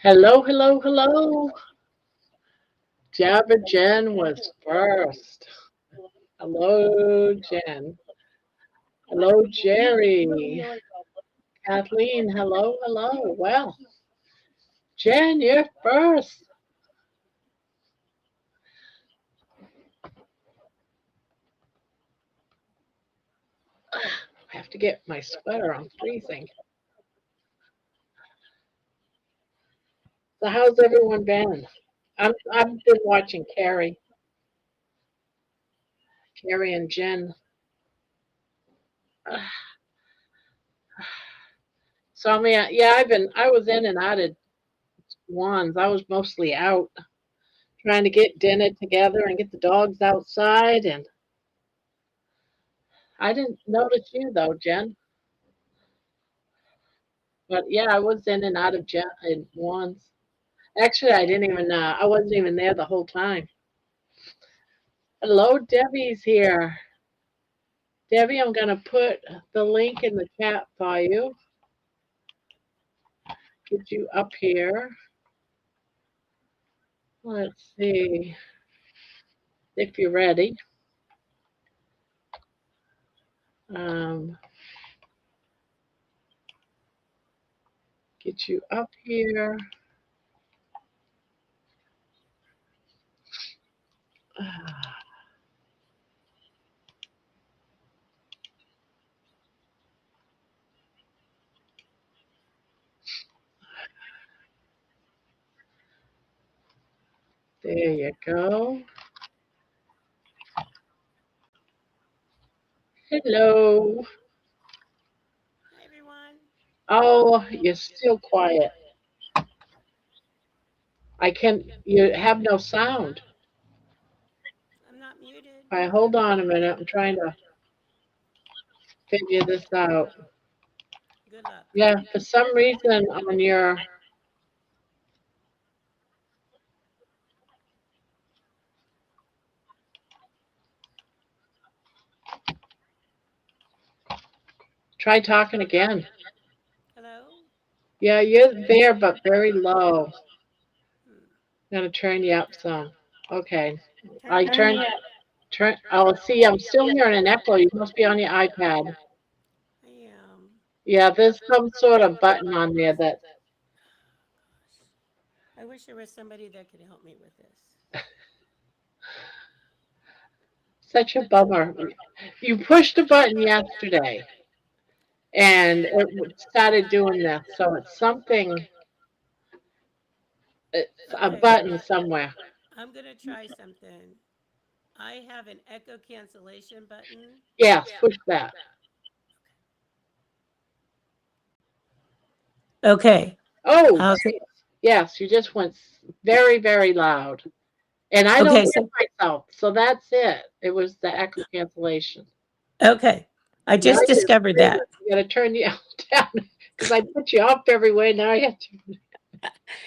Hello, hello, hello. Jabba Jen was first. Hello, Jen. Hello, Jerry. Kathleen, hello, hello. Well, Jen, you're first. I have to get my sweater. I'm freezing. So, how's everyone been? I've been watching Carrie and Jen. So I mean, yeah, I was in and out of wands. I was mostly out trying to get dinner together and get the dogs outside, and I didn't notice you though, Jen. But yeah, I was in and out of wands. Actually, I wasn't even there the whole time. Hello, Debbie's here. Debbie, I'm gonna put the link in the chat for you. Get you up here. Let's see if you're ready. Um, get you up here. There you go. Hello. Hi, everyone. Oh, you're still quiet. You have no sound. I'm not muted. All right, hold on a minute. I'm trying to figure this out. Good luck. Yeah, for some reason on your, try talking again. Hello? Yeah, you're there, but very low. Hmm. I'm gonna turn you up some. Okay. Turn I me up. oh, see, I'm still hearing an echo. You must be on your iPad. I am. Yeah, there's some sort of button on there that, I wish there was somebody that could help me with this. such a bummer. You pushed a button yesterday and it started doing this. So it's a Okay. button somewhere. I'm going to try something. I have an echo cancellation button. Yes, push that. Okay. Oh, How's it? yes, you just went very, very loud. And I don't Okay. hear So, myself. So that's it. It was the echo cancellation. okay. I Now just you're discovered screaming. that. You got to turn you down because I put you up everywhere. Now you have to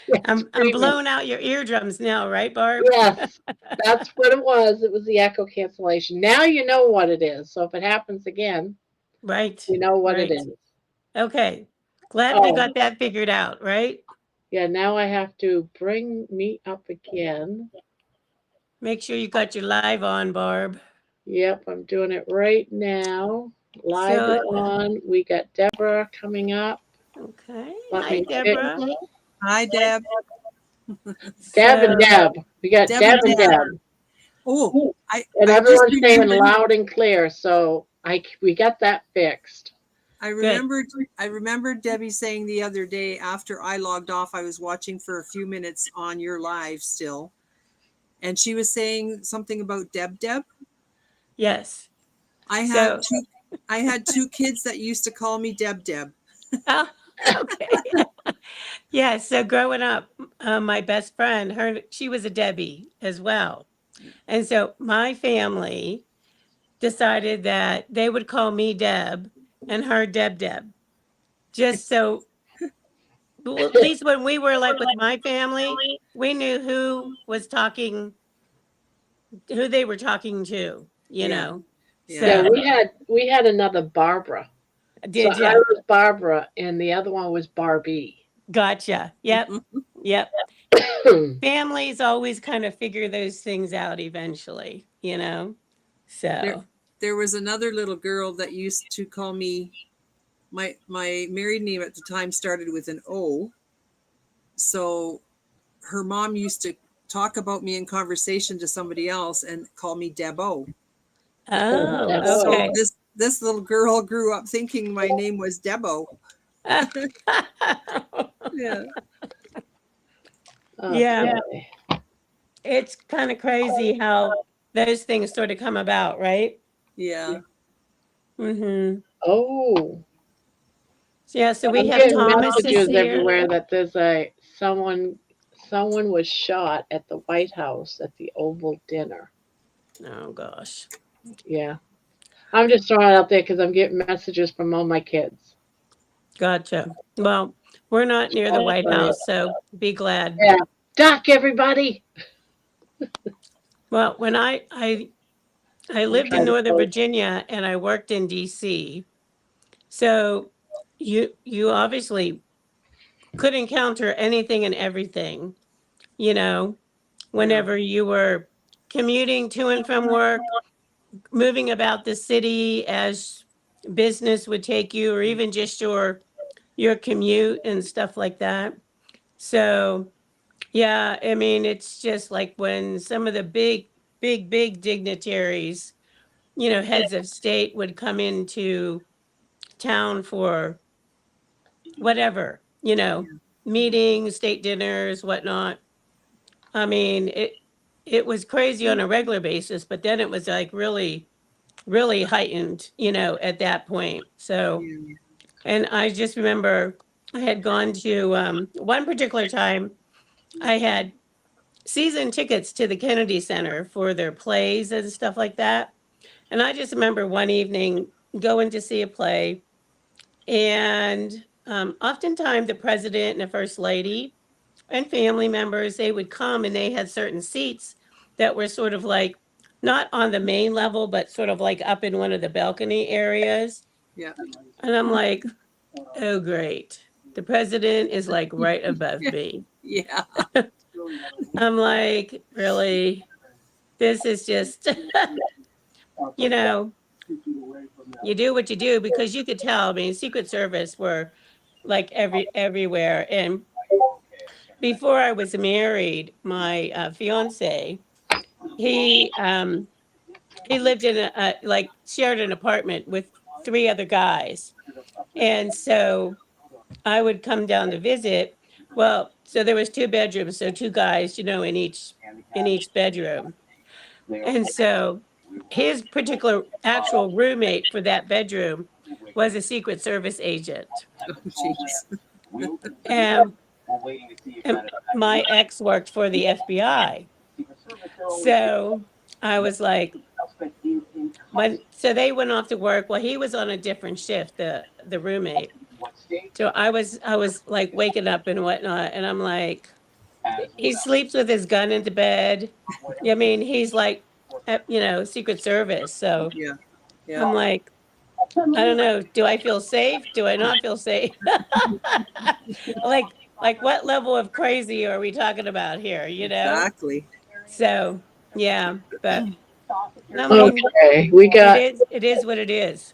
you're I'm screaming. blowing out your eardrums now, right, Barb? Yes, that's what it was. It was the echo cancellation. Now you know what it is. So if it happens again, Right. you know what it Right. is. Okay. Glad we Oh, got that figured out, right? yeah. Now I have to bring me up again. Make sure you got your live on, Barb. Yep, I'm doing it right now. Live So, is on. We got Deborah coming up. okay. Let Hi, me pick Deborah. Hi, Deb. Deb and So, Deb. We got Deb Deb and and Deb. Deb. Oh, And I just everyone's saying remembered. loud and clear. So we got that fixed. I good. remembered. I remembered Debbie saying the other day after I logged off, I was watching for a few minutes on your live still, and she was saying something about Deb. Yes. I had So, two. I had two kids that used to call me Deb. oh, okay. Yeah. So, growing up, my best friend, she was a Debbie as well. And so, my family decided that they would call me Deb and her Deb. Just so, well, at least when we were like with my family, we knew who they were talking to, you Yeah, know. yeah. Yeah, So, we had another Barbara. So did I you? was Barbara and the other one was Barbie. Gotcha. Yep. Yep. Families always kind of figure those things out eventually, you know? So, There was another little girl that used to call me, my married name at the time started with an O. So her mom used to talk about me in conversation to somebody else and call me Debo. oh, So okay. this little girl grew up thinking my name was Debo. Yeah. Yeah. Okay. It's kind of crazy how those things sort of come about, right? Yeah. Mm-hmm. Oh, Yeah, so we I'm have getting Thomas is messages here. everywhere that there's someone was shot at the White House at the Oval dinner. Oh gosh. Yeah. I'm just throwing it out there because I'm getting messages from all my kids. Gotcha. Well, we're not near the White Right. House, so be glad. Yeah. Duck, everybody. Well, when I I'm lived in trying to Northern close. Virginia and I worked in DC. So you obviously could encounter anything and everything, you know, whenever you were commuting to and from work, moving about the city as business would take you, or even just your commute and stuff like that. So yeah, I mean, it's just like when some of the big dignitaries, you know, heads of state would come into town for whatever, you know, meetings, state dinners, whatnot. I mean, it was crazy on a regular basis, but then it was like really heightened, you know, at that point. So, Yeah. and I just remember I had gone to one particular time. I had season tickets to the Kennedy Center for their plays and stuff like that. And I just remember one evening going to see a play, and oftentimes the president and the first lady and family members, they would come and they had certain seats that were sort of like not on the main level, but sort of like up in one of the balcony areas. Yeah. And I'm like, oh, great. The president is like right above me. Yeah. I'm like, really? This is just, you know, you do what you do because you could tell. I mean, Secret Service were like everywhere. And before I was married, my fiance, he he lived in a like shared an apartment with three other guys, and so I would come down to visit. Well, so there was two bedrooms, so two guys, you know, in each bedroom. And so his particular actual roommate for that bedroom was a Secret Service agent. Oh, jeez. And, and my ex worked for the FBI. So I was like, so they went off to work. Well, he was on a different shift, the roommate. So I was like waking up and whatnot, and I'm like, he sleeps with his gun in the bed. I mean, he's like, you know, Secret Service. So Yeah. Yeah. I'm like, I don't know. Do I feel safe? Do I not feel safe? like what level of crazy are we talking about here? You know? Exactly. So yeah, but I mean, Okay. it is what it is.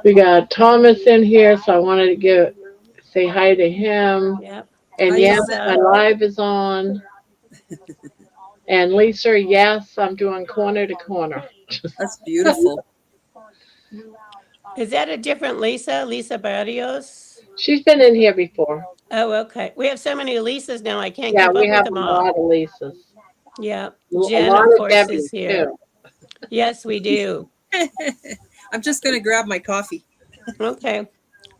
We got Thomas in here, so I wanted to say hi to him. Yep. And Hi, yes, Lisa. my live is on. And Lisa, yes, I'm doing corner to corner. That's beautiful. Is that a different Lisa? Lisa Barrios? She's been in here before. Oh, okay. We have so many Lisas now. I can't Yeah, keep we up with have them a all. lot of Lisas. Yeah. A Jen, lot of of course, is Debbie's here. too. Yes, we do. I'm just going to grab my coffee. Okay.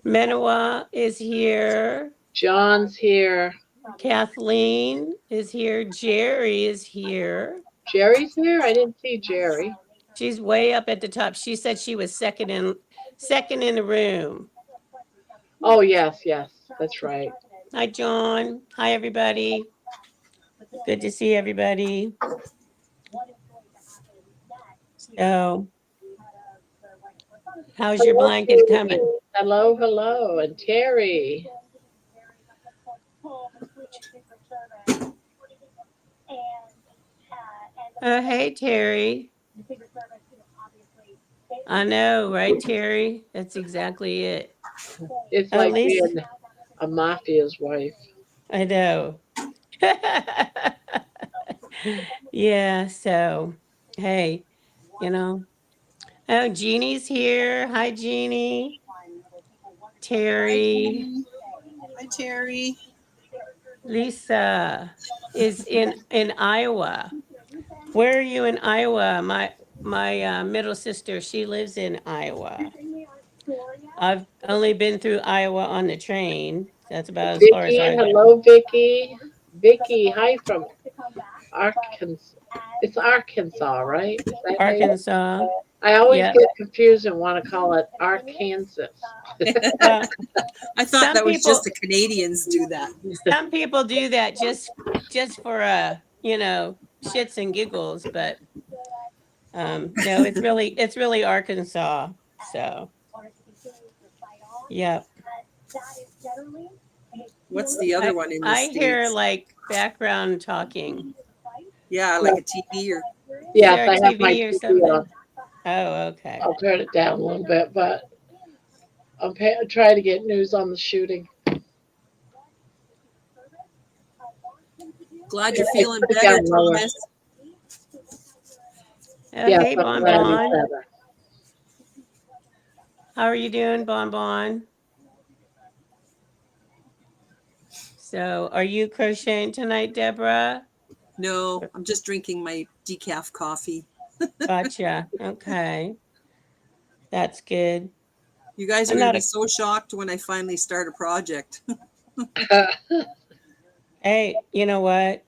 Menawa is here. John's here. Kathleen is here. Jerry is here. Jerry's here? I didn't see Jerry. She's way up at the top. She said she was second in the room. Oh, yes, that's right. Hi, John. Hi, everybody. Good to see everybody. So, how's your blanket coming? Hello, hello. And Terry. Hey, Terry. I know, right, Terry? That's exactly it. It's At like least being a mafia's wife. I know. Yeah, so hey, you know. Oh, Jeannie's here. Hi, Jeannie. Hi, Terry. Jeannie. Hi, Terry. Lisa is in Iowa. Where are you in Iowa? My middle sister, she lives in Iowa. I've only been through Iowa on the train. That's about as far as Vicky, I've. hello, Vicky. Vicky, hi from Arkansas. It's Arkansas, right? Is that how you? Arkansas. I always Yep. get confused and want to call it Arkansas. Well, I thought some that was just people the Canadians do that. some people do that just for shits and giggles, but no, it's really Arkansas. So, yep. What's the other one in the I hear States? like background talking. Yeah, like a TV or Is Yes, there a I have my TV or TV on. something? Oh, okay. I'll turn it down a little bit, but I'm trying to get news on the shooting. glad you're I feeling put it better, down lower. Thomas. Oh, Yes, hey, I'm Bon glad we Bon. said that. How are you doing, Bon Bon? So, are you crocheting tonight, Deborah? No, I'm just drinking my decaf coffee. Gotcha. Okay. That's good. You guys are I'm going to not be a, so shocked when I finally start a project. hey, you know what?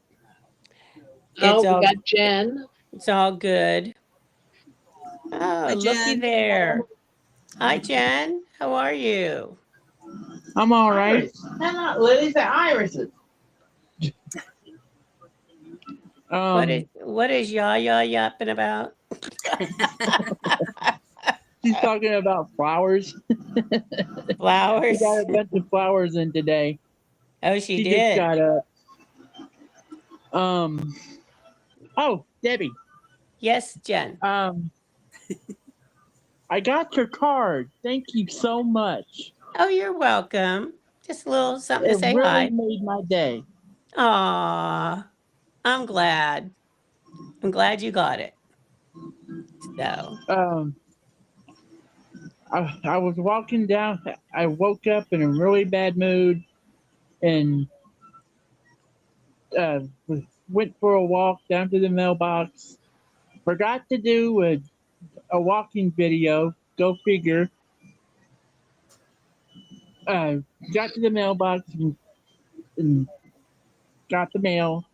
Oh, It's we all got Jen. it's all good. Oh, Hi, looky Jen. there. Hi, Jen. How are you? I'm all right. They're not lilies, they're irises. What is yapping about? She's talking about flowers. We Flowers. got a bunch of flowers in today. Oh, she She just did. got up. Oh, Debbie. Yes, Jen. I got your card. Thank you so much. Oh, you're welcome. Just a little something to It say really hi. made my day. Aw, I'm glad. I'm glad you got it. So, I was walking down. I woke up in a really bad mood and uh, went for a walk down to the mailbox. Forgot to do a walking video. Go figure. Got to the mailbox and got the mail.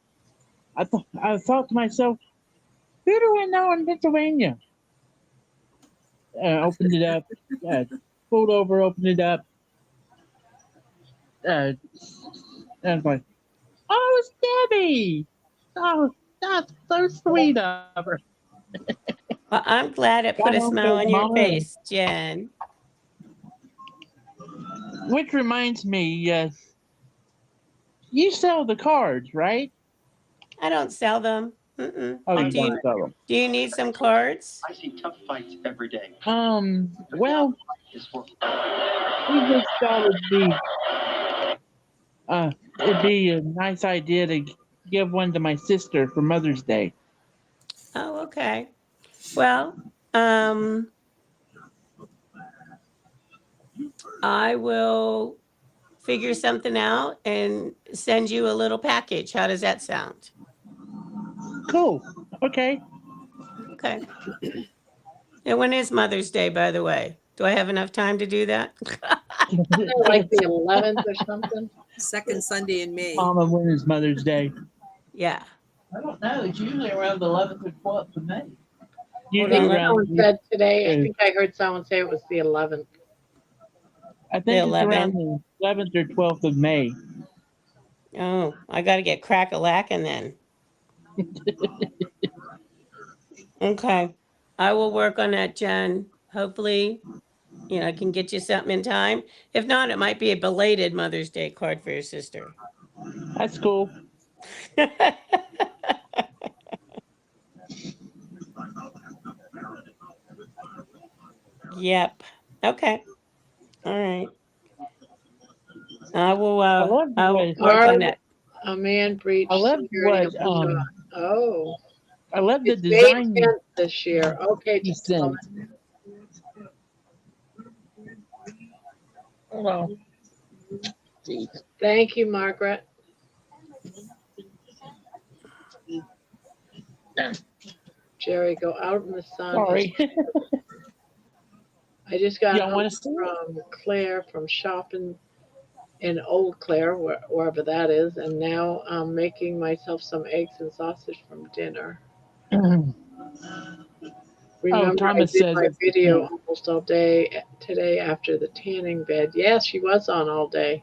I thought to myself, who do I know in Pennsylvania? Opened it up, pulled over, opened it up. I was like, oh, it's Debbie. Oh, that's so sweet of her. well, I'm glad it put Got a home smile to on your Mama, face, Jen. which reminds me, you sell the cards, right? I don't sell them. Mm-mm. Oh, you Do you, don't sell them. do you need some cards? I see tough fights every day. Well, we just thought it'd be a nice idea to give one to my sister for Mother's Day. Oh, okay. Well, I will figure something out and send you a little package. How does that sound? Cool. Okay. Okay. And when is Mother's Day, by the way? Do I have enough time to do that? Like the 11th or something. Second Sunday in May. Mama, when is Mother's Day? Yeah. I don't know. It's usually around the 11th or 12th of May. Hold Usually on, around. Someone said today, I uh, think I heard someone say it was the 11th. I think The it's around 11th. the 11th or 12th of May. Oh, I got to get crack-a-lacking then. Okay. I will work on that, Jen. Hopefully, I can get you something in time. If not, it might be a belated Mother's Day card for your sister. That's cool. Yep. Okay. All right. I will I love I'll what work on Or that. a man breached I love security what and was shot. Oh, I love the it's May design 10th this year. Okay, he Thomas. sent. Well, geez. Thank you, Margaret. Jerry, go out in the sun. Sorry. I just got Y'all home want to see it? from Claire from shopping in Old Claire, wherever that is, and now I'm making myself some eggs and sausage from dinner. Remember, I Thomas did says my it's the video 10th. almost all day today after the tanning bed. Yes, she was on all day.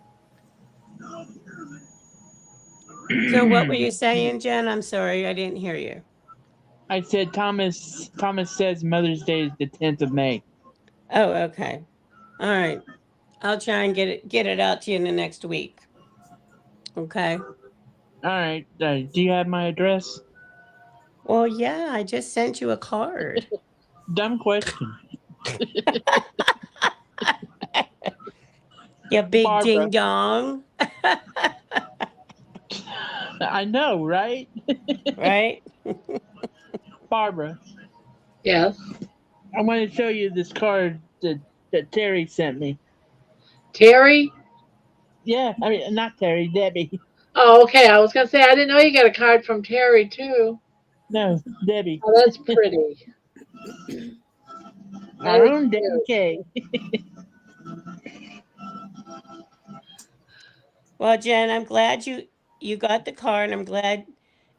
So what were you saying, Jen? I'm sorry, I didn't hear you. I said Thomas says Mother's Day is the 10th of May. Oh, okay. All right. I'll try and get it out to you in the next week. Okay. All right. Do you have my address? Well, yeah, I just sent you a card. Dumb question. You big Barbara. ding dong. I know, right? Right? Barbara, Yes. I want to show you this card that Terry sent me. Terry? Yeah, I mean, not Terry, Debbie. Oh, okay. I was going to say, I didn't know you got a card from Terry, too. No, Debbie. Oh, that's pretty. That Our is own Debbie cute. K. Well, Jen, I'm glad you got the card. I'm glad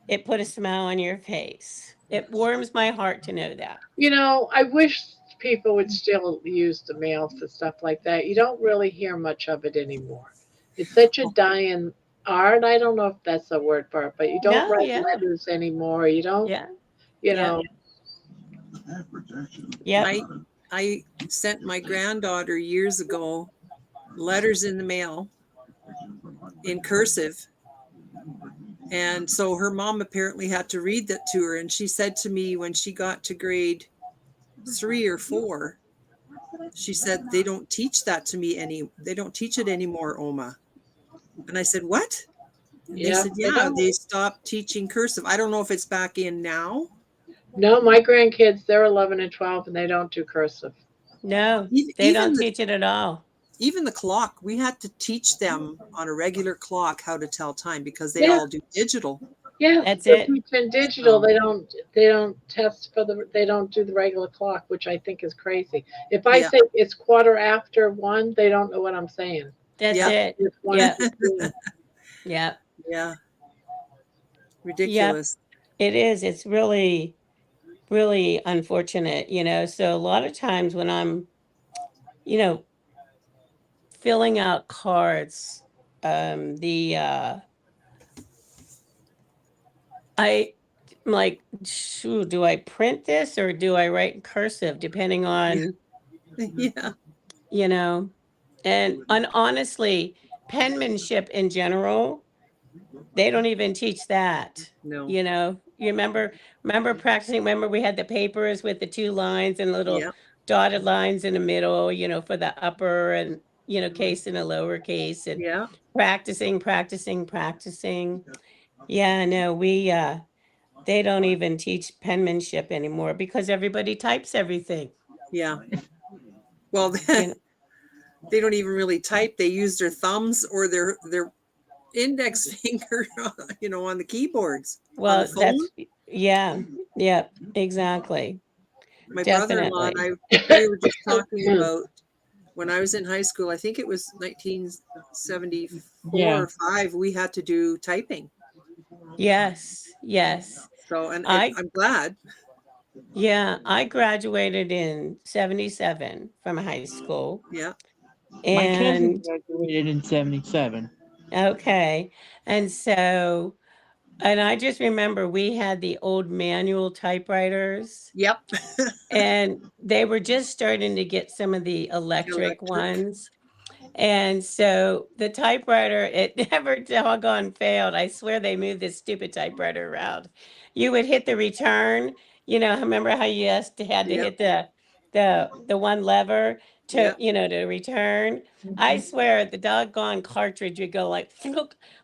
it put a smile on your face. It warms my heart to know that. You know, I wish people would still use the mail for stuff like that. You don't really hear much of it anymore. It's such a dying art. I don't know if that's a word for it, but you don't No, write yeah. letters anymore. You don't, Yeah. you Yeah. know. Yep. I sent my granddaughter years ago letters in the mail in cursive. And so her mom apparently had to read that to her. And she said to me when she got to grade 3 or 4, she said, they don't teach that to me they don't teach it anymore, Oma. And I said, what? And they Yeah, said, they yeah, don't. they stopped teaching cursive. I don't know if it's back in now. No, my grandkids, they're 11 and 12, and they don't do cursive. No, they don't teach it at all. Even the clock, we had to teach them on a regular clock how to tell time because they Yeah. all do digital. Yeah, That's they're it. teaching digital. They don't test they don't do the regular clock, which I think is crazy. If I Yeah. say it's 1:15, they don't know what I'm saying. That's Yeah. it. It's Yeah. 1:15. Yeah. Yeah. Ridiculous. It is. It's really, really unfortunate, So a lot of times when I'm, you know, filling out cards, I'm like, shoot, do I print this or do I write in cursive, depending on, Yeah. and honestly, penmanship in general, they don't even teach that. No. You remember practicing, remember we had the papers with the 2 lines and little Yeah. dotted lines in the middle, for the upper and, case and a lower case, and Yeah. practicing. Yeah, no, they don't even teach penmanship anymore because everybody types everything. Yeah. Well, You know? they don't even really type. They use their thumbs or their index finger, on the keyboards. Well, on the phone. yeah, exactly. My brother-in-law and we were just talking about when I was in high school, I think it was 1974 or 5, we had to do typing. Yes. So, and I'm glad. Yeah, I graduated in 77 from high school. Yeah. My cousin And graduated in 77. okay. And so, and I just remember we had the old manual typewriters, Yep. and they were just starting to get some of the electric ones. And so the typewriter, it never doggone failed. I swear they moved this stupid typewriter around. You would hit the return, remember how you had to Yep. hit the the one lever to Yep. to return. I swear the doggone cartridge would go like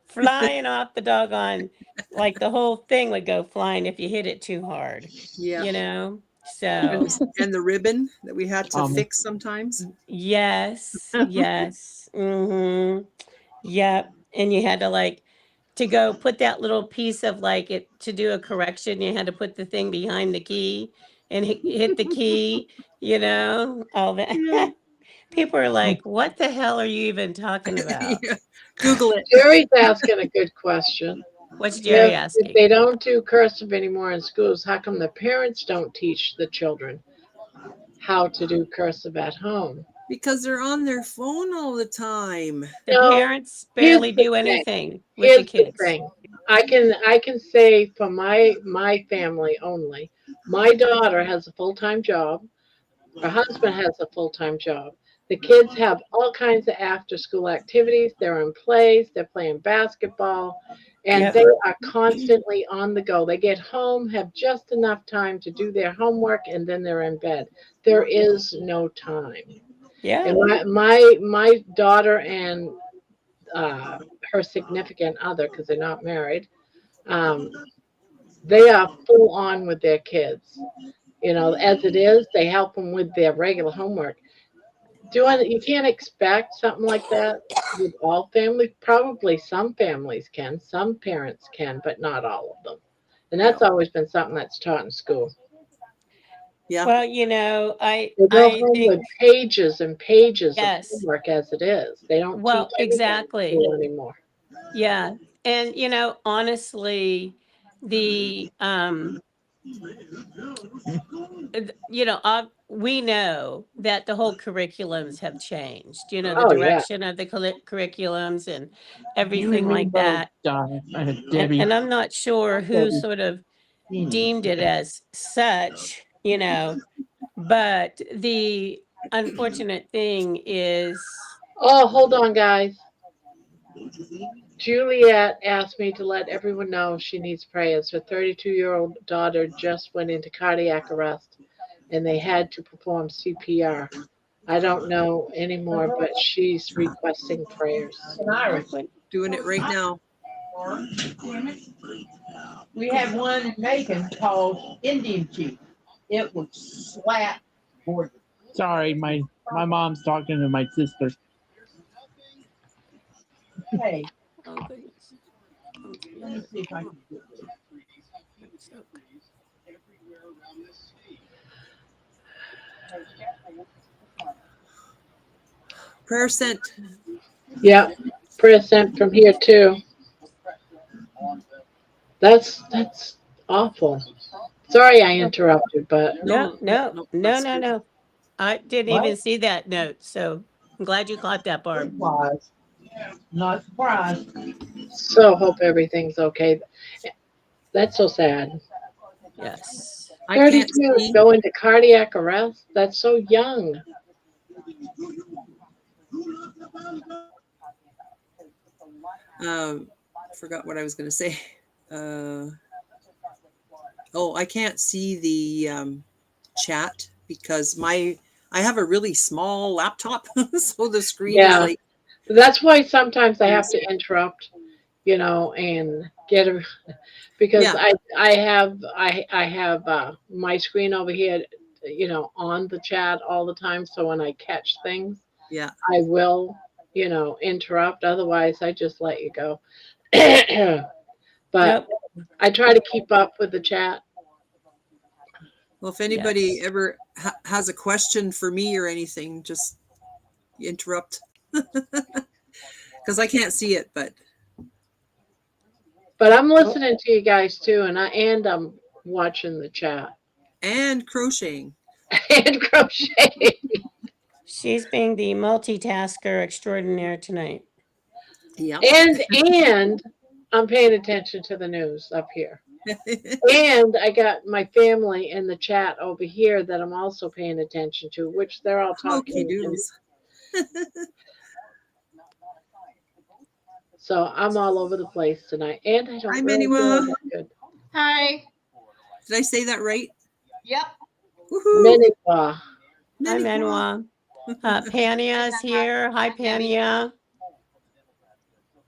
flying off the doggone, like the whole thing would go flying if you hit it too hard. Yeah. So And the ribbon that we had to Um, fix sometimes. yes, yes. Yep. And you had to like to go put that little piece of like it to do a correction, you had to put the thing behind the key and hit the key, all that. Yeah. People are like, what the hell are you even talking about? Yeah. Google it. Jerry's asking a good question. What's Jerry If asking? they don't do cursive anymore in schools, how come the parents don't teach the children how to do cursive at home? Because they're on their phone all the time. The No, parents here's barely the do thing. anything with the Here's the kids. thing. I can say for my family only. My daughter has a full-time job. Her husband has a full-time job. The kids have all kinds of after-school activities. They're in plays. They're playing basketball, and Yep. they are constantly on the go. They get home, have just enough time to do their homework, and then they're in bed. There is no time. Yeah. And my daughter and her significant other, because they're not married, they are full on with their kids. As it is, they help them with their regular homework. You can't expect something like that with all families. Probably some families can, some parents can, but not all of them. And that's always been something that's taught in school. Yeah. Well, I They go home think with pages and pages of yes. homework as it is. They don't Well, teach anything in exactly. school anymore. Yeah. And honestly, the we know that the whole curriculums have changed, the Oh yeah. direction of the curriculums and you everything like remember that. Debbie? And I'm not sure who Debbie. sort of deemed it as such, but the unfortunate thing is, Oh, hold on, guys. Juliet asked me to let everyone know she needs prayers. Her 32-year-old daughter just went into cardiac arrest and they had to perform CPR. I don't know anymore, but she's requesting prayers. Doing it right now. We had one in Macon called Indian Chief. It would slap gorgeous. Sorry, my mom's talking to my sister. Hey, oh goodness. let me see if I can do this. Prayer sent. Yeah, prayer sent from here too. That's awful. Sorry I interrupted, but No. that's good. No. I didn't What? even see that note, so I'm glad you caught that, Barb. It was. Not surprised. so hope everything's okay. That's so sad. Yes. I can't 32 see. go into cardiac arrest. That's so young. Forgot what I was going to say. I can't see the chat because I have a really small laptop, so the screen is Yeah. like. That's why sometimes I have to interrupt, and get a because Yeah. I have my screen over here, on the chat all the time. So when I catch things, Yeah. I will, interrupt. Otherwise, I just let you go. But Nope. I try to keep up with the chat. Well, if anybody Yes. ever has a question for me or anything, just interrupt because I can't see it. But I'm listening to you guys too, and I'm watching the chat and crocheting. and crochet. She's being the multitasker extraordinaire tonight. Yeah. And I'm paying attention to the news up here. And I got my family in the chat over here that I'm also paying attention to, which they're all Hokey talking. doodles. So I'm all over the place tonight. And I don't Hi, really feel Miniwa. that good. Hi. Did I say that right? Yep. Woohoo! Miniwa. Hi, Manuel. Pania's here. Hi, Pania.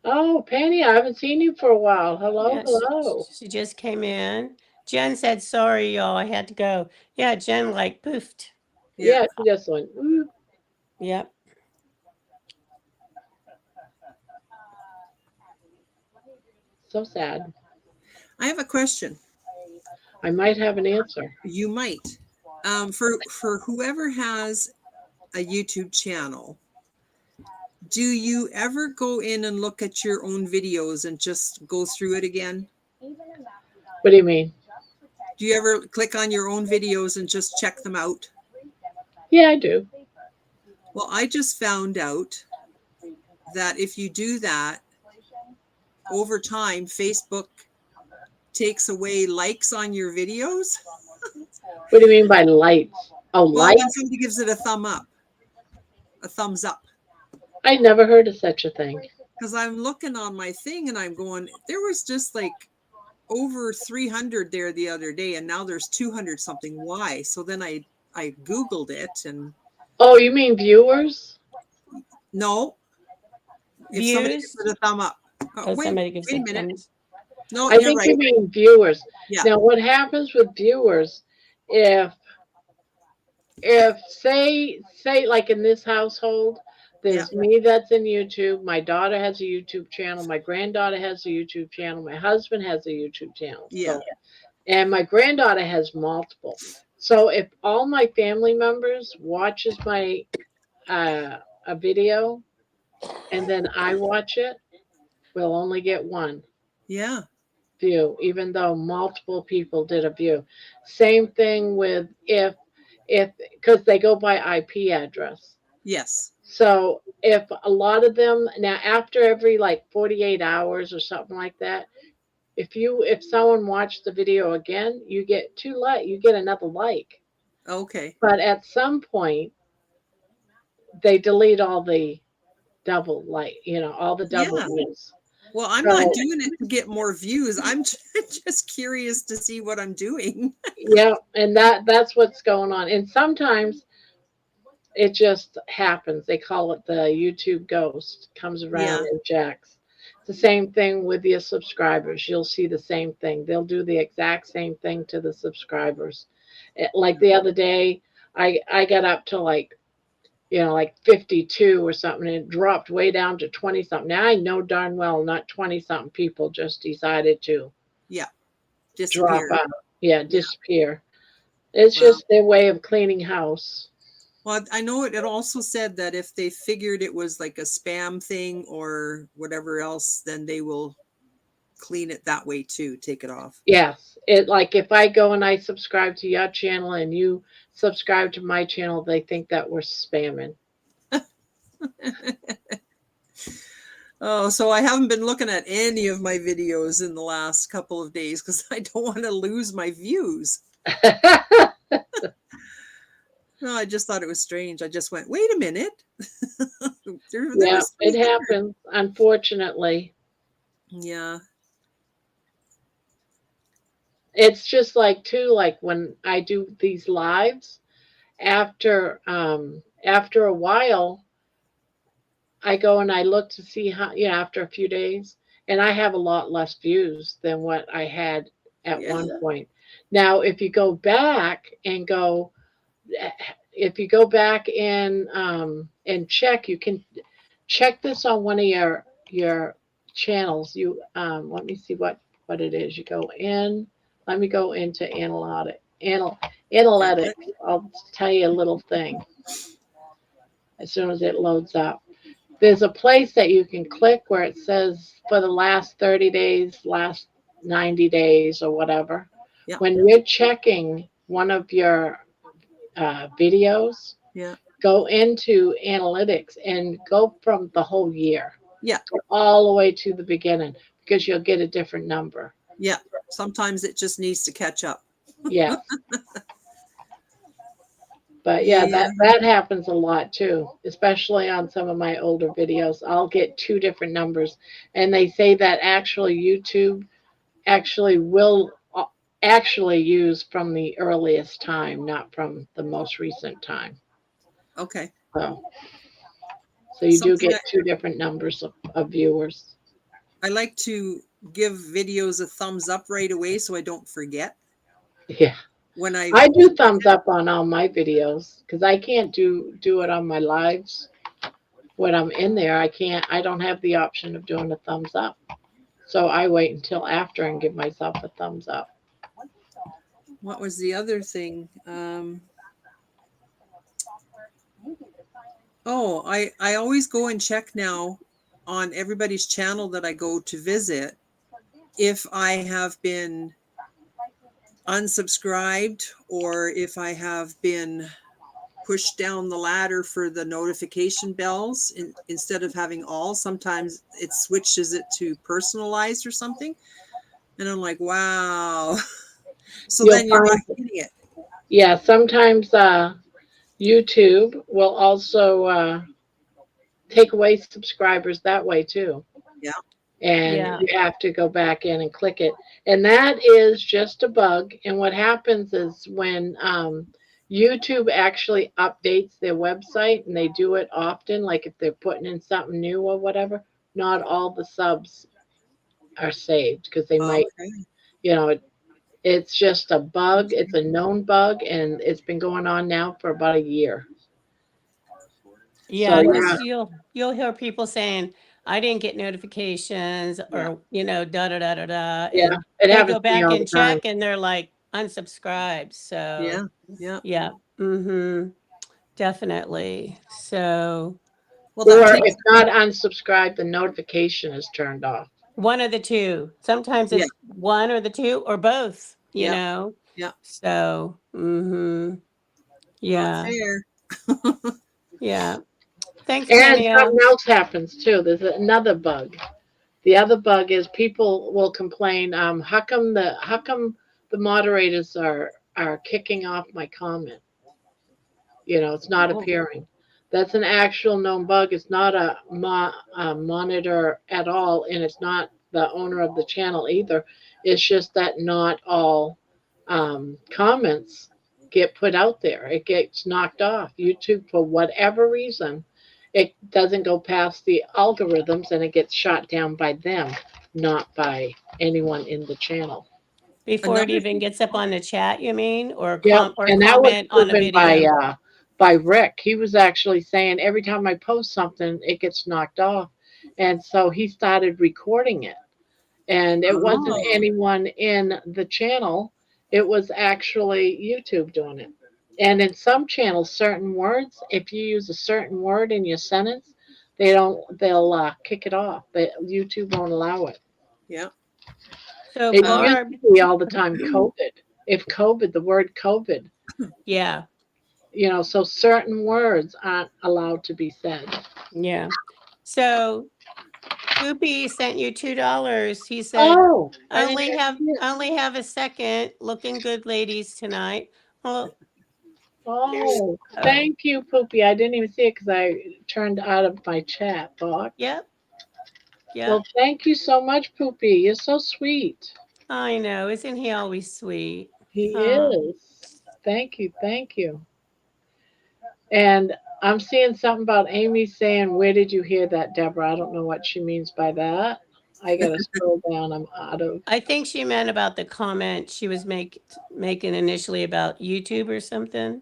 Oh, Penny, I haven't seen you for a while. Hello, Yeah, hello. she just came in. Jen said, sorry, y'all, I had to go. Yeah, Jen like poofed. Yeah, she just went, "Ooh." Yep. So sad. I have a question. I might have an answer. You might. For whoever has a YouTube channel, do you ever go in and look at your own videos and just go through it again? What do you mean? Do you ever click on your own videos and just check them out? Yeah, I do. Well, I just found out that if you do that, over time, Facebook takes away likes on your videos. What do you mean by lights? Oh, Well, lights? when somebody gives it a thumbs up. I never heard of such a thing. Because I'm looking on my thing and I'm going, there was just like over 300 there the other day, and now there's 200 something. Why? So then I Googled it, and Oh, you mean viewers? no, if somebody Views? gives it a thumb up. Oh, Wait somebody gives a a minute. thumbs. No, I you're think right. you mean viewers. Yeah. Now, what happens with viewers, if say like in this household, there's me that's in YouTube, my daughter has a YouTube channel, my granddaughter has a YouTube channel, my husband has a YouTube channel. Yeah. So, and my granddaughter has multiple. So if all my family members watches my a video and then I watch it, we'll only get one Yeah. view, even though multiple people did a view. Same thing with if because they go by IP address. Yes. So if a lot of them now after every like 48 hours or something like that, if someone watched the video again, you get you get another like. Okay. But at some point they delete all the double like, all the double Yeah. views. Well, I'm not doing it to get more views. I'm just curious to see what I'm doing. Yeah, and that's what's going on. And sometimes it just happens. They call it the YouTube ghost. Comes around Yeah. and checks. It's the same thing with your subscribers. You'll see the same thing. They'll do the exact same thing to the subscribers. Like the other day, I got up to like 52 or something, and it dropped way down to 20 something. Now I know darn well not 20 something people just decided to Yeah. drop Disappear. out. Yeah, disappear. It's just their way of cleaning house. Well, I know it also said that if they figured it was like a spam thing or whatever else, then they will clean it that way too, take it off. Yes. It like if I go and I subscribe to your channel and you subscribe to my channel, they think that we're spamming. Oh, so I haven't been looking at any of my videos in the last couple of days because I don't want to lose my views. No, I just thought it was strange. I just went, wait a minute. Yeah, it happens, unfortunately. Yeah. It's just like too, like when I do these lives, after a while, I go and I look to see how, after a few days, and I have a lot less views than what I had at one point. Now, if you go back and check, you can check this on one of your channels. You let me see what it is. You go in. Let me go into analytics. I'll tell you a little thing as soon as it loads up. There's a place that you can click where it says for the last 30 days, last 90 days, or whatever. Yeah. When you're checking one of your videos, go into analytics and go from the whole year. Yeah. All the way to the beginning, because you'll get a different number. Yeah. Sometimes it just needs to catch up. Yeah. But yeah, that happens a lot too, especially on some of my older videos. I'll get two different numbers, and they say that actually YouTube will use from the earliest time, not from the most recent time. Okay. So you do Something get two different numbers of viewers. I like to give videos a thumbs up right away so I don't forget Yeah. when I do thumbs up on all my videos because I can't do it on my lives. When I'm in there, I don't have the option of doing a thumbs up. So I wait until after and give myself a thumbs up. What was the other thing? Oh, I always go and check now on everybody's channel that I go to visit if I have been unsubscribed or if I have been pushed down the ladder for the notification bells instead of having all. Sometimes it switches it to personalized or something. And I'm like, wow. So You'll then you're not find, getting it. yeah, sometimes YouTube will also take away subscribers that way too. Yeah. And Yeah. you have to go back in and click it. And that is just a bug. And what happens is when YouTube actually updates their website and they do it often, like if they're putting in something new or whatever, not all the subs are saved because they might, Okay. you know, it's just a bug. It's a known bug and it's been going on now for about a year. Yeah, So because you'll hear people saying, I didn't get notifications Yeah. or, da da da da da. yeah, And it they happens go to me back all and the time. check and they're like unsubscribed. So Yeah. Yeah. yeah. Mm-hmm. Definitely. So Well, that Or takes, if not unsubscribed, the notification is turned off. one of the two. Sometimes yeah. it's one or the two or both, Yeah. Yeah. So Not yeah. fair. Yeah. Thanks, And Tanya. something else happens too. There's another bug. The other bug is people will complain, how come the moderators are kicking off my comment? It's not Oh, appearing. That's an actual known bug. It's not a monitor at all, and it's not the owner of the channel either. It's just that not all comments get put out there. It gets knocked off. YouTube, for whatever reason, it doesn't go past the algorithms and it gets shot down by them, not by anyone in the channel. Before it another even gets up on the chat, you mean, or Yep, and that was comment on a proven video? by Rick. He was actually saying every time I post something, it gets knocked off, and so he started recording it. And it wasn't Oh, anyone in the channel; it was actually YouTube doing it. And in some channels, certain words, if you use a certain word in your sentence, they'll kick it off. But YouTube won't allow it. yeah. So It used Barb, to be all the time COVID. If COVID, the word COVID, yeah, so certain words aren't allowed to be said. yeah. So Poopy sent you $2. He said, Oh, I didn't even see it. only have a second. Looking good, ladies, tonight. Well, there you Oh, go. thank you, Poopy. I didn't even see it because I turned out of my chat box. Yep, yep. Well, thank you so much, Poopy. You're so sweet. I know. Isn't he always sweet? He is. Thank you, thank you. And I'm seeing something about Amy saying, "Where did you hear that, Deborah?" I don't know what she means by that. I gotta scroll down. I'm out of. I think she meant about the comment she was making initially about YouTube or something.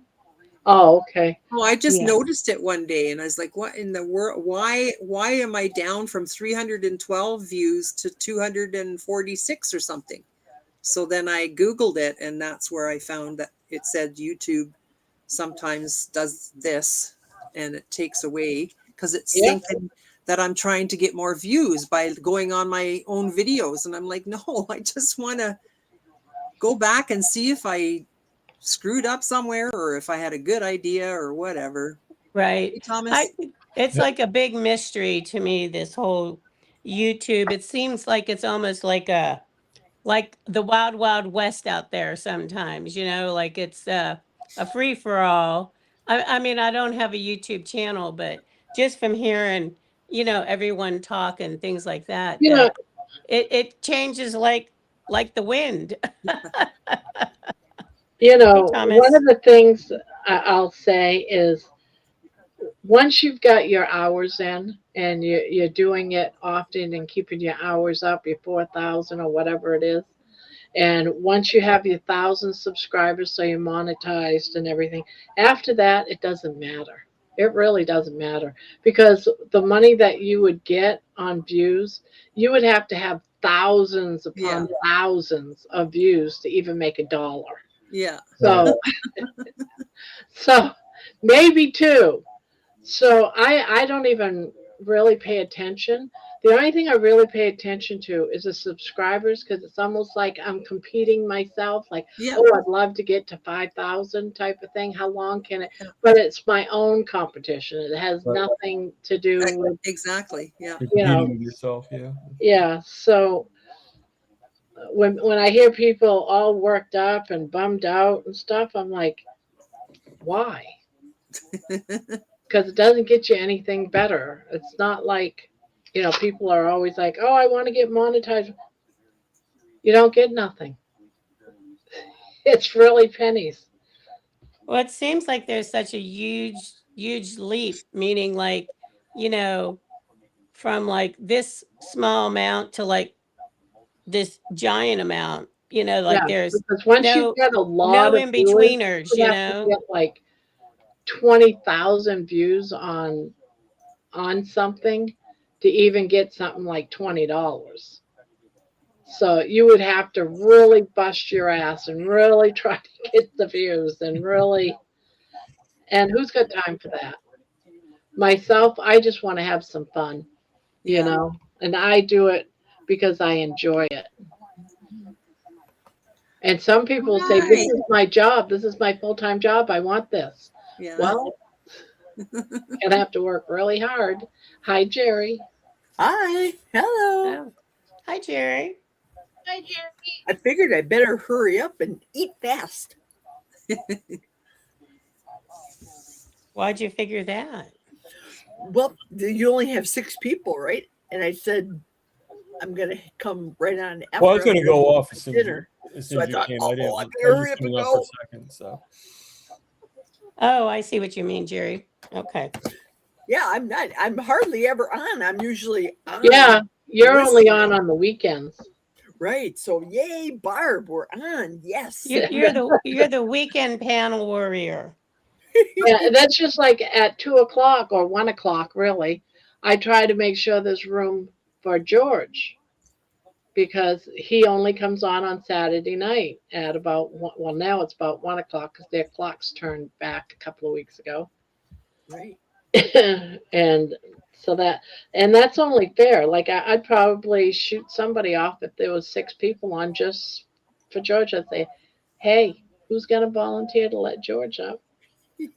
Oh, okay. Oh, I just Yeah. noticed it one day and I was like, what in the world? Why am I down from 312 views to 246 or something? So then I Googled it and that's where I found that it said YouTube sometimes does this and it takes away because it's Yep. thinking that I'm trying to get more views by going on my own videos. And I'm like, no, I just want to go back and see if I screwed up somewhere or if I had a good idea or whatever. Right. Hey, Thomas. It's like a big mystery to me, this whole YouTube. It seems like it's almost like the wild, wild west out there sometimes, like it's a free for all. I mean, I don't have a YouTube channel, but just from hearing, everyone talk and things like that, You know, that it changes like the wind. Hey, one Thomas. of the things I'll say is once you've got your hours in and you're doing it often and keeping your hours up, your 4,000 or whatever it is, and once you have your 1,000 subscribers, so you're monetized and everything, after that, it doesn't matter. It really doesn't matter because the money that you would get on views, you would have to have thousands upon thousands of views to even make $1. Yeah. So, so maybe two. So I don't even really pay attention. The only thing I really pay attention to is the subscribers because it's almost like I'm competing myself. Like, Yeah. oh, I'd love to get to 5,000 type of thing. How long can it? But it's my own competition. It has Right. nothing to do with, Exactly. Yeah. You're you know, competing with yourself, yeah. yeah. So when I hear people all worked up and bummed out and stuff, I'm like, why? Because it doesn't get you anything better. It's not like, people are always like, oh, I want to get monetized. You don't get nothing. It's really pennies. Well, it seems like there's such a huge leap, meaning like, you know, from like this small amount to like this giant amount, like Yeah, there's because once you've no got a lot no of in viewers, betweeners, you have to get like 20,000 views on something to even get something like $20. So you would have to really bust your ass and really try to get the views and really, and who's got time for that? Myself, I just want to have some fun, Yeah. and I do it because I enjoy it. And some people say, this Right. is my job. This is my full-time job. I want this. Yeah. Well, gonna have to work really hard. Hi, Jerry. Hi, hello. Oh, hi, Jerry. Hi, Jerry. I figured I better hurry up and eat fast. Why'd you figure that? Well, you only have 6 people, right? And I said I'm gonna come right on after. Well, I was going to go off as soon dinner. as So I you thought, came. oh, I didn't. I I better was hurry just up and coming up for go. a second. So Oh, I see what you mean, Jerry. Okay. Yeah, I'm hardly ever on. I'm usually on. Yeah, you're only listening. on the weekends. Right. So yay, Barb, we're on. Yes. You're the weekend panel warrior. Yeah, that's just like at 2 o'clock or 1 o'clock, really. I try to make sure there's room for George because he only comes on Saturday night at about well, now it's about 1 o'clock because their clocks turned back a couple of weeks ago. Right. And so that's only fair. Like I'd probably shoot somebody off if there was 6 people on just for George. I'd say, hey, who's gonna volunteer to let George up?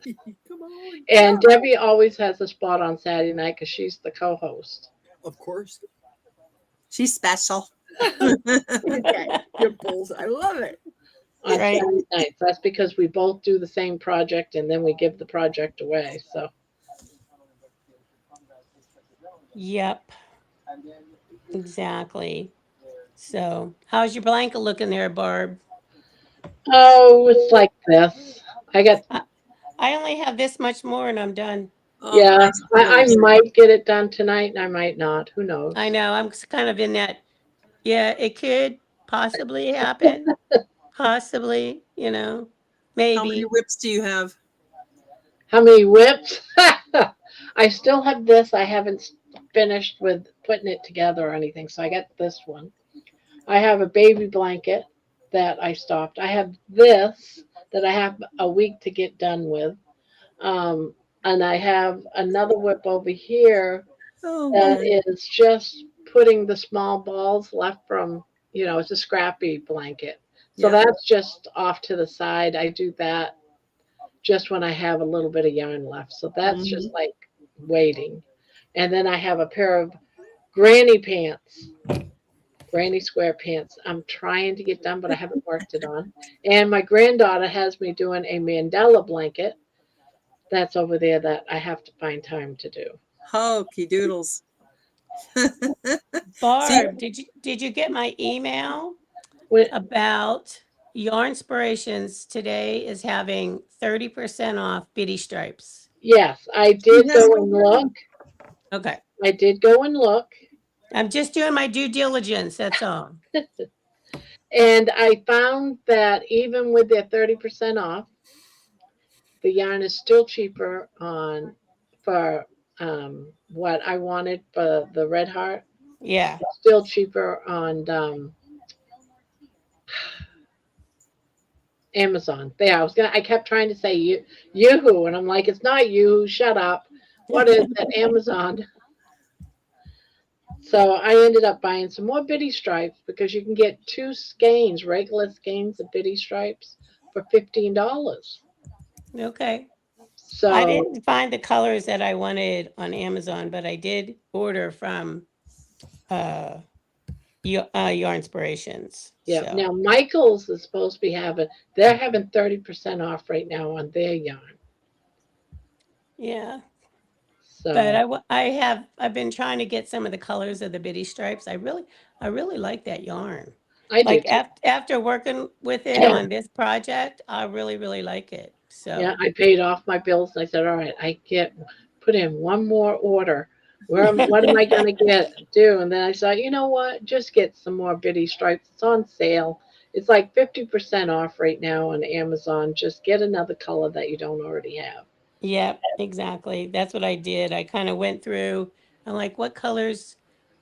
Come on. And yeah. Debbie always has a spot on Saturday night because she's the co-host. Of course. She's special. Dimples. I love it. On Right. Saturday nights. That's because we both do the same project and then we give the project away. So Yep. Exactly. So, how's your blanket looking there, Barb? oh, it's like this. I got I only have this much more and I'm done. Oh, yeah. mine's I close. might get it done tonight and I might not. Who knows? I know I'm kind of in that. Yeah, it could possibly happen. Possibly, How many maybe. whips do you have? How many whips? I still have this. I haven't finished with putting it together or anything. So I got this one. I have a baby blanket that I stopped. I have this that I have a week to get done with. And I have another whip over here Oh, that man. is just putting the small balls left from, it's a scrappy blanket. So Yeah. that's just off to the side. I do that just when I have a little bit of yarn left. So that's just like waiting. And then I have a pair of granny pants, granny square pants. I'm trying to get done, but I haven't worked it on. And my granddaughter has me doing a mandala blanket. That's over there that I have to find time to do. Hokey doodles. Barb, did you get my email When, about Yarn Inspirations today is having 30% off Bitty Stripes? Yes, I did go and look. Okay. I did go and look. I'm just doing my due diligence. That's all. And I found that even with their 30% off, the yarn is still cheaper on for what I wanted for the red heart. Yeah. It's still cheaper on Amazon. There, I kept trying to say Yoo-hoo, and I'm like, it's not Yoo-hoo, shut up. What is it? Amazon. So I ended up buying some more bitty stripes because you can get 2 skeins, regular skeins of bitty stripes for $15. Okay. So I didn't find the colors that I wanted on Amazon, but I did order from Yarn Inspirations. yeah. So. Now Michael's is supposed to be they're having 30% off right now on their yarn. Yeah. So But I've been trying to get some of the colors of the bitty stripes. I really like that yarn. I do Like too. after working with it on this project, I really like it. So Yeah, I paid off my bills and I said, all right, put in one more order. What am I gonna do? And then I said, you know what? Just get some more bitty stripes. It's on sale. It's like 50% off right now on Amazon. Just get another color that you don't already have. yeah, exactly. That's what I did. I kind of went through. I'm like, what colors?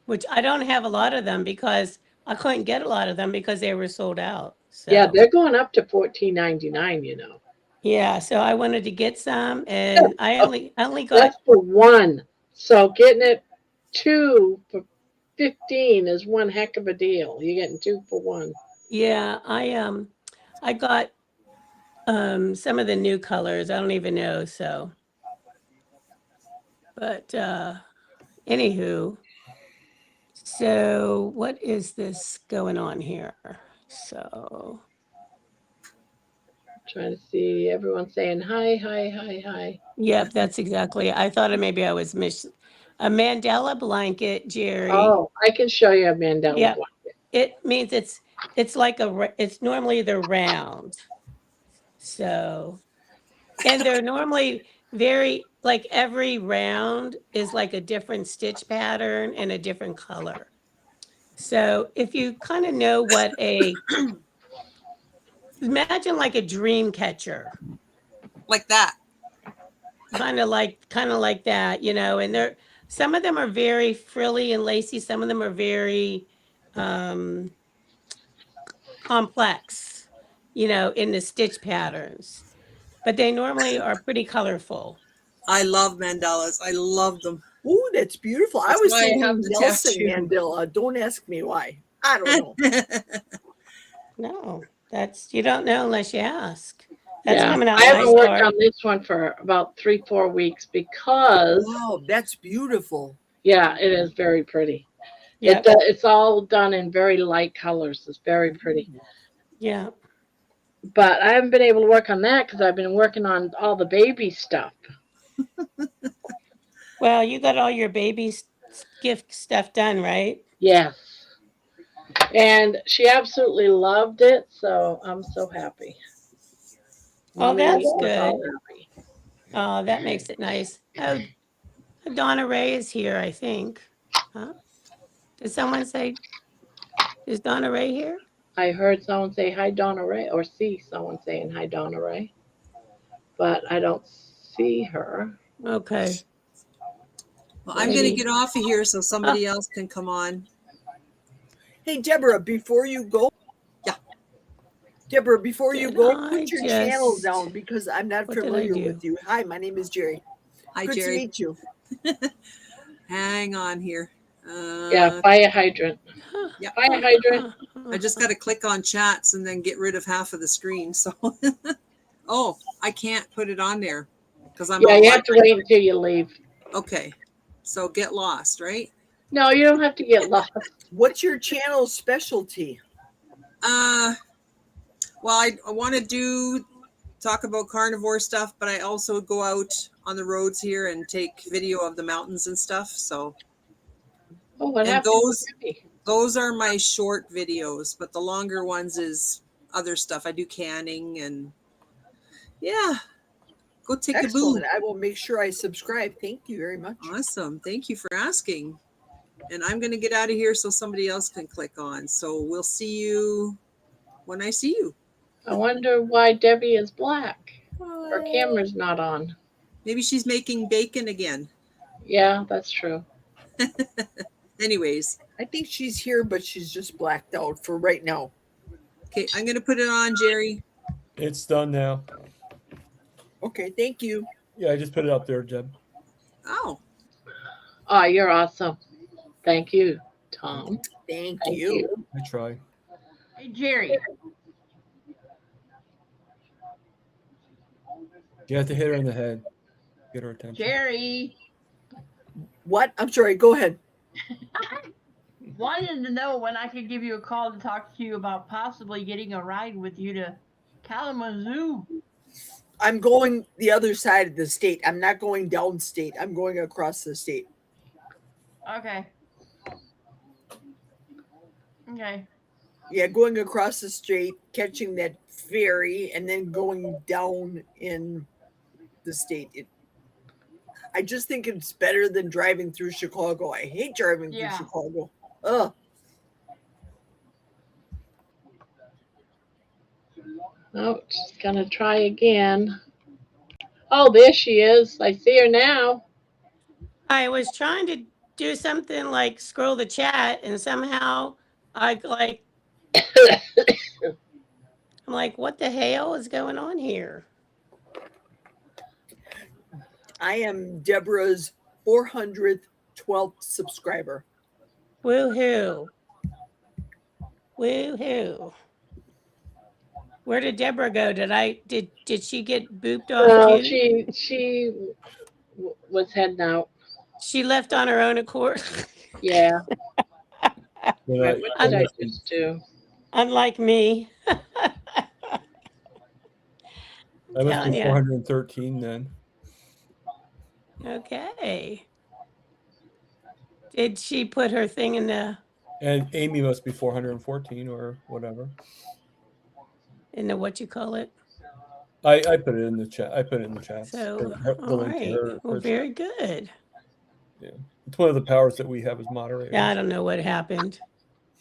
Which I don't have a lot of them because I couldn't get a lot of them because they were sold out. Yeah, So they're going up to $14.99, you know. yeah, so I wanted to get some, and I only got. That's for one. So getting it 2 for 15 is one heck of a deal. You're getting 2 for 1. Yeah, I got some of the new colors. I don't even know, so but anywho, so what is this going on here? So Trying to see everyone saying hi, hi, hi, hi. yep, that's exactly. I thought maybe I was a Mandela blanket, Jerry. Oh, I can show you a mandala Yep. blanket. It means it's like it's normally they're round. So and they're normally very like every round is like a different stitch pattern and a different color. So if you kind of know what imagine like a dream catcher, Like that. kind of like that, and some of them are very frilly and lacy, some of them are very complex, in the stitch patterns, but they normally are pretty colorful. I love mandalas. I love them. Ooh, that's beautiful. I That's was why I have thinking the Nelson tattoo. Mandela. Don't ask me why. I don't know. No, you don't know unless you ask. That's Yeah, coming out I haven't nice, worked Bart. on this one for about 3-4 weeks because Wow, that's beautiful. yeah, it is very pretty. Yep. It's all done in very light colors. It's very pretty. Yeah. But I haven't been able to work on that because I've been working on all the baby stuff. Well, you got all your baby gift stuff done, right? Yes. And she absolutely loved it, so I'm so happy. Oh, that's Mommy was all good. happy. Oh, that makes it nice. Oh, Donna Ray is here, I think. Huh? Did someone say, is Donna Ray here? I heard someone say hi, Donna Ray, or see someone saying hi, Donna Ray, but I don't see her. Okay. Well, I'm going to get off of here so somebody else can come on. Hey, Deborah, before you go. Yeah. Deborah, before you go, I put your channel down because I'm not familiar with you. Hi, my name is Jerry. Hi, Good Jerry. to meet you. Hang on here. Yeah, fire hydrant. Yeah. Fire hydrant. I just got to click on chats and then get rid of half of the screen. So, oh, I can't put it on there because I'm. Yeah, you have to wait until you leave. Okay, so get lost, right? No, you don't have to get lost. What's your channel specialty? Well, I want to talk about carnivore stuff, but I also go out on the roads here and take video of the mountains and stuff. So, oh, what and happened? those are my short videos, but the longer ones is other stuff. I do canning and yeah. Go take a boo. Excellent. I will make sure I subscribe. Thank you very much. Awesome. Thank you for asking. And I'm going to get out of here so somebody else can click on. So we'll see you when I see you. I wonder why Debbie is black. Her camera's not on. Maybe she's making bacon again. Yeah, that's true. Anyways. I think she's here, but she's just blacked out for right now. Okay, I'm going to put it on, Jerry. It's done now. Okay, thank you. Yeah, I just put it up there, Jeb. Oh. Oh, you're awesome. Thank you, Tom. Thank you. I try. Hey, Jerry. You have to hit her in the head. Get her attention. Jerry. What? I'm sorry. Go ahead. Wanted to know when I could give you a call to talk to you about possibly getting a ride with you to Kalamazoo. I'm going the other side of the state. I'm not going downstate. I'm going across the state. Okay. Okay. Yeah, going across the state, catching that ferry, and then going down in the state. I just think it's better than driving through Chicago. I hate driving through Chicago. Ugh. Oh, she's gonna try again. Oh, there she is. I see her now. I was trying to do something like scroll the chat, and somehow I'm like, what the hell is going on here? I am Deborah's 412th subscriber. Woohoo. Woohoo. Where did Deborah go? Did she get booped off No, too? she was heading out. She left on her own accord. Yeah. What What did I just do? Unlike me. I must telling be ya. 413 then. Okay. Did she put her thing in the And Amy must be 414 or whatever. what you call it? I put it in the chat. I put it in the chat. So, The all link to right. her- Well, her very chat. good. Yeah. It's one of the powers that we have as moderators. Yeah, I don't know what happened.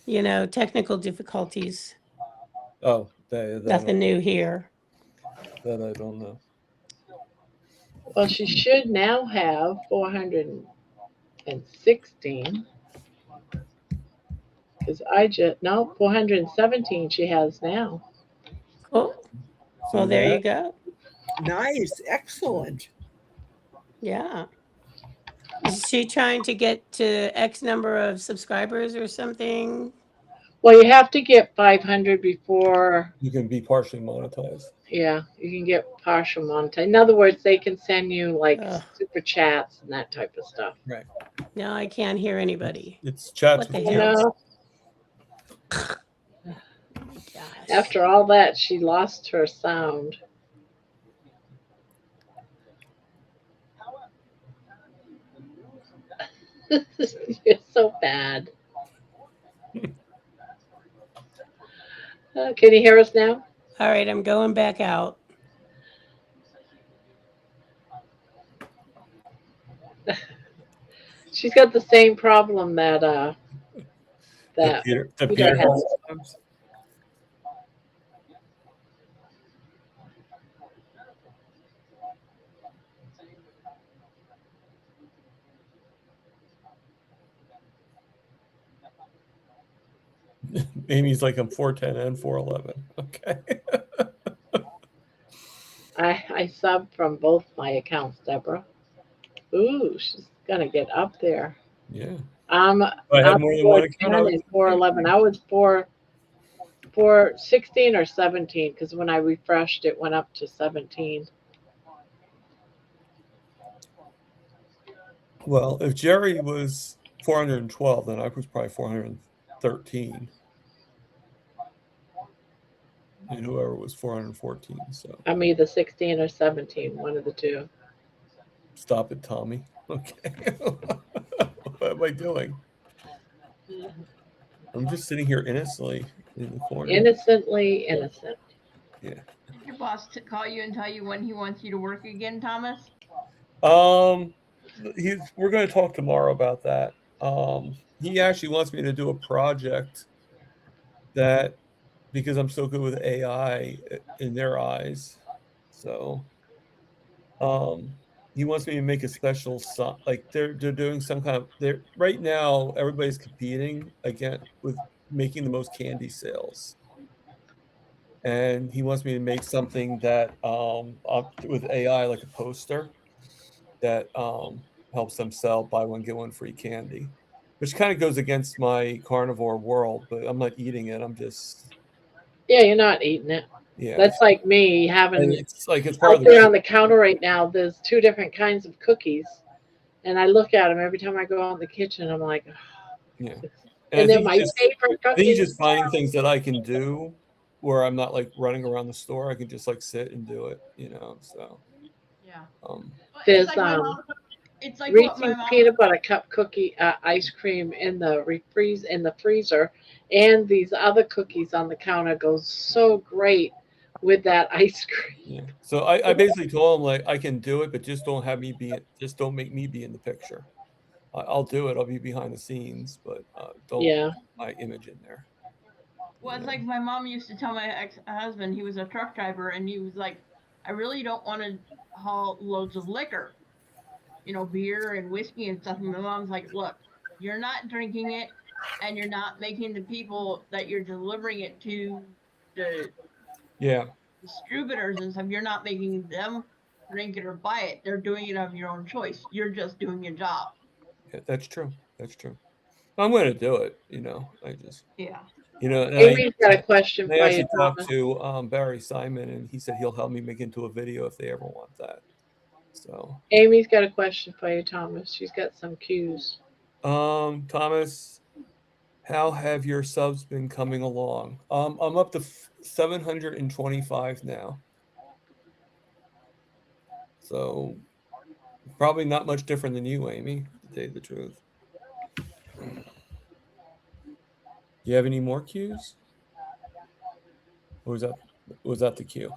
Technical difficulties. Oh, that Nothing new here. That I don't know. Well, she should now have 416. Because 417 she has now. Cool. Well, there you go. Nice. Excellent. Yeah. Is she trying to get to X number of subscribers or something? Well, you have to get 500 before. You can be partially monetized. Yeah, you can get partial monetization. In other words, they can send you like Ugh. super chats and that type of stuff. Right. No, I can't hear anybody. It's chats. What the with hell? No, Gosh. after all that, she lost her sound. It's so bad. Can you hear us now? All right, I'm going back out. She's got the same problem that Peter Peter has. has. Amy's like, I'm 410 and 411. Okay. I sub from both my accounts, Deborah. Ooh, she's gonna get up there. Yeah. I'm I have more than one 410 account. and 411. I was 416 or 17 because when I refreshed, it went up to 17. Well, if Jerry was 412, then I was probably 413. And whoever was 414. So I'm either 16 or 17, one of the two. stop it, Tommy. Okay. What am I doing? I'm just sitting here innocently in the corner. Innocently innocent. Yeah. your boss call you and tell you when he wants you to work again, Thomas? We're going to talk tomorrow about that. He actually wants me to do a project that, because I'm so good with AI in their eyes, so he wants me to make a special song. Like they're doing some kind of, they're right now everybody's competing again with making the most candy sales, and he wants me to make something that with AI, like a poster that helps them sell buy one get one free candy, which kind of goes against my carnivore world. But I'm not eating it. I'm just Yeah, you're not eating it. yeah. That's like me And having it's like it's part out of the there on the counter right now. There's 2 different kinds of cookies, and I look at them every time I go out in the kitchen. I'm like, yeah. And and they're my favorite I think he's cookies. just finding things that I can do where I'm not like running around the store. I can just like sit and do it, So Yeah. um Well, There's it's like what my Reese's mom. peanut butter cup cookie ice cream in the freezer, and these other cookies on the counter goes so great with that ice cream. yeah. So I basically told him like I can do it, but just don't make me be in the picture. I'll do it. I'll be behind the scenes, but don't Yeah. put my image in there. Well, it's like my mom used to tell my ex-husband, he was a truck driver, and he was like, I really don't want to haul loads of liquor, beer and whiskey and stuff. And my mom's like, look, you're not drinking it, and you're not making the people that you're delivering it to, the Yeah, distributors and stuff, you're not making them drink it or buy it. They're doing it of your own choice. You're just doing your job. yeah, that's true. That's true. I'm going to do it. I just, Yeah. and Amy's got a question I for you, actually talked Thomas. to Barry Simon, and he said he'll help me make into a video if they ever want that. So, Amy's got a question for you, Thomas. She's got some cues. Thomas, how have your subs been coming along? I'm up to 725 now. So, probably not much different than you, Amy, to tell you the truth. Do you have any more cues? Or was that the cue?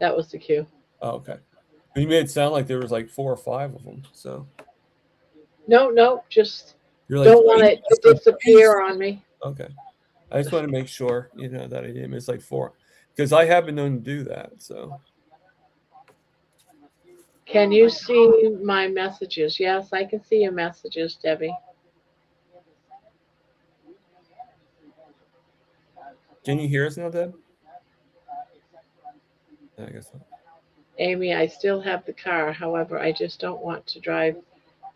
That was the cue. Oh, okay. You made it sound like there was like 4 or 5 of them. So No, just you're like, don't want it to disappear on me. okay. I just want to make sure, that I didn't miss like 4, because I have been known to do that. So Can you see my messages? Yes, I can see your messages, Debbie. can you hear us now, Deb? I guess not. Amy, I still have the car. However, I just don't want to drive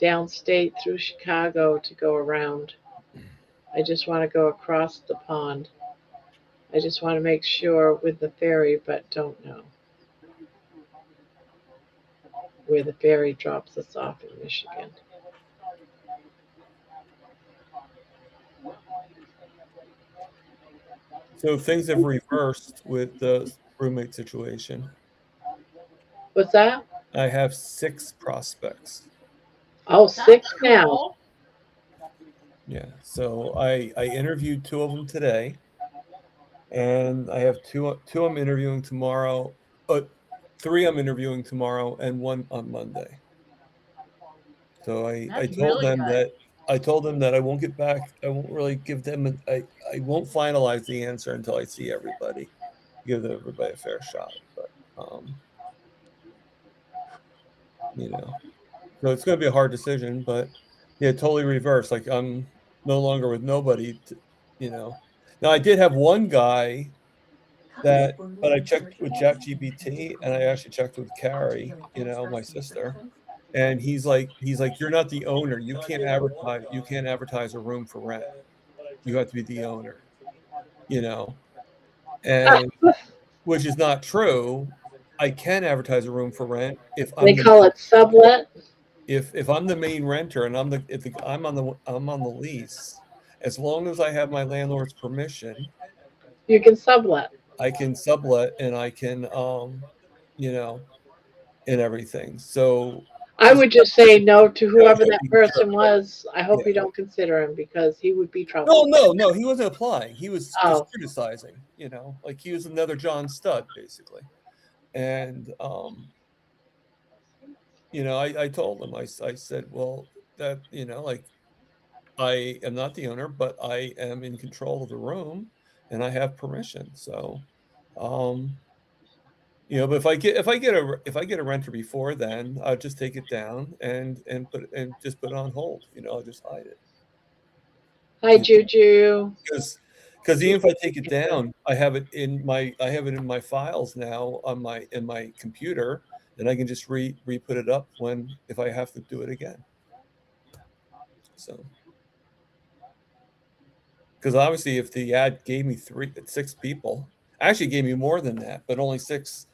downstate through Chicago to go around. I just want to go across the pond. I just want to make sure with the ferry, but don't know where the ferry drops us off in Michigan. So things have reversed with the roommate situation. What's that? I have 6 prospects. Oh, That's 6 now. cool. Yeah. So I interviewed 2 of them today, and I have 2 I'm interviewing tomorrow. 3 I'm interviewing tomorrow, and 1 on Monday. So I That's told really them good. that I won't get back. I won't really give them. I won't finalize the answer until I see everybody. Give everybody a fair shot. But so it's going to be a hard decision. But yeah, totally reversed. Like I'm no longer with nobody. Now I did have one guy but I checked with ChatGPT, and I actually checked with Carrie, my sister. And he's like, you're not the owner. You can't advertise a room for rent. You have to be the owner, and which is not true. I can advertise a room for rent if They call it sublet. if I'm the main renter and I'm on the lease. As long as I have my landlord's permission, You can sublet. I can sublet, and I can and everything. So I would just say no to whoever that be person sure. was. I hope Yeah. you don't consider him because he would be trouble. No, he wasn't applying. He was just Oh. criticizing, like he was another John Stud, basically. And you know, I told him, I said, well, that, you know, like, I am not the owner, but I am in control of the room and I have permission. So, you know, but if I get a renter before then, I'll just take it down and just put it on hold. You know, I'll just hide it. Hi, Juju. Because even if I take it down, I have it in my files now on my computer, and I can just re-put it up if I have to do it again. So, because obviously, if the ad gave me 6 people, actually gave me more than that, but only 6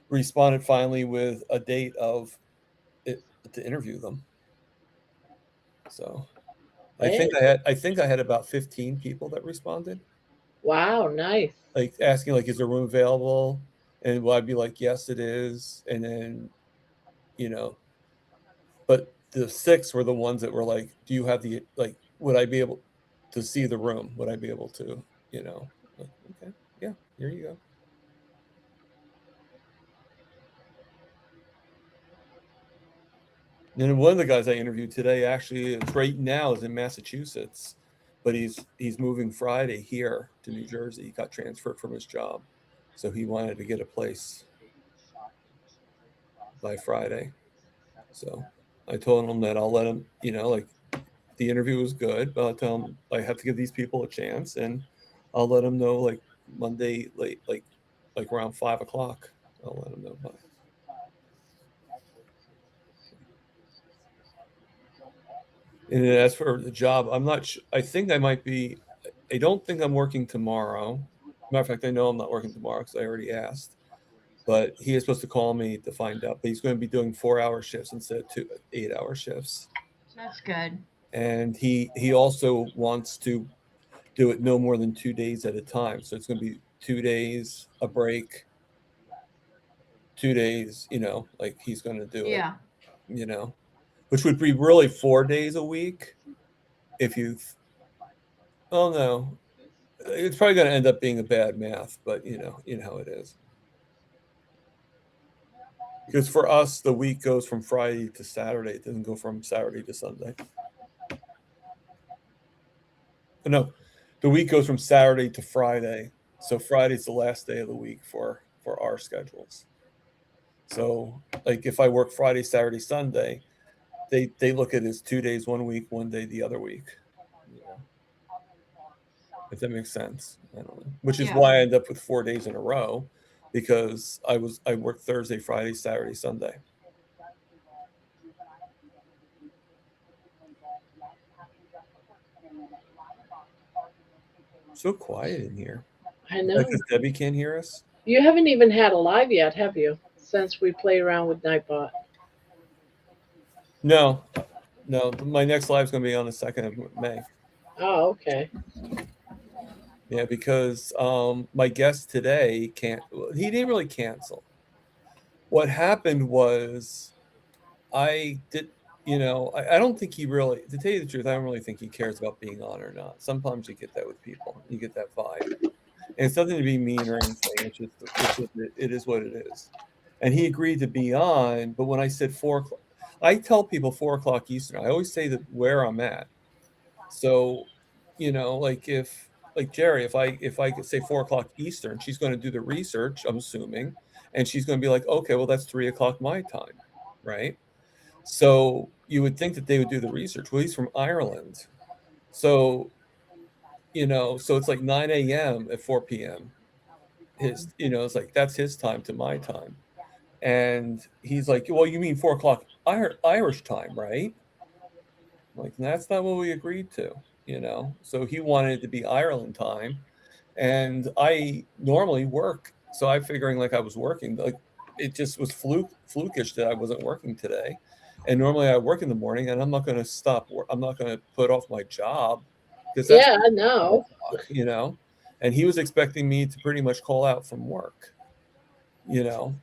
responded finally with a date of it to interview them. So, I think I had about 15 people that responded. Wow, nice. Like asking, like, is there room available? And well, I'd be like, yes, it is. And then, you know, but the 6 were the ones that were like, do you have would I be able to see the room? Would I be able to, you know, like, okay, yeah, here you go. And one of the guys I interviewed today actually is right now is in Massachusetts, but he's moving Friday here to New Jersey. He got transferred from his job, so he wanted to get a place by Friday. So I told him that I'll let him, you know, like, the interview was good, but I'll tell him I have to give these people a chance, and I'll let him know like Monday late, like around 5 o'clock. I'll let him know by. And as for the job, I'm not sure. I think I might be. I don't think I'm working tomorrow. Matter of fact, I know I'm not working tomorrow because I already asked. But he is supposed to call me to find out. But he's going to be doing 4-hour shifts instead of 8-hour shifts. That's good. And he also wants to do it no more than 2 days at a time. So it's going to be 2 days, a break, 2 days, you know, like he's going to do it, you know, which would be really 4 days a week. Oh no, it's probably going to end up being a bad math, but you know how it is. Because for us, the week goes from Friday to Saturday. It doesn't go from Saturday to Sunday. No, the week goes from Saturday to Friday. So Friday's the last day of the week for our schedules. So like if I work Friday, Saturday, Sunday, they look at it as 2 days one week, 1 day the other week. You know? If that makes sense. I don't know. Which is why I end up with 4 days in a row, because I worked Thursday, Friday, Saturday, Sunday. So quiet in here. I know. Because Debbie can't hear us? You haven't even had a live yet, have you? Since we played around with Nightbot. No. My next live is going to be on the 2nd of May. Oh, okay. Yeah, because my guest today he didn't really cancel. What happened was I don't think he really, to tell you the truth, I don't really think he cares about being on or not. Sometimes you get that with people. You get that vibe. And it's nothing to be mean or anything. It is what it is. And he agreed to be on, but when I said 4 o'clock, I tell people 4 o'clock Eastern. I always say that where I'm at. So, you know, like Jerry, if I could say 4 o'clock Eastern, she's going to do the research, I'm assuming, and she's going to be like, okay, well, that's 3 o'clock my time, right? So you would think that they would do the research. Well, he's from Ireland. So, you know, so it's like 9 a.m. at 4 p.m. It's like that's his time to my time. And he's like, well, you mean 4 o'clock Irish time, right? I'm like, that's not what we agreed to, you know? So he wanted it to be Ireland time. And I normally work. So I'm figuring like I was working. Like it just was flukish that I wasn't working today. And normally I work in the morning, and I'm not going to stop. I'm not going to put off my job because that's I know. You know. And he was expecting me to pretty much call out from work. You know.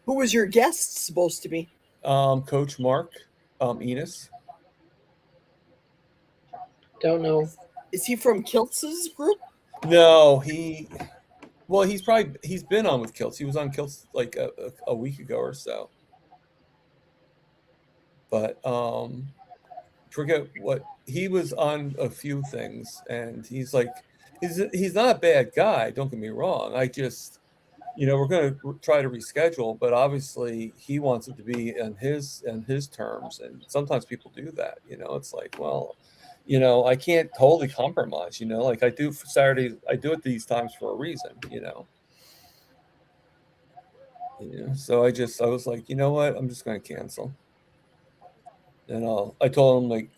Who was your guest supposed to be? Coach Mark Enos. Don't know. Is he from Kiltz's group? No, Well, he's been on with Kilts. He was on Kilts like a week ago or so. But forget what he was on a few things, and he's not a bad guy. Don't get me wrong. I just, we're going to try to reschedule, but obviously he wants it to be on his terms, and sometimes people do that. It's like, well, I can't totally compromise. Like I do for Saturdays, I do it these times for a reason. So I was like, you know what, I'm just going to cancel. And I told him like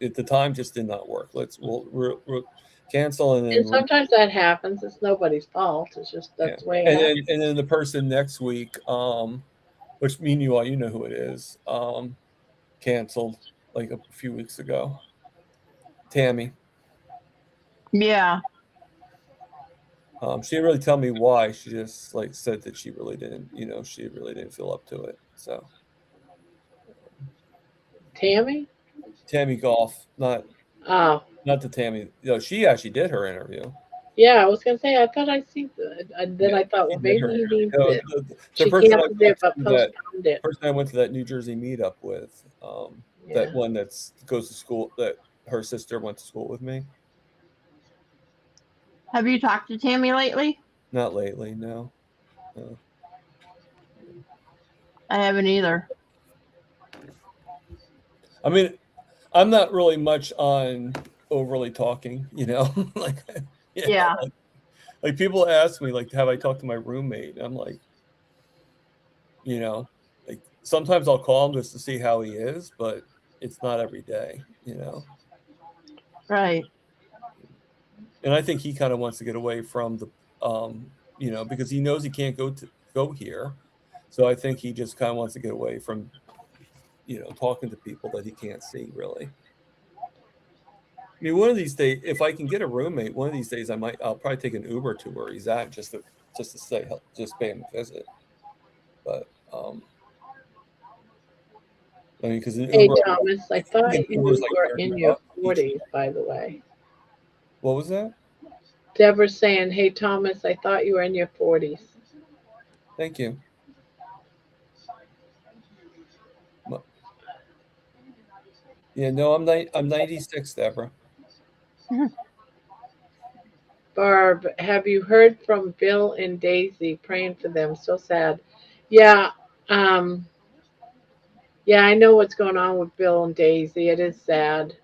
at the time just did not work. We'll cancel and then And sometimes that happens. It's nobody's fault. It's just that's the way it happens. and then the person next week, which me and you know who it is, canceled like a few weeks ago. Tammy. Yeah. She didn't really tell me why. She just like said that she really didn't feel up to it. So Tammy Golf, not the Tammy. She actually did her interview. Yeah, I was gonna say I thought I see that. Then I thought, well, maybe he means it. The She canceled it but postponed it. Person I went to that New Jersey meetup with, that one goes to school, that her sister went to school with me. Have you talked to Tammy lately? Not lately, no. I haven't either. I mean, I'm not really much on overly talking, like Yeah. Like people ask me like, have I talked to my roommate? I'm like, like sometimes I'll call him just to see how he is, but it's not every day, Right. And I think he kind of wants to get away from the because he knows he can't go here. So I think he just kind of wants to get away from talking to people that he can't see really. I mean, one of these days, if I can get a roommate, one of these days I'll probably take an Uber to where he's at just to pay him a visit. But I mean, because hey Thomas, I thought you were in your 40s, by the way. What was that? Deborah's saying, "Hey Thomas, I thought you were in your 40s." Thank you. Yeah, no, I'm 96, Deborah. Barb, have you heard from Bill and Daisy? Praying for them. So sad. Yeah. Yeah, I know what's going on with Bill and Daisy. It is sad.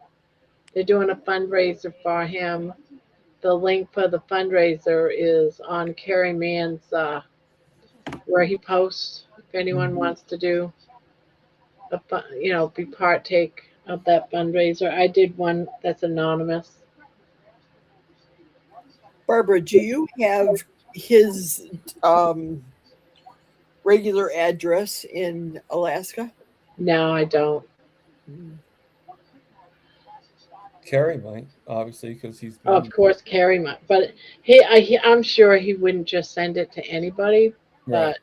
They're doing a fundraiser for him. The link for the fundraiser is on Carrie Mann's where he posts. If anyone wants to do be partake of that fundraiser. I did one that's anonymous. Barbara, do you have his regular address in Alaska? No, I don't. Carrie might, obviously, because he's been... Of course, Carrie might, but I'm sure he wouldn't just send it to anybody. Right.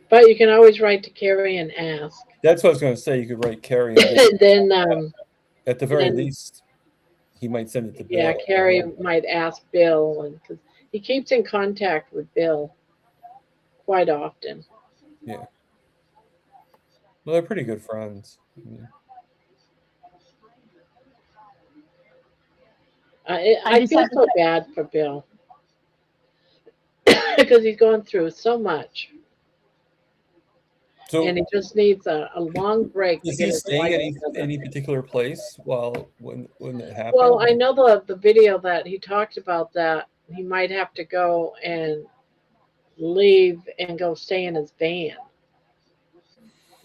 But you can always write to Carrie and ask. That's what I was going to say. You could write Carrie. And then, at the very least, he might send it to Bill. Yeah, Carrie might ask Bill, and because he keeps in contact with Bill quite often. Yeah. Well, they're pretty good friends. Yeah. I feel so bad for Bill because he's going through so much. So, and he just needs a long break. Is he staying at any particular place when it happened? Well, I know the video that he talked about that he might have to go and leave and go stay in his van.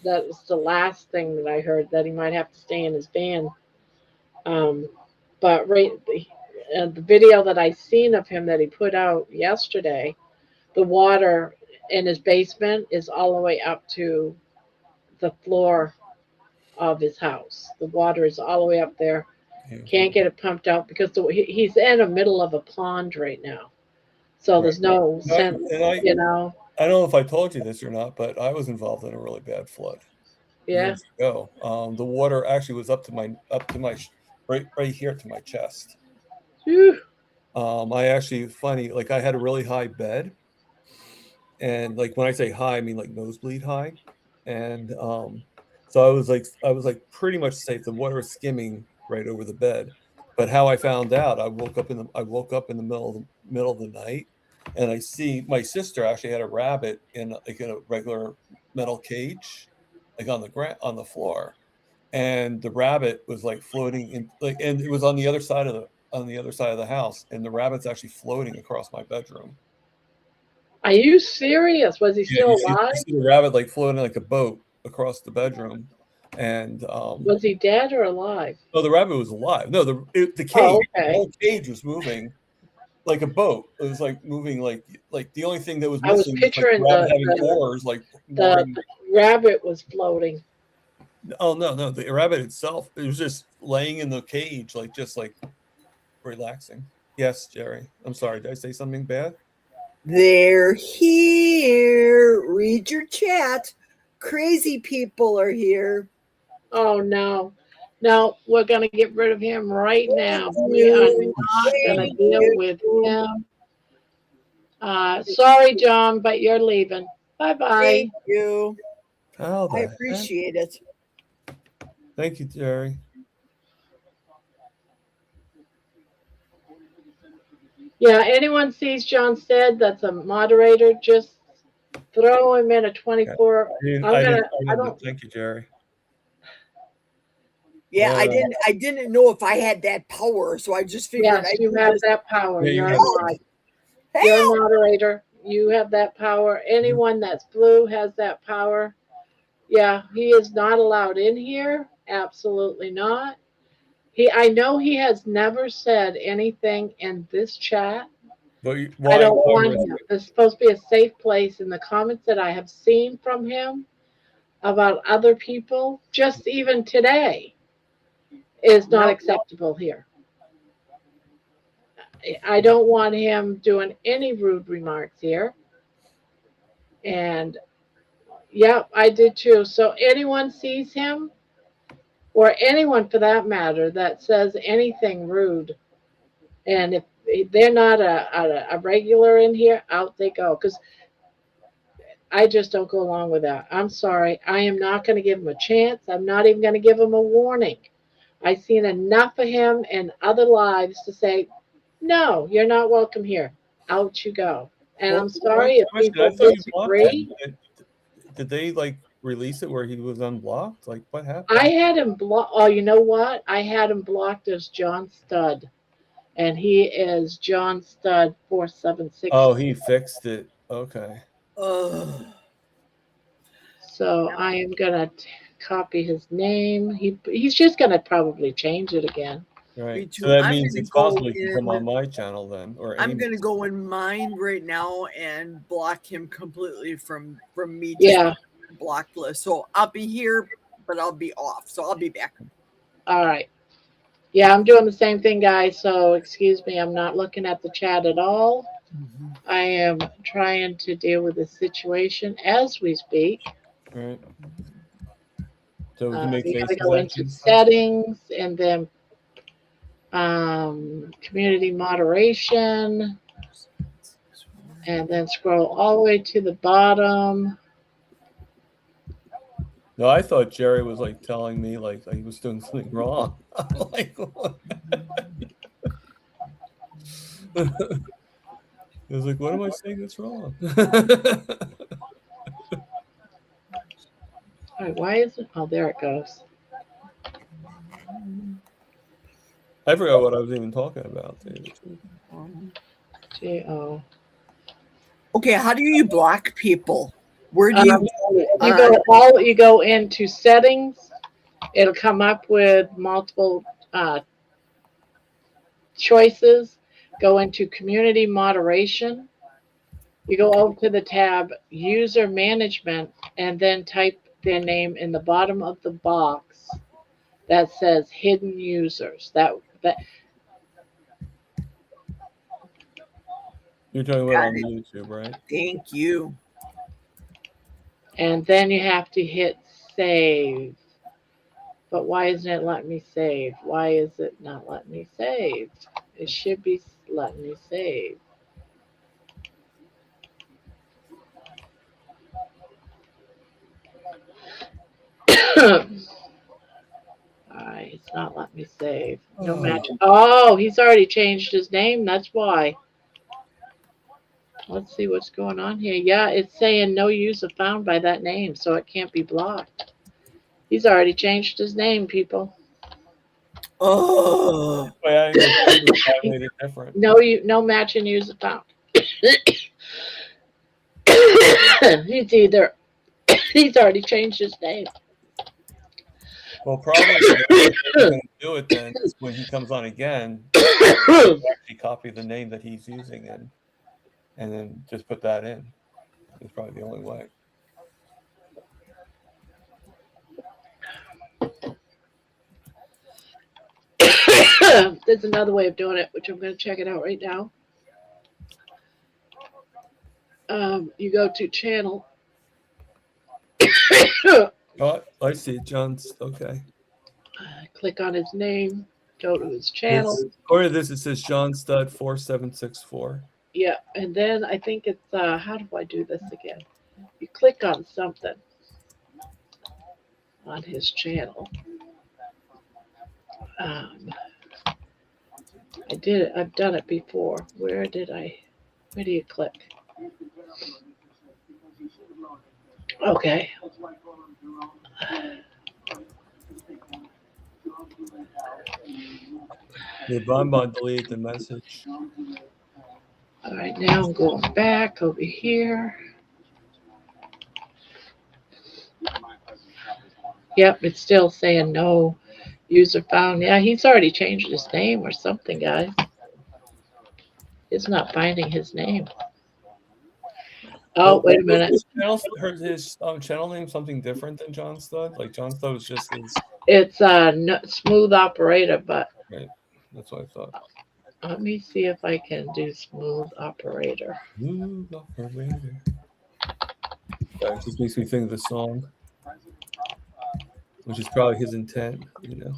That was the last thing that I heard, that he might have to stay in his van. But the video that I seen of him that he put out yesterday, the water in his basement is all the way up to the floor of his house. The water is all the way up there. Can't get it pumped out because he's in the middle of a pond right now. So there's no sense, I don't know if I told you this or not, but I was involved in a really bad flood. Yeah. years ago. The water actually was up to my right here to my chest. Whew. I actually funny, like I had a really high bed, and like when I say high, I mean like nosebleed high, and so I was like pretty much safe. The water was skimming right over the bed, but how I found out, I woke up in the middle of the night, and I see my sister actually had a rabbit in a regular metal cage, like on the floor, and the rabbit was like floating in, like, and it was on the other side of the house, and the rabbit's actually floating across my bedroom. Are you serious? Was he Yeah, still alive? you see the rabbit like floating like a boat across the bedroom, and Was he dead or alive? no, the rabbit was alive. No, the Oh, cage, the okay. whole cage was moving like a boat. It was like moving like the only thing that was I was missing was like the picturing rabbit having oars, like the mooring. rabbit was floating. Oh no, the rabbit itself, it was just laying in the cage, like just like relaxing. Yes, Jerry. I'm sorry. Did I say something bad? They're here. Read your chat. Crazy people are here. Oh no. No, we're gonna get rid of him right now. Thank We are you. not gonna Thank deal you. with him. Sorry, John, but you're leaving. Bye-bye. Thank you. How the I heck? appreciate it. Thank you, Jerry. Yeah, anyone sees John Stead that's a moderator, just throw him in a 24. I don't. Thank you, Jerry. Yeah, All I right. didn't know if I had that power, so I just figured Yes, I'd you do have this. that power. Yeah, you You're a have mod. You're a moderator. You have that power. Anyone that's blue has that power. Yeah, he is not allowed in here. Absolutely not. I know he has never said anything in this chat. But I don't want him. This is supposed to be a safe place. In the comments that I have seen from him about other people, just even today, is not acceptable here. I don't want him doing any rude remarks here. And yeah, I did too. So anyone sees him, or anyone for that matter, that says anything rude, and if they're not a regular in here, out they go. Because I just don't go along with that. I'm sorry. I am not going to give him a chance. I'm not even going to give him a warning. I've seen enough of him and other lives to say, no, you're not welcome here. Out you go. And I'm sorry if people disagree. Did they like release it where he was unblocked? Like what happened? I had him blocked. Oh, you know what? I had him blocked as John Stud. And he is John Stud 476. Oh, he fixed it. Okay. So I am gonna copy his name. He's just gonna probably change it again. Right. So that means it's possible he can come on my channel then, or I'm gonna go in mine right now and block him completely from me. Yeah. Blocked list. So I'll be here, but I'll be off. So I'll be back. All right. Yeah, I'm doing the same thing, guys. So excuse me, I'm not looking at the chat at all. I am trying to deal with the situation as we speak. Right. So we can make We gotta faces go at into you. settings and then community moderation, and then scroll all the way to the bottom. No, I thought Jerry was like telling me like he was doing something wrong. I'm like, what? He was like, what am I saying that's wrong? All right, why is it? Oh, there it goes. I forgot what I was even talking about. G-O. Okay, how do you block people? Where do you you go into settings. It'll come up with multiple choices. Go into community moderation. You go over to the tab user management and then type their name in the bottom of the box that says hidden users. You're talking about on YouTube, right? Thank you. And then you have to hit save. But why isn't it letting me save? Why is it not letting me save? It should be letting me save. Alright, it's not letting me save. No match. Oh, he's already changed his name. That's why. Let's see what's going on here. Yeah, it's saying no user found by that name, so it can't be blocked. He's already changed his name, people. Oh, By adding the key, I made it different. No matching user found. He's already changed his name. Well, probably what we're going to do it then is when he comes on again, actually copy the name that he's using and then just put that in. It's probably the only way. There's another way of doing it, which I'm going to check it out right now. You go to channel. Oh, I see it. John's okay. Click on his name. Go to his channel. According to this, it says John Stud 4764. Yeah, and then I think it's how do I do this again? You click on something on his channel. I did it. I've done it before. Where do you click? Okay. The Bonbon deleted the message. All right, now I'm going back over here. Yep, it's still saying no user found. Yeah, he's already changed his name or something, guys. It's not finding his name. Oh, wait a minute. His channel name something different than John Stud? Like John Stud was just his. It's smooth operator, but Right. That's what I thought. let me see if I can do smooth operator. Smooth operator. That just makes me think of the song, which is probably his intent, you know.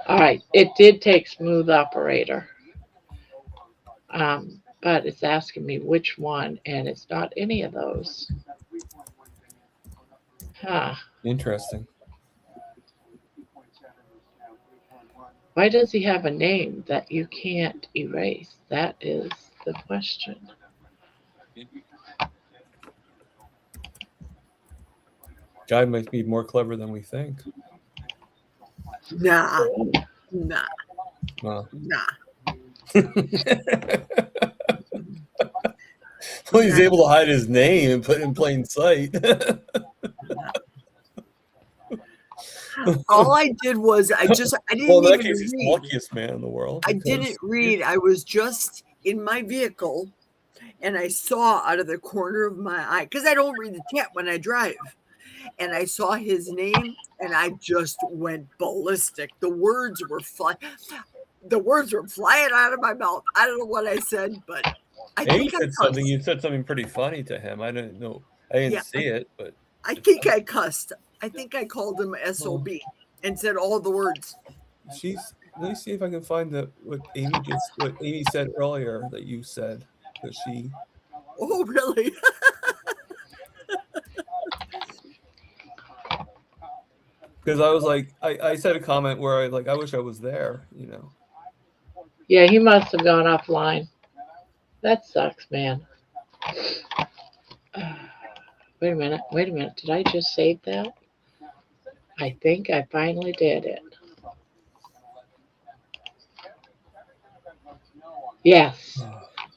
All right, it did take smooth operator. But it's asking me which one, and it's not any of those. Huh. Interesting. Why does he have a name that you can't erase? That is the question. Guy might be more clever than we think. nah. Wow. Nah. Well, he's able to hide his name and put it in plain sight. All I did was I didn't Well, in that even case, he's the read. luckiest man in the world. I didn't read. I was just in my vehicle and I saw out of the corner of my eye, because I don't read the chat when I drive. And I saw his name and I just went ballistic. The words were flying out of my mouth. I don't know what I said, but I think I cussed. You said something pretty funny to him. I didn't know. I didn't see it, but I think I cussed. I think I called him SOB and said all the words. Let me see if I can find what Amy said earlier that you said. That she. Oh, really? Because I was like, I said a comment where I wish I was there, you know. Yeah, he must have gone offline. That sucks, man. Wait a minute. Did I just save that? I think I finally did it. Yes,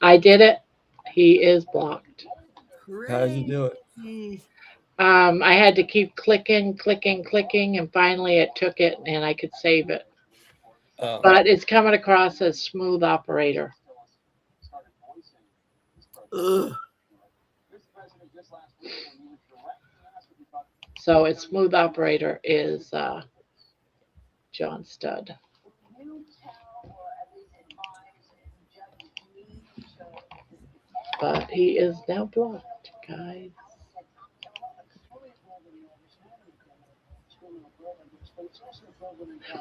I did it. He is blocked. How did you do it? I had to keep clicking, and finally it took it and I could save it. But it's coming across as smooth operator. Ugh. So its smooth operator is John Stud. But he is now blocked, guys.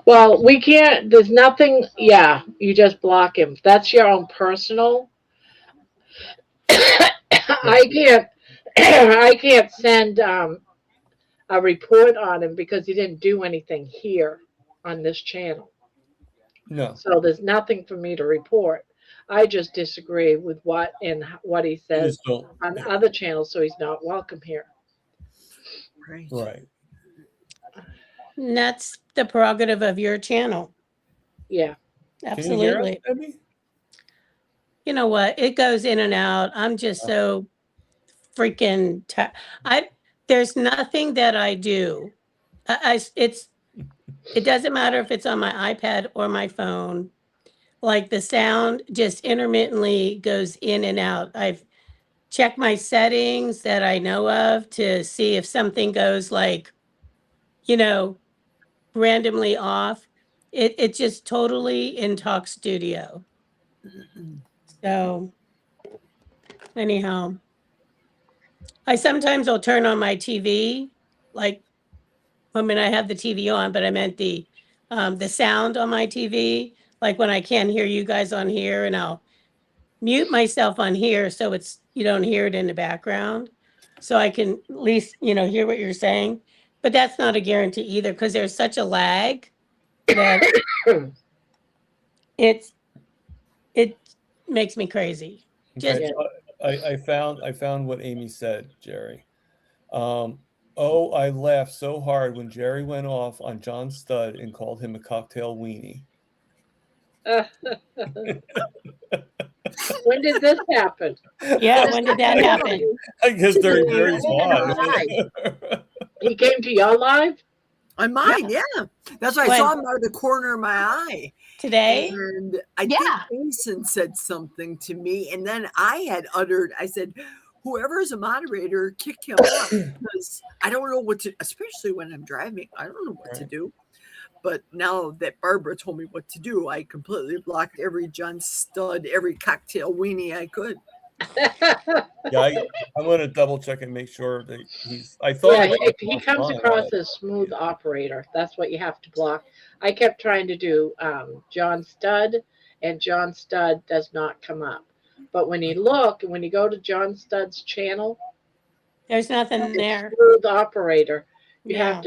Well, we can't. There's nothing. Yeah, you just block him. That's your own personal. I can't. I can't send a report on him because he didn't do anything here on this channel. No, So there's nothing for me to report. I just disagree with what he you says just don't. on Yeah, other channels, so he's not welcome here. Right. right. And that's the prerogative of your channel. Yeah. Can you hear us, Absolutely. Debbie? You know what? It goes in and out. I'm just so freaking there's nothing that I do. It doesn't matter if it's on my iPad or my phone. Like the sound just intermittently goes in and out. I've checked my settings that I know of to see if something goes like, you know, randomly off. It just totally in Talk Studio. So anyhow, I sometimes will turn on my TV, like I mean I have the TV on, but I meant the sound on my TV, like when I can't hear you guys on here, and I'll mute myself on here so it's you don't hear it in the background. So I can at least, hear what you're saying. But that's not a guarantee either because there's such a lag that it makes me crazy. Just Okay. I found what Amy said, Jerry. Oh, I laughed so hard when Jerry went off on John Studd and called him a cocktail weenie. When did this happen? yeah, when did that happen? I guess during Jerry's Yeah. live. He came to your live? On mine, yeah. That's why I When? saw him out of the corner of my eye. Today? And I Yeah. think Jason said something to me. And then I said, whoever is a moderator, kick him off because I don't know what to, especially when I'm driving. I don't know what to Right. do. But now that Barbara told me what to do, I completely blocked every John Stud, every cocktail weenie I could. Yeah, I'm going to double check and make sure that I thought Yeah, I got he it comes fine. across as smooth operator. That's what you have to block. I kept trying to do John Studd, and John Studd does not come up. But when you go to John Studd's channel, There's nothing it's there. smooth operator. You Yeah.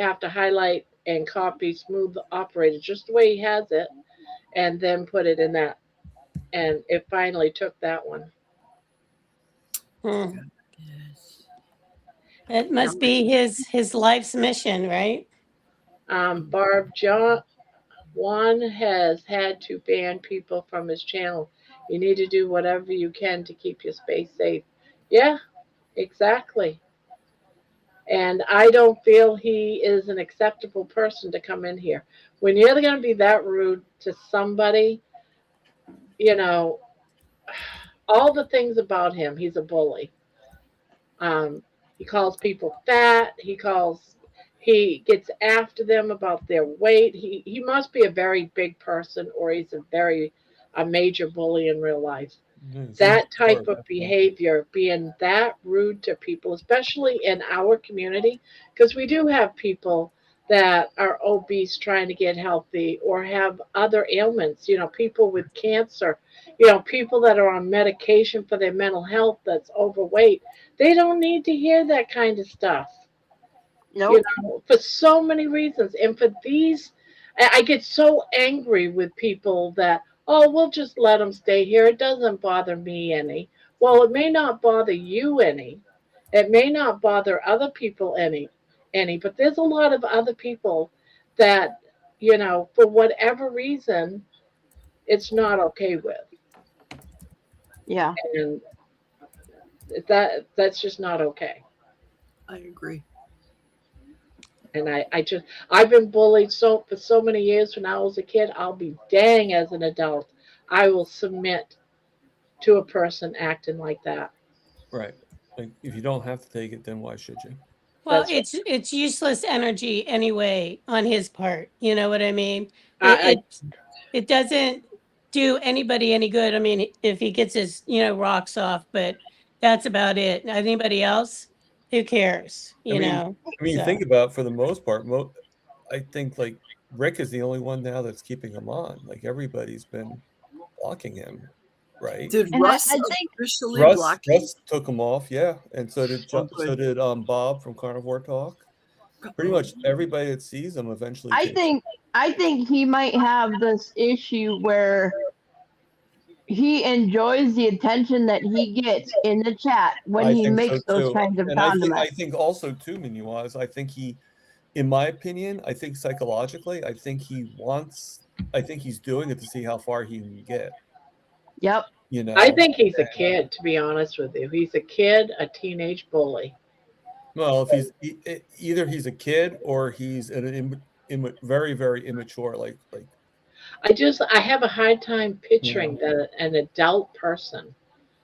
have to highlight and copy smooth operator just the way he has it, and then put it in that. And it finally took that one. Hmm. Yes. It must be his life's mission, right? Barb, Juan has had to ban people from his channel. You need to do whatever you can to keep your space safe. Yeah, exactly. And I don't feel he is an acceptable person to come in here. When you're going to be that rude to somebody, you know, all the things about him, he's a bully. He calls people fat. He gets after them about their weight. He must be a very big person, or he's a major bully in real life. That type of behavior, being that rude to people, especially in our community, because we do have people that are obese trying to get healthy or have other ailments, people with cancer, people that are on medication for their mental health that's overweight. They don't need to hear that kind of stuff, Nope. for so many reasons. And for these, I get so angry with people that, oh, we'll just let them stay here. It doesn't bother me any. Well, it may not bother you any. It may not bother other people any, but there's a lot of other people that, for whatever reason, it's not okay with. Yeah. And that's just not okay. I agree. And I've been bullied for so many years. When I was a kid, I'll be dang as an adult, I will submit to a person acting like that. Right. Like, if you don't have to take it, then why should you? Well, That's it's useless energy anyway on his part. You know what I mean? I, It doesn't do anybody any good. I mean, if he gets his, rocks off, but that's about it. Anybody else? Who cares? I mean, So. think about, for the most part, I think like Rick is the only one now that's keeping him on. Like everybody's been blocking him, right? Did And I Russ think officially block him? Russ took him off, yeah, and so did Oh, good. Bob from Carnivore Talk. Pretty much everybody that sees him eventually. I think he might have this issue where he enjoys the attention that he gets in the chat when I he think makes so those too. kinds of And I condiments. think also too, Minuaz, I think he, in my opinion, I think psychologically, I think he's doing it to see how far he can get. Yep. You know, I think he's a kid, to be honest with you. He's a kid, a teenage bully. well, if either he's a kid or he's very, very immature, like I have a hard time picturing that an adult person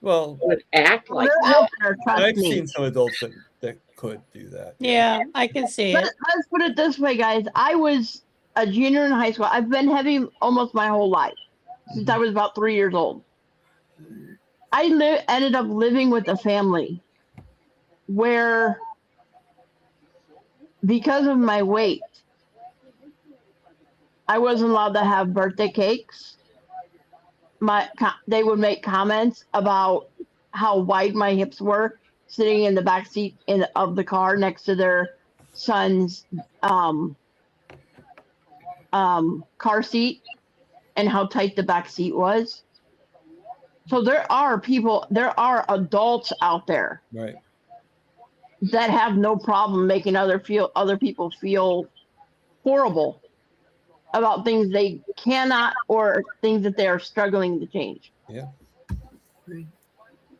well, would act Well, like they're that. out there, trust I've me. seen some adults that could do that. Yeah, I can see it. Let's put it this way, guys. I was a junior in high school. I've been heavy almost my whole life, since I was about 3 years old. I ended up living with a family where, because of my weight, I wasn't allowed to have birthday cakes. They would make comments about how wide my hips were, sitting in the back seat of the car next to their son's car seat, and how tight the back seat was. So there are adults out there, Right, that have no problem making other people feel horrible about things they cannot, or things that they are struggling to change. yeah.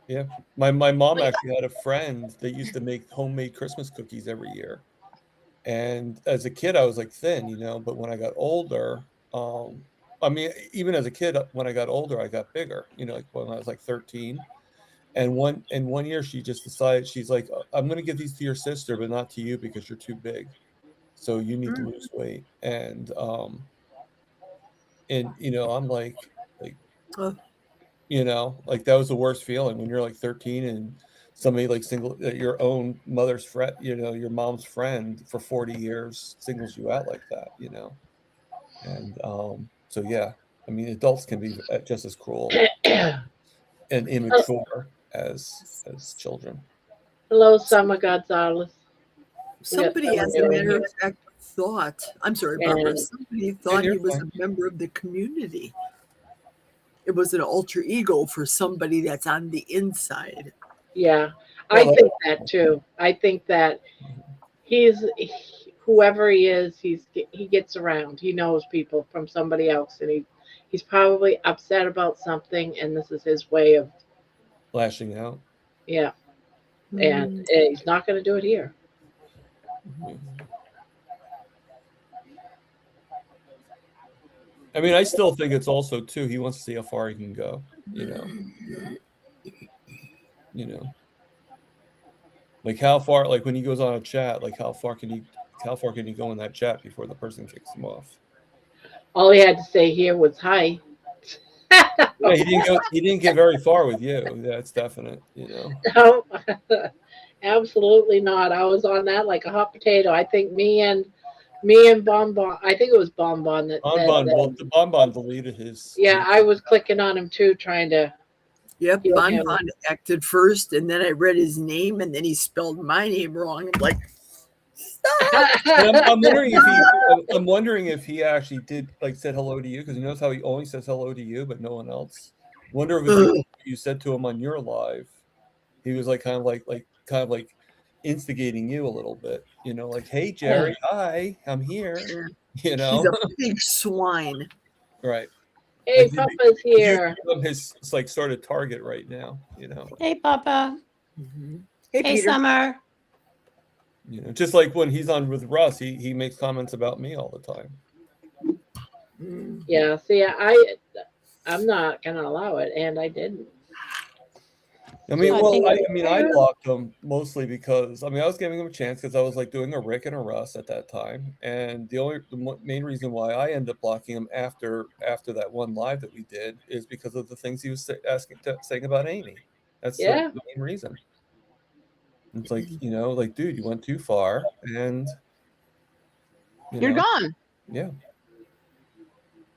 Yeah, my mom actually had a friend that used to make homemade Christmas cookies every year. And as a kid, I was like thin, but when I got older, I mean, even as a kid, when I got older, I got bigger, like when I was like 13. And one year she just decided, she's like, I'm going to give these to your sister, but not to you because you're too big. So you need to lose weight. And I'm like, like that was the worst feeling when you're like 13 and somebody like your own mother's friend, your mom's friend for 40 years singles you out like that, and so yeah, I mean adults can be just as cruel and immature as children. Hello, Summer Gonzalez. Somebody, as a matter of fact, thought, I'm sorry, Barbara, somebody thought he was a member of the community. It was an alter ego for somebody that's on the inside. Yeah, I think that too. I think that whoever he is, he gets around. He knows people from somebody else, and he's probably upset about something, and this is his way of lashing out. Yeah, and he's not going to do it here. I mean, I still think it's also too, he wants to see how far he can go, like how far, like when he goes on a chat, like how far can he go in that chat before the person kicks him off? All he had to say here was hi. Yeah, he didn't get very far with you. That's definite, No, absolutely not. I was on that like a hot potato. I think me and Bonbon. I think it was Bonbon that the Bonbon deleted his. Yeah, I was clicking on him too, trying to. Yep, Bonbon acted first, and then I read his name, and then he spelled my name wrong. I'm like, stop. I'm wondering if he actually did said hello to you, because he knows how he only says hello to you, but no one else. Wonder if you said to him on your live, he was kind of instigating you a little bit, like, hey Jerry, hi, I'm here. He's a big swine. Right. Hey, Papa's here. His sort of target right now, Hey, Papa. Mm-hmm. Hey, Peter. Summer. Just like when he's on with Russ, he makes comments about me all the time. Yeah, see, I'm not gonna allow it, and I didn't. I mean, I blocked him mostly because I was giving him a chance because I was doing a Rick and a Russ at that time, and the main reason why I ended up blocking him after that one live that we did is because of the things he was saying about Amy. That's the main reason. It's like, dude, you went too far, and You're know? gone. Yeah.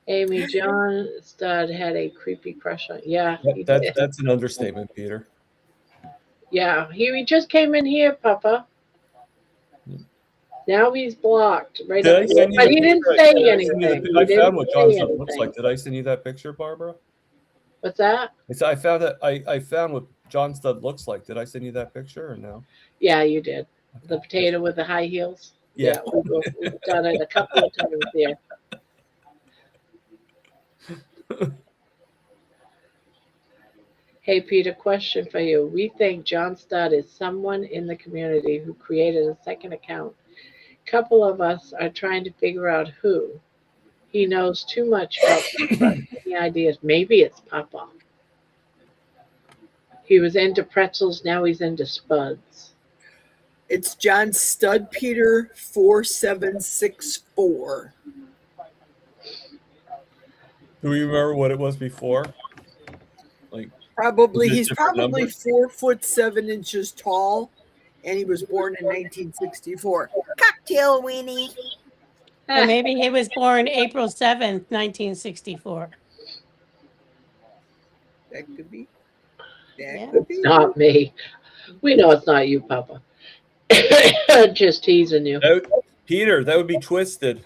Amy, John Stud had a creepy crush on. Yeah, he That's did. that's an understatement, Peter. Yeah, he just came in here, Papa. Now he's blocked right Did up I here. send you But the he didn't picture? say Did I send you anything. the- He I didn't found what say John's son looks anything. like. Did I send you that picture, Barbara? What's that? I found that I found what John Stud looks like. Did I send you that picture or no? Yeah, you did. The Okay. potato with the high heels. Yeah. We've done it a couple of times there. Hey, Peter, question for you. We think John Stud is someone in the community who created a second account. Couple of us are trying to figure out who. He knows too much about Papa. Any ideas? Maybe it's Papa. He was into pretzels, now he's into spuds. It's John Stud Peter 4764. Do we remember what it was before? Like Probably Is it he's different probably numbers? 4'7" tall, and he was born in 1964. Cocktail weenie. Or maybe he was born April 7th, 1964. That could be. Yeah. Could be. It's not me. We know it's not you, Papa. Just teasing you. Peter, that would be twisted.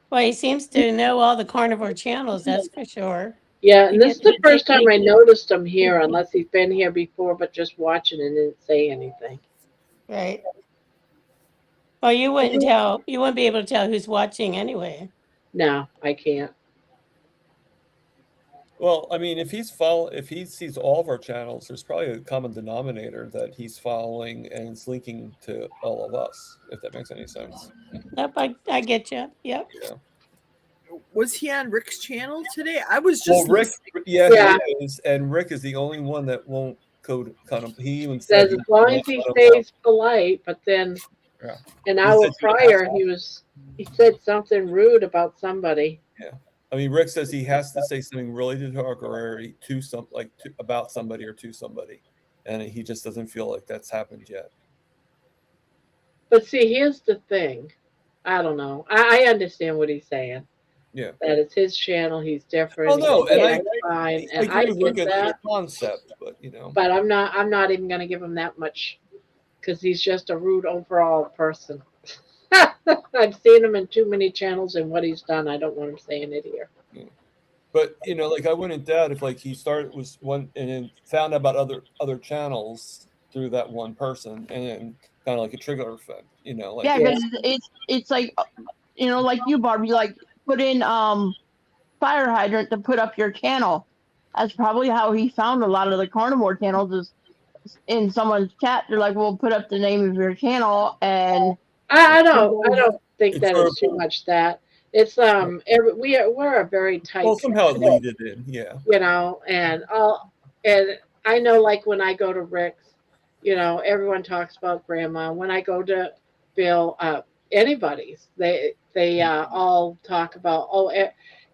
Well, he seems to know all the carnivore channels, that's for sure. Yeah, and He this is the did- first time I noticed him here, unless he's been here before, but just watching and didn't say anything. Right. Well, you wouldn't be able to tell who's watching anyway. No, I can't. Well, I mean, if he sees all of our channels, there's probably a common denominator that he's following and it's linking to all of us, if that makes any sense. Nope, I get you. Yep. Yeah. Was he on Rick's channel today? I was just Well, Rick, listening. Yeah. he is, and Rick is the only one that won't code kind of. He even Says said as long as he stays polite, but then Yeah. an He hour said he prior has he said something rude about somebody. I mean, Rick says he has to say something really derogatory to about somebody or to somebody, and he just doesn't feel like that's happened yet. But see, here's the thing. I don't know. I understand what he's saying. Yeah. That it's his channel. He's different. Oh no, and That's fine, and I agree with get Rick at that. the concept, but you know. But I'm not even gonna give him that much, because he's just a rude overall person. I've seen him in too many channels, and what he's done, I don't want him saying it here. But you know, like I wouldn't doubt if like he started was one and then found out about other channels through that one person, and then kind of like a trigger effect, you know, like Yeah, because it's like, you know, like you, Barb, you like put in fire hydrant to put up your channel. That's probably how he found a lot of the carnivore channels, is in someone's chat. They're like, "We'll put up the name of your channel," and I don't think It's that sort is too much that. It's we're a very tight. well, somehow it leaded in, yeah. You know, and I know, like when I go to Rick's, you know, everyone talks about Grandma. When I go to Bill, anybody's, they all talk about,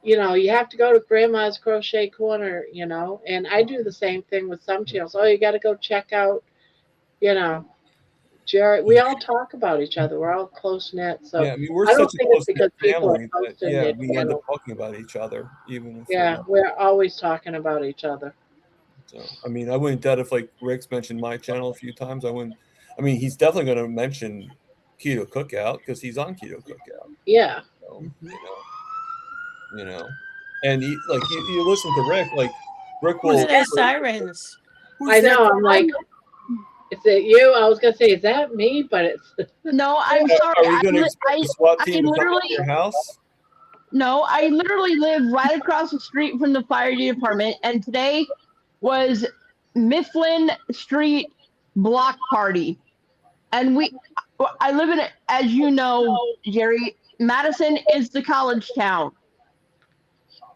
you know, you have to go to Grandma's Crochet Corner, you know, and I do the same thing with some channels. Oh, you got to go check out, you know, Jerry. We all talk about each other. We're all close knit. So Yeah, I mean, we're I don't such a think it's close because people are family that posting yeah, their we end up channels. talking about each other, even if Yeah, we're always talking about each other. So, I mean, I wouldn't doubt if like Rick's mentioned my channel a few times. I mean, he's definitely going to mention Keto Cookout because he's on Keto Cookout. Yeah. So, you know, and like you listen to Rick, like Rick will. Who's those sirens? I know. I'm like, is it you? I was gonna say, is that me? But it's no, I'm sorry. Are we going to expect the SWAT team to come to your house? No, I literally live right across the street from the fire department, and today was Mifflin Street block party. And I live in, as you know, Jerry, Madison is the college town.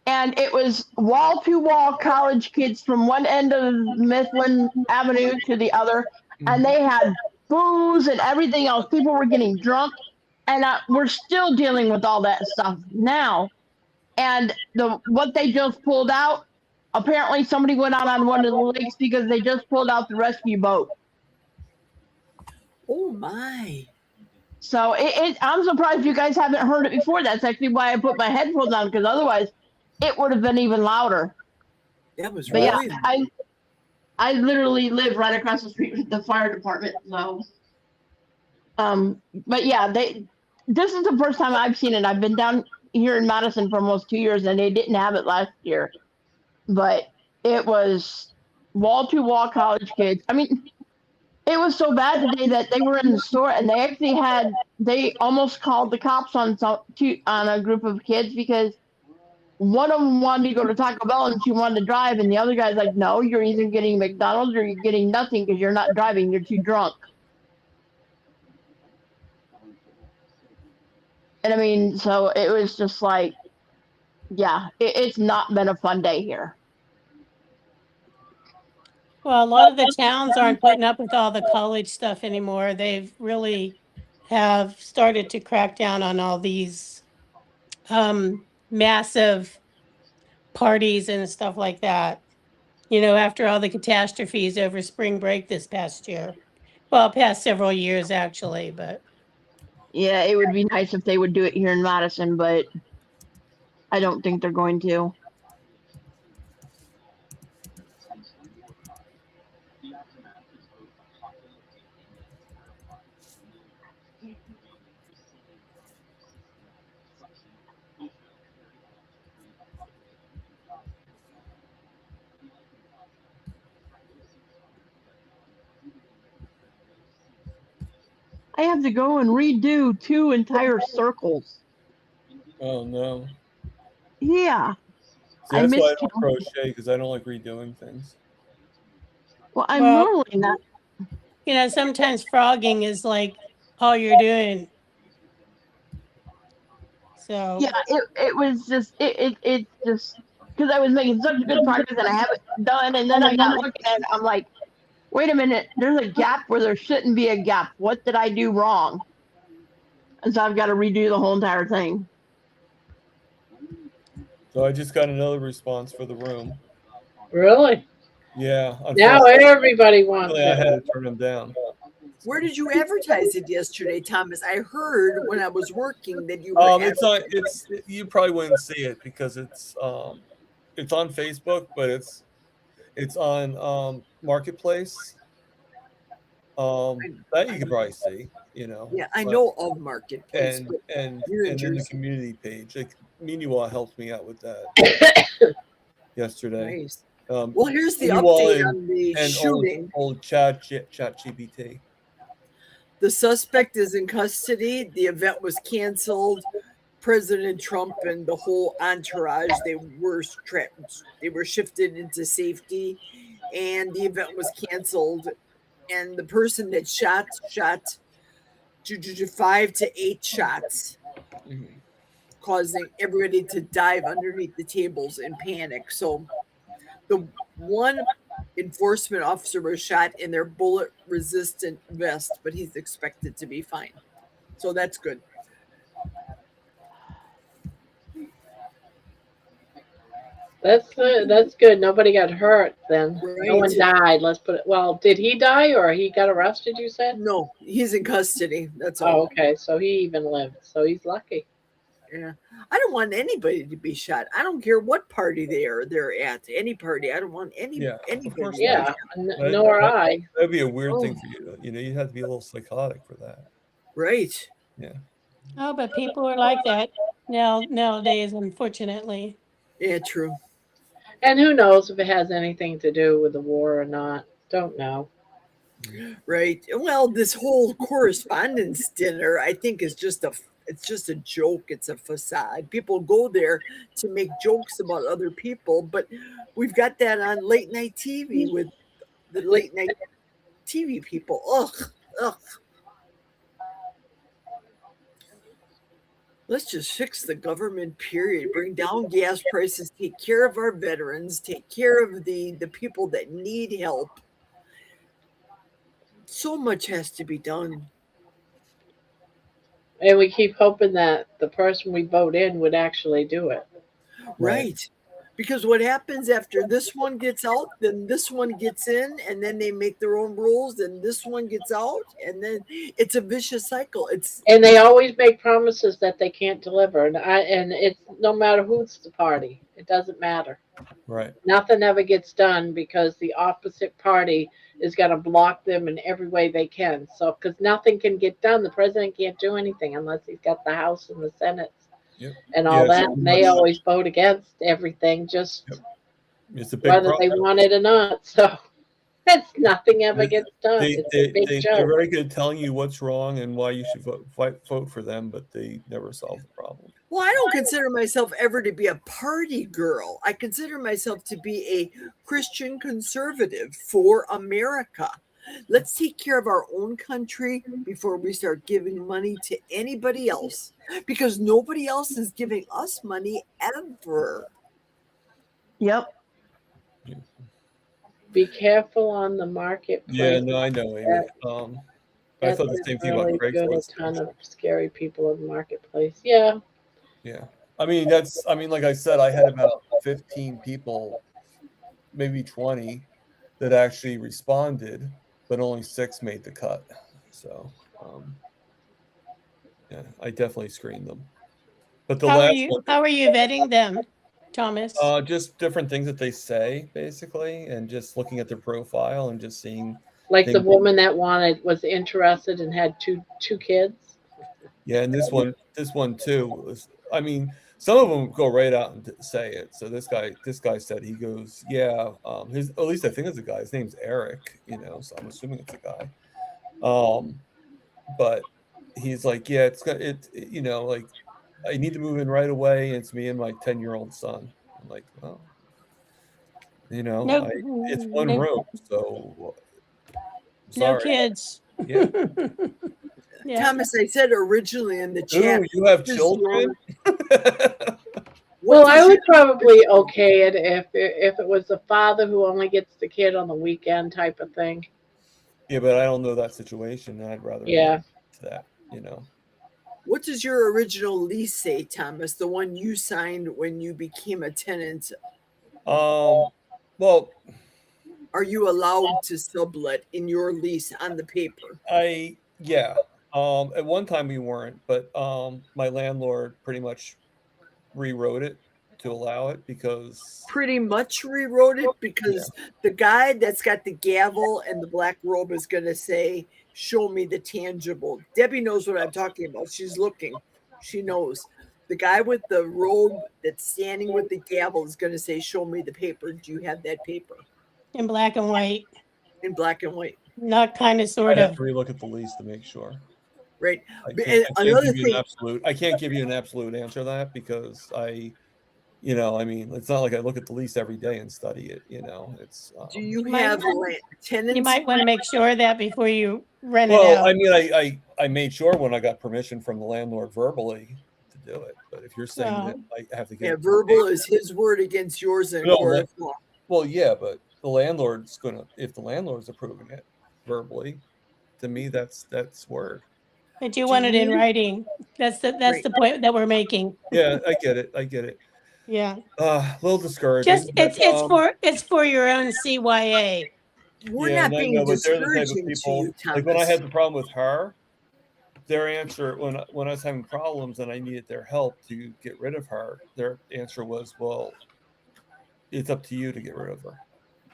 And it was wall-to-wall college kids from one end of Mifflin Avenue to the other, and they had booze and everything else. People were getting drunk, and we're still dealing with all that stuff now. And what they just pulled out, apparently somebody went out on one of the lakes because they just pulled out the rescue boat. Oh my. So I'm surprised you guys haven't heard it before. That's actually why I put my headphones on, because otherwise it would have been even louder. That was But really. yeah, I literally live right across the street from the fire department. So, but yeah, this is the first time I've seen it. I've been down here in Madison for almost 2 years, and they didn't have it last year. But it was wall to wall college kids. I mean, it was so bad today that they were in the store and they almost called the cops on a group of kids because one of them wanted to go to Taco Bell and she wanted to drive, and the other guy's like, no, you're either getting McDonald's or you're getting nothing because you're not driving, you're too drunk. And I mean, so it was just like, yeah, it's not been a fun day here. Well, a lot of the towns aren't putting up with all the college stuff anymore. They've really have started to crack down on all these massive parties and stuff like that. After all the catastrophes over spring break this past year. Well, past several years actually, but Yeah, it would be nice if they would do it here in Madison, but I don't think they're going to. I have to go and redo 2 entire circles. Oh no. Yeah. See, that's why I missed don't crochet, because I don't like redoing things. Well, I'm Well- normally not. sometimes frogging is like all you're doing. So Yeah, it was just it just because I was making such good progress and I have it done, and then I got looking at it, I'm like, wait a minute, there's a gap where there shouldn't be a gap. What did I do wrong? And so I've got to redo the whole entire thing. So I just got another response for the room. Really? Yeah. Now everybody wants I had it. to turn them down. Where did you advertise it yesterday, Thomas? I heard when I was working that you were. It's you probably wouldn't see it because it's on Facebook, but it's on Marketplace. That you can probably see, Yeah, I know of Marketplace. and but and you're in and then the Jersey. community page. Like Meanwhile helped me out with that yesterday. Nice. Well, here's the Meanwhile update on the and shooting. old chat GPT. The suspect is in custody. The event was canceled. President Trump and the whole entourage, they were shifted into safety, and the event was canceled. And the person that shot 5 to 8 shots, causing everybody to dive underneath the tables in panic. So the one enforcement officer was shot in their bullet-resistant vest, but he's expected to be fine. So that's good. That's good. Nobody got hurt then. Right. No one died. Let's put it. Well, did he die or he got arrested? You said. No, he's in custody. That's Oh, all. okay. So he even lived. So he's lucky. Yeah, I don't want anybody to be shot. I don't care what party they're at. Any party. I don't want anybody. Yeah, nor I. That'd be a weird thing for you. You'd have to be a little psychotic for that. Right. Yeah. Oh, but people are like that nowadays, unfortunately. Yeah, true. And who knows if it has anything to do with the war or not? Don't know. Right. Well, this whole correspondence dinner, I think, is just it's just a joke. It's a facade. People go there to make jokes about other people, but we've got that on late night TV with the late night TV people. Ugh. Let's just fix the government, period. Bring down gas prices, take care of our veterans, take care of the people that need help. So much has to be done. And we keep hoping that the person we vote in would actually do it. Right. Because what happens after this one gets out, then this one gets in, and then they make their own rules, and this one gets out, and then it's a vicious cycle. And they always make promises that they can't deliver, and it's no matter who's the party, it doesn't matter. Right. Nothing ever gets done because the opposite party is going to block them in every way they can. So, because nothing can get done, the president can't do anything unless he's got the House and the Senate Yep. and Yeah, all it's that. pretty And they much- always vote against everything, just Yep. It's a big whether they problem. want it or not. So, it's nothing ever gets done. They, It's a big they're joke. very good at telling you what's wrong and why you should vote for them, but they never solve the problem. Well, I don't consider myself ever to be a party girl. I consider myself to be a Christian conservative for America. Let's take care of our own country before we start giving money to anybody else, because nobody else is giving us money ever. Yep. Be careful on the marketplace. Yeah, no, I know, Amy. I That thought the is same thing really about good. A Craigslist. ton of scary people in the marketplace. Yeah. Yeah. I mean, like I said, I had about 15 people, maybe 20, that actually responded, but only 6 made the cut. So, yeah, I definitely screened them. But the How are last you? one, How are you vetting them, Thomas? just different things that they say, basically, and just looking at their profile and just seeing. Like the things- woman that was interested and had two kids. Yeah, and this one too was. I mean, some of them go right out and say it. So this guy said, he goes, yeah, at least I think it's a guy. His name's Eric, so I'm assuming it's a guy. But he's like, yeah, like I need to move in right away. It's me and my 10-year-old son. I'm like, well, No, it's one no, room, so no sorry. kids. Yeah. Yeah. Thomas, I said originally in the Ooh, chat. you have what is children? Well, what I does would probably okay it if it was a father who only gets the kid on the weekend type of thing. Yeah, but I don't know that situation. And I'd rather Yeah. not to that. What does your original lease say, Thomas? The one you signed when you became a tenant? Well, Are you allowed to sublet in your lease on the paper? yeah. At one time we weren't, but my landlord pretty much rewrote it to allow it because Pretty much rewrote it because the guy that's got the gavel and the black robe is going to say, show me the tangible. Debbie knows what I'm talking about. She's looking. She knows. The guy with the robe that's standing with the gavel is going to say, show me the paper. Do you have that paper? In black and white. In black and white. Not kind of, sort I'd have of. to relook at the lease to make sure. Right. I And another give you thing. I can't give you an absolute answer to that because I mean, it's not like I look at the lease every day and study it. It's. Do you have tenants? You might want to make sure of that before you rent it Well, out. I mean, I made sure when I got permission from the landlord verbally to do it. But if you're saying that I have to get verbal is his word against yours in court of law. Well, yeah, but the landlord's if the landlord's approving it verbally, to me that's word. But you want it in writing. That's the point that we're making. Yeah, I get it. Yeah. A little discouraging. Just it's for your own CYA. We're not being discouraging to you, Thomas. Like when I had the problem with her, their answer when I was having problems and I needed their help to get rid of her, their answer was, well, it's up to you to get rid of her.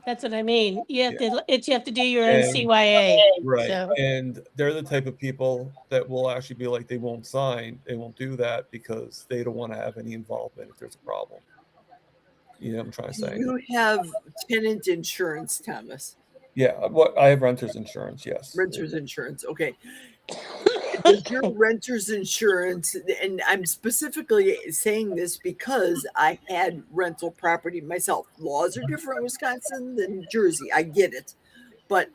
That's what I mean. You have to do your own CYA. Right. So. And they're the type of people that will actually be like, they won't do that because they don't want to have any involvement if there's a problem. You know what I'm trying to say? You have tenant insurance, Thomas. Yeah, I have renter's insurance, yes. Renter's insurance, okay. Does your renter's insurance, and I'm specifically saying this because I had rental property myself. Laws are different in Wisconsin than Jersey. I get it. But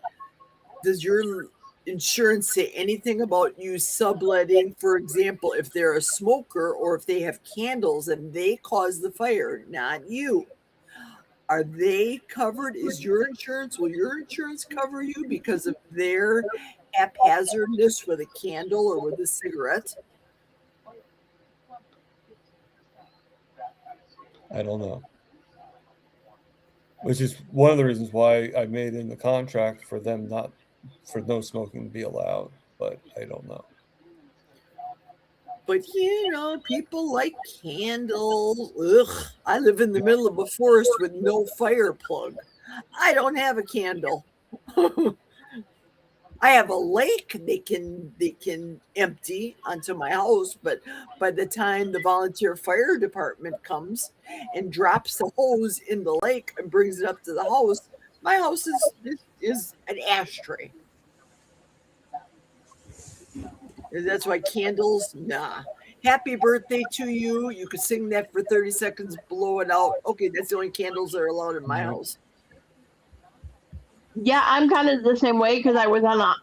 does your insurance say anything about you subletting, for example, if they're a smoker or if they have candles and they cause the fire, not you? Are they covered? Will your insurance cover you because of their haphazardness with a candle or with a cigarette? I don't know. Which is one of the reasons why I made in the contract for them not for no smoking to be allowed, but I don't know. But you know, people like candles. Ugh, I live in the middle of a forest with no fire plug. I don't have a candle. I have a lake they can empty onto my house, but by the time the volunteer fire department comes and drops the hose in the lake and brings it up to the house, my house is an ashtray. That's why candles, nah. Happy birthday to you. You could sing that for 30 seconds, blow it out. Okay, that's the only candles that are allowed in my house. Yeah, I'm kind of the same way because I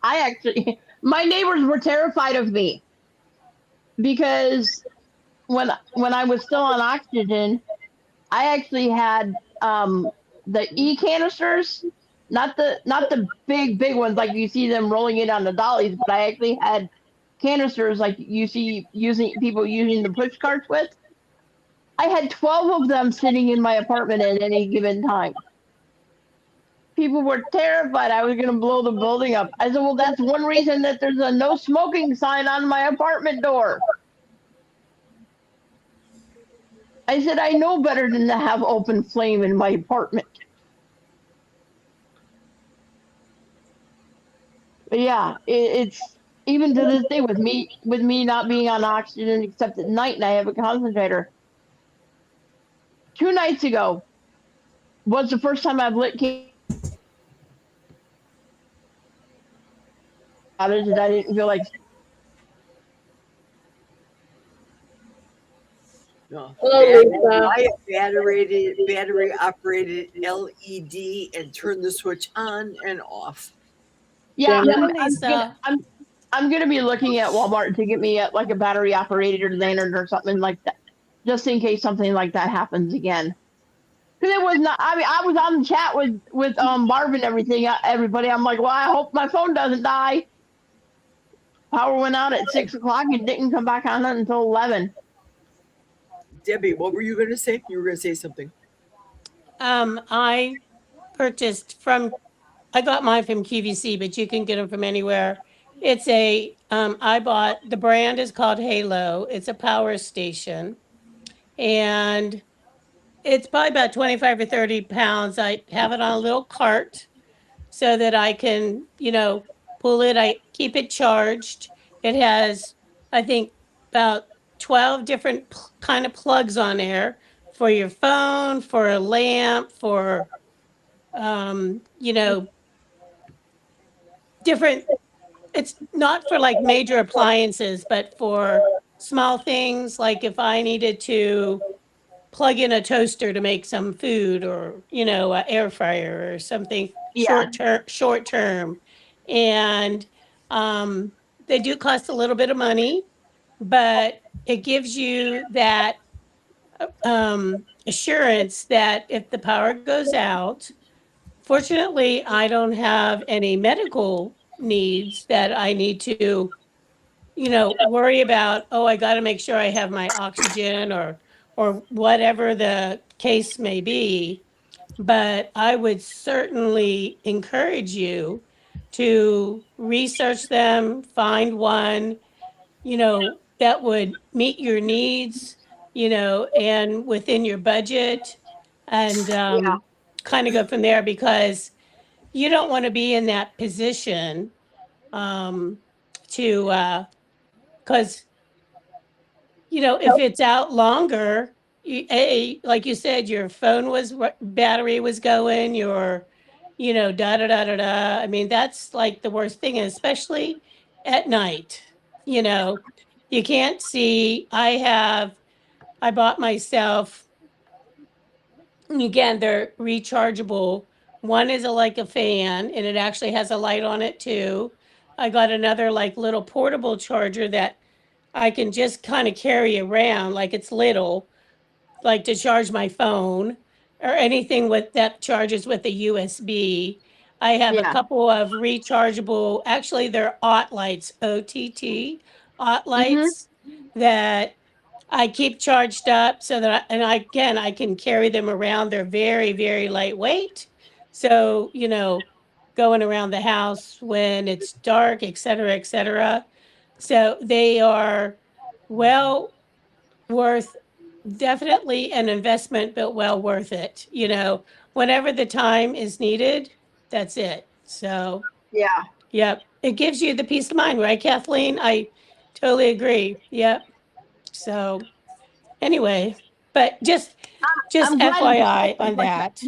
actually, my neighbors were terrified of me because when I was still on oxygen, I actually had the canisters, not the big ones like you see them rolling it on the dollies, but I actually had canisters like you see people using the push carts with. I had 12 of them sitting in my apartment at any given time. People were terrified I was going to blow the building up. I said, well, that's one reason that there's a no smoking sign on my apartment door. I said, I know better than to have open flame in my apartment. But yeah, it's even to this day with me not being on oxygen except at night and I have a concentrator. 2 nights ago was the first time I've lit outage and I didn't feel like. No. Hello, Lisa. I battery operated LED and turn the switch on and off. Yeah, Jenna? I'm gonna be looking at Walmart to get me like a battery operated lantern or something like that, just in case something like that happens again. Because it was not. I mean, I was on the chat with Barb and everything. Everybody, I'm like, well, I hope my phone doesn't die. Power went out at 6 o'clock and didn't come back on until 11. Debbie, what were you going to say? You were going to say something. I purchased I got mine from QVC, but you can get them from anywhere. It's I bought, the brand is called Halo. It's a power station. And it's probably about 25 or 30 pounds. I have it on a little cart so that I can, pull it. I keep it charged. It has, I think, about 12 different kind of plugs on there for your phone, for a lamp, for, different. It's not for like major appliances, but for small things like if I needed to plug in a toaster to make some food or, an air fryer or something Yeah. short term. And they do cost a little bit of money, but it gives you that assurance that if the power goes out, fortunately, I don't have any medical needs that I need to, worry about, oh, I got to make sure I have my oxygen or whatever the case may be. But I would certainly encourage you to research them, find one, that would meet your needs, and within your budget and kind of go from there because you don't want to be in that position to because if it's out longer, like you said, your phone battery was going, your da da da da da. I mean, that's like the worst thing, and especially at night. You know, you can't see. I bought myself. Again, they're rechargeable. One is like a fan, and it actually has a light on it too. I got another like little portable charger that I can just kind of carry around, like it's little, like to charge my phone or anything with that charges with a USB. I have a Yeah. couple of rechargeable, actually they're OTT, OTT Mhm. lights that I keep charged up so that I can carry them around. They're very, very lightweight. So, going around the house when it's dark, et cetera, et cetera. So they are well worth, definitely an investment, but well worth it. Whenever the time is needed, that's it. So, Yeah. yep. It gives you the peace of mind, right, Kathleen? I totally agree. Yep. So anyway, but just I'm glad you said FYI stuff on like that.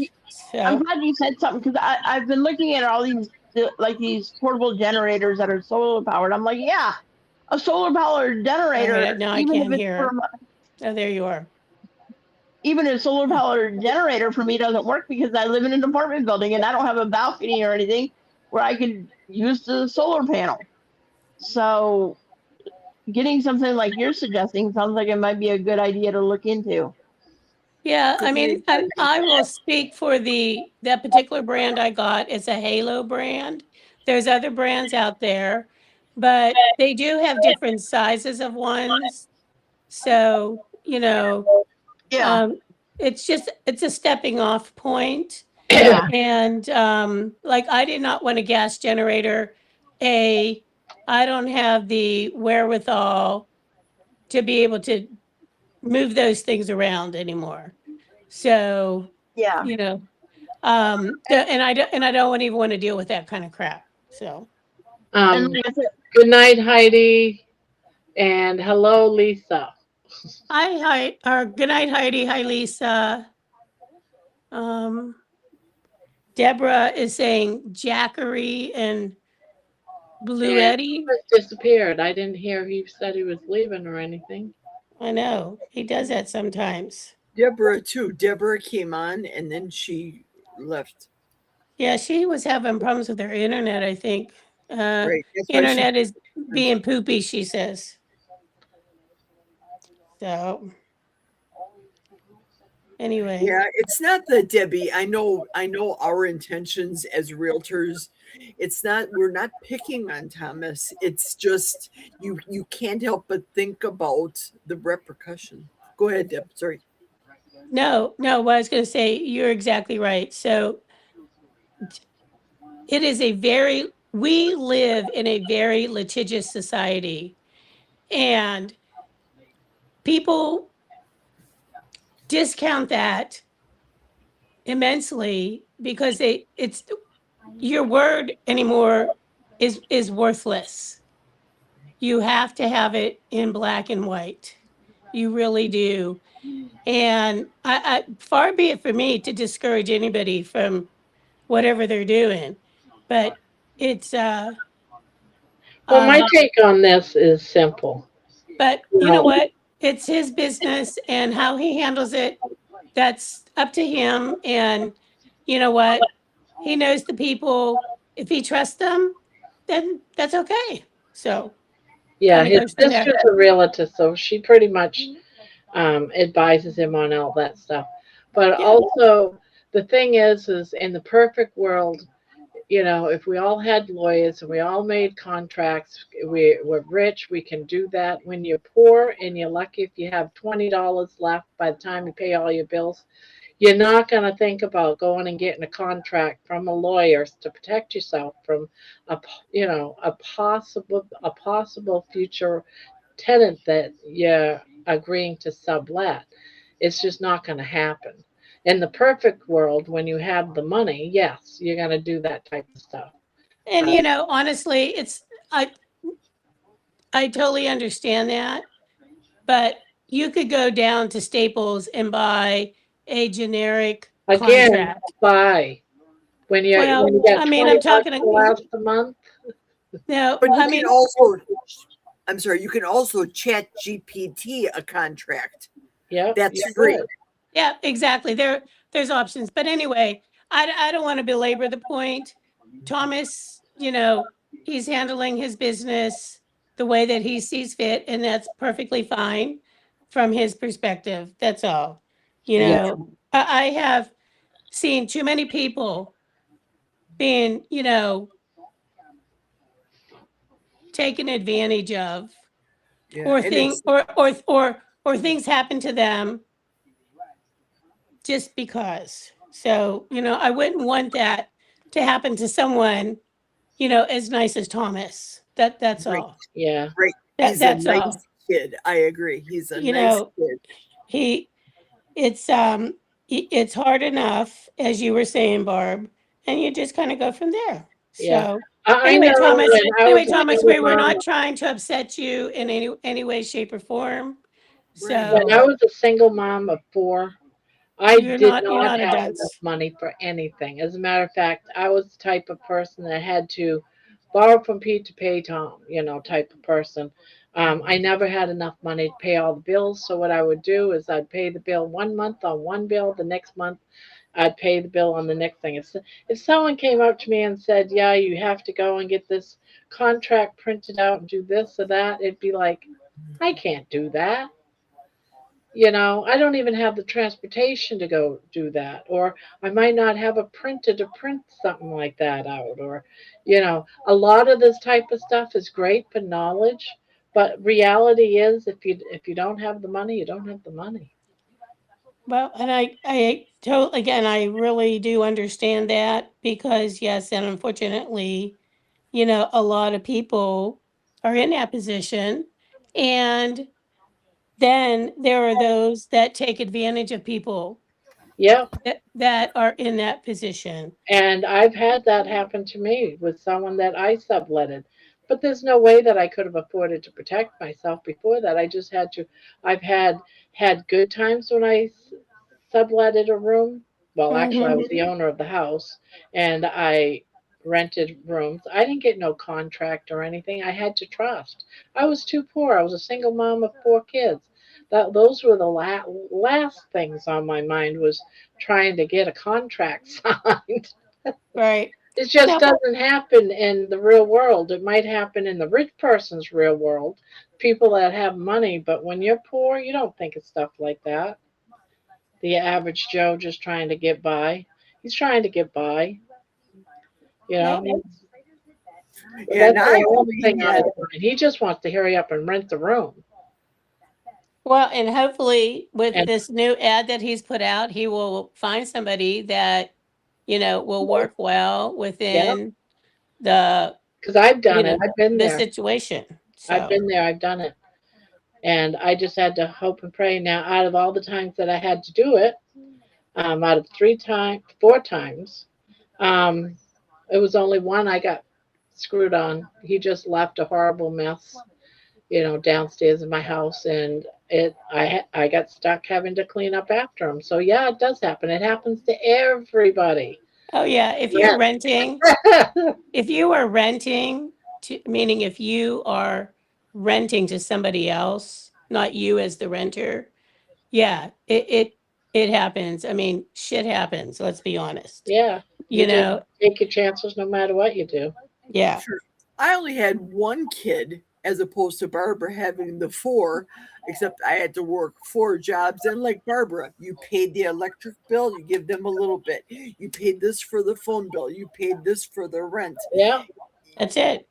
I'm So glad you said something because I've been looking at all these like these portable generators that are solar powered. I'm like, yeah, a solar powered all generator, right, now I even if can't it's hear. from Oh, there you are. even a solar powered generator for me doesn't work because I live in an apartment building and I don't have a balcony or anything where I could use the solar panel. So getting something like you're suggesting sounds like it might be a good idea to look into. Yeah, Good I mean, night, and Barbie. I will speak for that particular brand I got. It's a Halo brand. There's other brands out there, but they do have different sizes of ones. So, Yeah, it's a stepping off point. yeah, And like I did not want a gas generator. I don't have the wherewithal to be able to move those things around anymore. So, yeah. and I don't even want to deal with that kind of crap. So, And Um, like I said, good night, Heidi, and hello, Lisa. hi, or good night, Heidi. Hi, Lisa. Um, Deborah is saying Jackery and Blue And Eddie. Chris disappeared. I didn't hear he said he was leaving or anything. I know he does that sometimes. Deborah too. Deborah came on and then she left. Yeah, she was having problems with her internet, I think. Right. That's why she. Internet is being poopy, she says. So, anyway. Yeah, it's not the Debbie. I know. I know our intentions as realtors. It's not. We're not picking on Thomas. It's just you can't help but think about the repercussion. Go ahead, Deb. Sorry. No, what I was going to say, you're exactly right. So, we live in a very litigious society, and people discount that immensely because it's your word anymore is worthless. You have to have it in black and white. You really do. And far be it for me to discourage anybody from whatever they're doing, but it's Well, my um, take on this is simple. but You you know know, what? It's his business and how he handles it. That's up to him. And you know what? He knows the people. If he trusts them, then that's okay. So yeah, kind of his goes from there. sister's a realtor, so she pretty much advises him on all that stuff. But Yeah. also, the thing is in the perfect world, if we all had lawyers and we all made contracts, we're rich, we can do that. When you're poor and you're lucky if you have $20 left by the time you pay all your bills, you're not going to think about going and getting a contract from a lawyer to protect yourself from a possible future tenant that you're agreeing to sublet. It's just not going to happen. In the perfect world, when you have the money, yes, you're going to do that type of stuff. And Uh, honestly, I I totally understand that, but you could go down to Staples and buy a generic again, contract. buy when you Well, got I mean, 20 I'm bucks talking. to last a month. No, But I you can mean, also. I'm sorry. You can also chat GPT a contract. Yep, That's you free. would. yeah, exactly. There's options, but anyway, I don't want to belabor the point. Thomas, he's handling his business the way that he sees fit, and that's perfectly fine from his perspective. That's all. Yeah. I have seen too many people being, taken advantage of, Yeah, or and it's or or things happen to them just because. So, I wouldn't want that to happen to someone, as nice as Thomas. That's Right. all. Yeah. Right. He's a That's nice all. kid. I agree. He's a You nice know, kid. it's hard enough, as you were saying, Barb, and you just kind of go from there. Yeah. So I anyway, know Thomas. when I Anyway, was a Thomas, single we're mom, not trying to upset you in any way, shape, or form. Right. when I So was a single mom of 4, I you're did not not a have enough dunce. money for anything. As a matter of fact, I was the type of person that had to borrow from Pete to pay Tom, type of person. I never had enough money to pay all the bills. So what I would do is I'd pay the bill 1 month on one bill, the next month I'd pay the bill on the next thing. If someone came up to me and said, "Yeah, you have to go and get this contract printed out and do this or that," it'd be like, I can't do that. I don't even have the transportation to go do that. Or I might not have a printer to print something like that out. Or, a lot of this type of stuff is great for knowledge. But reality is if you don't have the money, you don't have the money. Well, and I totally, again, I really do understand that because yes, and unfortunately, a lot of people are in that position, and then there are those that take advantage of people Yeah. that are in that position. And I've had that happen to me with someone that I subletted. But there's no way that I could have afforded to protect myself before that. I just had to. I've had good times when I subletted a room. Well, actually, I Mm-hmm. was the owner of the house, and I rented rooms. I didn't get no contract or anything. I had to trust. I was too poor. I was a single mom of 4 kids. Those were the last things on my mind was trying to get a contract signed. Right. It just Now, doesn't happen in the real world. It might happen in the rich person's real world, people that have money, but when you're poor, you don't think of stuff like that. The average Joe just trying to get by. He's trying to get by, you yeah, know. Yeah, That's and I the last only thing on had his mind. He just wants to hurry up and rent the room. well, and hopefully with And this new ad that he's put out, he will find somebody that, will work well yeah, within the, because I've done it. I've been the there. situation. I've So, been there. I've done it. And I just had to hope and pray. Now, out of all the times that I had to do it, out of 4 times, um, it was only one I got screwed on. He just left a horrible mess, downstairs in my house, and I got stuck having to clean up after him. So yeah, it does happen. It happens to everybody. oh yeah, Yeah. if you are renting to, meaning if you are renting to somebody else, not you as the renter, yeah, it happens. I mean, shit happens, let's be honest. Yeah, You you just know, take your chances no matter what you do. yeah. Sure. I only had one kid as opposed to Barbara having the 4, except I had to work 4 jobs. And like Barbara, you paid the electric bill, you give them a little bit. You paid this for the phone bill, you paid this for the rent. Yeah, That's it.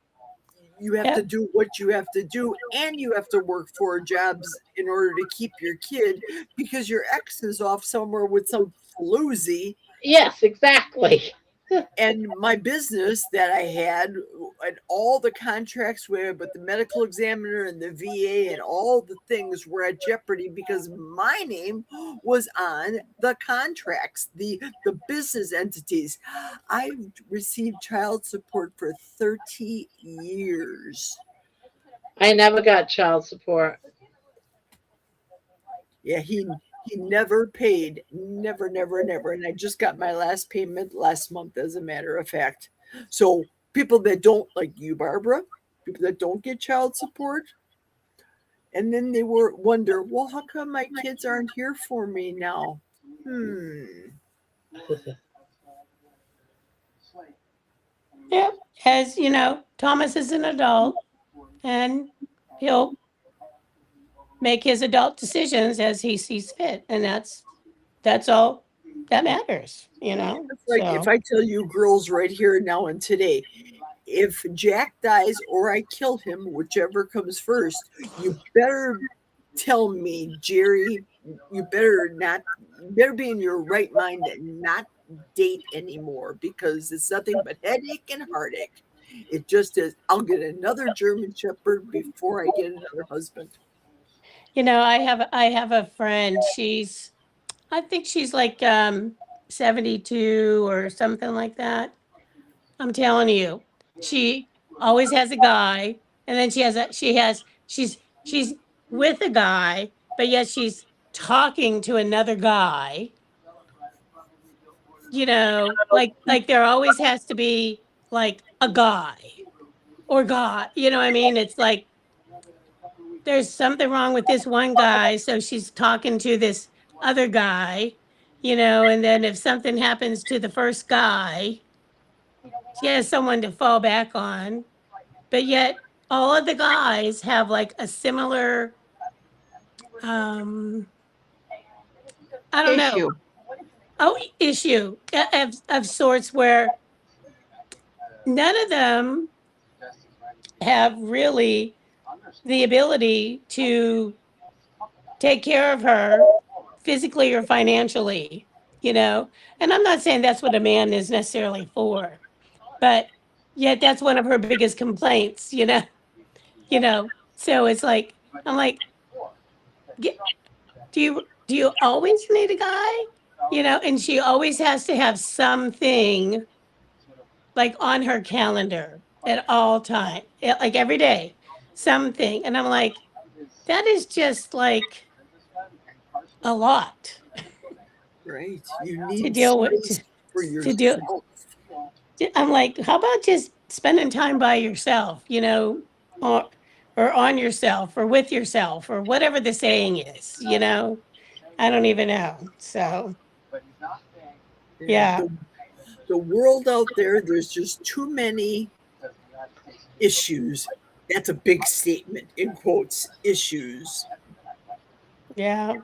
You have Yep. to do what you have to do, and you have to work 4 jobs in order to keep your kid because your ex is off somewhere with some floozy. yes, exactly. And my business that I had and all the contracts were with the medical examiner and the VA and all the things were at jeopardy because my name was on the contracts, the business entities. I've received child support for 30 years. I never got child support. Yeah, he never paid, never, and I just got my last payment last month, as a matter of fact. So people that don't, like you, Barbara, people that don't get child support, and then they wonder, well, how come my kids aren't here for me now? Yep. As Thomas is an adult and he'll make his adult decisions as he sees fit. And that's all that matters, It's like if So I tell you girls right here now and today, if Jack dies or I kill him, whichever comes first, you better tell me, Jerry, you better be in your right mind and not date anymore, because it's nothing but headache and heartache. It just is. I'll get another German Shepherd before I get another husband. I have a friend. I think she's like 72 or something like that. I'm telling you, she always has a guy, and then she's with a guy, but yet she's talking to another guy. Like there always has to be like a guy or guy. You know what I mean? It's like there's something wrong with this one guy, so she's talking to this other guy, and then if something happens to the first guy, she has someone to fall back on. But yet all of the guys have like a similar um I don't know. Issue. Issue of sorts where none of them have really the ability to take care of her physically or financially, And I'm not saying that's what a man is necessarily for, but yet that's one of her biggest complaints, So it's like I'm like, do you always need a guy? And she always has to have something like on her calendar at all time, like every day, something. And I'm like, that is just like a lot Right. You to need deal with. space for To do. yourself. I'm like, how about just spending time by yourself, or on yourself or with yourself or whatever the saying is, I don't even know. So, yeah. The world out there, there's just too many issues. That's a big statement, in quotes, issues. Yeah.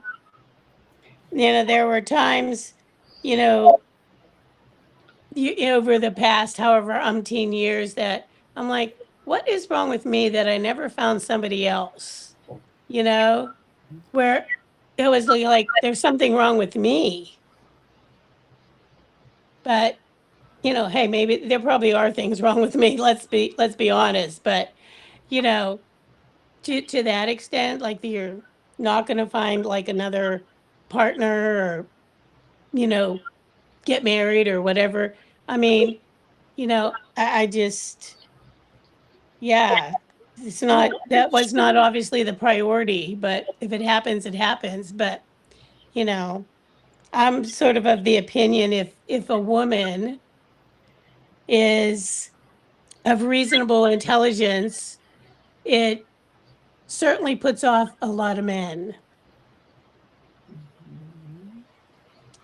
There were times, over the past however umpteen years that I'm like, what is wrong with me that I never found somebody else? Where it was like there's something wrong with me. But hey, maybe there probably are things wrong with me. Let's be honest. But to that extent, like you're not going to find like another partner or get married or whatever. I mean, I just, yeah, that was not obviously the priority, but if it happens, it happens. But, I'm sort of the opinion if a woman is of reasonable intelligence, it certainly puts off a lot of men.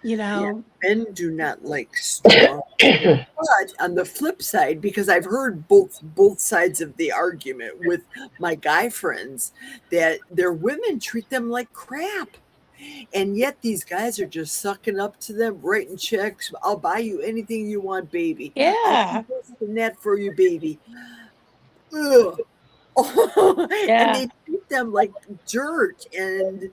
Men do not like strong. But on the flip side, because I've heard both sides of the argument with my guy friends, that their women treat them like crap. And yet these guys are just sucking up to them, writing checks. I'll buy you anything you want, baby. Yeah. I'll do this and that for you, baby. Ugh. Yeah. And they treat them like dirt. And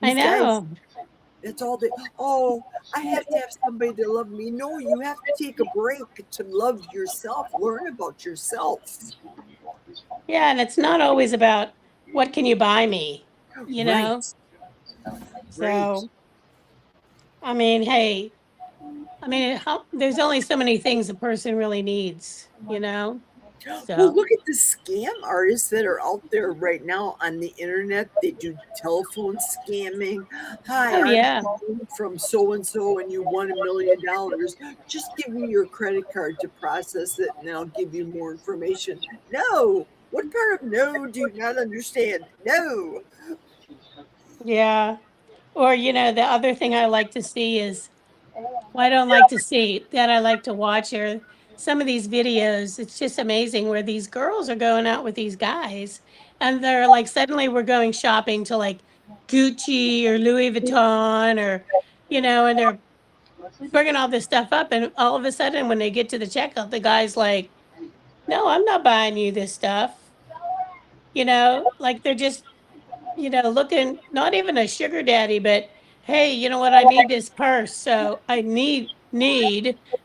I know. guys, that's all they. Oh, I have to have somebody to love me. No, you have to take a break to love yourself. Learn about yourself. Yeah, and it's not always about what can you buy me, Right. So, Right. I mean, hey, there's only so many things a person really needs, So, Well, look at the scam artists that are out there right now on the internet. They do telephone scamming. Hi, Oh, I'm yeah. calling from so and so, and you won $1 million. Just give me your credit card to process it, and I'll give you more information. No. What part of no do you not understand? No. Yeah. Or, the other thing I like to see is, well, I don't like to see that I like to watch are some of these videos. It's just amazing where these girls are going out with these guys and they're like, suddenly we're going shopping to like Gucci or Louis Vuitton or, and they're bringing all this stuff up. And all of a sudden, when they get to the checkout, the guy's like, no, I'm not buying you this stuff. Like they're just looking, not even a sugar daddy, but hey, you know what? I need this purse. So I need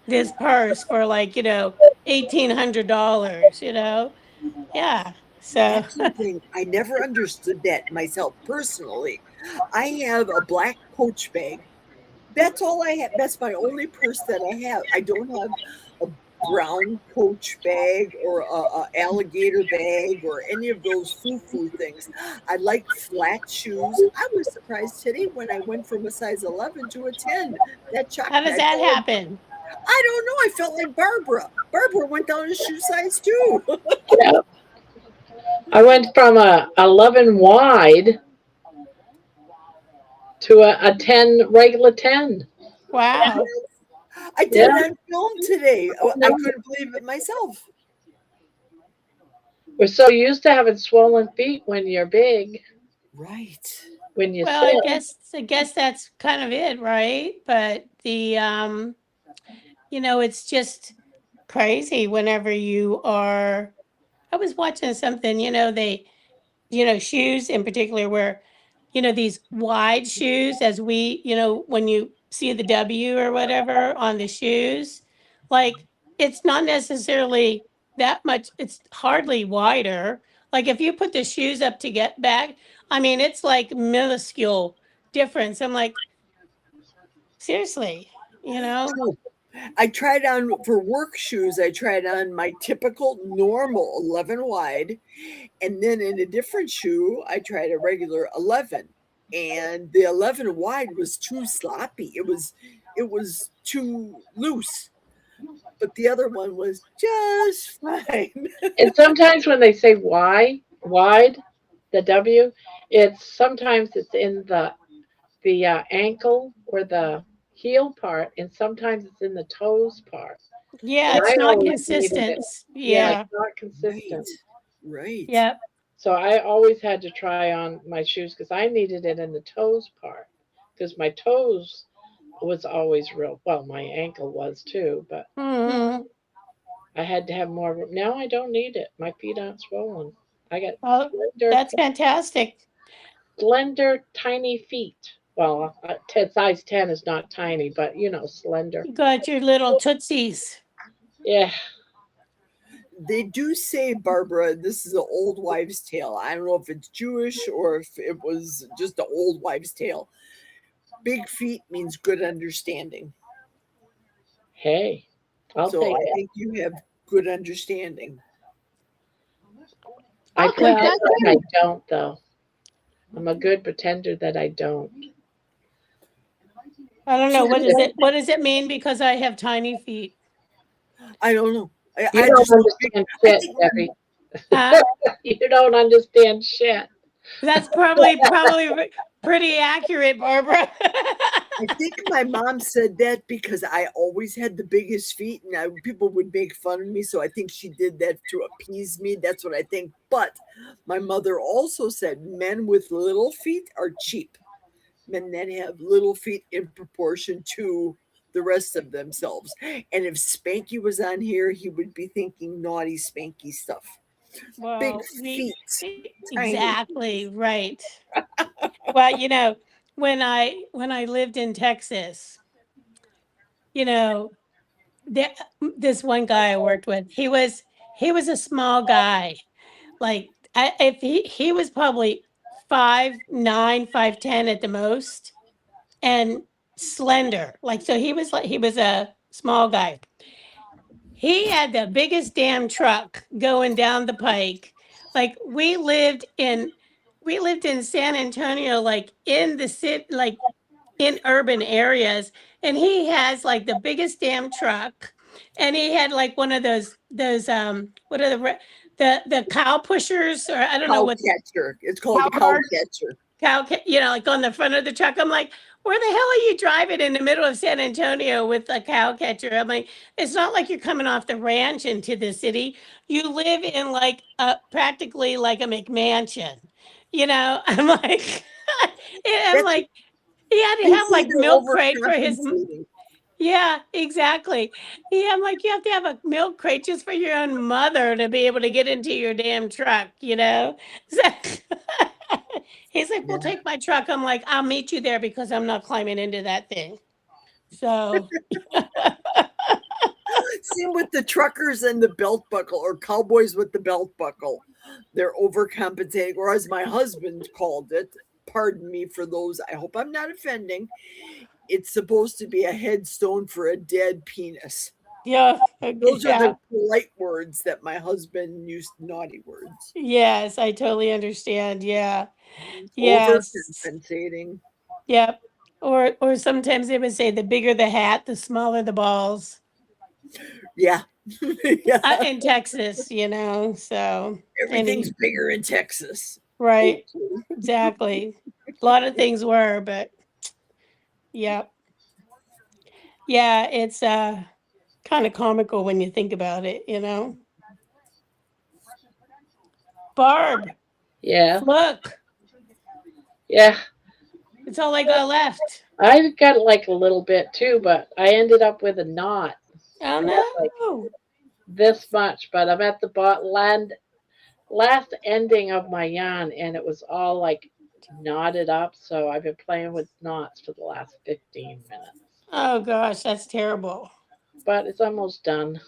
this purse for like, $1,800, Yeah. So That's something I never understood that myself personally. I have a black Coach bag. That's all I have. That's my only purse that I have. I don't have a brown Coach bag or a alligator bag or any of those foo-foo things. I like flat shoes. I was surprised today when I went from a size 11 to a 10. That how shocked me. does that happen? I don't know. I felt like Barbara. Barbara went down a shoe size too. Yeah. I went from a 11 wide to a 10, regular 10. Wow. I did Yeah. it on film today. I couldn't believe it myself. We're so used to having swollen feet when you're big, Right. when you Well, sit. I guess that's kind of it, right? But it's just crazy whenever you are. I was watching something, shoes in particular where, these wide shoes, as we, when you see the W or whatever on the shoes, like it's not necessarily that much, it's hardly wider. Like if you put the shoes up to get back, I mean, it's like minuscule difference. I'm like, seriously, So I tried on for work shoes. I tried on my typical normal 11 wide, and then in a different shoe, I tried a regular 11. And the 11 wide was too sloppy. It was too loose. But the other one was just fine. And sometimes when they say wide, the W, sometimes it's in the ankle or the heel part, and sometimes it's in the toes part. yeah, And it's I not always needed consistent. it. Yeah, Yeah. it's not Right. consistent. Right. Yep. So I always had to try on my shoes because I needed it in the toes part because my toes was always real. Well, my ankle was too, but Hmm. I had to have more room. Now I don't need it. My feet aren't swollen. I got Well, that's fantastic. slender, tiny feet. Well, size 10 is not tiny, but slender. You got your little tootsies. Yeah. They do say, Barbara, this is an old wives' tale. I don't know if it's Jewish or if it was just an old wives' tale. Big feet means good understanding. Hey, I'll So take I it. think you have good understanding. I I'll take pretend that I too. don't, though. I'm a good pretender that I don't. I don't So know. What does it mean because I have tiny feet? I don't know. You I don't just know big. understand I shit, think Debbie. Huh? You don't understand shit. That's probably pretty accurate, Barbara. I think my mom said that because I always had the biggest feet, and people would make fun of me. So I think she did that to appease me. That's what I think. But my mother also said men with little feet are cheap. Men that have little feet in proportion to the rest of themselves. And if Spanky was on here, he would be thinking naughty Spanky stuff. Big Well, feet, tiny. exactly right. Well, when I lived in Texas, you know, there, this one guy I worked with, he was a small guy. Like if he was probably 5'9", 5'10" at the most, and slender. Like so he was a small guy. He had the biggest damn truck going down the pike. Like we lived in San Antonio, like in the city, like in urban areas, and he has like the biggest damn truck, and he had like one of those what are the cow pushers, or I don't know Cow what catcher. It's called Cow a cow carts. catcher. like on the front of the truck. I'm like, where the hell are you driving in the middle of San Antonio with a cow catcher? I'm like, it's not like you're coming off the ranch into the city. You live in like practically like a McMansion. I'm like, I'm That's like, he had to They have say like they're milk crate for his. overcompensating. Yeah, exactly. Yeah, I'm like, you have to have a milk crate just for your own mother to be able to get into your damn truck. So, He's like, "We'll take my truck." I'm like, "I'll meet you there because I'm not climbing into that thing." So Same with the truckers and the belt buckle, or cowboys with the belt buckle. They're overcompensating, or as my husband called it, pardon me for those, I hope I'm not offending, it's supposed to be a headstone for a dead penis. yeah, Those are yeah. the polite words that my husband used, naughty words. Yes, I totally understand. Yeah. Yes. Overcompensating. Yep. Or sometimes they would say the bigger the hat, the smaller the balls. Yeah. Yeah. In Texas, so Everything's bigger in Texas. right. Exactly. A lot of things were, but yep. Yeah, it's kind of comical when you think about it. Barb, Yeah. look, Yeah. it's all I got left. I got like a little bit too, but I ended up with a knot. Oh Like no. this much, but I'm at the last ending of my yarn, and it was all like knotted up. So I've been playing with knots for the last 15 minutes, Oh gosh, that's terrible. but it's almost done.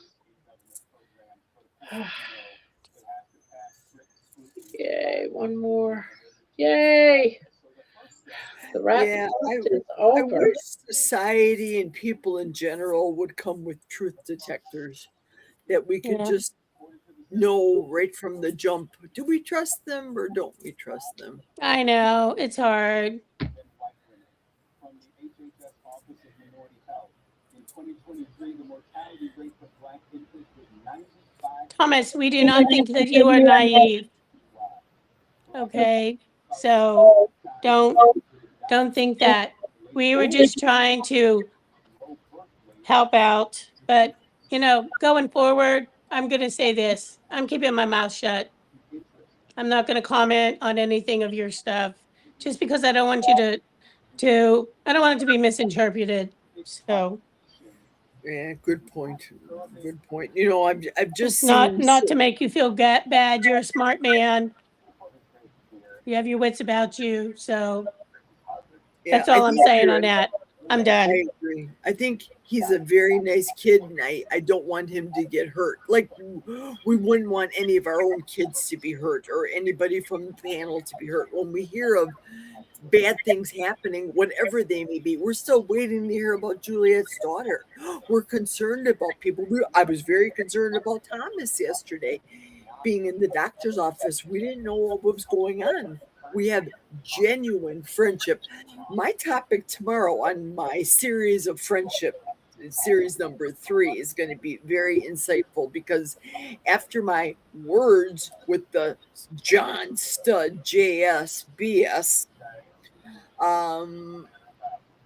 Yay, one more. Yay! The rat Yeah, is I over. wish society and people in general would come with truth detectors that we could Yeah. just know right from the jump. Do we trust them or don't we trust them? I know, it's hard. Thomas, we do not think that you are naive. Okay? So don't think that. We were just trying to help out, but going forward, I'm going to say this. I'm keeping my mouth shut. I'm not going to comment on anything of your stuff just because I don't want you I don't want it to be misinterpreted. So Yeah, good point. Good point. You know, I've just it's not seen to make you feel bad. You're a smart man. You have your wits about you. So yeah, that's all I'm saying on that. I'm I done. agree. I think he's a very nice kid, and I don't want him to get hurt. Like, we wouldn't want any of our own kids to be hurt or anybody from the panel to be hurt. When we hear of bad things happening, whatever they may be, we're still waiting to hear about Juliet's daughter. We're concerned about people. I was very concerned about Thomas yesterday being in the doctor's office. We didn't know what was going on. We have genuine friendship. My topic tomorrow on my series of friendship, series number 3, is going to be very insightful, because after my words with the John Stud JS BS,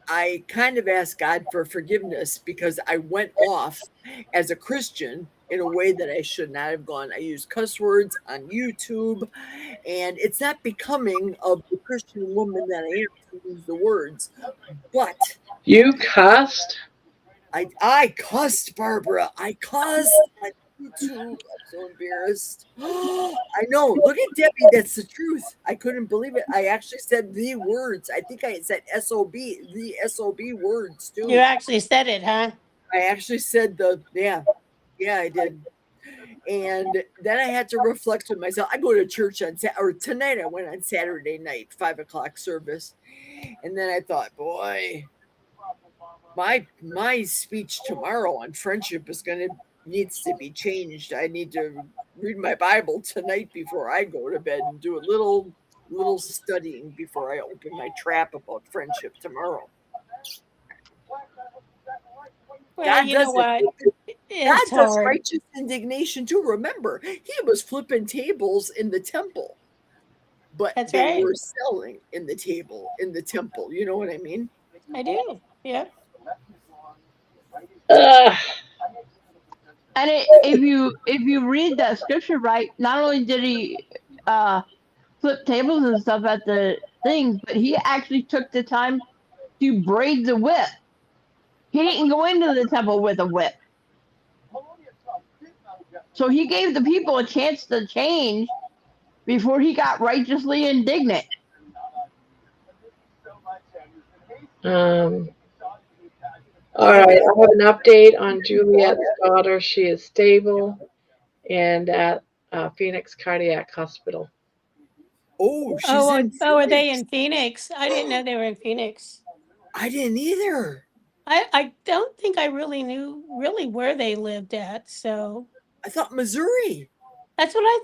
I kind of asked God for forgiveness because I went off as a Christian in a way that I should not have gone. I used cuss words on YouTube, and it's not becoming of the Christian woman that I am to use the words. But You cussed? I cussed, Barbara. I cussed on YouTube. I'm so embarrassed. I know. Look at Debbie. That's the truth. I couldn't believe it. I actually said the words. I think I said SOB, the SOB words too. You actually said it, huh? I actually said yeah, I did. And then I had to reflect with myself. I go to church tonight. I went on Saturday night, 5:00 service. And then I thought, boy, my speech tomorrow on friendship needs to be changed. I need to read my Bible tonight before I go to bed and do a little studying before I open my trap about friendship tomorrow. Well, God you know does what? God It's does hard. righteous indignation too. Remember, he was flipping tables in the temple, but That's they right. were selling in the temple. You know what I mean? I do. Yep. Ugh. And if you read that scripture right, not only did he flip tables and stuff at the thing, but he actually took the time to braid the whip. He didn't go into the temple with a whip. So he gave the people a chance to change before he got righteously indignant. All right, I have an update on Juliet's daughter. She is stable and at Phoenix Cardiac Hospital. Oh, she's Oh, in. are they Phoenix. in Phoenix? I didn't know they were in Phoenix. I didn't either. I don't think I really knew where they lived at. So I thought Missouri. that's what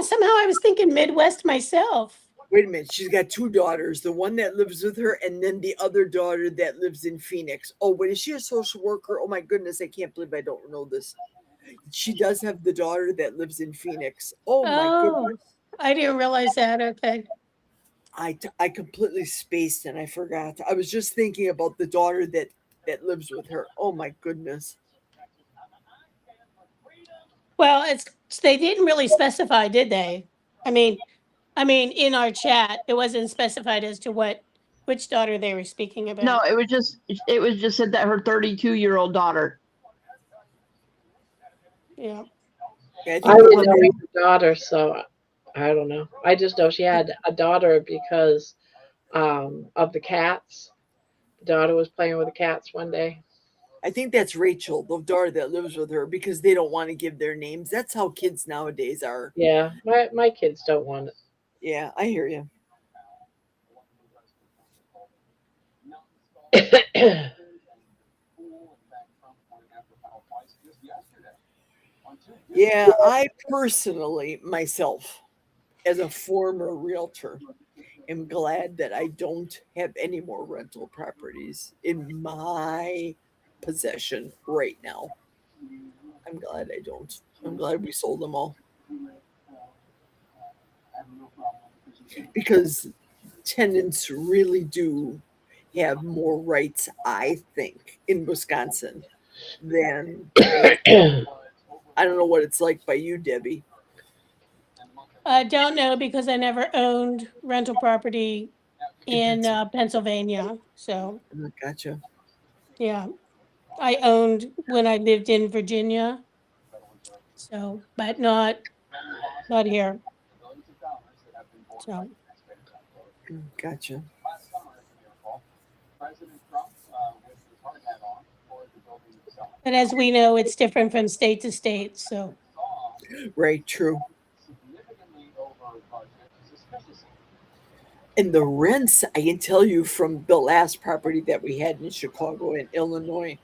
somehow I was thinking Midwest myself. Wait a minute. She's got two daughters. The one that lives with her, and then the other daughter that lives in Phoenix. Oh, but is she a social worker? Oh my goodness, I can't believe I don't know this. She does have the daughter that lives in Phoenix. Oh my goodness. I didn't realize that. Okay. I completely spaced and I forgot. I was just thinking about the daughter that lives with her. Oh my goodness. Well, they didn't really specify, did they? I mean, in our chat, it wasn't specified as to which daughter they were speaking about. No, it was just said that her 32-year-old daughter. Yeah. I didn't know he had a daughter, so I don't know. I just know she had a daughter because of the cats. The daughter was playing with the cats one day. I think that's Rachel, the daughter that lives with her, because they don't want to give their names. That's how kids nowadays are. Yeah, my kids don't want it. Yeah, I hear you. Yeah, I personally, myself, as a former realtor, am glad that I don't have any more rental properties in my possession right now. I'm glad I don't. I'm glad we sold them all. Because tenants really do have more rights, I think, in Wisconsin than I don't know what it's like by you, Debbie. I don't know because I never owned rental property in Pennsylvania. So Gotcha. yeah, I owned when I lived in Virginia. So, but not here. So Gotcha. but as we know, it's different from state to state. So Right, true. And the rents, I can tell you from the last property that we had in Chicago and Illinois,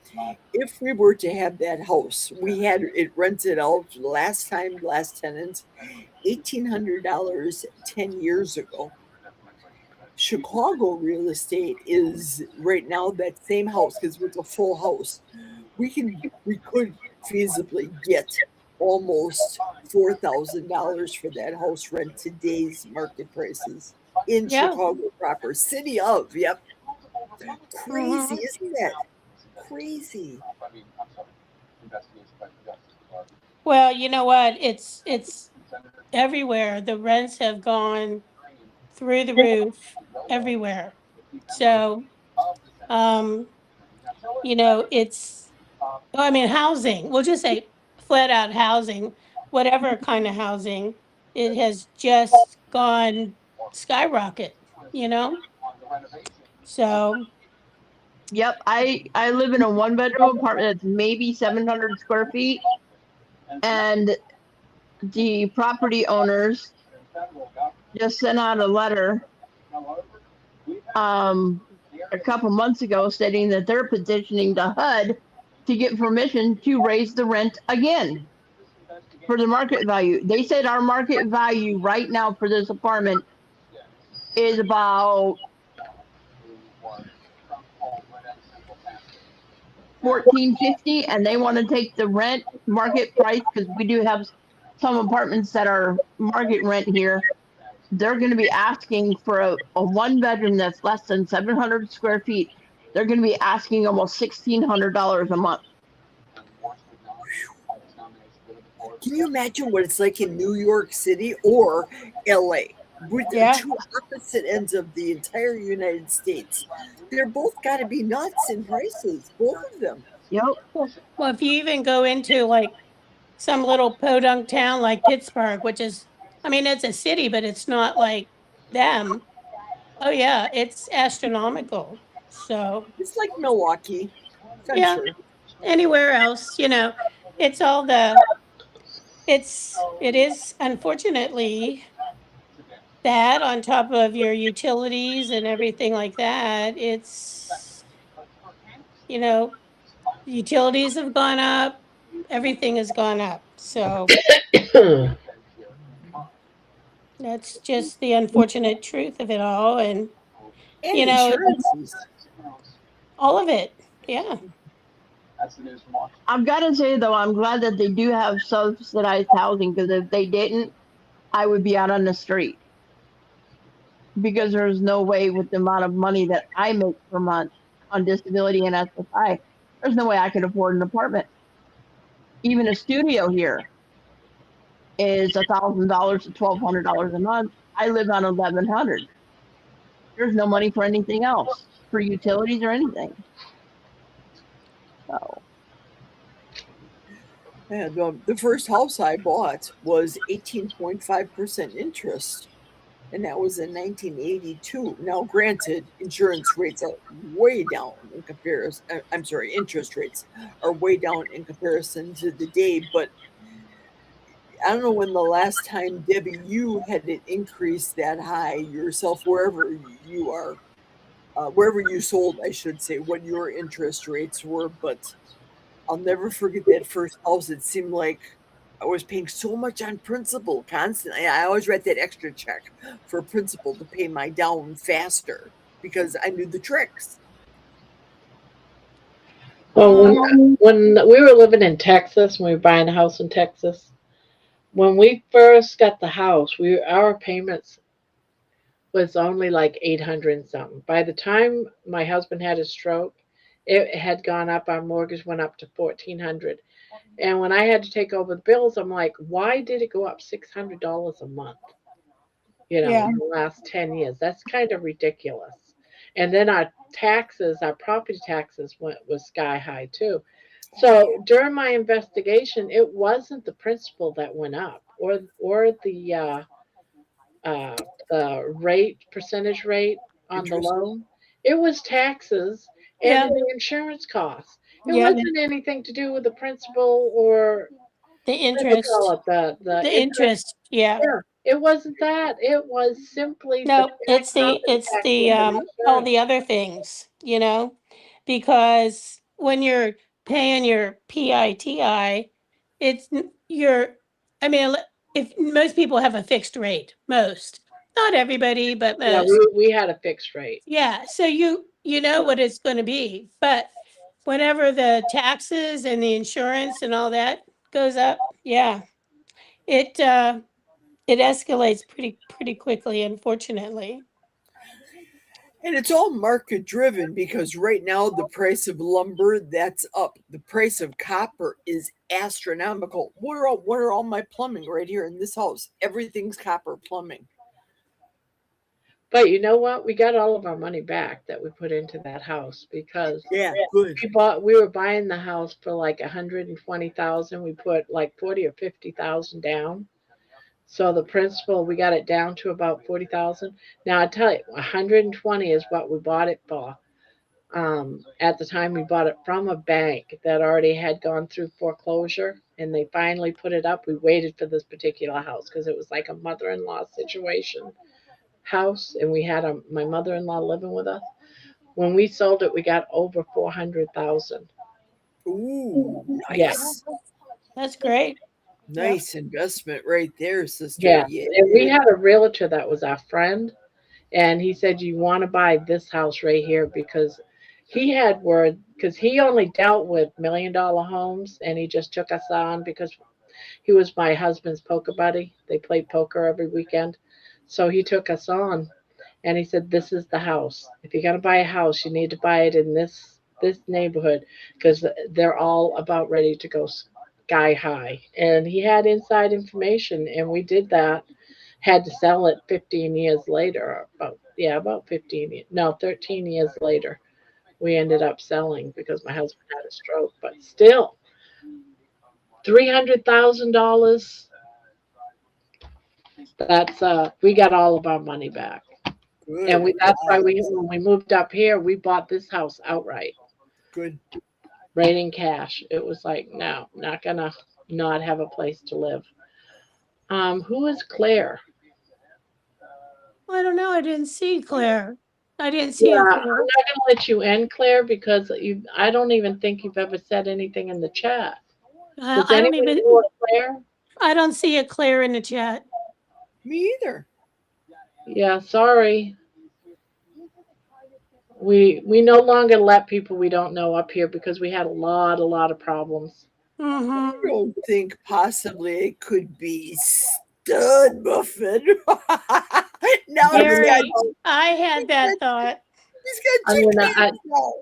if we were to have that house, we had it rented out last tenant, $1,800 10 years ago. Chicago real estate is right now that same house, because with a full house, we could feasibly get almost $4,000 for that house rent today's market prices in Chicago proper, city of. Yep. Crazy, isn't that? Crazy. well, you know what? It's everywhere. The rents have gone through the roof everywhere. So it's housing. We'll just say flat out housing, whatever kind of housing, it has just gone skyrocket, So Yep, I live in a 1-bedroom apartment that's maybe 700 square feet, and the property owners just sent out a letter a couple months ago stating that they're petitioning the HUD to get permission to raise the rent again for the market value. They said our market value right now for this apartment is about $1,450, and they want to take the rent market price, because we do have some apartments that are market rent here. They're going to be asking for a 1-bedroom that's less than 700 square feet. They're going to be asking almost $1,600 a month. Can you imagine what it's like in New York City or LA? With the two opposite ends of the entire United States. They're both got to be nuts in prices, both of them. Yep. Well, if you even go into like some little podunk town like Pittsburgh, which is, it's a city, but it's not like them. Oh yeah, it's astronomical. So It's like Milwaukee. I'm yeah, sure. anywhere else, it's all it is unfortunately that on top of your utilities and everything like that, it's, utilities have gone up, everything has gone up. So that's just the unfortunate truth of it all. And, And insurances. all of it. Yeah. I've got to say though, I'm glad that they do have subsidized housing, because if they didn't, I would be out on the street, because there's no way, with the amount of money that I make per month on disability and SSI, there's no way I could afford an apartment. Even a studio here is $1,000 to $1,200 a month. I live on 1,100. There's no money for anything else, for utilities or anything. So Yeah, the first house I bought was 18.5% interest, and that was in 1982. Now, granted, insurance rates are way down in comparison. I'm sorry, interest rates are way down in comparison to the day, but I don't know when the last time, Debbie, you had it increase that high yourself, wherever you are, wherever you sold, I should say, what your interest rates were. But I'll never forget that first house. It seemed like I was paying so much on principal constantly. I always read that extra check for principal to pay my down faster because I knew the tricks. Well, when we were living in Texas, when we were buying a house in Texas, when we first got the house, our payments was only like 800 and something. By the time my husband had his stroke, it had gone up. Our mortgage went up to 1,400. And when I had to take over the bills, I'm like, why did it go up $600 a month? Yeah. In the last 10 years. That's kind of ridiculous. And then our taxes, our property taxes was sky high too. So during my investigation, it wasn't the principal that went up, or uh, the percentage rate on the Interest. loan. It was taxes and Yeah. the insurance costs. It Yeah. wasn't anything to do with the principal or The what do you call interest. it, the The interest. interest. Yeah. Yeah, it wasn't that. It was simply the No, it's property taxes and all insurance. the other things, because when you're paying your PITI, it's I mean, if most people have a fixed rate, not everybody, but Yeah, most. we had a fixed rate. Yeah, so you know what it's going to be, but whenever the taxes and the insurance and all that goes up, yeah, it escalates pretty quickly, unfortunately. And it's all market driven because right now the price of lumber that's up. The price of copper is astronomical. What are all my plumbing right here in this house? Everything's copper plumbing. But you know what? We got all of our money back that we put into that house because Yeah, good. we were buying the house for like 120,000. We put like 40 or 50,000 down. So the principal, we got it down to about 40,000. Now I tell you, 120 is what we bought it for. At the time, we bought it from a bank that already had gone through foreclosure, and they finally put it up. We waited for this particular house because it was like a mother-in-law situation house, and we had my mother-in-law living with us. When we sold it, we got over 400,000. Ooh, Yeah, nice. That's great. Yep. Nice investment right there, sister. yeah. Yeah. And we had a realtor that was our friend, and he said, "You want to buy this house right here," because he had word, because he only dealt with $1 million homes, and he just took us on because he was my husband's poker buddy. They played poker every weekend, so he took us on. And he said, "This is the house. If you're gonna buy a house, you need to buy it in this neighborhood because they're all about ready to go sky high." And he had inside information, and we did that. Had to sell it 15 years later. About 15 years. No, 13 years later, we ended up selling because my husband had a stroke. But still, $300,000. That's we got all of our money back. Good. And that's why God. when we moved up here, we bought this house outright, Good. right in cash. It was like, no, not gonna not have a place to live. Who is Claire? I don't know. I didn't see Claire. I didn't see Yeah, a I'm Claire. not gonna let you in, Claire, because I don't even think you've ever said anything in the chat. Does I don't anyone even. know a Claire? I don't see a Claire in the chat. Me either. Yeah, sorry. We no longer let people we don't know up here because we had a lot of problems. I Mm-hmm. don't think possibly it could be Stud Muffin. Now Gary, I had that thought. he's got I chicken mean, hands now.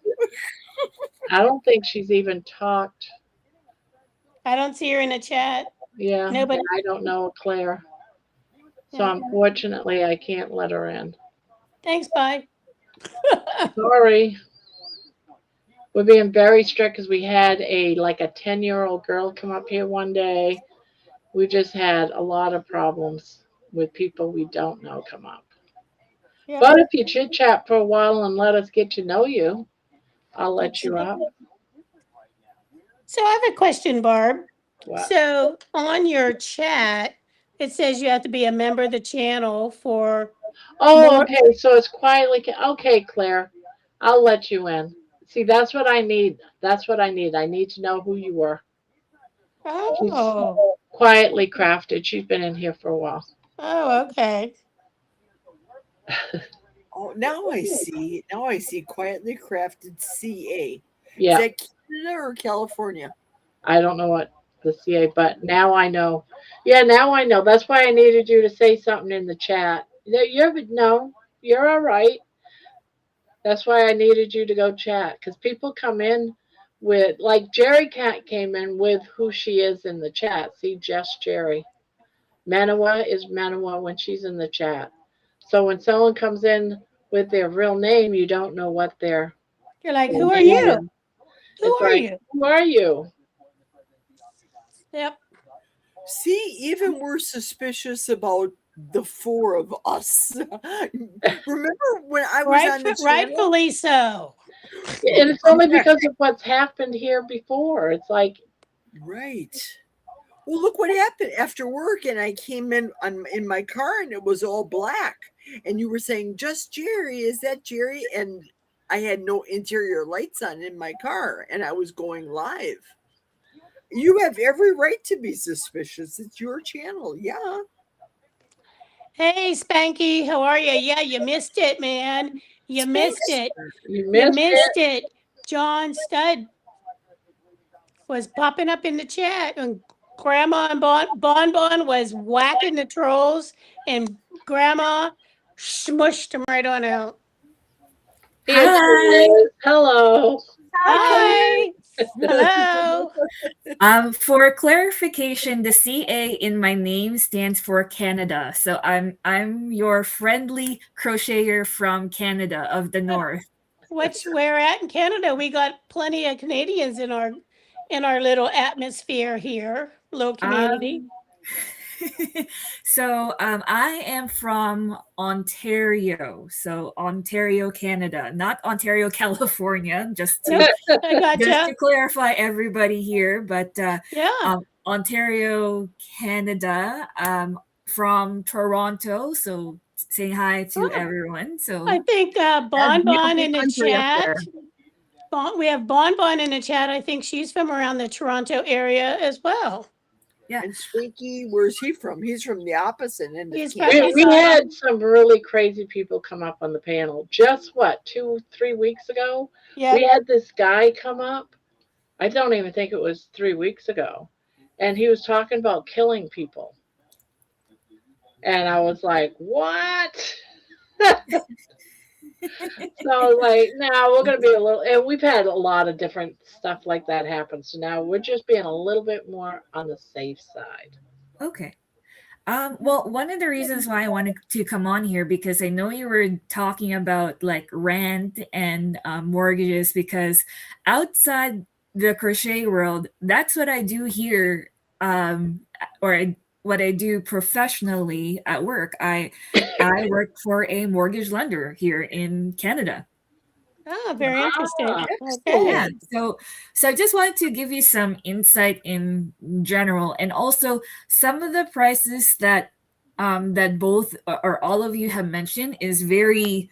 I don't think she's even talked. I don't see her in the chat. Yeah, Nobody. I don't know a Claire. So Yeah. unfortunately, I can't let her in. Thanks, bye. Sorry. We're being very strict because we had a 10-year-old girl come up here one day. We just had a lot of problems with people we don't know come up. Yeah. But if you chit chat for a while and let us get to know you, I'll let you up. So I have a question, Barb. What? So on your chat, it says you have to be a member of the channel for Oh, more. okay. So it's quietly. Okay, Claire, I'll let you in. See, that's what I need. That's what I need. I need to know who you were. Oh. Quietly crafted. She's been in here for a while. Oh, okay. Oh, now I see. Now I see. Quietly Crafted CA. Yeah. Is that Canada or California? I don't know what the CA, but now I know. Yeah, now I know. That's why I needed you to say something in the chat. You're all right. That's why I needed you to go chat because people come in with Jerry Cat came in with who she is in the chat. See, just Jerry. Manawa is Manawa when she's in the chat. So when someone comes in with their real name, you don't know what their You're like, their who are name you? is. Who It's are like, you? who are you? Yep. See, even we're suspicious about the four of us. Remember when I was on the channel? Rightfully so. And it's only because of what's happened here before. It's like, Right. Well, look what happened after work, and I came in my car, and it was all black. And you were saying, "Just Jerry, is that Jerry?" And I had no interior lights on in my car, and I was going live. You have every right to be suspicious. It's your channel, yeah. Hey, Spanky, how are you? Yeah, you missed it, man. You missed it. you You missed missed it. John Stud was popping up in the chat, and Grandma and Bon was whacking the trolls, and Grandma smushed them right on out. Here she is. Hello. Hi. Hello. For clarification, the CA in my name stands for Canada. So I'm your friendly crocheter from Canada of the North. Where at in Canada? We got plenty of Canadians in our little atmosphere here, little community. So I am from Ontario, so Ontario, Canada, not Ontario, California. Just to I gotcha. just to clarify everybody here, but Yeah. Ontario, Canada, from Toronto. So saying hi to everyone. So I think That's Bon beautiful in the country up chat. there. We have Bon in the chat. I think she's from around the Toronto area as well. yeah. And Swinky, where's he from? He's from the opposite end of He's Canada. We had some really crazy people come up on the panel. Just what, 2-3 weeks ago? Yeah. We had this guy come up. I don't even think it was 3 weeks ago. And he was talking about killing people. And I was like, what? So now we're going to be a little, and we've had a lot of different stuff like that happen. So now we're just being a little bit more on the safe side. Okay. Well, one of the reasons why I wanted to come on here, because I know you were talking about rent and mortgages, because outside the crochet world, that's what I do here. Or what I do professionally at work. I work for a mortgage lender here in Canada. Oh, very interesting. Ah, Okay. Yeah, so I just wanted to give you some insight in general, and also some of the prices that that both or all of you have mentioned is very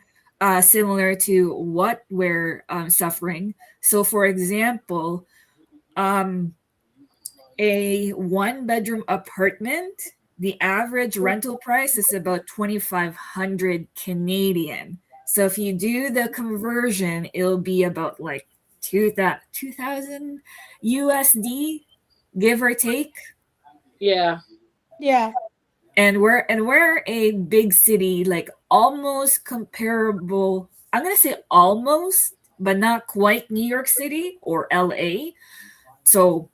similar to what we're suffering. So, for example, um, a one-bedroom apartment, the average rental price is about 2,500 Canadian. So if you do the conversion, it'll be about like 2,000 USD, give or take. yeah. Yeah. And we're a big city, like almost comparable. I'm gonna say almost, but not quite New York City or LA. So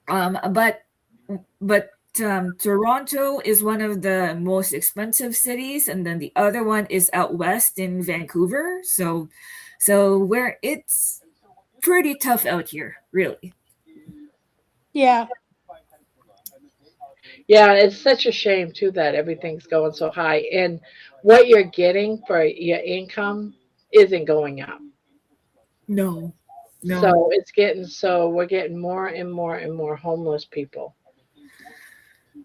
but Toronto is one of the most expensive cities, and then the other one is out west in Vancouver. So where it's pretty tough out here, really. Yeah. Yeah, it's such a shame too that everything's going so high, and what you're getting for your income isn't going up. No, So it's getting so we're getting more and more and more homeless people.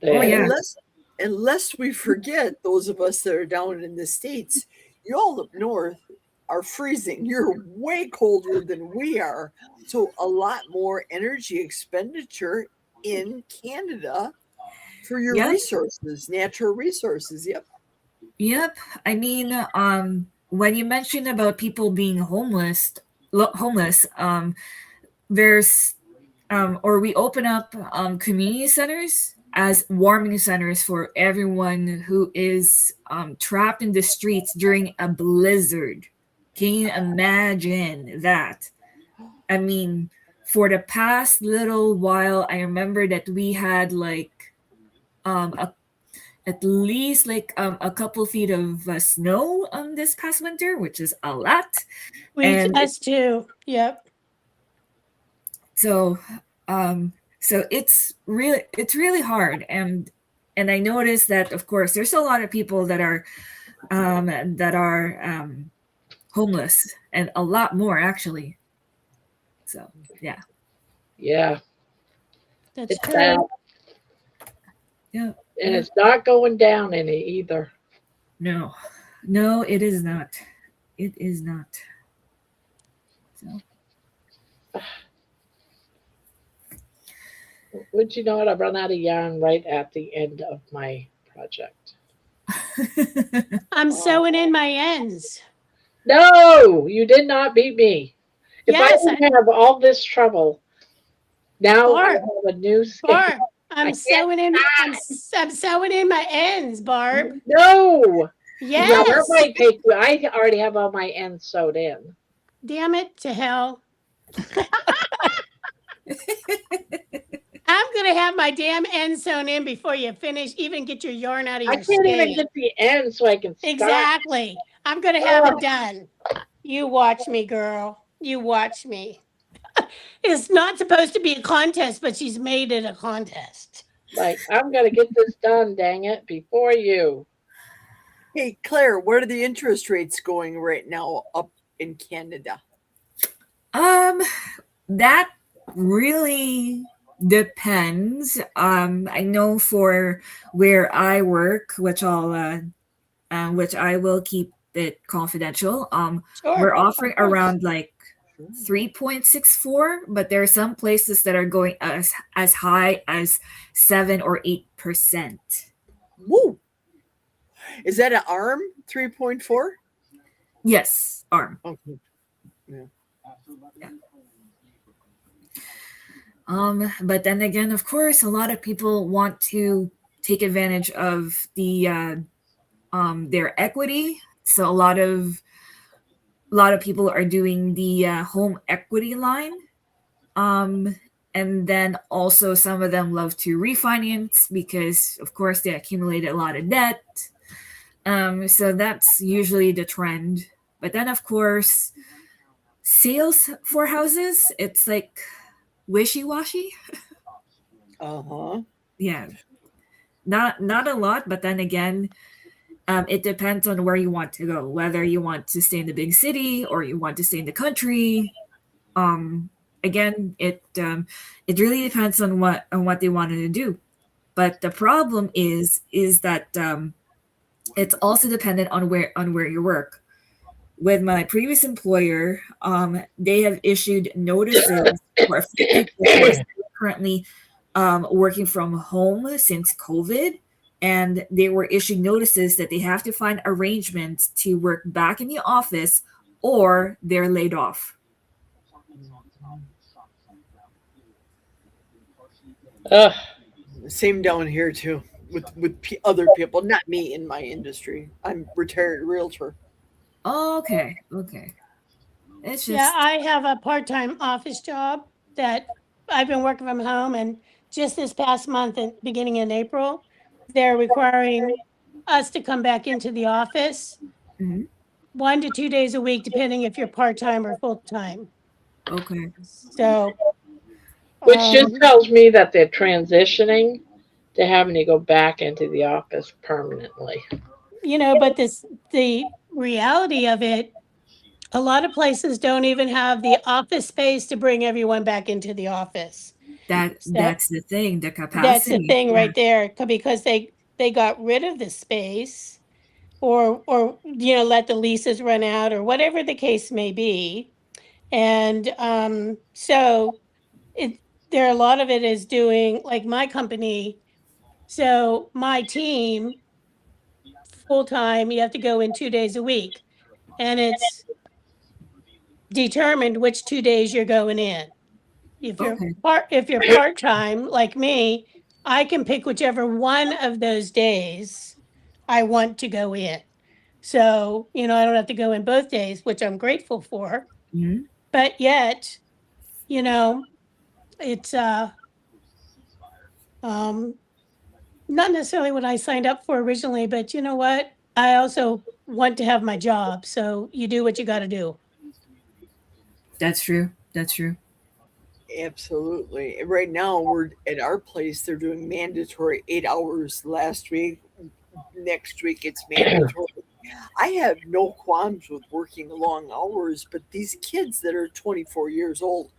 Oh, yeah. Unless we forget those of us that are down in the States, you all up north are freezing. You're way colder than we are. So a lot more energy expenditure in Canada for your Yep. resources, natural resources. Yep. Yep. I mean, when you mentioned about people being homeless, there's or we open up community centers as warming centers for everyone who is trapped in the streets during a blizzard. Can you imagine that? I mean, for the past little while, I remember that we had like at least like a couple feet of snow this past winter, which is a lot. Us too. Yep. So so it's really hard, and I noticed that of course there's a lot of people that are homeless, and a lot more actually. So yeah. Yeah, That's it's true. sad, Yeah. and it's not going down any either. No, it is not. It is not. So Would you know what? I run out of yarn right at the end of my project. I'm sewing in my ends. No, you did not beat me. If Yes, I didn't have all this trouble, now I Barb. have a new skill. Barb, I I'm can't sewing in. I'm sewing in my ends, Barb. No. Now that Yes. might take you. I already have all my ends sewed in. Damn it to hell. I'm gonna have my damn ends sewn in before you finish. Even get your yarn out of I your can't even skein. get the end so I can start. Exactly. I'm gonna have it done. You watch me, girl. You watch me. It's not supposed to be a contest, but she's made it a contest. Like, I'm going to get this done, dang it, before you. Hey, Claire, what are the interest rates going right now up in Canada? That really depends. I know for where I work, which I will keep it confidential. Sure. We're offering around like 3.64, but there are some places that are going as high as 7 or 8%. Woo! Is that an ARM 3.4? Yes, ARM. Okay. Yeah. But then again, of course, a lot of people want to take advantage of the their equity. So a lot of people are doing the home equity line. And then also some of them love to refinance because, of course, they accumulate a lot of debt. So that's usually the trend. But then, of course, sales for houses, it's like wishy-washy. Uh-huh. Yeah. not a lot, but then again, it depends on where you want to go, whether you want to stay in the big city or you want to stay in the country. Again, it really depends on what they wanted to do. But the problem is that it's also dependent on where you work. With my previous employer, they have issued notices for a few people who are currently working from home since COVID, and they were issued notices that they have to find arrangements to work back in the office or they're laid off. Ugh. Same down here too, with other people, not me in my industry. I'm retired realtor. Okay. It's Yeah, just I have a part-time office job that I've been working from home, and just this past month and beginning in April, they're requiring us to come back into the office Mhm. 1 to 2 days a week, depending if you're part-time or full-time. okay. So, Which just um, tells me that they're transitioning to having to go back into the office permanently. but the reality of it, a lot of places don't even have the office space to bring everyone back into the office. So That's the thing, the that's the capacity. thing Yeah. right there, because they got rid of the space, or let the leases run out, or whatever the case may be. And so it there a lot of it is doing, like, my company. So my team, full time, you have to go in 2 days a week, and it's determined which 2 days you're going in. Okay. If you're part-time like me, I can pick whichever one of those days I want to go in. So, I don't have to go in both days, which I'm grateful for. Mhm. But yet, you know, it's um not necessarily what I signed up for originally, but you know what? I also want to have my job. So you do what you got to do. That's true. That's true. Absolutely. And right now, we're at our place. They're doing mandatory 8 hours last week. Next week, it's mandatory. I have no qualms with working long hours, but these kids that are 24 years old,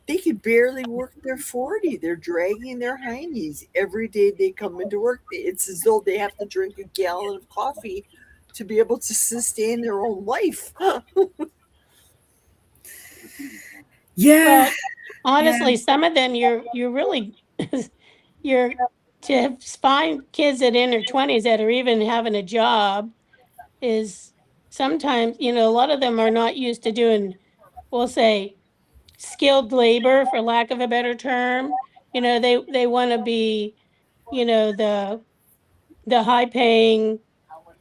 they can barely work their 40. They're dragging their hindies every day they come into work. It's as though they have to drink a gallon of coffee to be able to sustain their own life. Yeah. Well, honestly, some of them you're really you're to find kids that in their 20s that are even having a job is sometimes, a lot of them are not used to doing, we'll say, skilled labor, for lack of a better term. They want to be, the high paying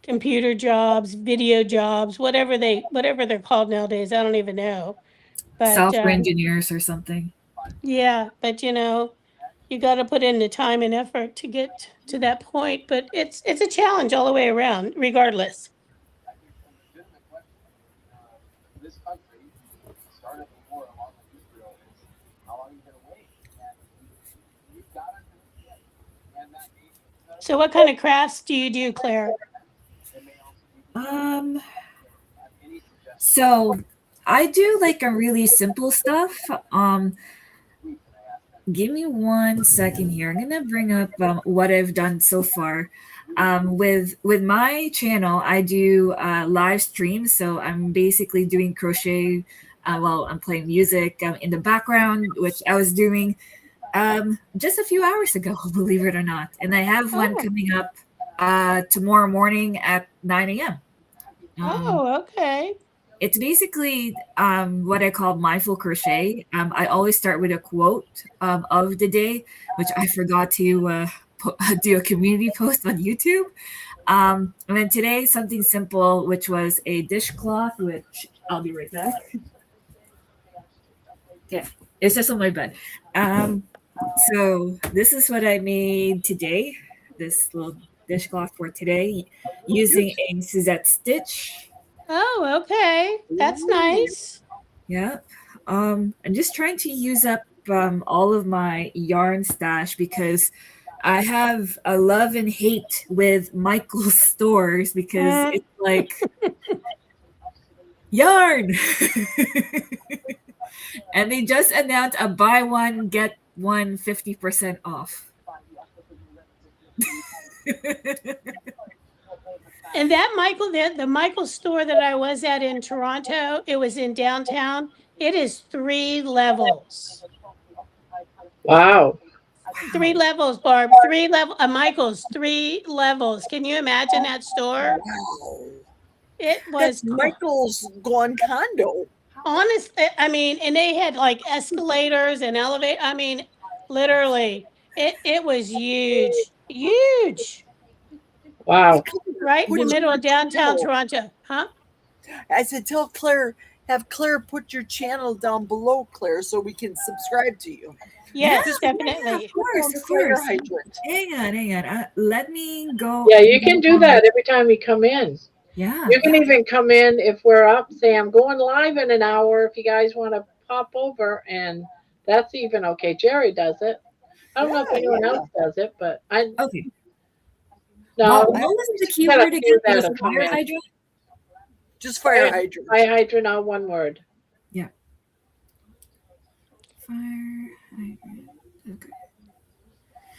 computer jobs, video jobs, whatever they're called nowadays. I don't even know. But Software engineers or something. yeah, but you got to put in the time and effort to get to that point. But it's a challenge all the way around, regardless. So, what kind of crafts do you do, Claire? Um, so I do like a really simple stuff. Give me 1 second here. I'm gonna bring up what I've done so far. With my channel, I do live streams. So I'm basically doing crochet while I'm playing music in the background, which I was doing just a few hours ago, believe it or not. And I have one Oh, coming up tomorrow morning at 9 a.m. okay. It's basically what I call mindful crochet. I always start with a quote of the day, which I forgot to do a community post on YouTube. And then today, something simple, which was a dishcloth, which I'll be right back. Okay, it's just on my bed. So this is what I made today. This little dishcloth for today, using a Suzette stitch. Oh, okay. That's nice. Yeah. I'm just trying to use up all of my yarn stash because I have a love and hate with Michael's stores because it's like yarn. And they just announced a buy one, get one 50% off. And that Michael, the Michael store that I was at in Toronto, it was in downtown. It is 3 levels. Wow. 3 levels, Barb. 3 level. Michael's 3 levels. Can you imagine that store? Wow. It was That's Michael's gone condo. honestly. I mean, and they had like escalators and elevator. I mean, literally, it was huge, huge. Wow. Right in the Put middle your of downtown channel. Toronto, huh? I said, tell Claire, have Claire put your channel down below, Claire, so we can subscribe to you. Yes, Yeah, definitely. of course, Down of fire course. hydrant. Hang on. Let me go. Yeah, you can do that every time you come in. Yeah. You can even come in if we're up, say I'm going live in an hour if you guys want to pop over, and that's even okay. Jerry does it. I don't know if anyone else does it, but I Okay. no. What was the Just got a keyword few again? that Was will come fire in. hydrant? Just fire hydrant. Fire hydrant, all one word. Yeah. Fire hydrant. Okay.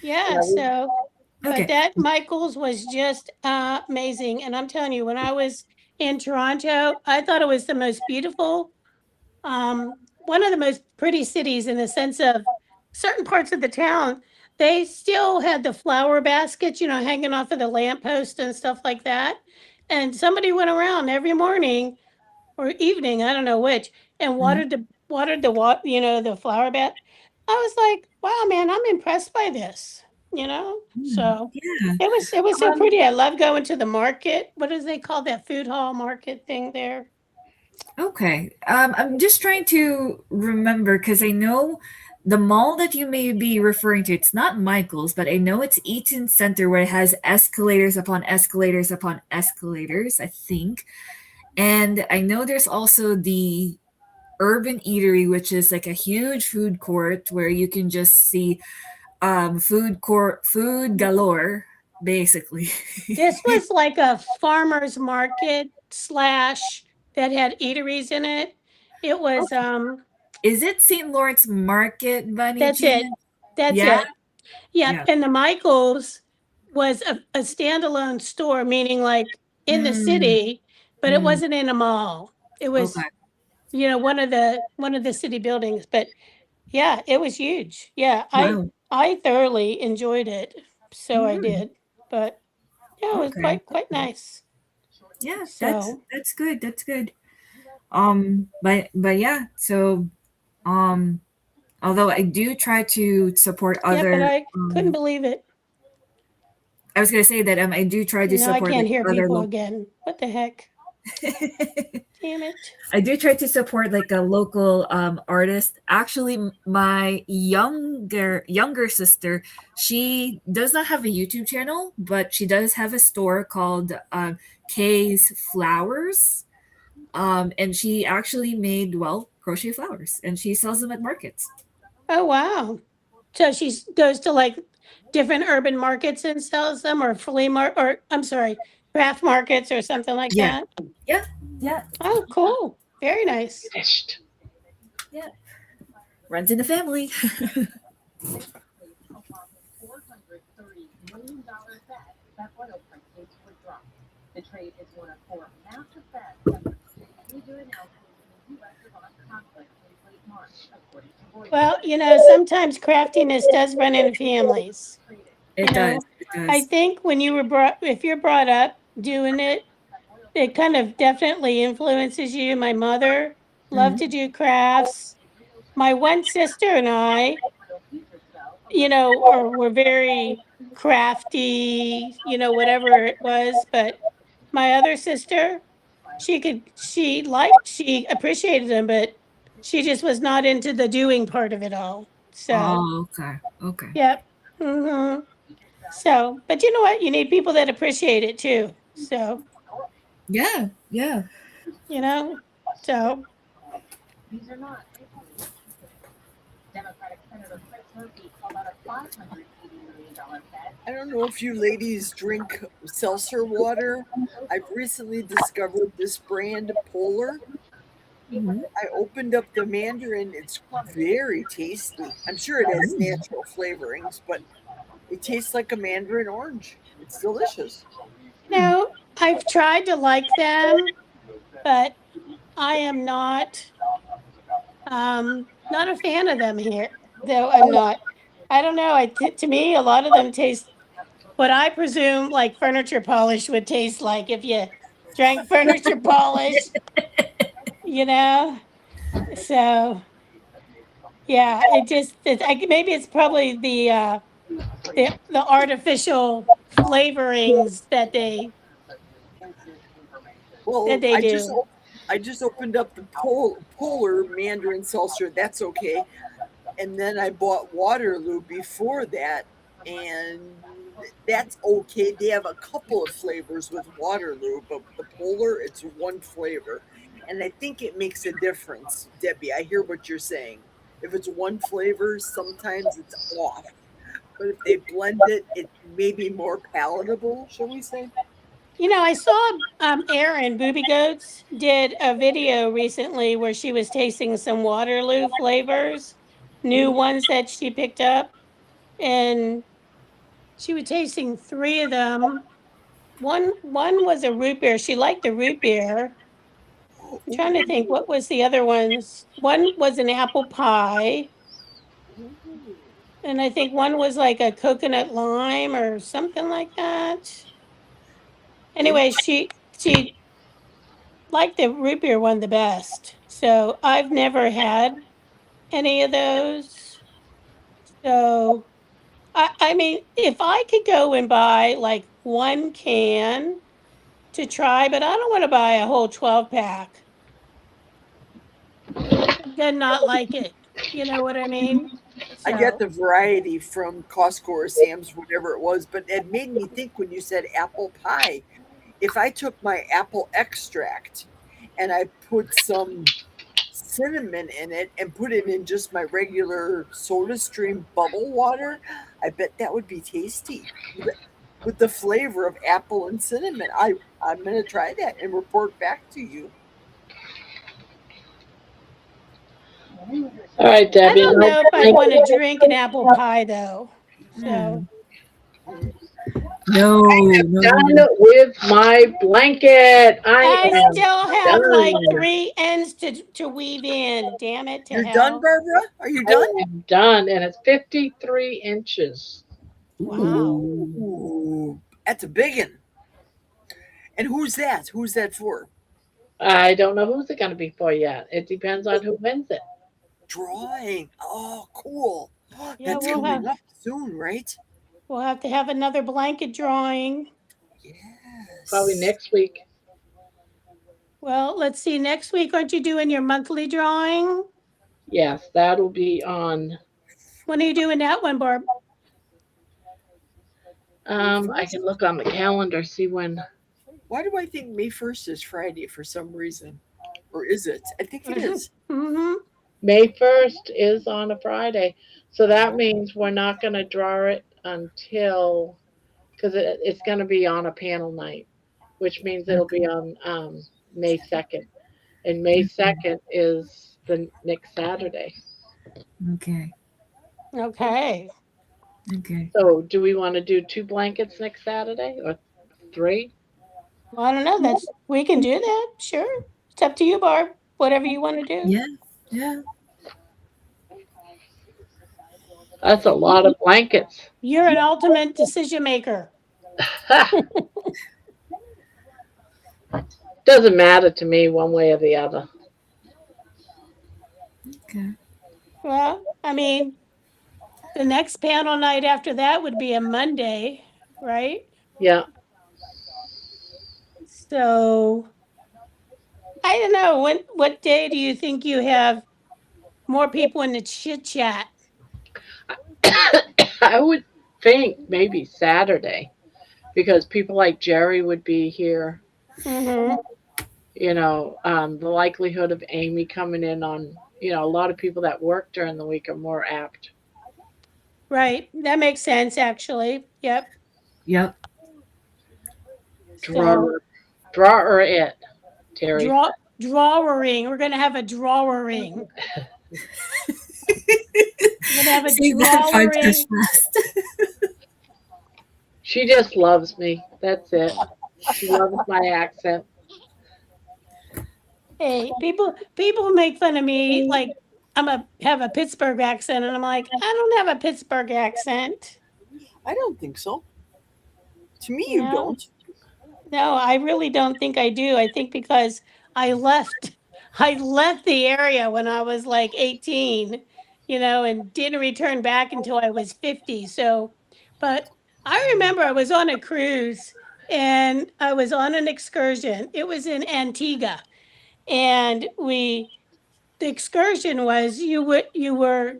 Yeah, so Okay. but that Michael's was just amazing. And I'm telling you, when I was in Toronto, I thought it was the most beautiful, one of the most pretty cities in the sense of certain parts of the town. They still had the flower baskets, hanging off of the lamppost and stuff like that. And somebody went around every morning or evening, I don't know which, and watered the flower bed. I was like, wow, man, I'm impressed by this, So Yeah. it was so pretty. I love going to the market. What do they call that food hall market thing there? Okay. I'm just trying to remember because I know the mall that you may be referring to, it's not Michael's, but I know it's Eaton Center where it has escalators upon escalators upon escalators, I think. And I know there's also the Urban Eatery, which is like a huge food court where you can just see food galore, basically. This was like a farmer's market slash that had eateries in it. It was Is it St. Lawrence Market, Bunny? that's it. That's Yeah. it. Yeah. And the Michael's was a standalone store, meaning like in the city, but it wasn't in a mall. It was, Okay. one of the city buildings. But yeah, it was huge. Yeah, Wow. I thoroughly enjoyed it. So I did. But yeah, it was Okay. quite nice. Yeah, So that's good. That's good. But yeah, so although I do try to support yeah, but other I couldn't believe it. I was gonna say that I do try to Now I support can't like, hear other people again. What the heck? Damn it. I do try to support like a local artist. Actually, my younger sister, she does not have a YouTube channel, but she does have a store called Kay's Flowers. And she actually made crochet flowers, and she sells them at markets. Oh wow. So she goes to like different urban markets and sells them, or I'm sorry, craft markets or something like Yeah. that. Yeah. Oh, cool. Very nice. Yeah. Runs in the family. The trade is one of 4 massive bets that would major announcements in the U.S. about conflict in late March, according to Reuters. Well, sometimes craftiness does run in families. It does. I think when if you're brought up doing it, it kind of definitely influences you. My mother loved to do crafts. My one sister and I, were very crafty, whatever it was. But my other sister, she appreciated them, but she just was not into the doing part of it all. So, Okay. yep. So, but you know what? You need people that appreciate it too. So, Yeah. So. These are not. Democratic Senator Chris Murphy called out a $580 million I don't know if you ladies drink seltzer water. I've recently discovered this brand Polar. Mhm. I opened up the mandarin. It's very tasty. I'm sure it has natural flavorings, but it tastes like a mandarin orange. It's delicious. No, I've tried to like them, but I am not a fan of them here. Though I'm not. I don't know. To me, a lot of them taste what I presume like furniture polish would taste like if you drank furniture polish, you know? So yeah, maybe it's probably the artificial flavorings that Well, they do. I just opened up the Polar Mandarin seltzer. That's okay. And then I bought Waterloo before that, and that's okay. They have a couple of flavors with Waterloo, but the Polar, it's one flavor. And I think it makes a difference, Debbie. I hear what you're saying. If it's one flavor, sometimes it's off. But if they blend it, it may be more palatable, shall we say? You know, I saw Erin Booby Goats did a video recently where she was tasting some Waterloo flavors, new ones that she picked up, and she was tasting three of them. One was a root beer. She liked the root beer. I'm trying to think what was the other ones. One was an apple pie, Ooh. and I think one was like a coconut lime or something like that. Anyway, she liked the root beer one the best. So I've never had any of those. So I mean, if I could go and buy like one can to try, but I don't want to buy a whole 12 pack. Then not like it. You know what I mean? I get So the variety from Costco or Sam's, whatever it was, but it made me think when you said apple pie. If I took my apple extract and I put some cinnamon in it and put it in just my regular soda stream bubble water, I bet that would be tasty with the flavor of apple and cinnamon. I'm going to try that and report back to you. All right, I Debbie. don't No know if I'd want to blanket. drink an apple pie though. So No, no, no, Done no. with my blanket. I I am still have like done. three ends to weave in. Damn it to You're done, hell. Barbara? Are you I done? am done, and it's 53 inches. Wow. Ooh, that's a big one. And who's that? Who's that for? I don't know who's it going to be for yet. It depends on who wins it. Drawing. Oh, cool. Yeah, That's coming up soon, right? we'll have to have another blanket drawing. Probably Yes. next week. Well, let's see. Next week, aren't you doing your monthly drawing? Yes, that'll be on. When are you doing that one, Barb? I can look on the calendar, see when. Why do I think May 1st is Friday for some reason? Or is it? I think it is. Mm-hmm. May 1st is on a Friday. So that means we're not going to draw it until, because it's going to be on a panel night, which means it'll be on May 2nd. And May 2nd is the next Saturday. Okay. Okay. Okay. So do we want to do 2 blankets next Saturday or 3? Well, I don't know. We can do that. Sure. It's up to you, Barb. Whatever you want to do. Yeah. Yeah. That's a lot of blankets. You're an ultimate decision maker. Doesn't matter to me one way or the other. Okay. Well, I mean, the next panel night after that would be a Monday, right? Yeah. So I don't know. What day do you think you have more people in the chit chat? I would think maybe Saturday because people like Jerry would be here. Mm-hmm. The likelihood of Amy coming in on, a lot of people that work during the week are more apt. Right. That makes sense, actually. Yep. Yep. So Drawer it, Terry. drawering. We're gonna have a drawering. We're gonna have a See that 5 drawering. fast. She just loves me. That's it. She loves my accent. Hey, people make fun of me like have a Pittsburgh accent, and I'm like, I don't have a Pittsburgh accent. I don't think so. To me, you No, don't. no, I really don't think I do. I think because I left I left the area when I was like 18, and didn't return back until I was 50. So, but I remember I was on a cruise and I was on an excursion. It was in Antigua. And the excursion was you were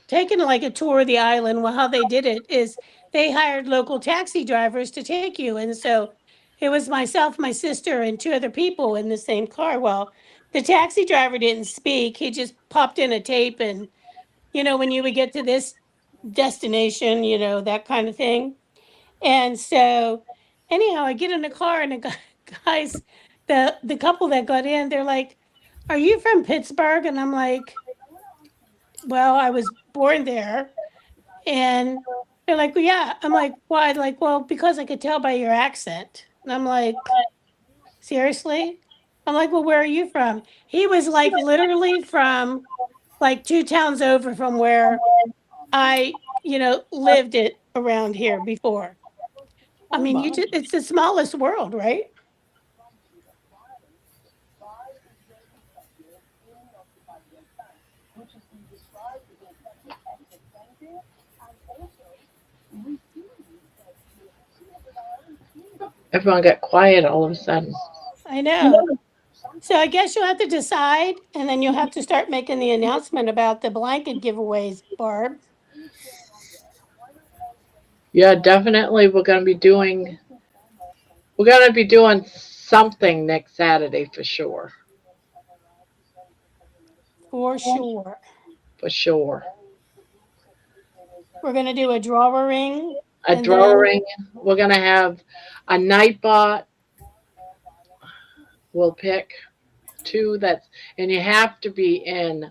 taking like a tour of the island. Well, how they did it is they hired local taxi drivers to take you. And so it was myself, my sister, and two other people in the same car. Well, the taxi driver didn't speak. He just popped in a tape and, when you would get to this destination, that kind of thing. And so anyhow, I get in the car and the guys, the couple that got in, they're like, "Are you from Pittsburgh?" And I'm like, "Well, I was born there." And they're like, "Well, yeah." I'm like, "Why?" Like, "Well, because I could tell by your accent." And I'm like, "Seriously?" I'm like, "Well, where are you from?" He was like literally from like two towns over from where I, lived it around here before. I Oh mean, my. it's the smallest world, right? Everyone got quiet all of a sudden. I know. So I guess you'll have to decide, and then you'll have to start making the announcement about the blanket giveaways, Barb. Yeah, definitely. We're gonna be doing something next Saturday for sure. For sure. For sure. We're gonna do a drawing, A and then drawing. We're gonna have a nightbot. We'll pick two that's, and you have to be in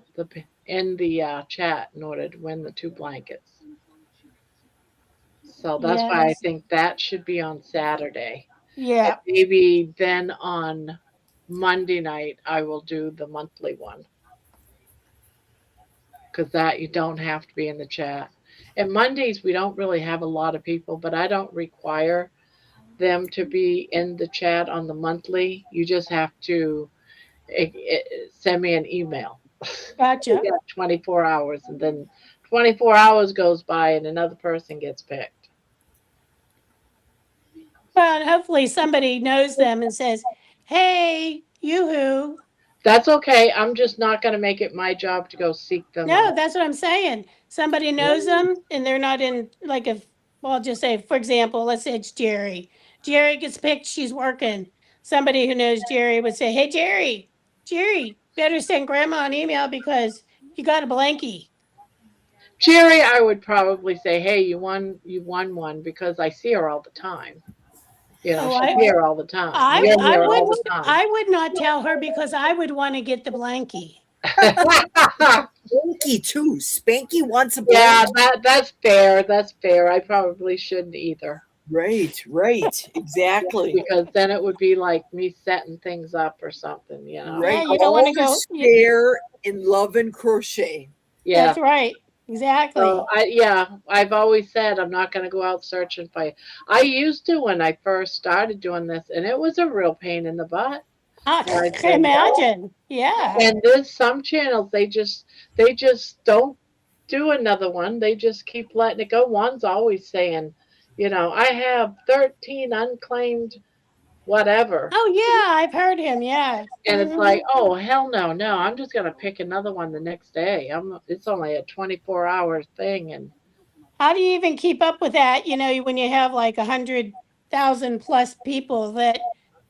the chat in order to win the two blankets. So that's why I yes, think that should be on Saturday. And yeah, maybe then on Monday night I will do the monthly one because that you don't have to be in the chat. And Mondays we don't really have a lot of people, but I don't require them to be in the chat on the monthly. You just have to send me an email. You gotcha. got 24 hours, and then 24 hours goes by and another person gets picked. Well, and hopefully somebody knows them and says, "Hey, yoo-hoo." That's okay. I'm just not going to make it my job to go seek them No, out. that's what I'm saying. Somebody knows them and they're not in like if well, I'll just say, for example, let's say it's Jerry. Jerry gets picked, she's working. Somebody who knows Jerry would say, "Hey Jerry, better send grandma an email because you got a blankie." Jerry, I would probably say, "Hey, you won one," because I see her all the time. Oh, She's here all the time. We're here all the time. I would not tell her because I would want to get the blankie. Spanky too. Spanky wants a Yeah, blanket. that's fair. That's fair. I probably shouldn't either. Right, exactly. Because then it would be like me setting things up or something. Right. Yeah, you don't want to All go. share in love and crochet. Yeah. That's right. Exactly. So I've always said I'm not going to go out searching for you. I used to when I first started doing this, and it was a real pain in the butt. I And I can said, no. imagine. Yeah. And there's some channels they just don't do another one. They just keep letting it go. One's always saying, I have 13 unclaimed whatever. Oh yeah, I've heard him. Yeah. And it's like, oh hell no, I'm just gonna pick another one the next day. It's only a 24-hour thing, and How do you even keep up with that? When you have like 100,000 plus people that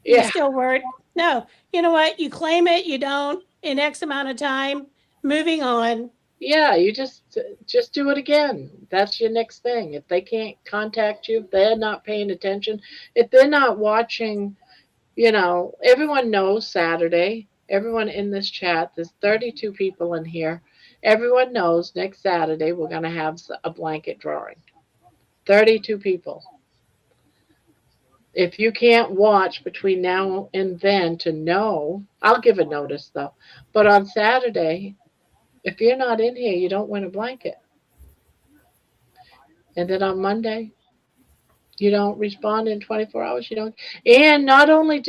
you yeah, still work. No, you know what? You claim it. You don't in X amount of time. Moving on. Yeah, you just do it again. That's your next thing. If they can't contact you, if they're not paying attention, if they're not watching, everyone knows Saturday. Everyone in this chat, there's 32 people in here. Everyone knows next Saturday we're going to have a blanket drawing. 32 people. If you can't watch between now and then to know, I'll give a notice though. But on Saturday, if you're not in here, you don't win a blanket. And then on Monday, you don't respond in 24 hours. You don't. And not only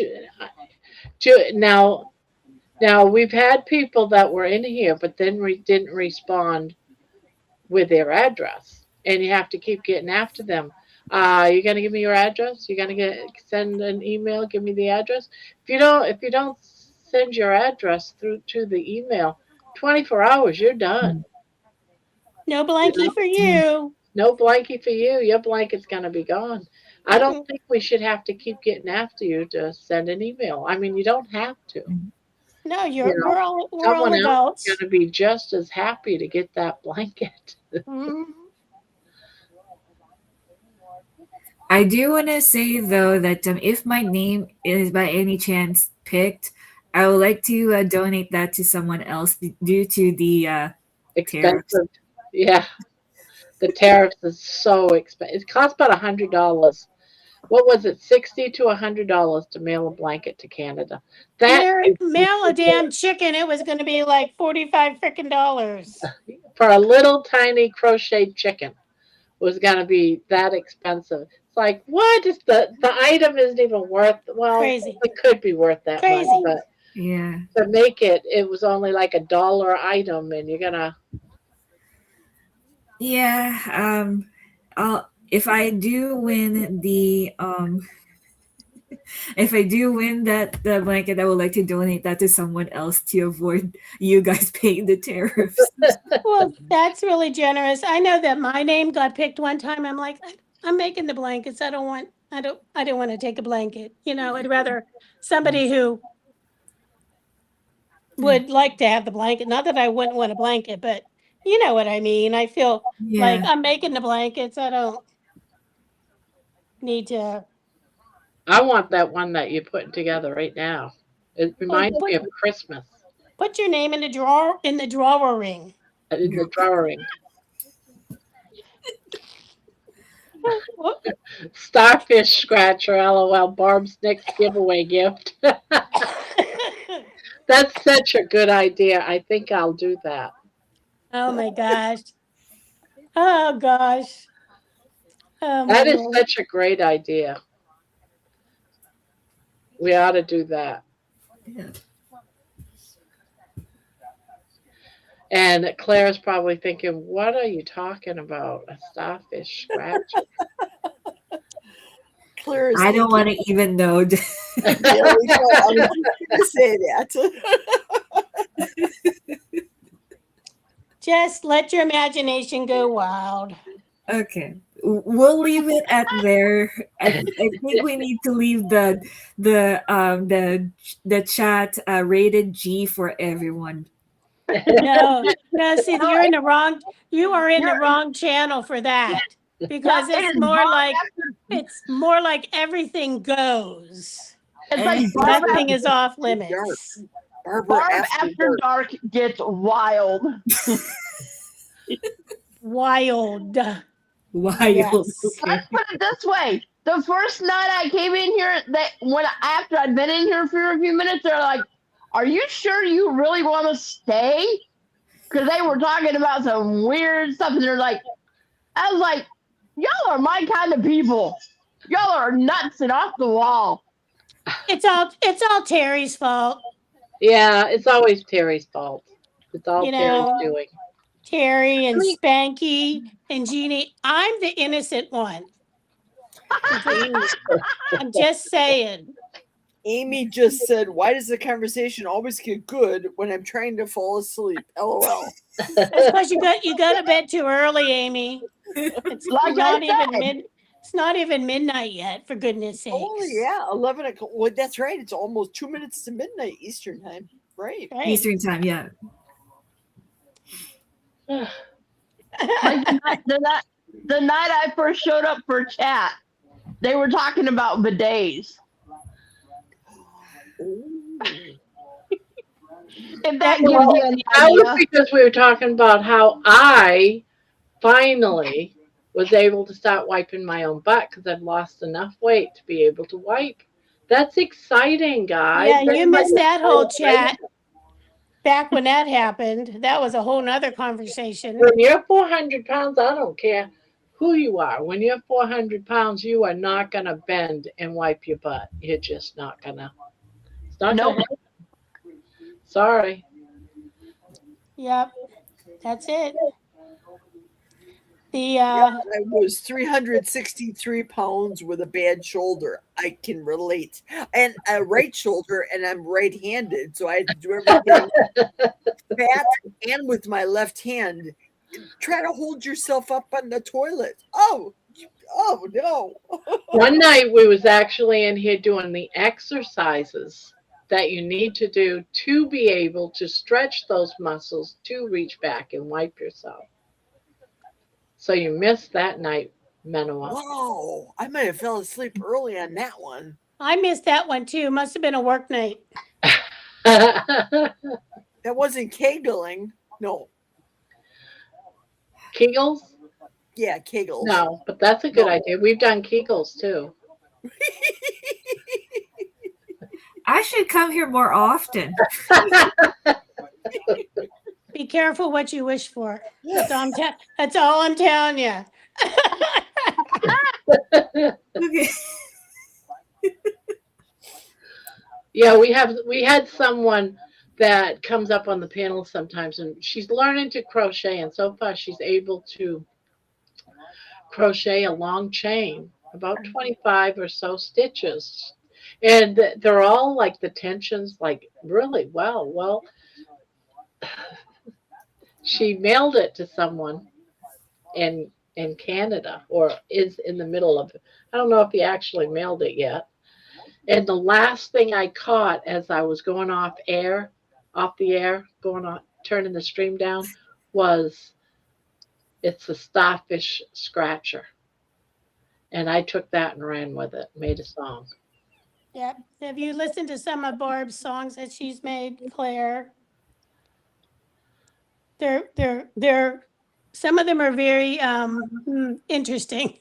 now we've had people that were in here, but then didn't respond with their address, and you have to keep getting after them. You gonna give me your address? You gonna send an email? Give me the address. If you don't send your address through to the email, 24 hours, you're done. No blankie for you. No blankie for you. Your blanket's gonna be gone. I don't think we should have to keep getting after you to send an email. I mean, you don't have to. No, we're all Someone else adults. is gonna be just as happy to get that blanket. I do want to say though that if my name is by any chance picked, I would like to donate that to someone else due to the Expensive. tariffs. Yeah. The tariffs is so expensive. It costs about $100. What was it, $60 to $100 to mail a blanket to Canada? Mail a damn chicken. It was going to be like $45 freaking dollars for a little tiny crocheted chicken. Was going to be that expensive. It's like, what is the item isn't even worth? Well, crazy. It could be worth that much, but yeah, to make it was only like $1 item, and you're gonna. Yeah, if I do win the if I do win the blanket, I would like to donate that to someone else to avoid you guys paying the tariffs. Well, that's really generous. I know that my name got picked one time. I'm like, I'm making the blankets. I don't want to take a blanket. I'd rather somebody who would like to have the blanket. Not that I wouldn't want a blanket, but you know what I mean. I feel like I'm making the blankets. I don't need to. I want that one that you're putting together right now. It reminds me of Christmas. Put your name in the drawer ring. In the drawing. Starfish scratcher, LOL. Barb's next giveaway gift. That's such a good idea. I think I'll do that. Oh my gosh. Oh gosh. That is such a great idea. We ought to do that. Yeah. And Claire's probably thinking, what are you talking about? A starfish scratcher? Claire's I don't want to even know. Yeah, we know. I was just going to say that. Just let your imagination go wild. Okay, we'll leave it at there. I think we need to leave the chat rated G for everyone. No, see, you are in the wrong channel for that, because it's more like everything goes. It's like nothing is off limits. Barb after dark gets wild. Wild. Yes. Let's put it this way. The first night I came in here, after I'd been in here for a few minutes, they're like, "Are you sure you really want to stay?" Because they were talking about some weird stuff, and I was like, "Y'all are my kind of people. Y'all are nuts and off the wall." It's all Terry's fault. Yeah, it's always Terry's fault. It's all Terry's doing. Terry and Spanky and Jeannie. I'm the innocent one. I'm just saying. Amy just said, "Why does the conversation always get good when I'm trying to fall asleep?" LOL. That's because you got to bed too early, Amy. It's not even midnight yet, for goodness sakes. Oh yeah, 11 o'clock. Well, that's right. It's almost 2 minutes to midnight Eastern time. Right. Eastern time, yeah. Like the night I first showed up for chat, they were talking about bidets. If that gives you any That was idea. because we were talking about how I finally was able to start wiping my own butt because I've lost enough weight to be able to wipe. That's exciting, guys. Yeah, you missed Everybody that whole celebrate. chat back when that happened. That was a whole nother conversation. When you're 400 pounds, I don't care who you are. When you're 400 pounds, you are not going to bend and wipe your butt. You're just not going to. It's not Nope. going to happen. Sorry. Yep, that's it. The I was 363 pounds with a bad shoulder. I can relate. And a right shoulder, and I'm right-handed, so I had to do everything fat and with my left hand. Try to hold yourself up on the toilet. Oh no. One night we was actually in here doing the exercises that you need to do to be able to stretch those muscles to reach back and wipe yourself. So you missed that night, Menoa. Wow. I might have fell asleep early on that one. I missed that one too. Must have been a work night. That wasn't kegling. No. Kegels? Yeah, kegels. No, but that's a good idea. We've done Kegels too. I should come here more often. Be careful what you wish for. That's all I'm telling you. Okay. Yeah, we had someone that comes up on the panel sometimes, and she's learning to crochet, and so far she's able to crochet a long chain, about 25 or so stitches, and they're all like the tensions like really well. Well, she mailed it to someone in Canada, or is in the middle of it. I don't know if he actually mailed it yet. And the last thing I caught as I was going off the air, going on, turning the stream down, was it's a Starfish scratcher. And I took that and ran with it, made a song. Yep. Have you listened to some of Barb's songs that she's made, Claire? They're some of them are very interesting.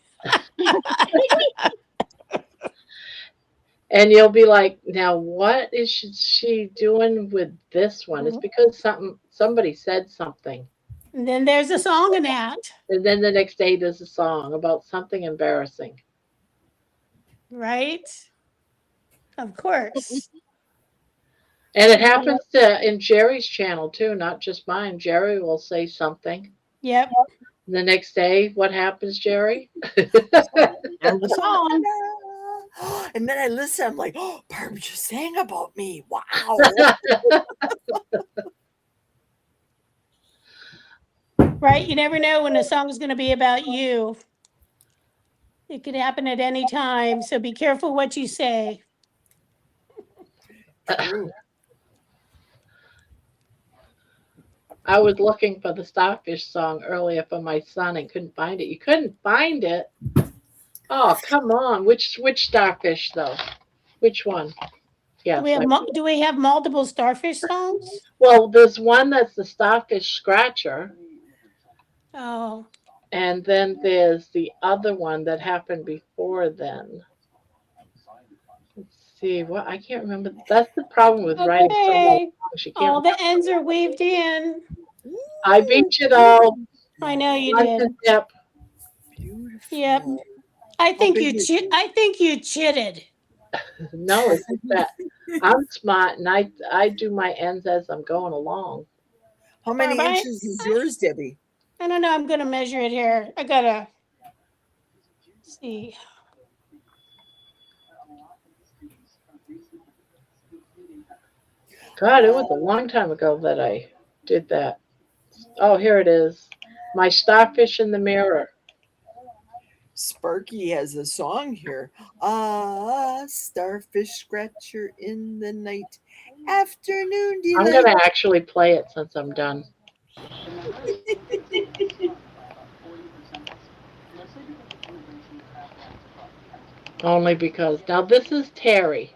And you'll be like, now what is she doing with this one? It's because somebody said something. And then there's a song in that. And then the next day there's a song about something embarrassing. Right? Of course. And it happens in Jerry's channel too, not just mine. Jerry will say something. Yep. The next day, what happens, Jerry? And the song. And then I listen, I'm like, oh, Barb just sang about me. Wow. Right? You never know when a song is going to be about you. It could happen at any time. So be careful what you say. I was looking for the Starfish song earlier for my son and couldn't find it. You couldn't find it? Oh, come on. Which Starfish, though? Which one? Yes. Do we have multiple Starfish songs? Well, there's one that's the Starfish Scratcher. Oh. And then there's the other one that happened before then. Let's see. What I can't remember. That's the problem with writing so long. All the ends are weaved in. I beat you though. I know you did. Yep. Yep. I think you chitted. No, it's that I'm smart and I do my ends as I'm going along. How many inches is yours, Debbie? I don't know. I'm going to measure it here. I got to see. God, it was a long time ago that I did that. Oh, here it is. My Starfish in the Mirror. Sparky has a song here. Ah, starfish scratcher in the night. Afternoon delight. I'm going to actually play it since I'm done. Only because now this is Terry.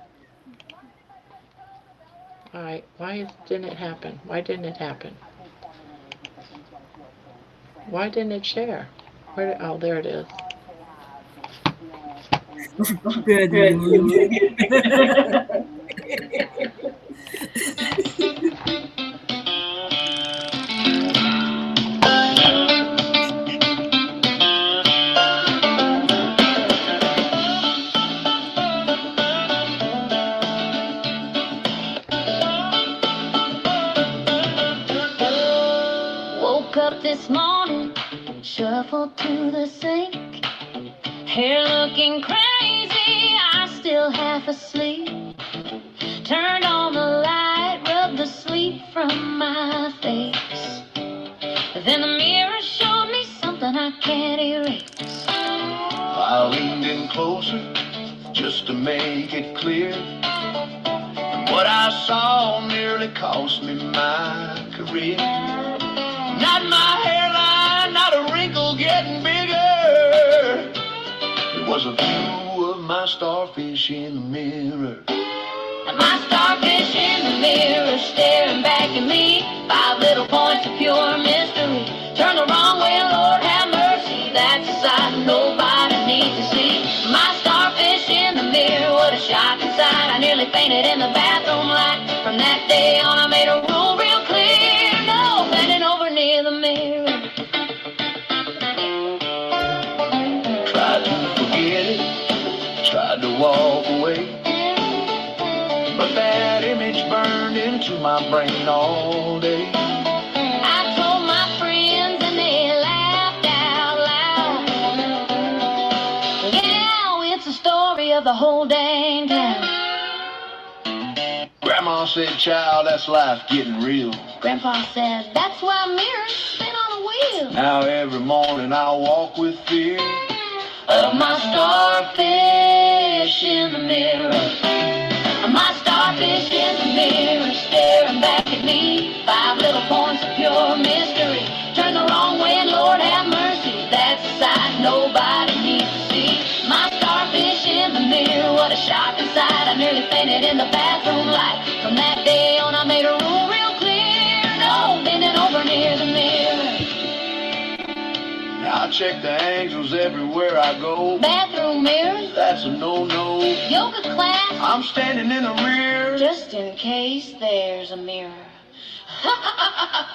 All right, didn't it happen? Why didn't it happen? Why didn't it share? Oh, there it is. Good mood. Woke up this morning, shuffled to the sink, hair looking crazy, I still half asleep. Turned on the light, rubbed the sleep from my face. Then the mirror showed me something I can't erase. I leaned in closer just to make it clear. And what I saw nearly cost me my career. Not my hairline, not a wrinkle getting bigger. It was a view of my starfish in the mirror. My starfish in the mirror staring back at me. 5 little points of pure mystery. Turn the wrong way, Lord have mercy. That's a sight nobody needs to see. My starfish in the mirror, what a shocking sight. I nearly fainted in the bathroom light. From that day on I made a rule real clear. No bending over near the mirror. Tried to forget it, tried to walk away. But that image burned into my brain all day. I told my friends and they laughed out loud. Yeah, it's a story of the whole dang town. Grandma said, child, that's life getting real. Grandpa said, that's why mirrors spin on a wheel. Now every morning I walk with fear Of my starfish in the mirror. My starfish in the mirror staring back at me. 5 little points of pure mystery. Turn the wrong way and Lord have mercy. That's a sight nobody needs to see. My starfish in the mirror, what a shocking sight. I nearly fainted in the bathroom light. From that day on I made a rule real clear. No bending over near the mirror. Now I check the angles everywhere I go. Bathroom mirrors, That's a no-no. yoga class, I'm standing in the rear. just in case there's a mirror.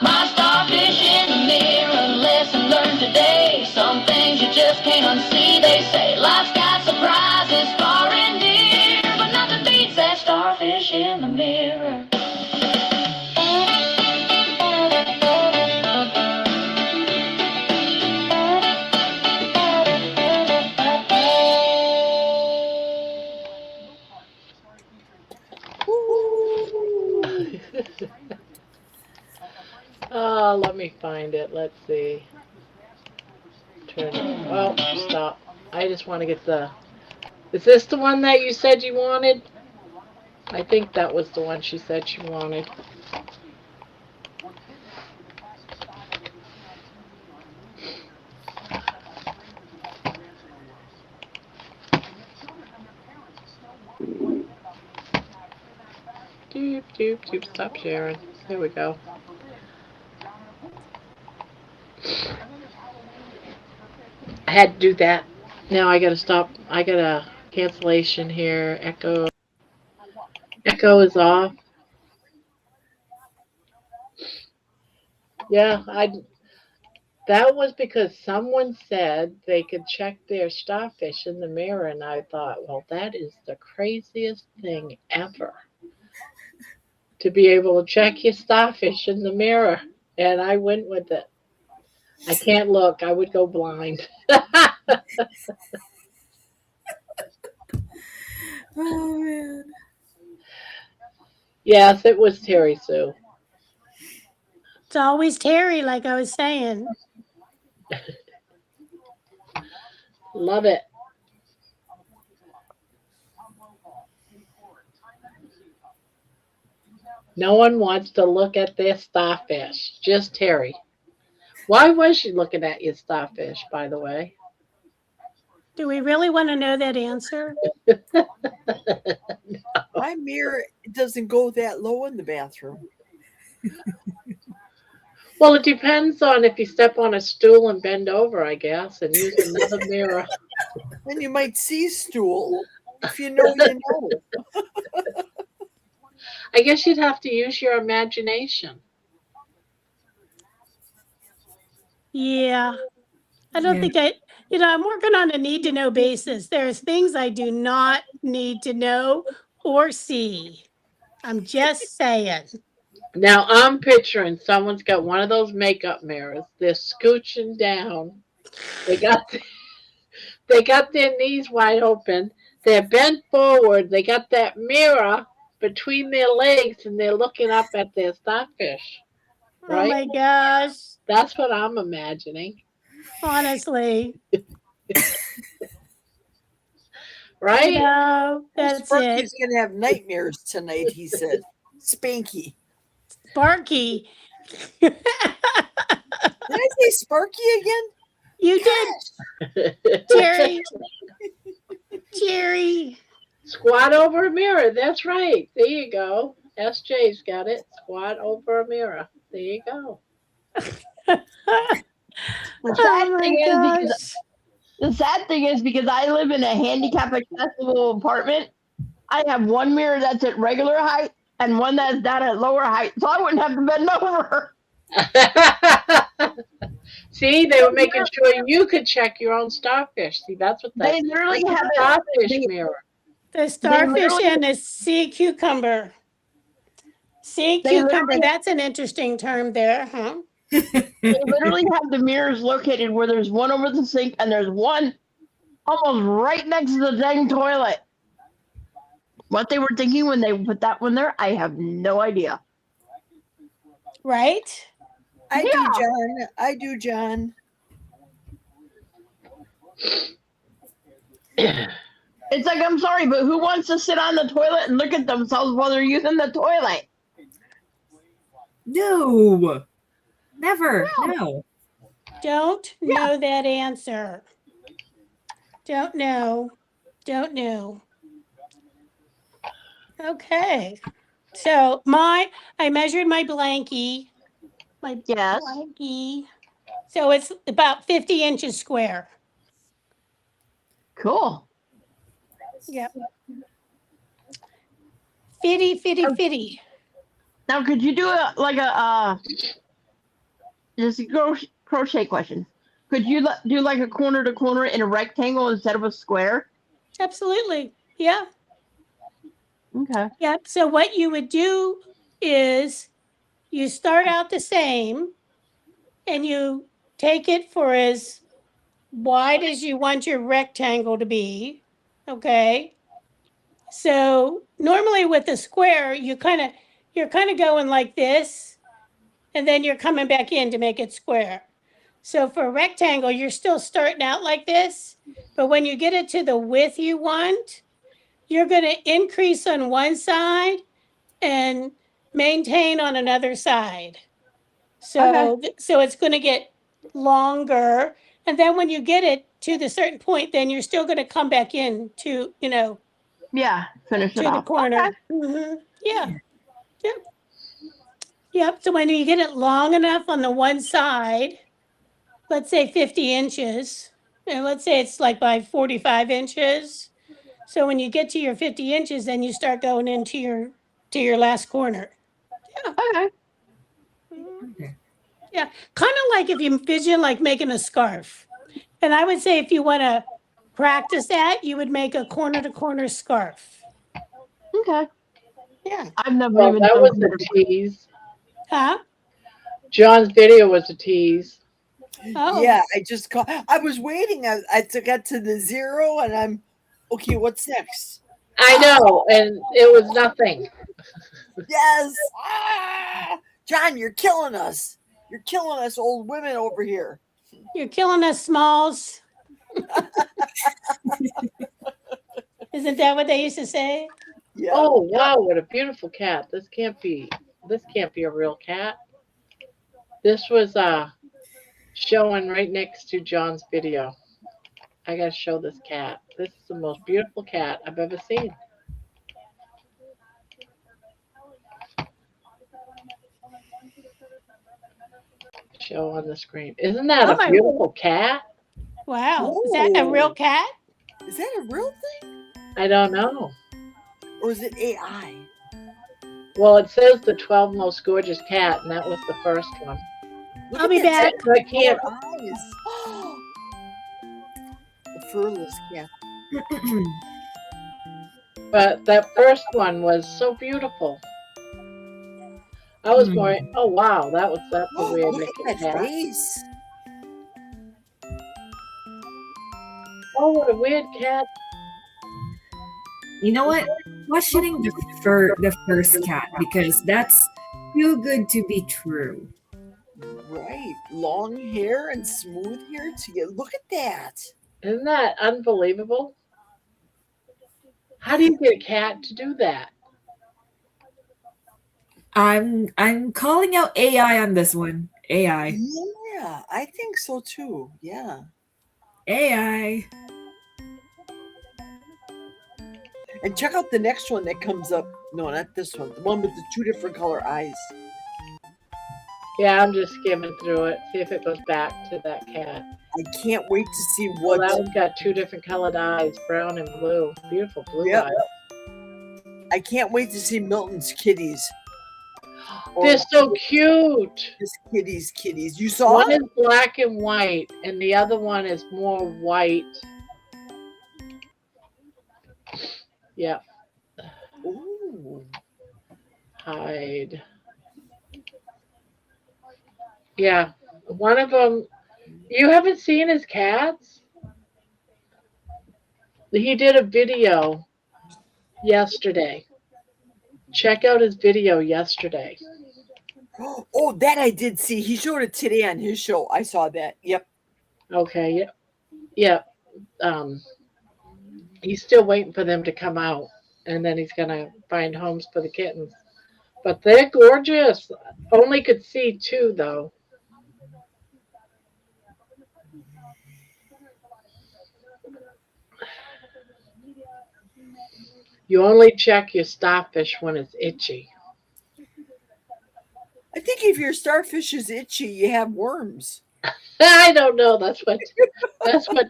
My starfish in the mirror, lesson learned today. Some things you just can't unsee. They say life's got surprises far and near, but nothing beats that starfish in the mirror. Oh, let me find it. Let's see. Oh, stop. I just want to get the... Is this the one that you said you wanted? I think that was the one she said she wanted. Doop, doop, doop. Stop sharing. There we go. I had to do that. Now I gotta stop. I got a cancellation here. Echo. Echo is off. Yeah, that was because someone said they could check their starfish in the mirror, and I thought, well, that is the craziest thing ever. To be able to check your starfish in the mirror. And I went with it. I can't look. I would go blind. Oh man. Yes, it was Terry Sue. It's always Terry, like I was saying. Love it. No one wants to look at their starfish. Just Terry. Why was she looking at your starfish, by the way? Do we really want to know that answer? My mirror doesn't go that low in the bathroom. Well, it depends on if you step on a stool and bend over, I guess, and use another mirror. Then you might see stool. If you know, you know. I guess you'd have to use your imagination. Yeah. I don't think I'm working on a need to know basis. There's things I do not need to know or see. I'm just saying. Now I'm picturing someone's got one of those makeup mirrors. They're scooching down. They got they got their knees wide open. They're bent forward. They got that mirror between their legs and they're looking up at their starfish. Oh Right? my gosh. That's what I'm imagining. Honestly. Right? You know, that's Sparky's it. gonna have nightmares tonight, he said. Spanky. Sparky. Did I say Sparky again? You did, Jerry. Jerry. Squat over a mirror. That's right. There you go. SJ's got it. Squat over a mirror. There you go. The sad Oh thing my is because gosh. the sad thing is because I live in a handicap accessible apartment, I have one mirror that's at regular height and one that's down at lower height, so I wouldn't have to bend over. See, they were making sure you could check your own starfish. See, that's what They that's literally a have starfish mirror. The starfish literally- and a sea cucumber. Sea They cucumber. literally- That's an interesting term there, huh? They literally have the mirrors located where there's one over the sink and there's one almost right next to the dang toilet. What they were thinking when they put that one there, I have no idea. Right? I Yeah. do, John. I do, John. It's like, I'm sorry, but who wants to sit on the toilet and look at themselves while they're using the toilet? No. Never. No. Don't know that answer. Don't know. Don't know. Okay. So I measured my blankie. My Yes. blankie. So it's about 50 inches square. Cool. Yep. Fitty. Now, could you do just a crochet question? Could you do like a corner to corner in a rectangle instead of a square? Absolutely. Yeah. Okay. Yep. So what you would do is you start out the same and you take it for as wide as you want your rectangle to be. Okay. So normally with a square, you're kind of going like this, and then you're coming back in to make it square. So for a rectangle, you're still starting out like this, but when you get it to the width you want, you're going to increase on one side and maintain on another side. So so it's going to get longer, and then when you get it to the certain point, then you're still going to come back in to, Yeah. Finish it to the off. corner. Okay. Yeah. Yep. Yep. So when you get it long enough on the one side, let's say 50 inches, and let's say it's like by 45 inches. So when you get to your 50 inches, then you start going into your last corner. Okay. Okay. Yeah. Kind of like if you envision like making a scarf. And I would say if you want to practice that, you would make a corner to corner scarf. Okay. Yeah. I've never Well, even that done was corner a to corner. tease. Huh? John's video was a tease. Oh. Yeah, I was waiting. I got to the 0 and I'm okay, what's next? I know, and it was nothing. Yes. John, you're killing us. You're killing us old women over here. You're killing us, Smalls. Isn't that what they used to say? Yeah. Oh wow, what a beautiful cat. This can't be a real cat. This was showing right next to John's video. I gotta show this cat. This is the most beautiful cat I've ever seen. Show on the screen. Isn't that Oh a my! beautiful cat? Wow, is that a real Whoa. cat? Is that a real thing? I don't know. Or is it AI? Well, it says the 12 most gorgeous cat, and that was the first one. Look I'll at be that back. I can't. color eyes. The furless cat. But that first one was so beautiful. I was more. Oh wow, that's a weird Look looking at that cat. face. Oh, what a weird cat. You know what? Questioning the first cat because that's too good to be true. Right. Long hair and smooth hair together. Look at that. Isn't that unbelievable? How do you get a cat to do that? I'm calling out AI on this one. AI. Yeah, I think so too. Yeah. AI. And check out the next one that comes up. No, not this one. The one with the two different color eyes. Yeah, I'm just skimming through it. See if it goes back to that cat. I can't wait to see Well, what. that one's got two different colored eyes, brown and blue. Beautiful blue Yep. eyes. I can't wait to see Milton's kitties. They're so cute. His kitties. You saw One it? is black and white, and the other one is more white. Yep. Ooh. Hide. Yeah. One of them. You haven't seen his cats? He did a video yesterday. Check out his video yesterday. Oh, that I did see. He showed it today on his show. I saw that. Yep. Okay. Yep. Yep. He's still waiting for them to come out, and then he's gonna find homes for the kittens. But they're gorgeous. Only could see two though. You only check your starfish when it's itchy. I think if your starfish is itchy, you have worms. I don't know. That's what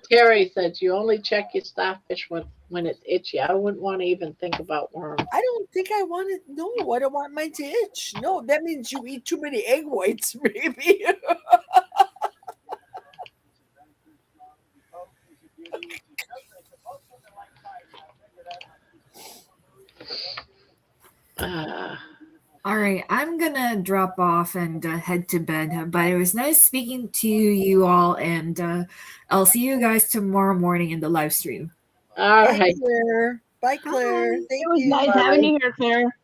Terry said. You only check your starfish when it's itchy. I wouldn't want to even think about worms. I don't think I want it. No, I don't want mine to itch. No, that means you eat too many egg whites, maybe. All right, I'm gonna drop off and head to bed. But it was nice speaking to you all, and I'll see you guys tomorrow morning in the live stream. All Bye, right. Claire. Bye, Claire. It Thank was you. nice having you here, Claire.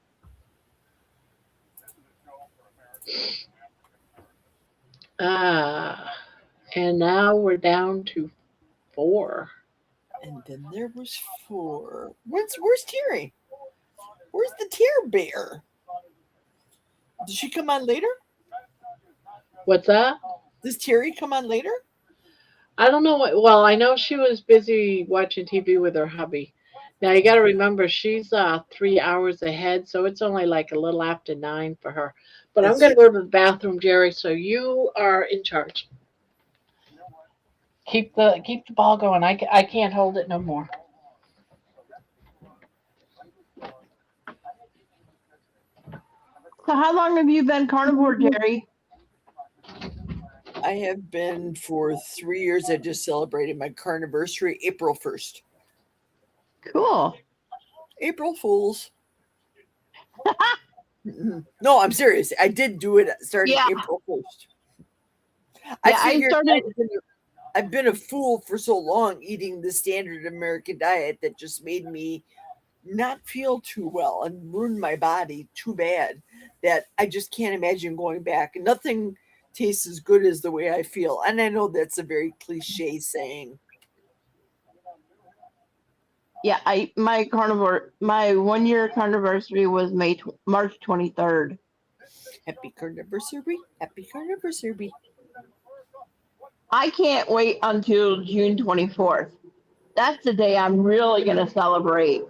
And now we're down to 4. And then there was 4. Where's Terry? Where's the tear bear? Did she come on later? What's that? Does Terry come on later? I don't know what. Well, I know she was busy watching TV with her hubby. Now you got to remember she's 3 hours ahead, so it's only like a little after 9 for her. But I'm going to go to the bathroom, Jerry. So you are in charge. Keep the ball going. I can't hold it no more. So how long have you been carnivore, Jerry? I have been for 3 years. I just celebrated my carniversary April 1st. Cool. April Fools. No, I'm serious. I did do it starting April 1st. I figured I've been a fool for so long eating the standard American diet that just made me not feel too well and ruined my body too bad that I just can't imagine going back. Nothing tastes as good as the way I feel. And I know that's a very cliche saying. Yeah, my 1 year carniversary was March 23rd. Happy carniversary. Happy carniversary. I can't wait until June 24th. That's the day I'm really going to celebrate.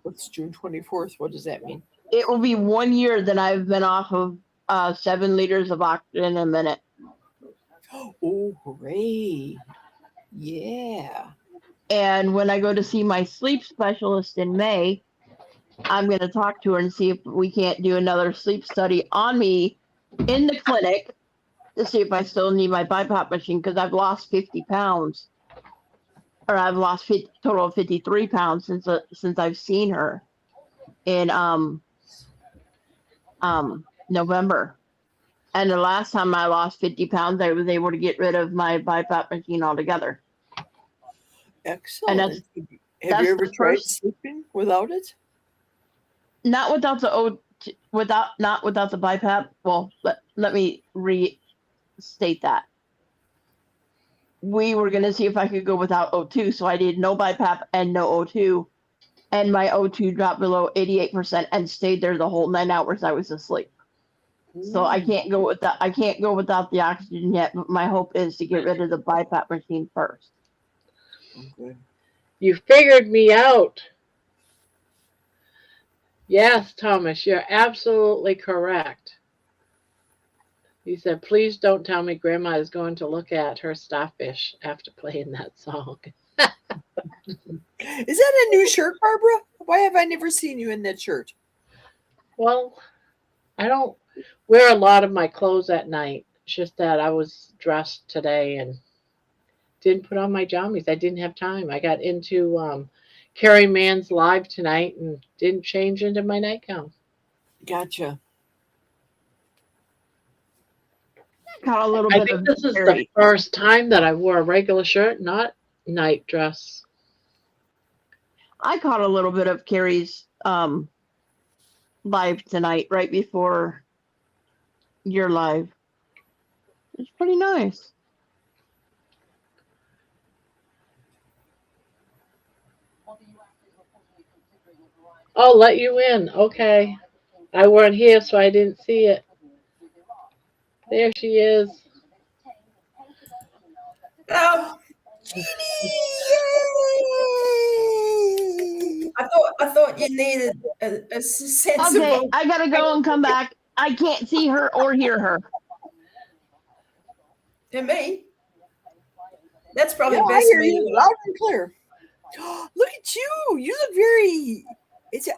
What's June 24th? What does that mean? It will be 1 year that I've been off of 7 liters of oxygen a minute. Oh, hooray. Yeah. And when I go to see my sleep specialist in May, I'm going to talk to her and see if we can't do another sleep study on me in the clinic to see if I still need my BiPAP machine, because I've lost 50 pounds. Or I've lost total of 53 pounds since I've seen her in November. And the last time I lost 50 pounds, I was able to get rid of my BiPAP machine altogether. Excellent. And have you ever tried sleeping without it? Not without the not without the BiPAP. Well, let me restate that. We were going to see if I could go without O2, so I did no BiPAP and no O2, and my O2 dropped below 88% and stayed there the whole 9 hours I was asleep. So I can't go with that. I can't go without the oxygen yet, but my hope is to get rid of the BiPAP machine first. Okay. You figured me out. Yes, Thomas, you're absolutely correct. He said, please don't tell me Grandma is going to look at her Starfish after playing that song. Is that a new shirt, Barbara? Why have I never seen you in that shirt? Well, I don't wear a lot of my clothes at night. It's just that I was dressed today and didn't put on my jammies. I didn't have time. I got into Carrie Mann's live tonight and didn't change into my nightgown. Gotcha. Got a little I bit think of this is the first time that I wore a regular shirt, not night dress. I caught a little bit of Carrie's live tonight, right before your live. It's pretty nice. Oh, let you in. Okay. I weren't here, so I didn't see it. There she is. Oh, Jeannie! I thought you needed a sensible. Okay, I gotta go and come back. I can't see her or hear her. To me, that's probably Yeah, best. I hear you loud and clear. Look at you! You look very.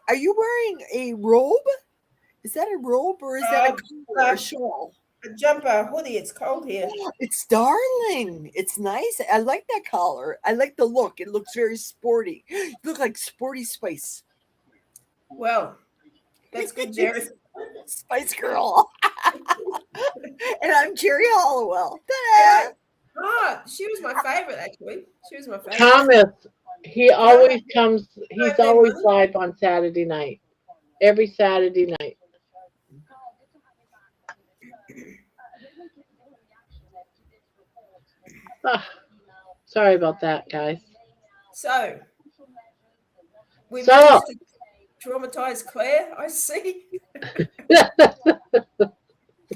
Are you wearing a robe? Is that a robe or is that a shawl? A jumper, hoodie. It's cold here. It's darling. It's nice. I like that collar. I like the look. It looks very sporty. You look like Sporty Spice. Well, that's good, Jerry. Spice Girl. And I'm Jerry Hollowell. Yeah. Oh, she was my favorite, actually. She was my favorite. Thomas, he always comes, he's always live on Saturday night. Every Saturday night. Oh, sorry about that, guys. So, we managed to traumatize Claire, I see.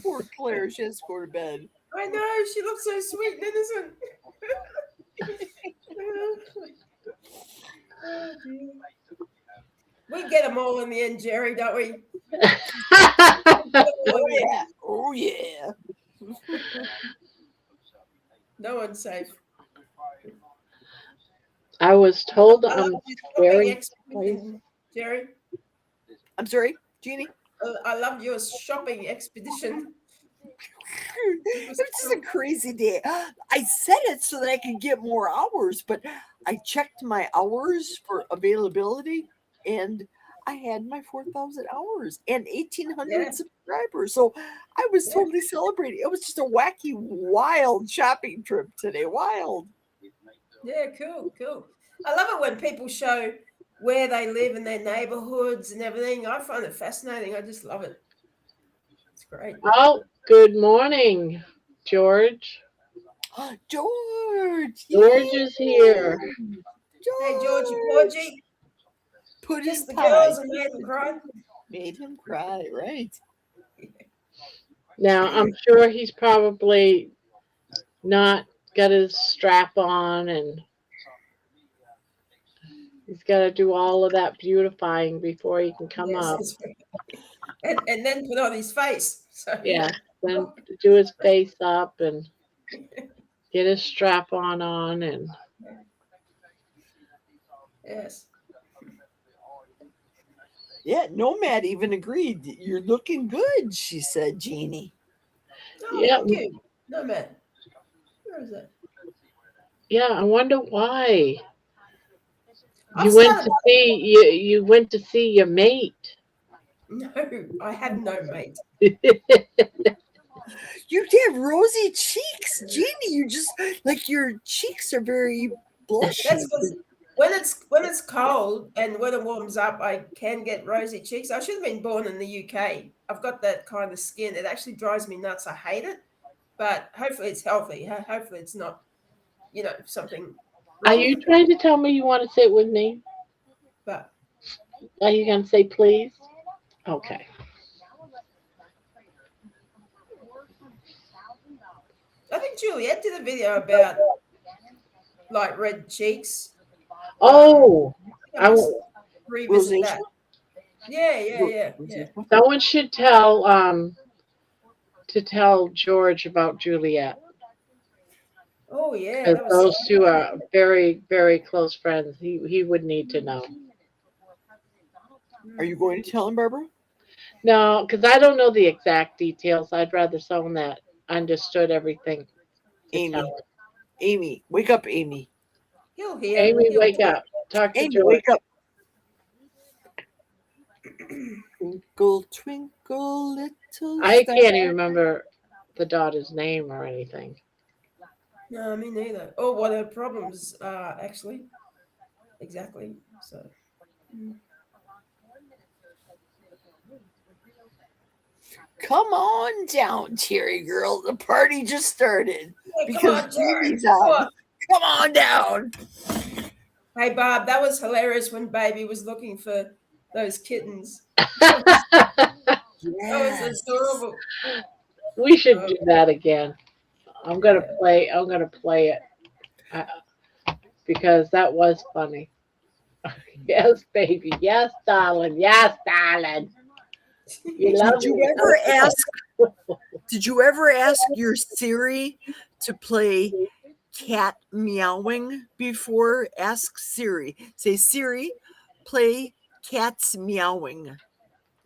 Poor Claire, she has to go to bed. I know, she looks so sweet and innocent. Oh, dear. We get them all in the end, Jerry, don't we? Oh, yeah. Oh, yeah. No one's safe. I was told I'm very Jerry. I'm sorry, Jeannie. I loved your shopping expedition. It was just a crazy day. I said it so that I could get more hours, but I checked my hours for availability and I had my 4,000 hours and 1,800 subscribers. So I was totally celebrating. It was just a wacky, wild shopping trip today. Wild. Yeah, cool. I love it when people show where they live in their neighborhoods and everything. I find it fascinating. I just love it. It's great. Oh, good morning, George. George. George is here. George. Hey, Georgie Porgy. Put Kissed his the pie. girls and made them cry. Made him cry, right? Now, I'm sure he's probably not got his strap on, and he's got to do all of that beautifying before he can come Yes, up. that's right. And then put on his face. So Yeah, then do his face up and get his strap on, and yes. Yeah, Nomad even agreed. You're looking good, she said, Jeannie. Oh, yeah, thank you. No man. Where is that? yeah. I wonder why I you went to started. see you went to see your mate. No, I have no mate. You have rosy cheeks, Jeannie. You just like your cheeks are very blushy. That's because when it's cold and when it warms up, I can get rosy cheeks. I should have been born in the UK. I've got that kind of skin. It actually drives me nuts. I hate it, but hopefully it's healthy. Hopefully it's not, something Are wrong you with it. trying to tell me you want to sit with me? But Are you going to say please? Okay. I think Juliet did a video about like red cheeks. Oh, I must revisit that. Yeah. someone should tell George about Juliet, Oh yeah, because that was. those two are very, very close friends. He would need to know. Are you going to tell him, Barbara? No, because I don't know the exact details. I'd rather someone that understood everything. Amy, wake up, Amy. He'll hear. Amy, wake up. Talk to Amy, George. wake up. Twinkle, twinkle, little I star. can't even remember the daughter's name or anything. No, me neither. Or what her problems are actually. Exactly. So. Come on down, Terry girl. The party just started. Hey, Because come on, Jerry. Jeannie's on. Come on down. Hey, Barb, that was hilarious when Baby was looking for those kittens. That was adorable. We should do that again. I'm gonna play it because that was funny. Yes, baby. Yes, darling. Yes, darling. You love Did you me. ever ask? Did you ever ask your Siri to play cat meowing before? Ask Siri. Say, Siri, play cats meowing.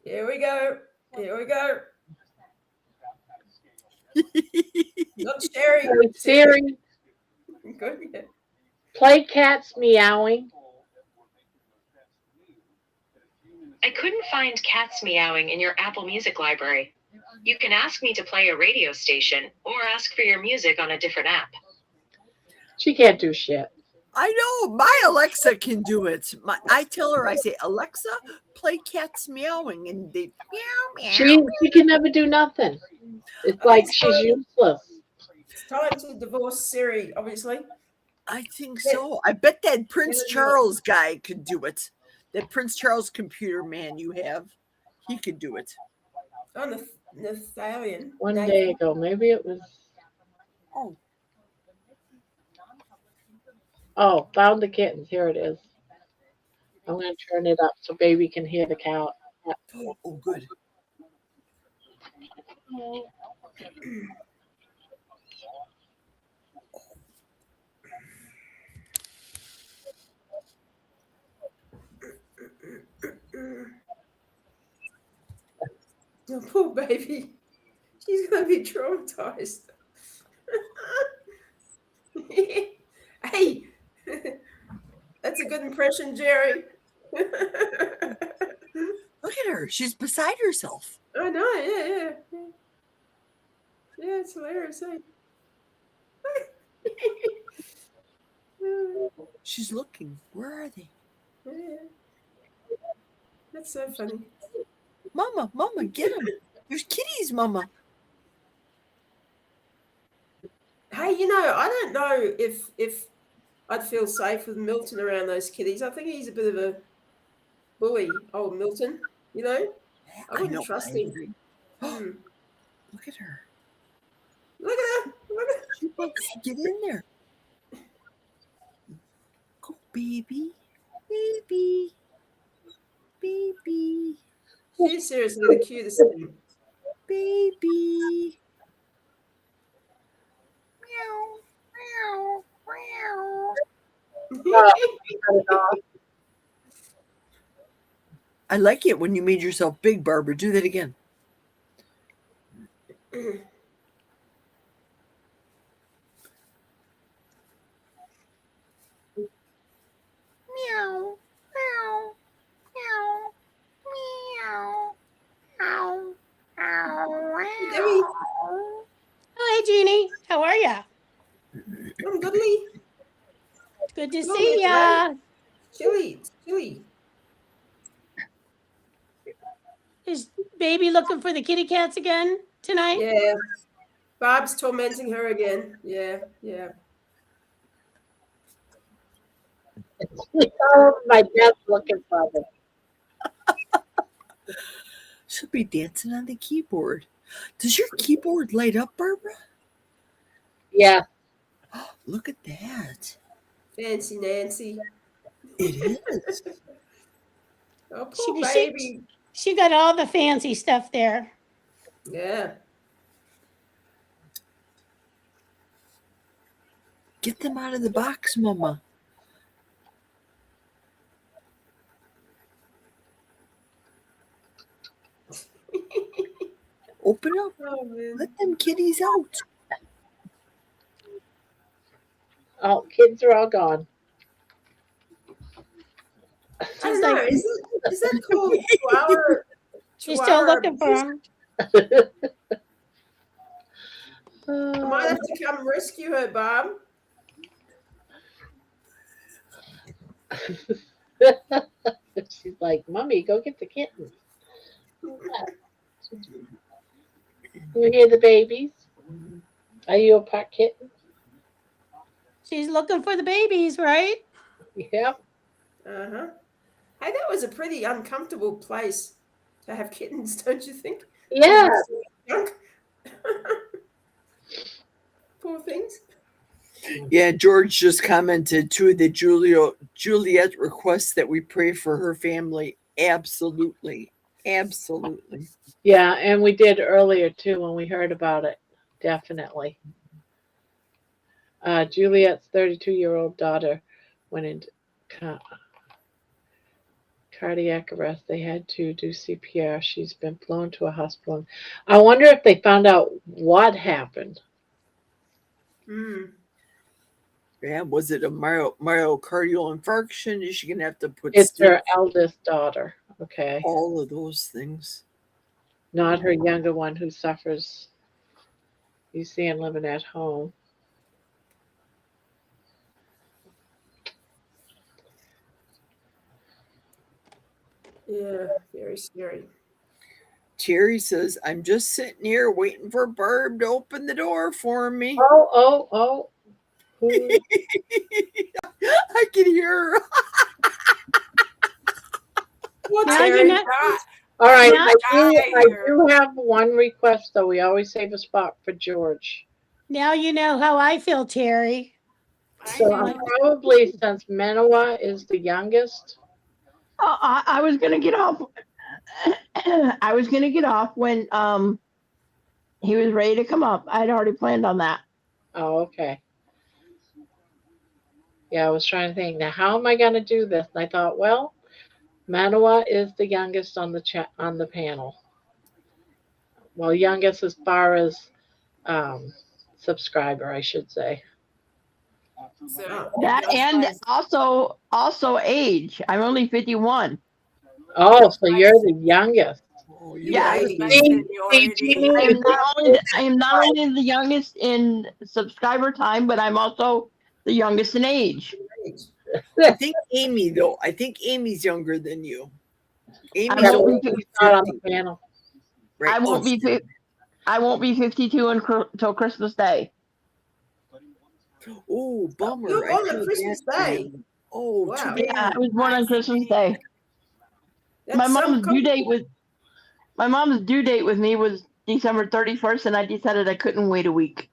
Here we go. Here we go. Not Sherry. Siri, Good. play cats meowing. I couldn't find cats meowing in your Apple Music library. You can ask me to play a radio station or ask for your music on a different app. She can't do shit. I know. My Alexa can do it. I tell her, I say, Alexa, play cats meowing. And they meow, meow. She can never do nothing. It's like she's useless. It's time to divorce Siri, obviously. I think so. I bet that Prince Charles guy could do it. That Prince Charles computer man you have, he could do it. Oh, Nathalian. One day ago, maybe it was. Oh, found the kittens. Here it is. I'm going to turn it up so baby can hear the cow. Oh, good. Oh, poor baby. She's going to be traumatized. Hey, that's a good impression, Jerry. Look at her. She's beside herself. I know, yeah. Yeah, it's hilarious. Eh? She's looking. Where are they? Yeah. That's so funny. Mama, get them. There's kitties, Mama. Hey, I don't know if I'd feel safe with Milton around those kiddies. I think he's a bit of a bully, old Milton. You know, I wouldn't know, trust I him. agree. Look at her. Look at her. Look at her. She wants to get in there. Go, baby. Baby. Baby. She's seriously the cutest thing. Baby. Meow. Meow. Meow. I like it when you made yourself big, Barbara. Do that again. Meow. Meow. Meow. Meow. Ow. Ow. Debbie, Hi, Jeannie. How are ya? I'm goodly. Good to Look, see it's ya. Chilly. It's chilly. Is baby looking for the kitty cats again tonight? Yeah. Barb's tormenting her again. Yeah. Yeah. Oh, my dad's looking for them. She'll be dancing on the keyboard. Does your keyboard light up, Barbara? Yeah. Look at that. Fancy Nancy. It is. Oh, poor She, baby. she got all the fancy stuff there. Yeah. Get them out of the box, Mama. Open up. Oh, man. Let them kitties out. Oh, kids are all gone. I don't know. like- Is that called Chihuahua? She's still looking for abuse? them. I might have to come rescue her, Barb. She's like, Mommy, go get the kittens. You hear the babies? Are you a pet kitten? She's looking for the babies, right? Yep. Uh-huh. Hey, that was a pretty uncomfortable place to have kittens, don't you think? Yeah. Junk. Poor things. Yeah, George just commented too that Juliet requests that we pray for her family. Absolutely. Absolutely. Yeah, and we did earlier too when we heard about it. Definitely. Juliet's 32-year-old daughter went into cardiac arrest. They had to do CPR. She's been flown to a hospital. I wonder if they found out what happened. Yeah, was it a myocardial infarction? Is she gonna have to put It's her eldest daughter. Okay. all of those things? Not her younger one who suffers. You see him living at home. Yeah, very scary. Terry says, I'm just sitting here waiting for Barb to open the door for me. Oh. I can hear her. Now you're not. All right, Now- I do have one request, though. We always save a spot for George. Now you know how I feel, Terry. So I'm probably, since Manoa is the youngest. I was gonna get off. I was gonna get off when he was ready to come up. I'd already planned on that. Oh, okay. Yeah, I was trying to think, now how am I going to do this? And I thought, well, Manoa is the youngest on the panel. Well, youngest as far as subscriber, I should say. That and also age. I'm only 51. Oh, so you're the youngest. Oh, Yeah, I am not only the youngest in subscriber time, but I'm also the youngest in age. I think Amy, though. I think Amy's younger than you. Amy's Yeah, only she's not on the panel. right? I won't be 52 until Christmas Day. Oh, bummer. You were I born feel on Christmas bad for Day. you. Oh, Wow. too Yeah, bad. I was born on Christmas Day. My That's some mom's due date with me was December 31st, and I decided I couldn't wait a week.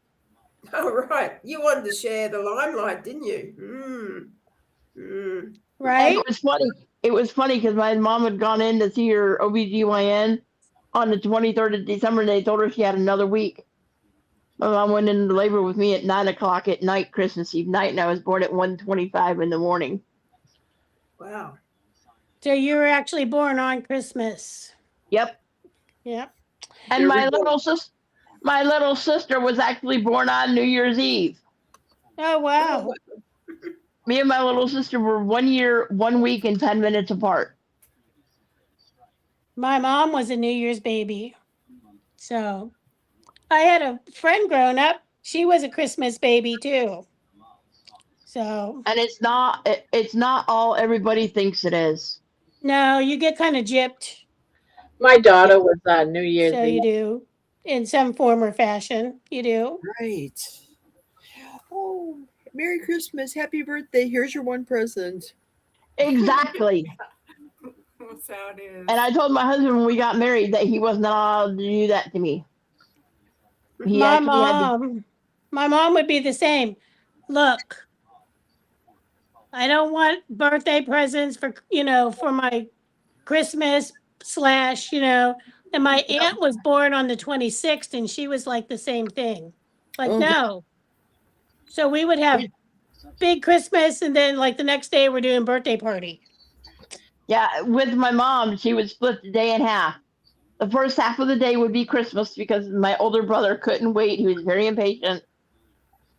Oh, right. You wanted to share the limelight, didn't you? And Right? it was funny because my mom had gone in to see her OBGYN on the 23rd of December, and they told her she had another week. My mom went into labor with me at 9:00 at night, Christmas Eve night, and I was born at 1:25 in the morning. Wow. So you were actually born on Christmas. Yep. Yep. And my little sister was actually born on New Year's Eve. Oh, wow. Me and my little sister were 1 year, 1 week, and 10 minutes apart. My mom was a New Year's baby. So I had a friend growing up. She was a Christmas baby too. So And it's not all everybody thinks it is. no, you get kind of gypped. My daughter was on New Year's So you Eve. do. In some form or fashion. You do. Right. Oh, Merry Christmas. Happy birthday. Here's your one present. Exactly. That's how it is. And I told my husband when we got married that he wasn't allowed to do that to me. My mom would be the same. Look, I don't want birthday presents for my Christmas / and my aunt was born on the 26th and she was like the same thing. Like, no. So we would have big Christmas and then like the next day we're doing birthday party. Yeah, with my mom, she would split the day in half. The first half of the day would be Christmas because my older brother couldn't wait. He was very impatient.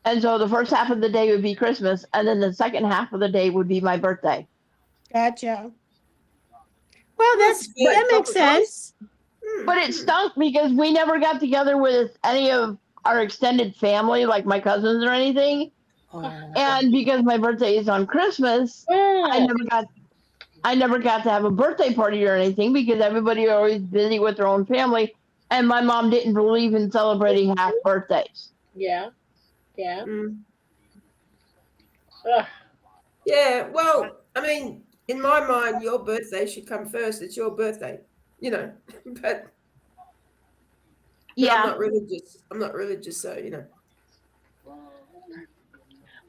And so the first half of the day would be Christmas, and then the second half of the day would be my birthday. Gotcha. Well, that makes sense. But it stunk because we never got together with any of our extended family, like my cousins or anything. And because my birthday is on Christmas, I never got to have a birthday party or anything because everybody was always busy with their own family, and my mom didn't believe in celebrating half birthdays. Yeah. Yeah, well, I mean, in my mind, your birthday should come first. It's your birthday, but yeah, I'm not religious, so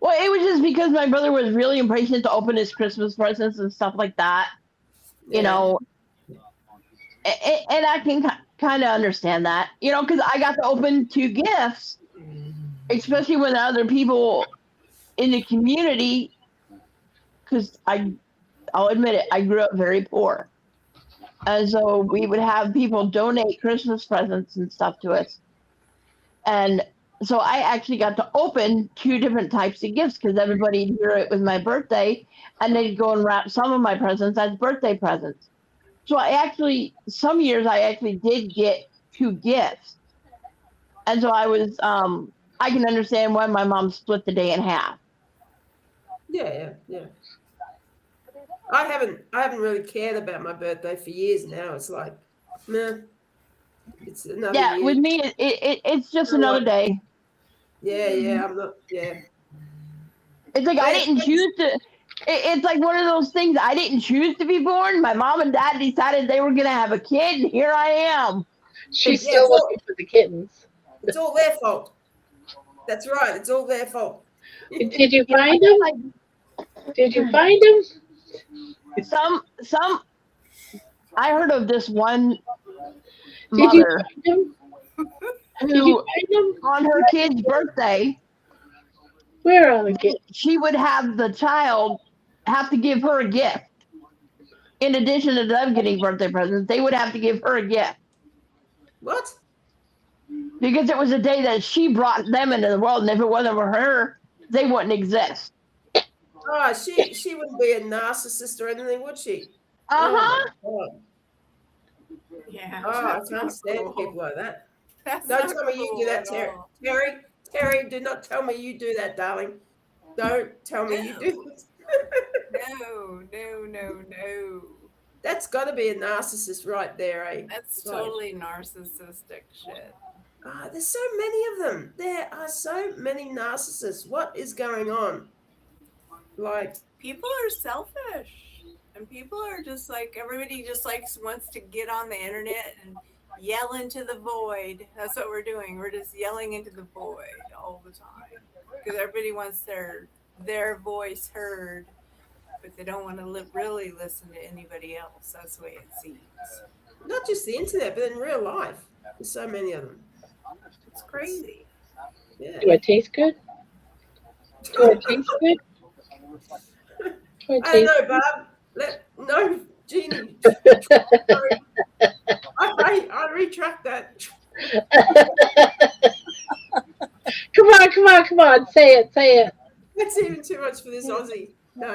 Well, it was just because my brother was really impatient to open his Christmas presents and stuff like that, you know. And I can kind of understand that, because I got to open 2 gifts, especially when other people in the community, because I'll admit it, I grew up very poor. And so we would have people donate Christmas presents and stuff to us. And so I actually got to open 2 different types of gifts because everybody knew it was my birthday, and they'd go and wrap some of my presents as birthday presents. So some years I actually did get 2 gifts. And so I was, I can understand why my mom split the day in half. Yeah. I haven't really cared about my birthday for years now. It's like, nah, it's another year. Yeah, with me, it's just another day. Yeah, I'm not, yeah. It's like I didn't choose to. It's like one of those things. I didn't choose to be born. My mom and dad decided they were going to have a kid, and here I am. She's still looking for the kittens. It's all their fault. That's right. It's all their fault. Did you find them? Did you find them? Some. I heard of this one mother who, on her kid's birthday, where are the kids? She would have the child have to give her a gift. In addition to them getting birthday presents, they would have to give her a gift. What? Because it was a day that she brought them into the world, and if it wasn't for her, they wouldn't exist. Oh, she wouldn't be a narcissist or anything, would she? Uh-huh. Oh, yeah. I can't stand people like that. Don't tell me you do that, Terry. Terry, do not tell me you do that, darling. Don't tell me you do that. No. That's got to be a narcissist right there, eh? That's Like, totally narcissistic shit. there's so many of them. There are so many narcissists. What is going on? Like, People are selfish, and people are just like, everybody just wants to get on the internet and yell into the void. That's what we're doing. We're just yelling into the void all the time because everybody wants their voice heard, but they don't want to really listen to anybody else. That's the way it seems. not just the internet, but in real life. There's so many of them. It's crazy. Yeah. Do it taste good? Do it taste good? Do it I taste know, Bob. No, Jeannie. I retract that. Come on. Say it. That's even too much for this Aussie. No.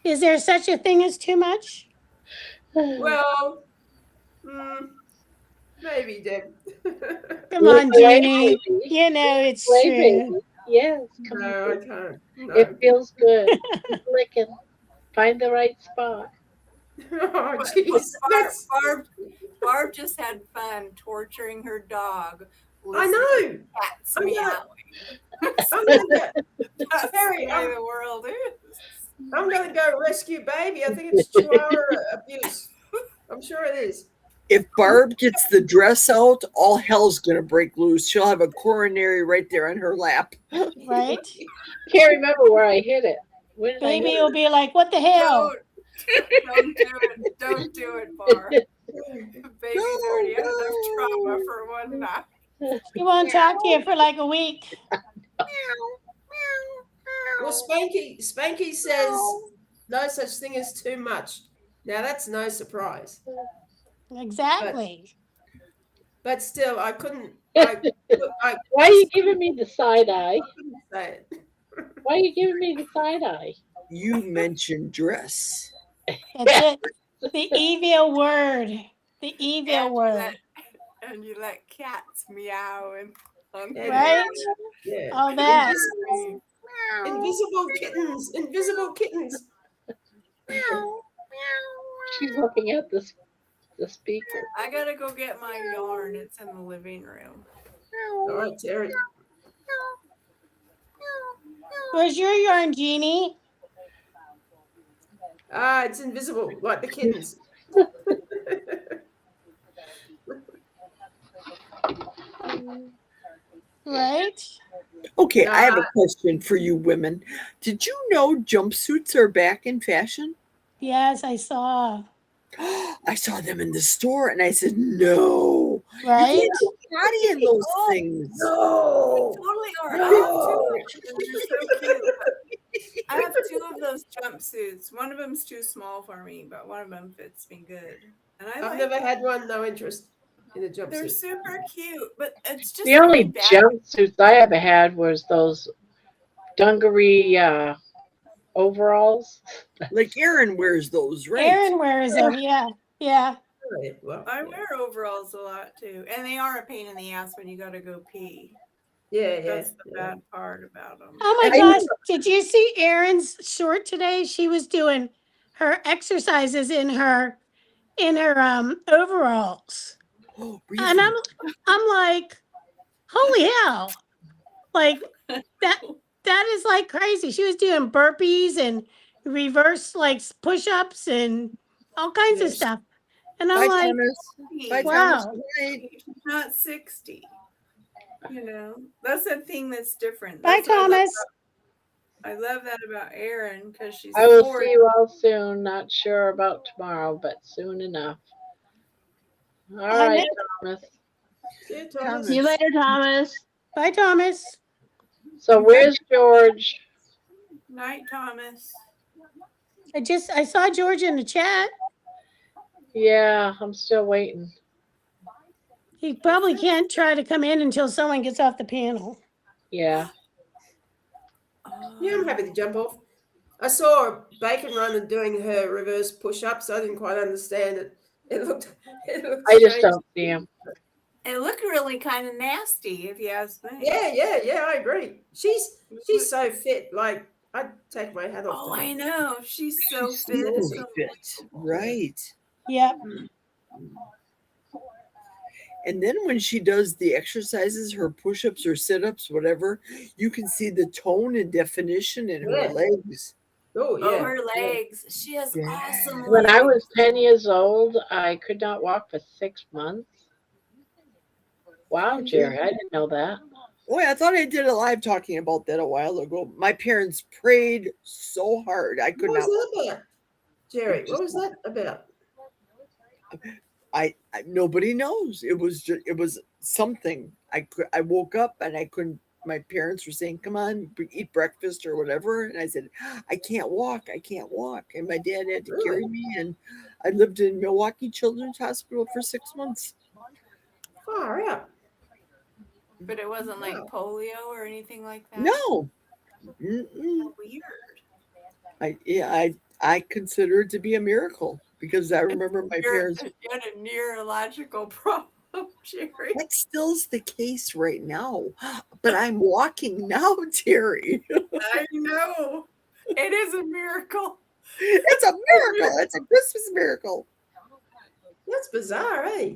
Is there such a thing as too much? Well, maybe, Deb. Come on, Jeannie. You know it's Play, true. baby. Yes, come No, on. I can't. No. It feels good. Keep licking. Find the right spot. Oh, jeez. Barb just had fun torturing her dog. I know. Cats I'm meowing. That's Terry, the way the world is. I'm going to go rescue baby. I think it's Chihuahua abuse. I'm sure it is. If Barb gets the dress out, all hell's gonna break loose. She'll have a coronary right there on her lap. Right? Can't remember where I hit it. When did I Baby hit will be like, what the hell? Don't do it. Don't do it, Barb. Baby's already had enough trauma for one night. He won't talk to you for like a week. Well, Spanky says no such thing as too much. Now that's no surprise. Exactly. But still, I couldn't. Why are you giving me the side eye? couldn't say it. Why are you giving me the side eye? You mentioned dress. That's it. The evil word. The evil word. And you let cats meow and right? Yeah. All that. Invisible kittens. Invisible kittens. She's looking at the speaker. I gotta go get my yarn. It's in the living room. All right, Terry. Where's your yarn, Jeannie? It's invisible, like the kittens. Right? Okay, I have a question for you women. Did you know jumpsuits are back in fashion? Yes, I saw. I saw them in the store and I said, no. Right? You can't get body in those things. No. Totally are. No. I have two of those jumpsuits. One of them's too small for me, but one of them fits me good. And I've never had one. No interest in a jumpsuit. They're super cute, but it's just The only jumpsuits I ever had was those dungaree overalls. Like Erin wears those, right? Erin wears them, yeah. Well, I wear overalls a lot too, and they are a pain in the ass when you got to go pee. Yeah, That's the bad part about them. Oh my gosh, did you see Erin's short today? She was doing her exercises in her overalls. Oh, really? And I'm like, holy hell. Like that is like crazy. She was doing burpees and reverse like push-ups and all kinds of stuff. And I'm like, wow. Not 60. You know, that's a thing that's different. Bye, Thomas. I love that about Erin because she's. I will see you all soon. Not sure about tomorrow, but soon enough. All right, Thomas. See you later, Thomas. Bye, Thomas. So where's George? Night, Thomas. I saw George in the chat. Yeah, I'm still waiting. He probably can't try to come in until someone gets off the panel. Yeah. Yeah, I'm happy to jump off. I saw Bacon Runner doing her reverse push-ups. I didn't quite understand it. It looked I just strange. don't see him. It looked really kind of nasty, if you ask me. Yeah, I agree. She's so fit. Like I'd take my hat off Oh, to her. I know. She's so She's fit. so So fit. Right. Yep. And then when she does the exercises, her push-ups or sit-ups, whatever, you can see the tone and definition in her Yeah. legs. Oh, oh, yeah. her legs. She has Yeah. awesome When I legs. was 10 years old, I could not walk for 6 months. Wow, Jerry, I didn't know that. Boy, I thought I did a live talking about that a while ago. My parents prayed so hard I could What was not. that about, Jerry? What was that about? I nobody knows. It was something. I woke up and I couldn't. My parents were saying, "Come on, eat breakfast or whatever," and I said, "I can't walk. I can't walk." And my dad had to carry me, and I lived in Milwaukee Children's Hospital for 6 months. Far out. But it wasn't like polio or anything like that. No, Mm-mm. Weird. I consider it to be a miracle because I remember my parents. You had a neurological problem, Jerry. That still's the case right now, but I'm walking now, Terry. I know. It is a miracle. It's a miracle. It's a Christmas miracle. That's bizarre, eh?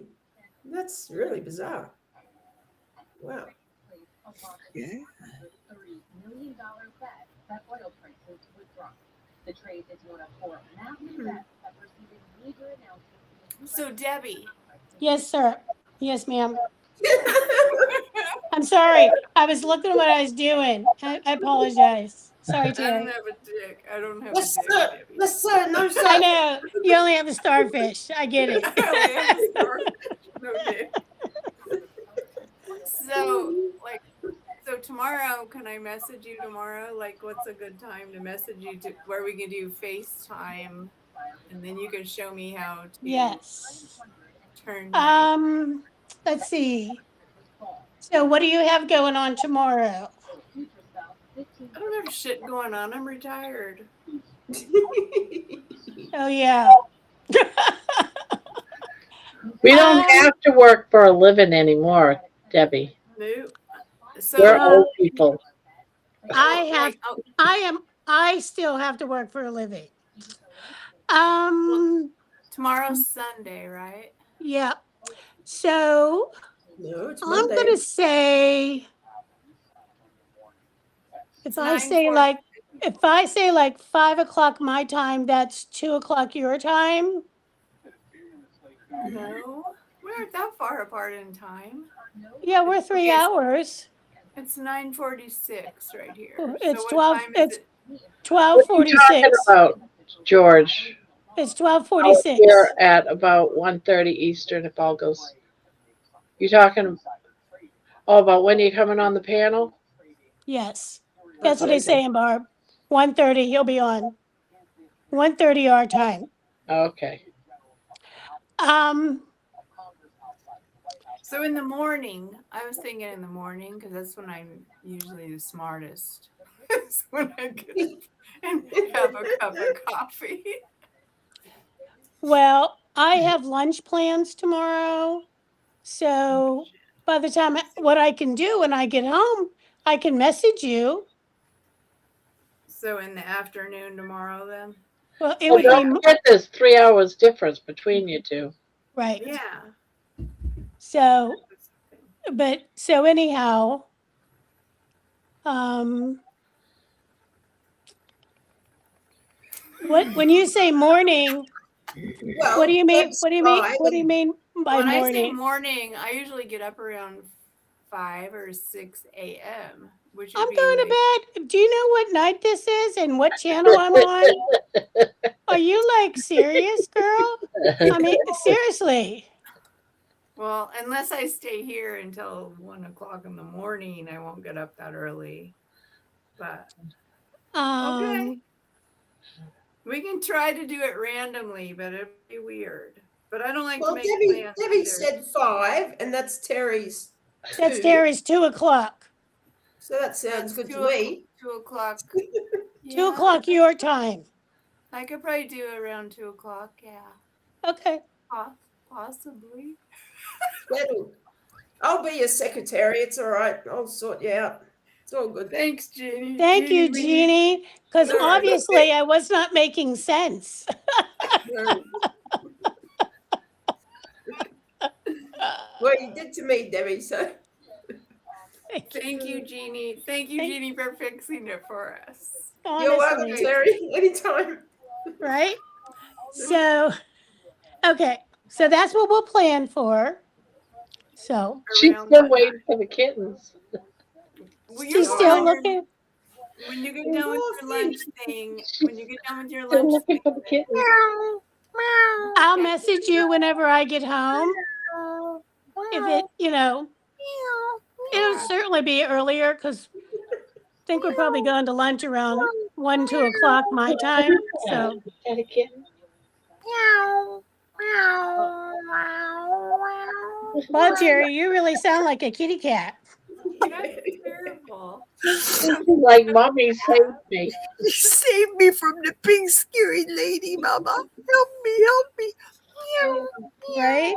That's really bizarre. Wow. Yeah. So, Debbie. Yes, sir. Yes, ma'am. I'm sorry. I was looking at what I was doing. I apologize. Sorry, I don't Terry. have a dick. I don't have Yes, a dick, sir. Debbie. Yes, sir. No, sir. I know. You only have a starfish. I get it. I only have a starfish, no dick. So tomorrow, can I message you tomorrow? Like, what's a good time to message you to where we can do FaceTime, and then you can show me how to Yes. turn. Let's see. So what do you have going on tomorrow? I don't have shit going on. I'm retired. Oh yeah. We don't have to work for a living anymore, Debbie. No. So We're old people. I still have to work for a living. Tomorrow's Sunday, right? Yeah. So no, it's I'm Monday. gonna say if I say like 5 o'clock my time, that's 2 o'clock your time. No, we aren't that far apart in time. Yeah, we're 3 hours. It's 9:46 right here. It's so 12. What time is It's it? 12:46. What are you talking about, George? It's 12:46. Here at about 1:30 Eastern, if all goes. You talking? About when you're coming on the panel? Yes, that's what he's saying, Barb. 1:30, he'll be on. 1:30 our time. Okay. So in the morning, I was thinking in the morning because that's when I'm usually the smartest. It's when I get up and have a cup of coffee. Well, I have lunch plans tomorrow. So by the time what I can do when I get home, I can message you. So in the afternoon tomorrow, then. Well, it would don't be forget there's 3 hours difference between you two. right. Yeah. So, so anyhow, when you say morning, Well, what do you mean? that's What do you mean? fine. What do you mean by When morning? I say morning, I usually get up around 5 or 6 a.m. Which would I'm be going like, to bed. Do you know what night this is and what channel I'm on? Are you like serious, girl? I mean, seriously. well, unless I stay here until 1 o'clock in the morning, I won't get up that early. But okay. We can try to do it randomly, but it'd be weird. But I don't like to make plans. Debbie said 5, and that's Terry's 2. That's Terry's 2 o'clock. So that sounds good to me. 2 o'clock. 2 o'clock your time. I could probably do around 2 o'clock. Yeah. Okay. I'll be your secretary. It's all right. I'll sort you out. It's all good. Thanks, Jeannie. Thank you, we- Jeannie, because All right. obviously I was not making sense. No. Well, you did to me, Debbie. So Thank you, Jeannie. Thank you, Jeannie, for fixing it for us. you're welcome, Honestly, Terry. Anytime. right? So, okay, so that's what we'll plan for. So She's Around still that waiting for the kittens. Well, she's you're still fine. looking. When you get done with your lunch thing, when you get done with your Still lunch looking thing, for the kittens. I'll message you whenever I get home. If it, it'll certainly be earlier because I think we're probably going to lunch around 1, 2 o'clock my time. So, Is that a kitten? well, Jerry, you really sound like a kitty cat. that's terrible. Like, Mommy saved me. You saved me from the pink scary lady, Mama. Help me, help me. Meow, Right?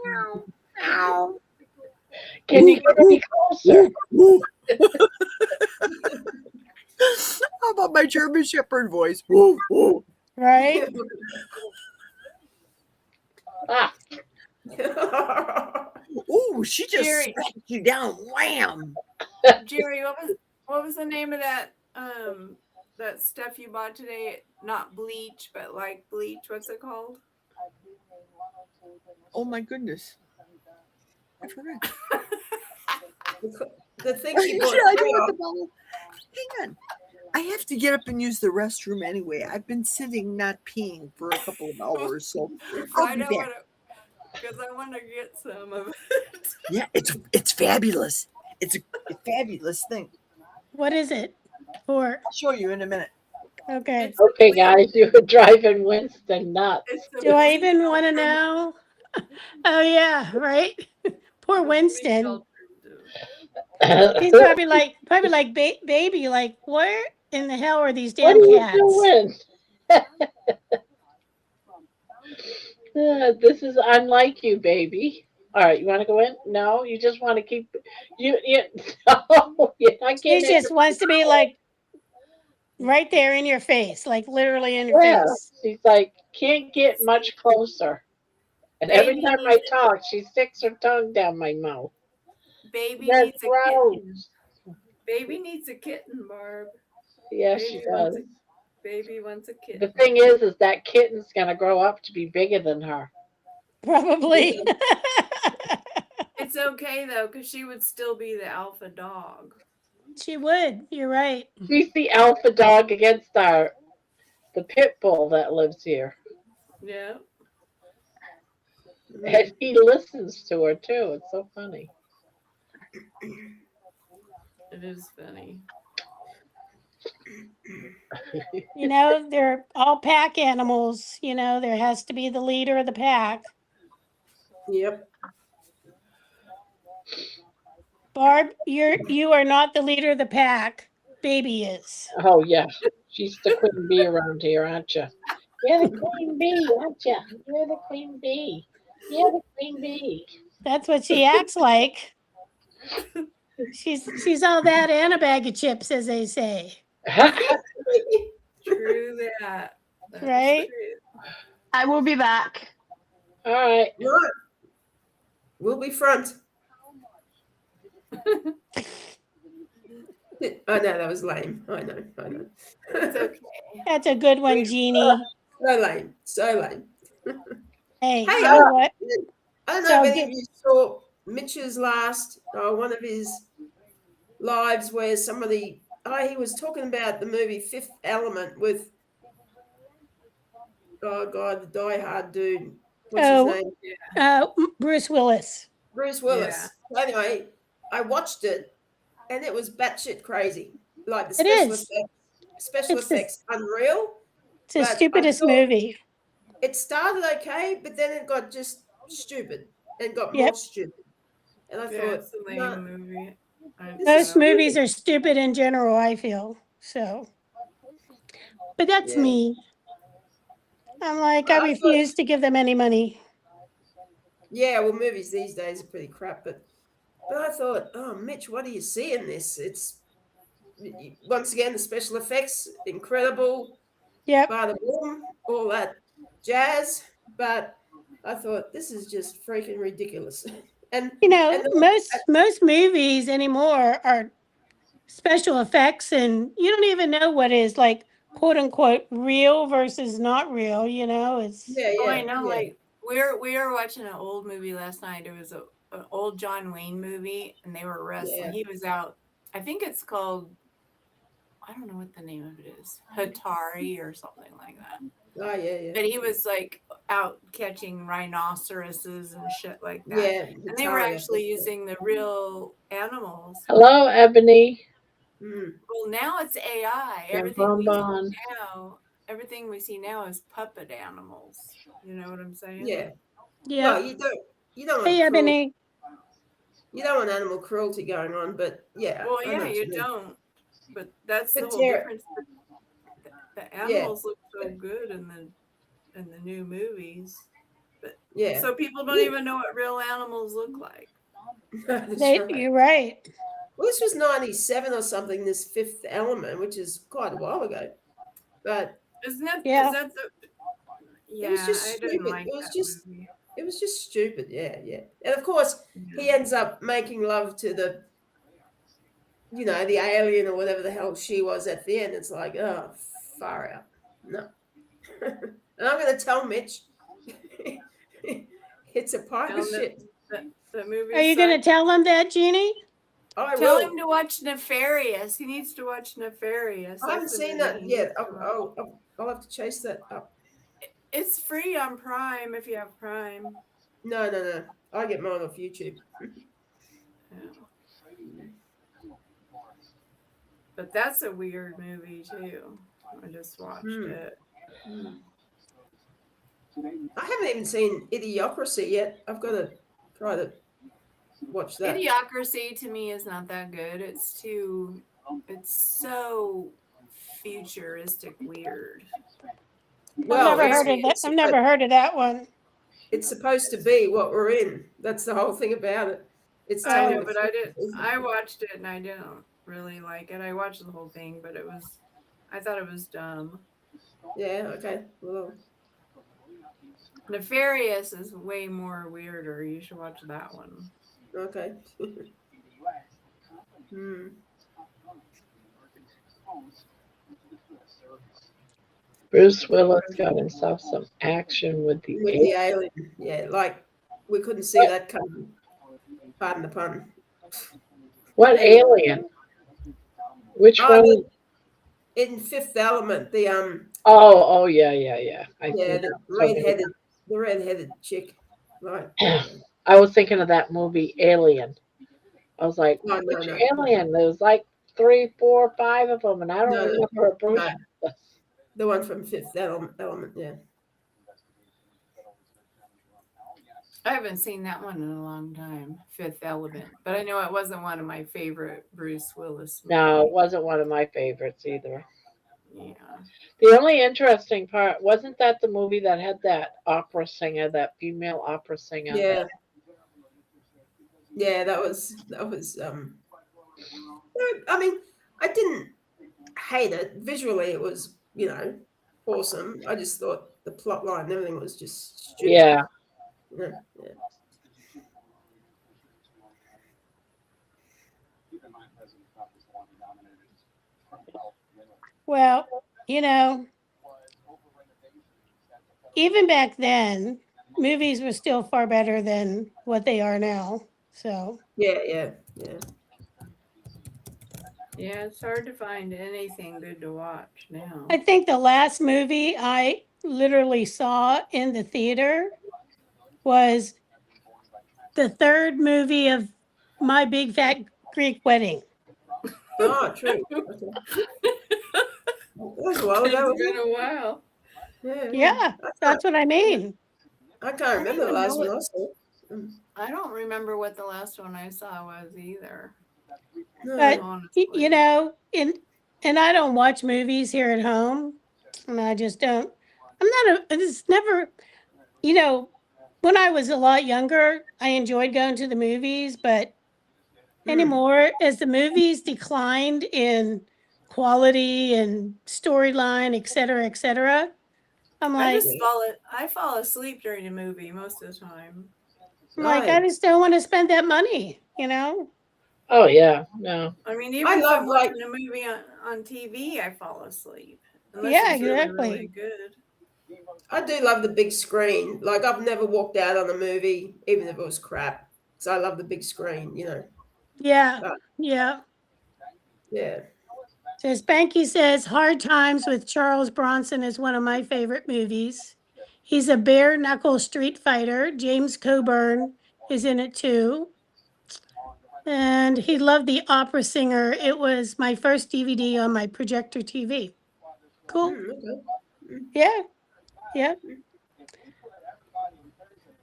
meow, meow. Can you get any closer? How about my German Shepherd voice? Woo, woo. Right? Ah, Ooh, she just Jerry. smacked you down. Wham! Jerry, what was the name of that that stuff you bought today? Not bleach, but like bleach. What's it called? Oh my goodness. I forgot. The thing she bought. I know what the bottle. Hang on. I have to get up and use the restroom anyway. I've been sitting not peeing for a couple of hours, so I'll I be know back. what because I want to get some of it. Yeah, it's fabulous. It's a fabulous thing. What is it for? I'll show you in a minute. Okay. okay, guys, you were driving Winston nuts. Do I even want to know? Oh, yeah, right? Poor Winston. He's probably like, baby, like, where in the hell are these What damn are you cats? doing? This is unlike you, baby. All right, you want to go in? No, you just want to keep you. No, you're not He getting just wants to be like right there in your face, like literally in your Yeah, face. she's like can't get much closer. And every Baby time I needs- talk, she sticks her tongue down my mouth. Baby That's needs a kitten. gross. Baby needs a kitten, Barb. Yeah, she Baby wants does. Baby wants a kitten. The thing is that kitten's gonna grow up to be bigger than her. Probably. It's okay though, because she would still be the alpha dog. She would. You're right. She's the alpha dog against the pit bull that lives here. Yeah. And he listens to her too. It's so funny. It is funny. They're all pack animals. There has to be the leader of the pack. Yep. Barb, you are not the leader of the pack. Baby is. Oh yeah, she's the queen bee around here, aren't you? You're the queen bee, aren't you? You're the queen bee. You're the queen bee. That's what she acts like. She's all that and a bag of chips, as they say. True that. That's Right? true. I will be back. All right. Right. We'll be front. I know that was lame. I know. It's okay. That's a good one, Jeannie. So lame. So lame. Hey, Hey, you know what? I don't know So if any of you saw Mitch's last one of his lives where somebody he was talking about the movie Fifth Element with the Die Hard dude. What's his name? Bruce Willis. Bruce Willis. Anyway, I watched it and it was batshit crazy. Like the special effects unreal. It's the But I stupidest thought movie. It started okay, but then it got just stupid and got more stupid. And I thought, it's a lame movie. Most movies are stupid in general, I feel. So, but that's me. I'm like, I refuse to give them any money. Yeah, well, movies these days are pretty crap. But I thought, oh, Mitch, what do you see in this? It's once again, the special effects, incredible. Yep. Bada boom, all that jazz. But I thought this is just freaking ridiculous. And most movies anymore are special effects, and you don't even know what is like quote unquote real versus not real. It's Oh, I know. Like we were watching an old movie last night. It was an old John Wayne movie, and they were wrestling. Yeah. He was out. I think it's called. I don't know what the name of it is. Hatari or something like that. Oh yeah. But he was like out catching rhinoceroses and shit like that. Yeah, and they were actually using the real animals. Hello, Ebony. Well, now it's AI. And Everything we see now is puppet animals. You know what I'm saying? Yeah. Yeah. Well, you don't want Hey, Ebony. You don't want animal cruelty going on, but yeah. Well, I know yeah, what you mean. don't. But that's the But whole yeah. difference. The animals look so good in the new movies. But Yeah. so people don't even know what real animals look like. That's right. You're right. Well, this was 97 or something, this Fifth Element, which is quite a while ago. But isn't that yeah. is that the it was just I stupid. didn't like it was that just movie. it was just stupid, yeah. And of course he ends up making love to the the alien or whatever the hell she was at the end. It's like, oh, far out. No. And I'm gonna tell Mitch it's a pile of shit. The movie. Are you going to tell him that, Jeannie? Tell him to watch Nefarious. He needs to watch Nefarious. I haven't seen that yet. I'll have to chase that up. It's free on Prime if you have Prime. No. I get mine off YouTube. But that's a weird movie too. I just watched it. I haven't even seen Idiocracy yet. I've got to try to watch that. Idiocracy to me is not that good. It's so futuristic weird. Well, I've never heard of that one. It's supposed to be what we're in. That's the whole thing about it. It's I know, but I watched it and I didn't really like it. I watched the whole thing, but I thought it was dumb. Yeah, okay. Well, Nefarious is way more weirder. You should watch that one. Okay. Bruce Willis got himself some action with the alien. Yeah, like we couldn't see that coming. Pardon the pun. What alien? Which one? In Fifth Element, the Oh yeah. the redheaded chick. Right. I was thinking of that movie Alien. I was like, No, which no. alien? There was like 3, 4, 5 of them, and I don't remember Bruce. No. The one from Fifth Element, yeah. I haven't seen that one in a long time, Fifth Element, but I know it wasn't one of my favorite Bruce Willis movies. No, it wasn't one of my favorites either. Yeah. The only interesting part, wasn't that the movie that had that opera singer, that female opera singer? Yeah. Yeah, that was I mean, I didn't hate it. Visually it was, awesome. I just thought the plot line and everything was just stupid. Yeah. Yeah. Well, even back then, movies were still far better than what they are now. So Yeah. Yeah, it's hard to find anything good to watch now. I think the last movie I literally saw in the theater was the third movie of My Big Fat Greek Wedding. Oh, true. Okay. That was a while ago. It's been a while. Yeah, that's what I mean. I can't remember the last one I saw. I don't remember what the last one I saw was either. But and I don't watch movies here at home, and I just don't. It's never, when I was a lot younger, I enjoyed going to the movies, but anymore as the movies declined in quality and storyline, et cetera, et cetera. I'm like, I fall asleep during a movie most of the time. I just don't want to spend that money, you know? Oh yeah, no. I mean, even if I'm watching a movie on TV, I fall asleep. Unless Yeah, it's really, exactly. really good. I do love the big screen. Like I've never walked out on a movie, even if it was crap. Because I love the big screen, you know. Yeah, But, yeah. yeah. So Spanky says Hard Times with Charles Bronson is one of my favorite movies. He's a bare knuckle street fighter. James Coburn is in it too. And he loved The Opera Singer. It was my first DVD on my projector TV. Cool. Yeah. Yeah.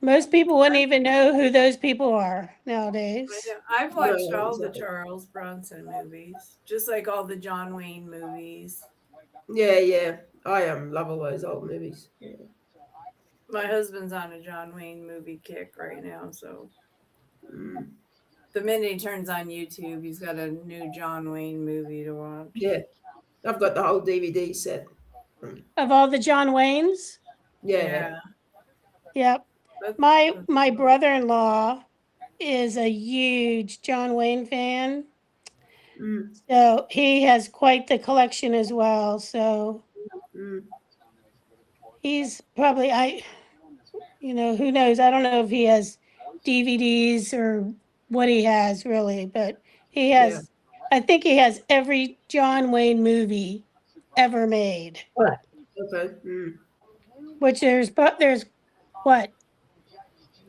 Most people wouldn't even know who those people are nowadays. I've watched all the Charles Bronson movies, just like all the John Wayne movies. Yeah, yeah. I love all those old movies. Yeah. My husband's on a John Wayne movie kick right now, so the minute he turns on YouTube, he's got a new John Wayne movie to watch. Yeah. I've got the whole DVD set. Of all the John Waynes? Yeah. Yep. My brother-in-law is a huge John Wayne fan. So he has quite the collection as well. So he's probably who knows? I don't know if he has DVDs or what he has really, but he has I think he has every John Wayne movie ever made. What? Okay. Which there's what?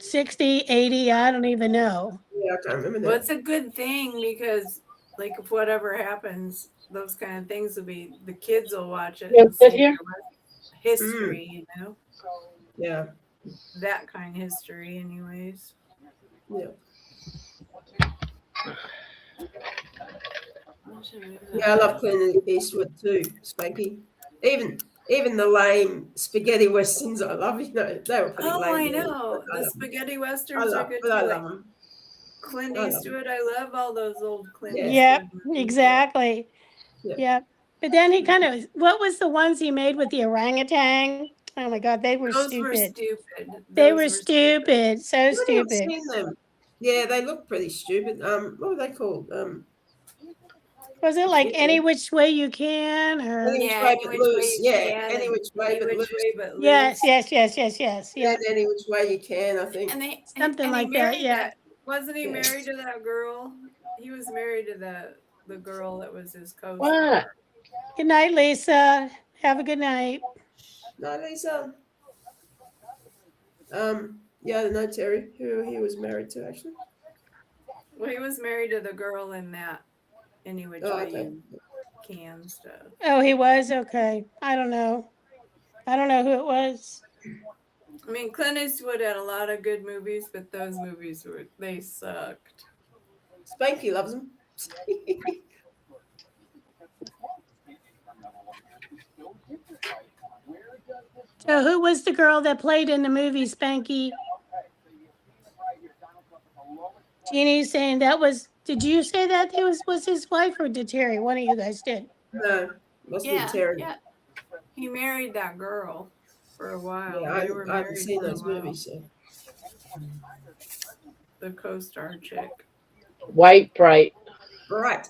60, 80, I don't even know. Yeah, I can't remember Well, that. it's a good thing because, like, if whatever happens, those kind of things will be the kids will watch it and sit see here? history, you know. Yeah. That kind of history, anyways. Yeah. Yeah, I love Clint Eastwood too, Spanky. Even the lame spaghetti westerns, I love. You know, they were pretty Oh, lame. I know. I The love them. spaghetti westerns are good but I too. love Like them. Clint I love Eastwood, I love all those old Clint Eastwood Yep, movies. exactly. Yeah. Yep. But then he kind of, what was the ones he made with the orangutan? Oh my God, they were Those stupid. were stupid. They Those were stupid, so I haven't stupid. seen them. Yeah, they look pretty stupid. What were they called? Was it like Any Which Way You Can or? Any Which Yeah, Way Any But Which Loose. Way You Yeah, Can Any and Which Way Any But Which Loose. Way But Loose. Yes. Yeah, Yep. Any Which Way You Can, I think. And they Something and like he that, married yeah. wasn't he Yeah. married to that girl? He was married to the girl that was his co-star. What? Good night, Lisa. Have a good night. No, Lisa. Yeah, I don't know, Terry, who he was married to actually. Well, he was married to the girl in that Any Which Way Okay. You Can stuff. Oh, he was? Okay. I don't know. I don't know who it was. I mean, Clint Eastwood had a lot of good movies, but those movies they sucked. Spanky loves them. So who was the girl that played in the movie, Spanky? Jeannie's saying that was, did you say that it was his wife or did Terry? One of you guys did. No, must be Terry. Yeah. He married that girl for a while. Yeah, They were I haven't married seen for a those while. movies, so. The co-star chick. White bright. Right.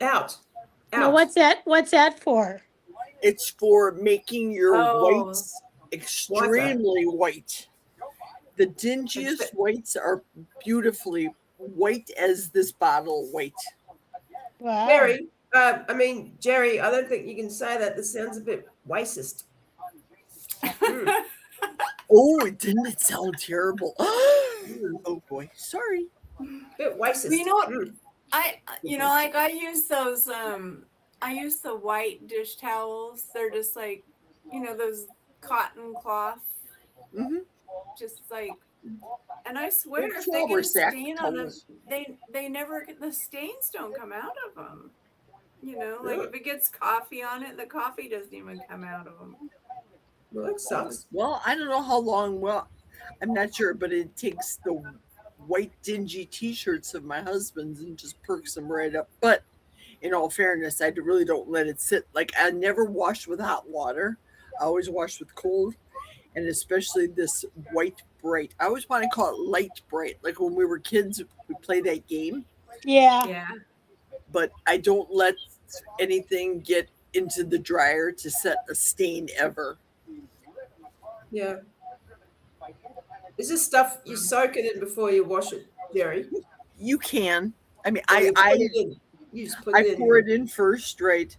Out. Now what's that for? It's for making your Oh. whites extremely white. The dingiest whites are beautifully white as this bottle white. Wow. Jerry, Jerry, I don't think you can say that. This sounds a bit racist. Oh, didn't it sound terrible? Oh boy, sorry. Bit racist. You know what? I use those I use the white dish towels. They're just like, those cotton cloth. Mm-hmm. Just like, and I swear They're if they get a flour sack stain on them, towels. they never get, the stains don't come out of them. Like Really? if it gets coffee on it, the coffee doesn't even come out of them. Well, that sucks. Well, I don't know how long. Well, I'm not sure, but it takes white dingy t-shirts of my husband's and just perks them right up. But in all fairness, I really don't let it sit. Like, I never wash with hot water. I always wash with cold. And especially this white bright. I always want to call it light bright. Like when we were kids, we play that game. Yeah. Yeah. But I don't let anything get into the dryer to set a stain ever. Yeah. Is this stuff you soak it in before you wash it, Jerry? You can. I mean, Or you I put it in? You just put I it in. pour it in first, right?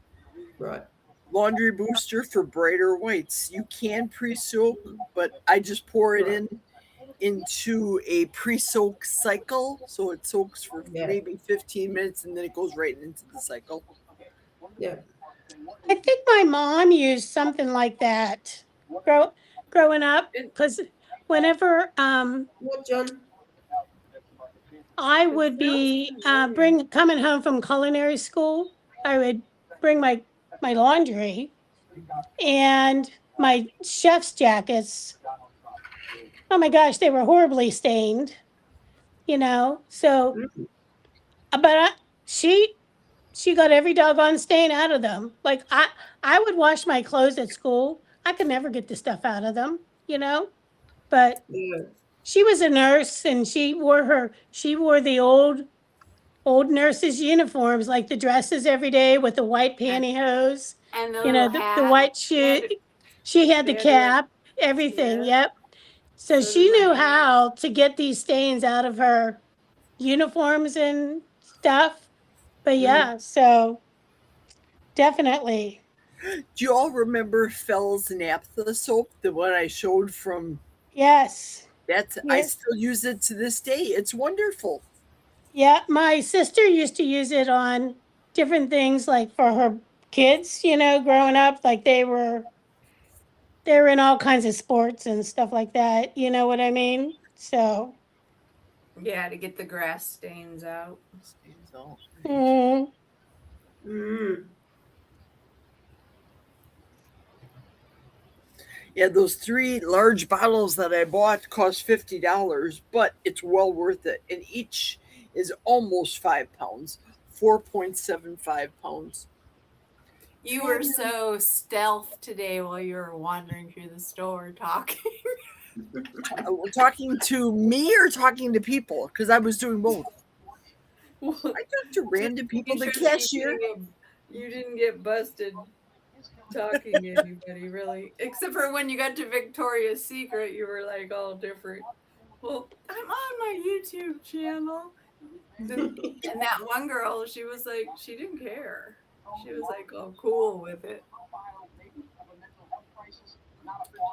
Right. Laundry booster for brighter whites. You can pre-soak, but I just pour it in into a pre-soak cycle, so it soaks for maybe 15 minutes and then it goes right into the cycle. Yeah. I think my mom used something like that growing up, because whenever What, John? I would be coming home from culinary school, I would bring my laundry and my chef's jackets. Oh my gosh, they were horribly stained, you know. So, but she got every doggone stain out of them. Like I would wash my clothes at school. I could never get the stuff out of them, you know. But she was a nurse, and she wore the old nurses' uniforms, like the dresses every day with the white pantyhose, And the you know, little the white shoe. She had the cap, everything. Yep. So she knew how to get these stains out of her uniforms and stuff. But yeah, so definitely. Do you all remember Fell's naphtha soap, the one I showed from? Yes. I still use it to this day. It's wonderful. Yeah, my sister used to use it on different things, like for her kids, you know, growing up. Like they were in all kinds of sports and stuff like that. You know what I mean? So. Yeah, to get the grass stains out. Yeah, those 3 large bottles that I bought cost $50, but it's well worth it. And each is almost 5 pounds, 4.75 pounds. You were so stealth today while you were wandering through the store talking. Talking to me or talking to people? Because I was doing both. I talked to random people. The cashier. You didn't get busted talking to anybody, really. Except for when you got to Victoria's Secret, you were like all different. Well, I'm on my YouTube channel. And that one girl, she was like, she didn't care. She was like, oh, cool with it.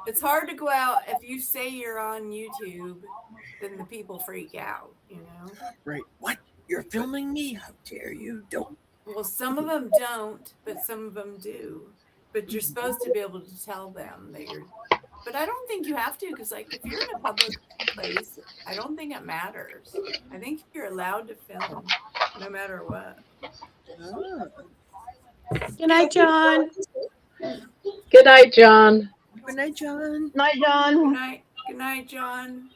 It's hard to go out if you say you're on YouTube, then the people freak out, you know? Right. What? You're filming me? How dare you? Don't. Well, some of them don't, but some of them do. But you're supposed to be able to tell them that you're. But I don't think you have to, because like if you're in a public place, I don't think it matters. I think you're allowed to film, no matter what. Good night, John. Good night, John. Good night, John. Night, John. Good night. Good night, John.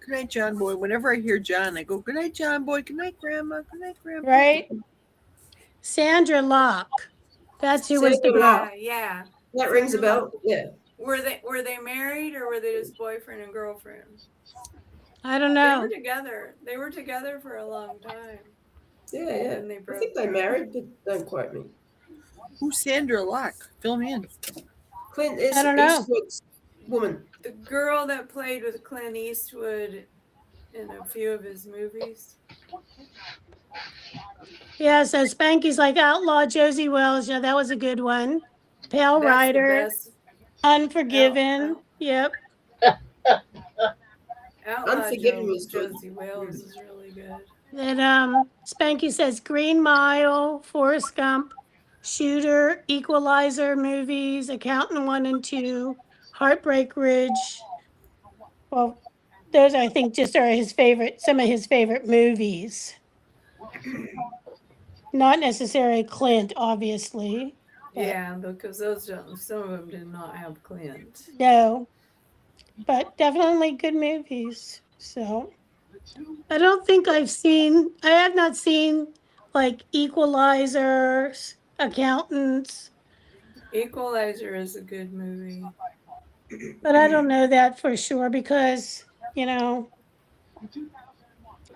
Good night, John boy. Whenever I hear John, I go, good night, John boy. Good night, Grandma. Good night, Grandma. Right? Sandra Locke. That's who was the girl. Yeah. That rings a bell. Yeah. Were they married or were they just boyfriend and girlfriend? I don't know. They were together for a long time. Yeah. And they I broke think they up. married, but don't quote me. Who's Sandra Locke? Fill me in. Clint I don't know. Eastwood's woman. The girl that played with Clint Eastwood in a few of his movies. Yeah, so Spanky's like Outlaw Josie Wells. Yeah, that was a good one. Pale That's the Rider. best. Unforgiven. Yep. Outlaw Unforgiven was good. Josie Wells is really good. Then Spanky says Green Mile, Forrest Gump, Shooter, Equalizer movies, Accountant 1 and 2, Heartbreak Ridge. Well, those I think just are some of his favorite movies. Not necessarily Clint, obviously. Yeah, because some of them did not have Clint. No, but definitely good movies. So, I don't think I have not seen like Equalizers, Accountants, Equalizer is a good movie. but I don't know that for sure because, I'm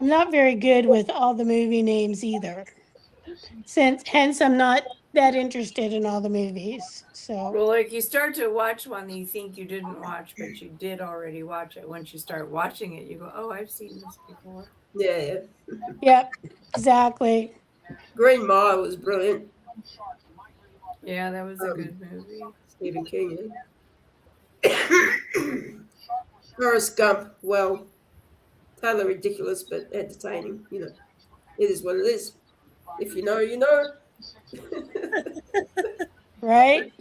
not very good with all the movie names either. Hence I'm not that interested in all the movies. So Well, like you start to watch one that you think you didn't watch, but you did already watch it. Once you start watching it, you go, "Oh, I've seen this before." Yeah. Yep, exactly. Green Mile was brilliant. Yeah, that was a good movie. Stephen King. Forrest Gump, well, totally ridiculous but entertaining. It is what it is. If you know, you know. Right?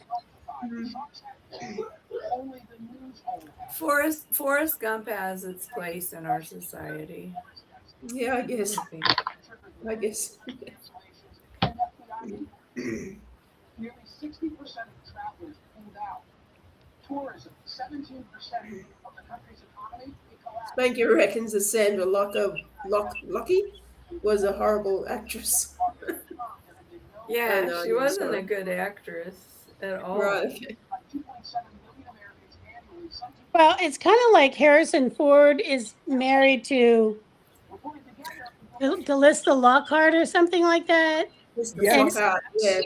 Forrest Gump has its place in our society. Yeah, I guess. I guess. Nearly 60% of travelers pulled out. Tourism, 17% of the country's economy. Spanky reckons that Sandra Lockie was a horrible actress. Yeah, know, she I'm wasn't sorry. a good actress at all. Right. Okay. Well, it's kind of like Harrison Ford is married to Calista Lockhart or something like that. Yes. Yeah.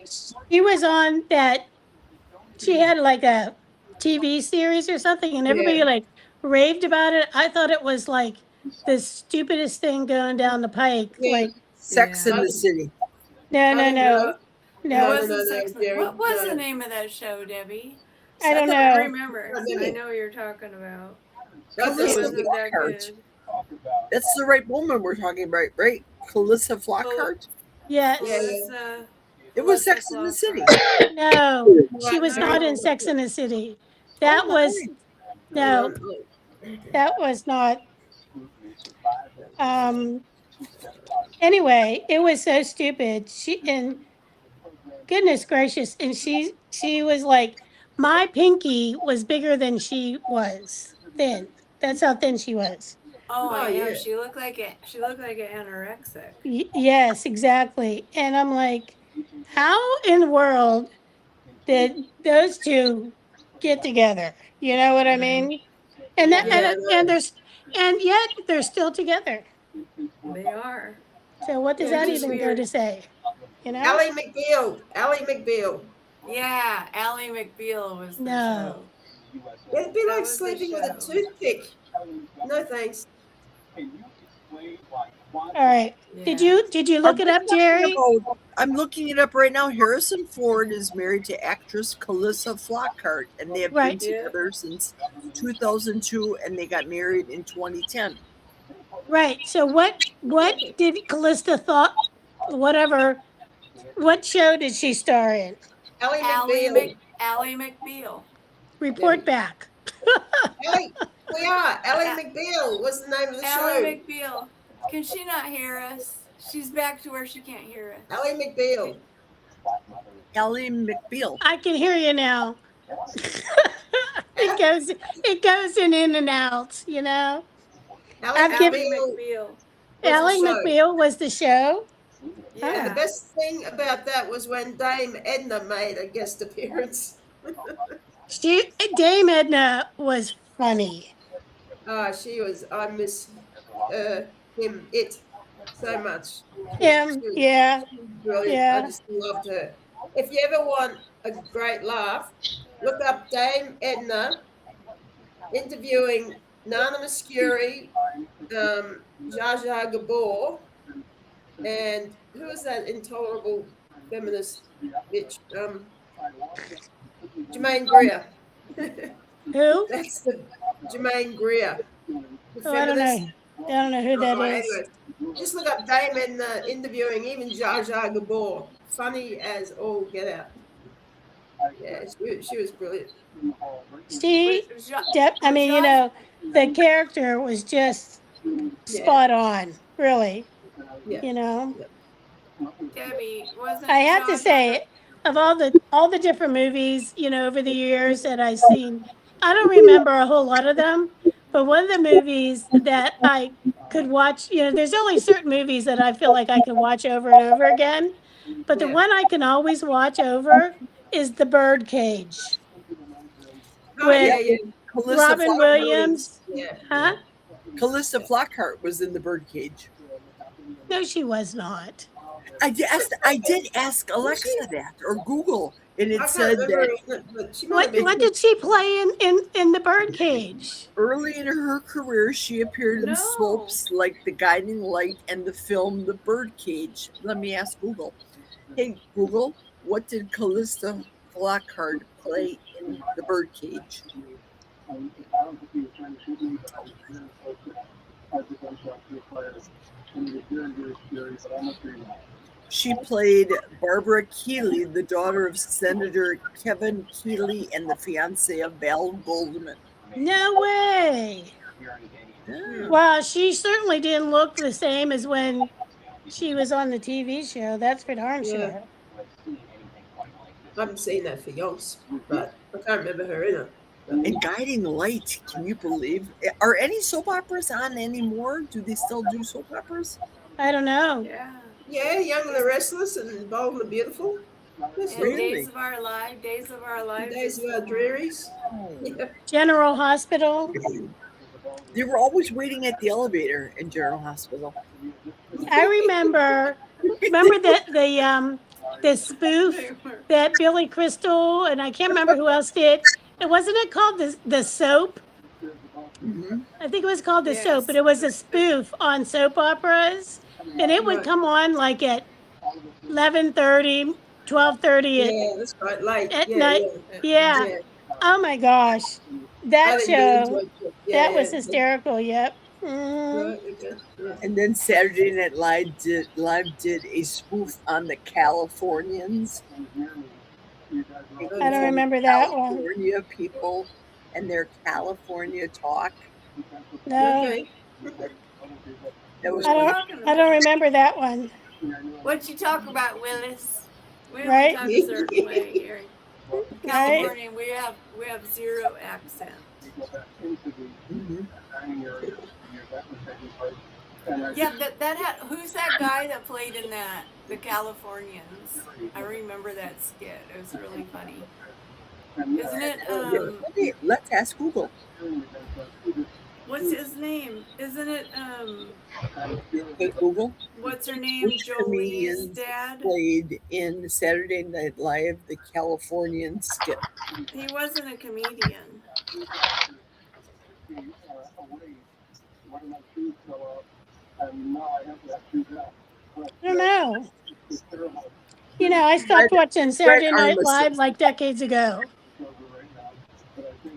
She was on that. She had like a TV series or something, and everybody Yeah. like raved about it. I thought it was like the stupidest thing going down the pike. Yeah. Like Sex in the City. no. It No. wasn't Sex. What was the name of that show, Debbie? I don't I know. remember. I know what you're talking about. Calista Wasn't that Flockhart. good. That's the right woman we're talking about, right? Calista Flockhart? Yes. It was Sex in the City. No, she was not in Sex in the City. That Oh, was my. no. That was not. Anyway, it was so stupid. Goodness gracious, and she was like, my pinky was bigger than she was thin. That's how thin she was. Oh, I know. yeah. She looked like an anorexic. Yes, exactly. And I'm like, how in the world did those two get together? You know what I mean? And that, and yet they're still together. They are. So what does that even go to say? Ally McBeal. Yeah, Ally McBeal was the show. It'd be That like was the sleeping with a show. toothpick. No thanks. All right. Did you look it up, Jerry? I'm looking it up right now. Harrison Ford is married to actress Calista Flockhart, and they have been together since 2002, and they got married in 2010. Right. So what did Callista thought? What show did she star in? Ally Ally McBeal. Report back. Ally McBeal was the name of the show. Ally McBeal. Can she not hear us? She's back to where she can't hear us. Ally McBeal. Ally McBeal. I can hear you now. It goes in and out, you know. Ally McBeal. Ally McBeal was the show. Yeah, the best thing about that was when Dame Edna made a guest appearance. Dame Edna was funny. She was. I miss it so much. Him, yeah. Brilliant. Yeah. I just loved her. If you ever want a great laugh, look up Dame Edna interviewing Nana Muscuri, Zsa Zsa Gabor, and who is that intolerable feminist bitch? Jermaine Greer. Who? That's the Jermaine Greer. Oh, I don't know. I don't know who that is. Anyway, just look up Dame Edna interviewing even Zsa Zsa Gabor. Funny as all get out. Yeah, she was brilliant. I mean, you know, the character was just spot on, really. Yeah. You know. Debbie, wasn't I have to say, of all the different movies, you know, over the years that I've seen, I don't remember a whole lot of them, but one of the movies that I could watch, there's only certain movies that I feel like I can watch over and over again. But the one I can always watch over is The Birdcage. Oh, With yeah, yeah. Calista Robin Flockhart. Williams. Yeah. Huh? Calista Flockhart was in The Birdcage. No, she was not. I did ask Alexa that or Google, and it I can't said remember, that but she might have What been. did she play in The Birdcage? early in her career she appeared in soaps like The Guiding Light and the film The Birdcage. Let me ask Google. Hey Google, what did Calista Flockhart play in The Birdcage? She played Barbara Keeley, the daughter of Senator Kevin Keeley and the fiance of Val Goldman. No way. Well, she certainly didn't look the same as when she was on the TV show. That's for darn sure. I haven't seen that for yonks, but I can't remember her in it. And Guiding Light, can you believe? Are any soap operas on anymore? Do they still do soap operas? I don't know. Yeah, Young and the Restless and Bold and the Beautiful. That's And really Days of Our Lives. Days of Our Lives. Days of Our Drearies. Yeah. General Hospital. They were always waiting at the elevator in General Hospital. I remember the spoof that Billy Crystal and I can't remember who else did. It wasn't it called the soap? Mm-hmm. I think it was called the soap, but it was a spoof on soap operas, and it would come on like at 11:30, 12:30 Yeah, that's right. Late. at Yeah, night. Yeah. Oh my gosh, that show that was hysterical. Yep. And then Saturday Night Live did a spoof on the Californians. I don't remember that one. California people and their California talk. No. That was I don't remember that one. What you talk about, Willis? We don't Right? talk a certain way here. Right? California, we have zero accent. Yeah, who's that guy that played in that? The Californians. I remember that skit. It was really funny. Isn't it? Let's ask Google. What's his name? Isn't it? Google. What's her name? Which Jolie's comedians dad. played in Saturday Night Live the Californian skit? He wasn't a comedian. I don't know. I stopped watching Saturday Night Live like decades ago.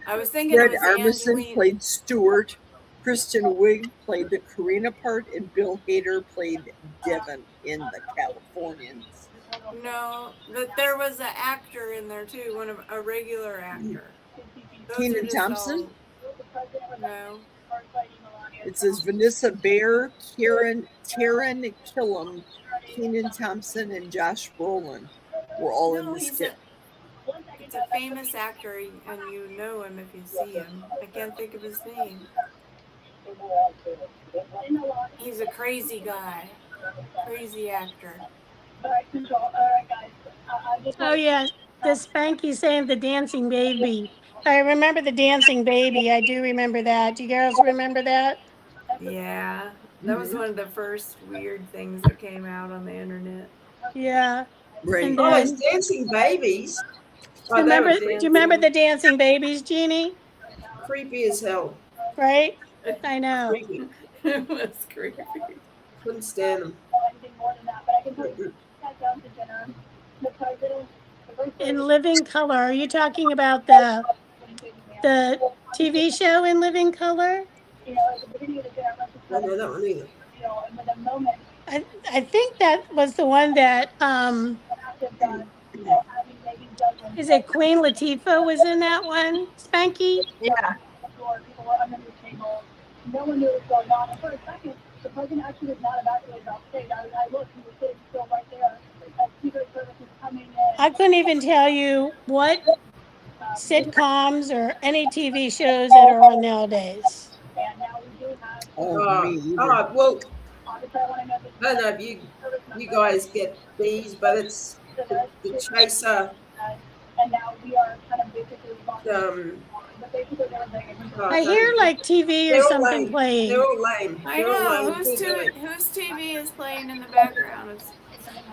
I was thinking Fred it was Armisen Angeline. played Stuart, Kristen Wiig played the Karina part, and Bill Hader played Devin in the Californians. No, but there was an actor in there too, a regular actor. Those are Kenan just Thompson? No. It says Vanessa Bayer, Taron Killam, Kenan Thompson, and Josh Brolin were all in the skit. It's a famous actor, and you know him if you see him. I can't think of his name. He's a crazy guy, crazy actor. Oh yeah, the Spanky saying the dancing baby. I remember the dancing baby. I do remember that. Do you girls remember that? Yeah, that was one of the first weird things that came out on the internet. Yeah. Right. And Oh, then, it's Dancing Babies. do you remember the dancing babies, Jeannie? Creepy as hell. Right? I know. Creepy. It was creepy. Couldn't stand them. In Living Color, are you talking about the TV show In Living Color? I don't know that one either. I think that was the one that is it Queen Latifah was in that one? Spanky? Yeah. No one knew what was going on. And for a second, the president actually was not evacuated off stage. I looked, he was sitting still right there. And Secret Service was coming in. I couldn't even tell you what sitcoms or any TV shows that are on nowadays. me either. Well, I don't know if you guys get these, but it's the Chaser. And now we are kind of basically I hear like TV or They're all something lame. playing. They're all lame. I They're all know. lame. Whose TV is playing in the background? Is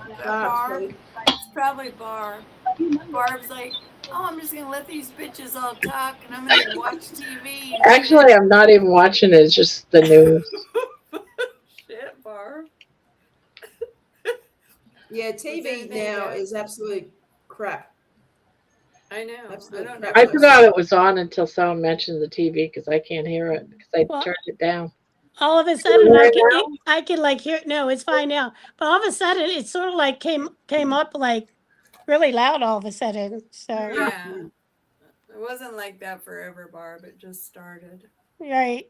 that Barb? It's probably Barb. Barb's like, oh, I'm just gonna let these bitches all talk, and I'm gonna watch TV. And Actually, I'm not even watching it. It's just the news. shit, Barb. Yeah, TV now is absolute crap. I know. Absolute I don't crap. I forgot it was on until someone mentioned the TV because I can't hear it because I Well, turned it down. all of a sudden Right now? I could like hear, no, it's fine now. But all of a sudden it sort of like came up like really loud all of a sudden. So Yeah. It wasn't like that forever, Barb. It just started. right.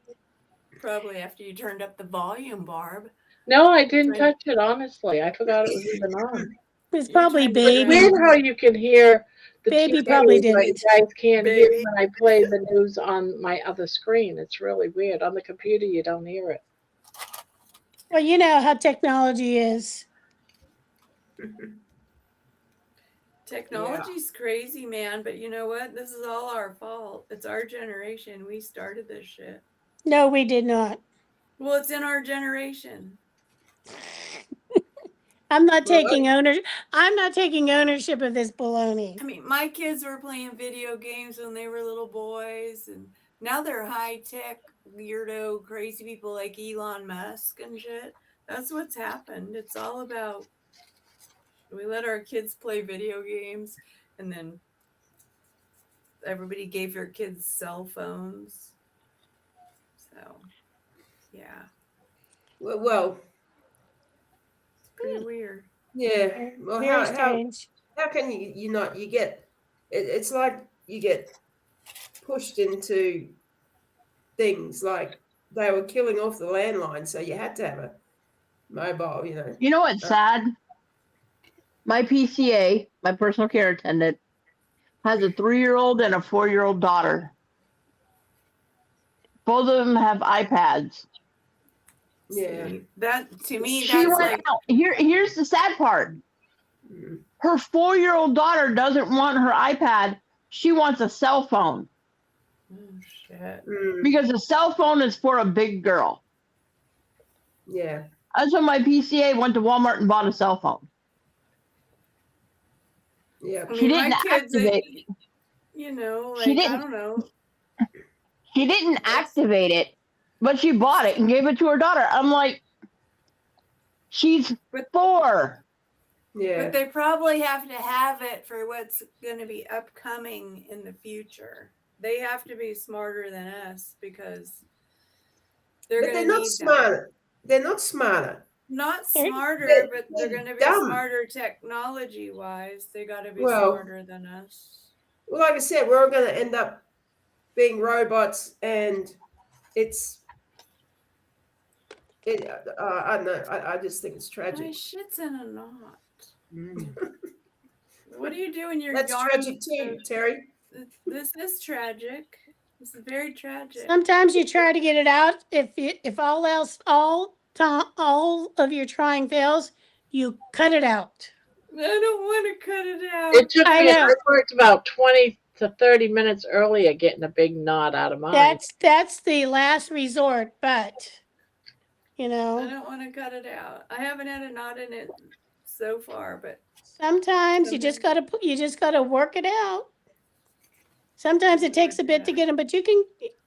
Probably after you turned up the volume, Barb. No, I didn't touch it, honestly. I forgot it was even on. It's probably It's baby. weird how you can hear the Baby TV, probably but you didn't. guys can't hear when I play the news on my other screen. It's really weird. On the computer, you don't hear it. Well, you know how technology is. Technology's crazy, man, but you know what? This is all our fault. It's our generation. We started this shit. No, we did not. Well, it's in our generation. I'm not taking ownership. I'm not taking ownership of this baloney. I mean, my kids were playing video games when they were little boys, and now they're high tech, weirdo, crazy people like Elon Musk and shit. That's what's happened. It's all about we let our kids play video games, and then everybody gave their kids cell phones. So, yeah. Well, it's pretty weird. Yeah. Well, Very how strange. how can you not? You get it's like you get pushed into things like they were killing off the landline, so you had to have a mobile. You know what's sad? My PCA, my personal care attendant, has a 3-year-old and a 4-year-old daughter. Both of them have iPads. Yeah. That to me, She that's went like out. Here's the sad part. Her 4-year-old daughter doesn't want her iPad. She wants a cell phone. oh, shit. Because a cell phone is for a big girl. Yeah. That's when my PCA went to Walmart and bought a cell phone. Yeah. I She mean, didn't my kids, activate. you know, like She I didn't. don't know. She didn't activate it, but she bought it and gave it to her daughter. I'm like, she's 4. Yeah. But they probably have to have it for what's going to be upcoming in the future. They have to be smarter than us because they're But going they're to not need smarter. They're not smarter. Not smarter, they're- but they're they're going to be dumb. smarter technology wise. They got to be Well- smarter than us. Well, like I said, we're all going to end up being robots, and it's. I don't know. I just think it's My tragic. shit's in a knot. What do you do in your That's yarn? tragic too, Terry. This is tragic. This is very tragic. Sometimes you try to get it out. If all of your trying fails, you cut it out. I don't want to cut it out. It took I me. know. I worked about 20 to 30 minutes earlier getting a big knot out of mine. That's the last resort, but you I know, don't want to cut it out. I haven't had a knot in it so far, but sometimes you just gotta work it out. Sometimes it takes a bit to get them, but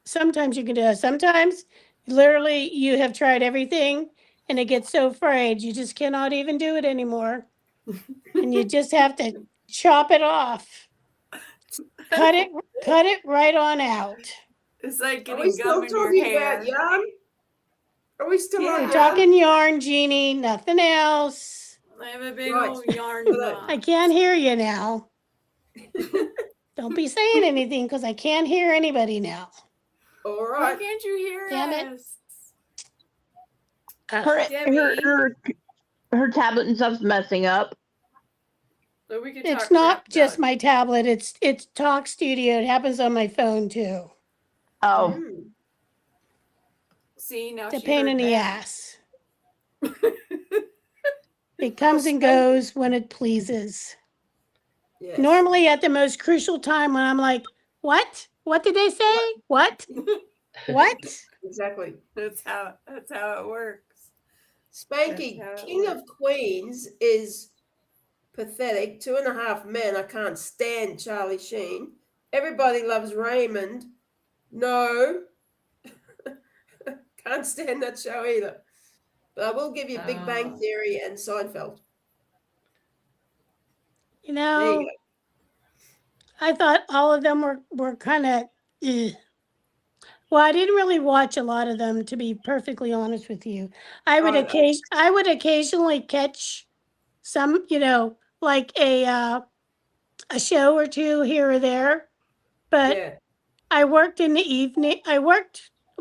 sometimes you can do it. Sometimes literally you have tried everything and it gets so frayed you just cannot even do it anymore. And you just have to chop it off. Cut it right on out. it's like Are we getting still gum in your talking hair. about yarn? Are we still on We're yarn? talking yarn, Jeannie, nothing else. I have a big Right. old yarn knot. I can't hear you now. Don't be saying anything because I can't hear anybody now. All Why right. can't you hear Damn it. us? Her tablet and stuff's messing up. So we could It's talk not crap just about my tablet. It's Talk Studio. It happens on my phone too. Oh, See, now It's a she pain heard in the that. ass. It comes and goes when it pleases. Yes. Normally at the most crucial time when I'm like, what? What did they say? What? What? Exactly. That's how it works. Spanky, That's how it King of works. Queens is pathetic. 2.5 Men. I can't stand Charlie Sheen. Everybody loves Raymond. No. Can't stand that show either. But I will give you Big Bang Theory and Seinfeld. You There you know, go. I thought all of them were kind of, well, I didn't really watch a lot of them, to be perfectly honest with you. I would occasionally catch some, like a show or two here or there. But Yeah. I worked in the evening.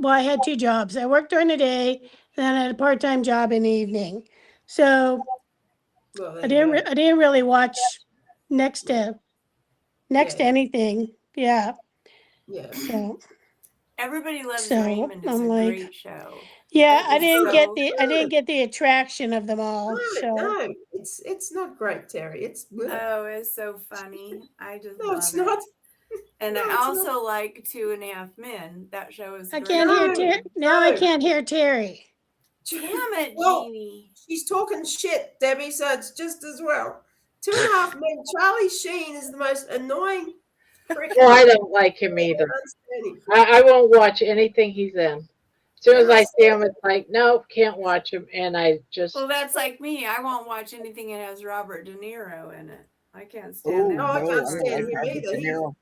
Well, I had two jobs. I worked during the day, then I had a part-time job in the evening. So Well, there I you didn't. go. I didn't really watch next to Yeah. anything. Yeah. Yeah. So Everybody Loves so Raymond is I'm a like, great show. yeah, It I was didn't get so the I didn't good. get the attraction of them all. No, So no, it's not great, Terry. It's Oh, it's so funny. I just no, love it's it. not. And No, I it's also like 2.5 Men. That show is I great. can't hear No, now. I no. can't hear Terry. Damn it, Well, Jeannie. she's talking shit, Debbie, so it's just as well. 2.5 Men. Charlie Sheen is the most annoying prick. Well, I don't like him either. I won't watch anything he's in. As soon as I see him, it's like, nope, can't watch him. And I just. Well, that's like me. I won't watch anything that has Robert De Niro in it. I can't stand that. No, I can't stand him Robert either. De Niro.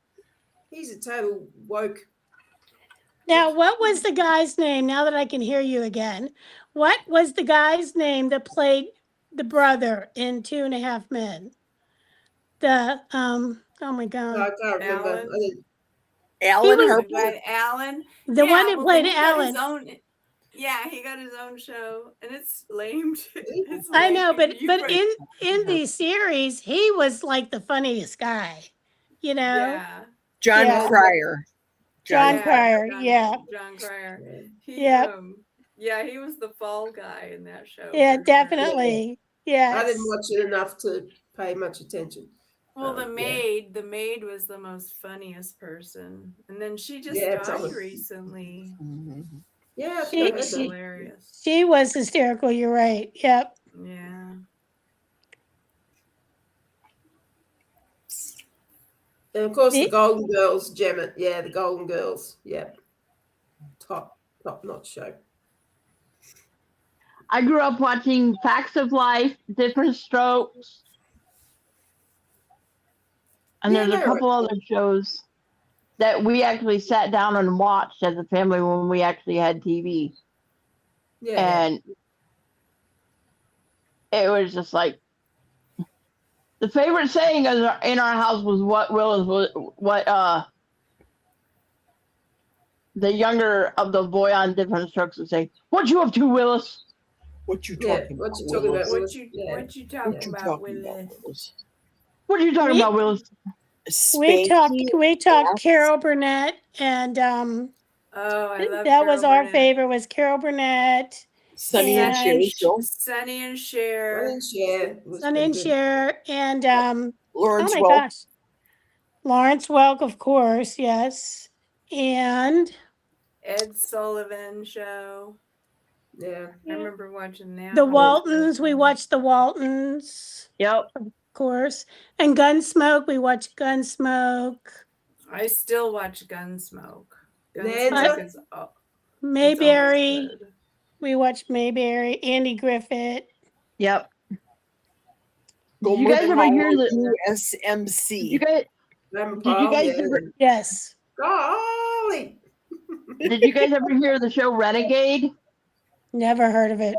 He's a total woke. Now, what was the guy's name? Now that I can hear you again, what was the guy's name that played the brother in 2.5 Men? The oh my No, God, I can't remember. Alan? I didn't- Alan was- Harper. By Alan. the one that well, played then he got his Alan. own. Yeah, he got his own show, and it's lame. It's I know, lame. but in the series, he was like the funniest guy. You know, Yeah. John Yeah. Cryer. John Cryer. Yeah, John Cryer. He yeah, yeah, he was the fall guy in that show. yeah, for sure. definitely. Yes. I didn't watch it enough to pay much attention. Well, the yeah. maid was the most funniest person, and then she just Yeah, died totally. recently. Yeah, I She- think I heard That's that. hilarious. She was hysterical. You're right. Yep. Yeah. And of course, the The- Golden Girls, Gemma. Yeah, the Golden Girls. Yeah, top notch show. I grew up watching Facts of Life, Different Strokes, and Yeah, there's a they're couple other shows that we actually sat down and watched as a family when we actually had TV. Yeah. And it was just like the favorite saying in our house was what the younger of the boy on Different Strokes would say, "What you up to, Willis?" What you Yeah, talking what about? you talking about? Willis? Willis? What you talking about, Willis? What are you talking We- about, Willis? We talked Spanky, Carol Burnett, and Oh, I love that was Carol our Burnett. favorite was Carol Burnett, Sonny and Cher show. Sonny and Cher. Son and Cher, and Lawrence oh my Welk. gosh, Lawrence Welk, of course, yes, and Ed Sullivan show. Yeah. I remember watching that. the one. Waltons. We watched the Waltons. Yep. Of course, and Gunsmoke. We watched Gunsmoke. I still watch Gunsmoke. Nanza? Gunsmoke is Mayberry. good. We watched Mayberry. Andy Griffith. Yep. Gomer you guys ever hear Pyle, the USMC. Did you guys ever? Yes. Golly. Did you guys ever hear the show Renegade? Never heard of it.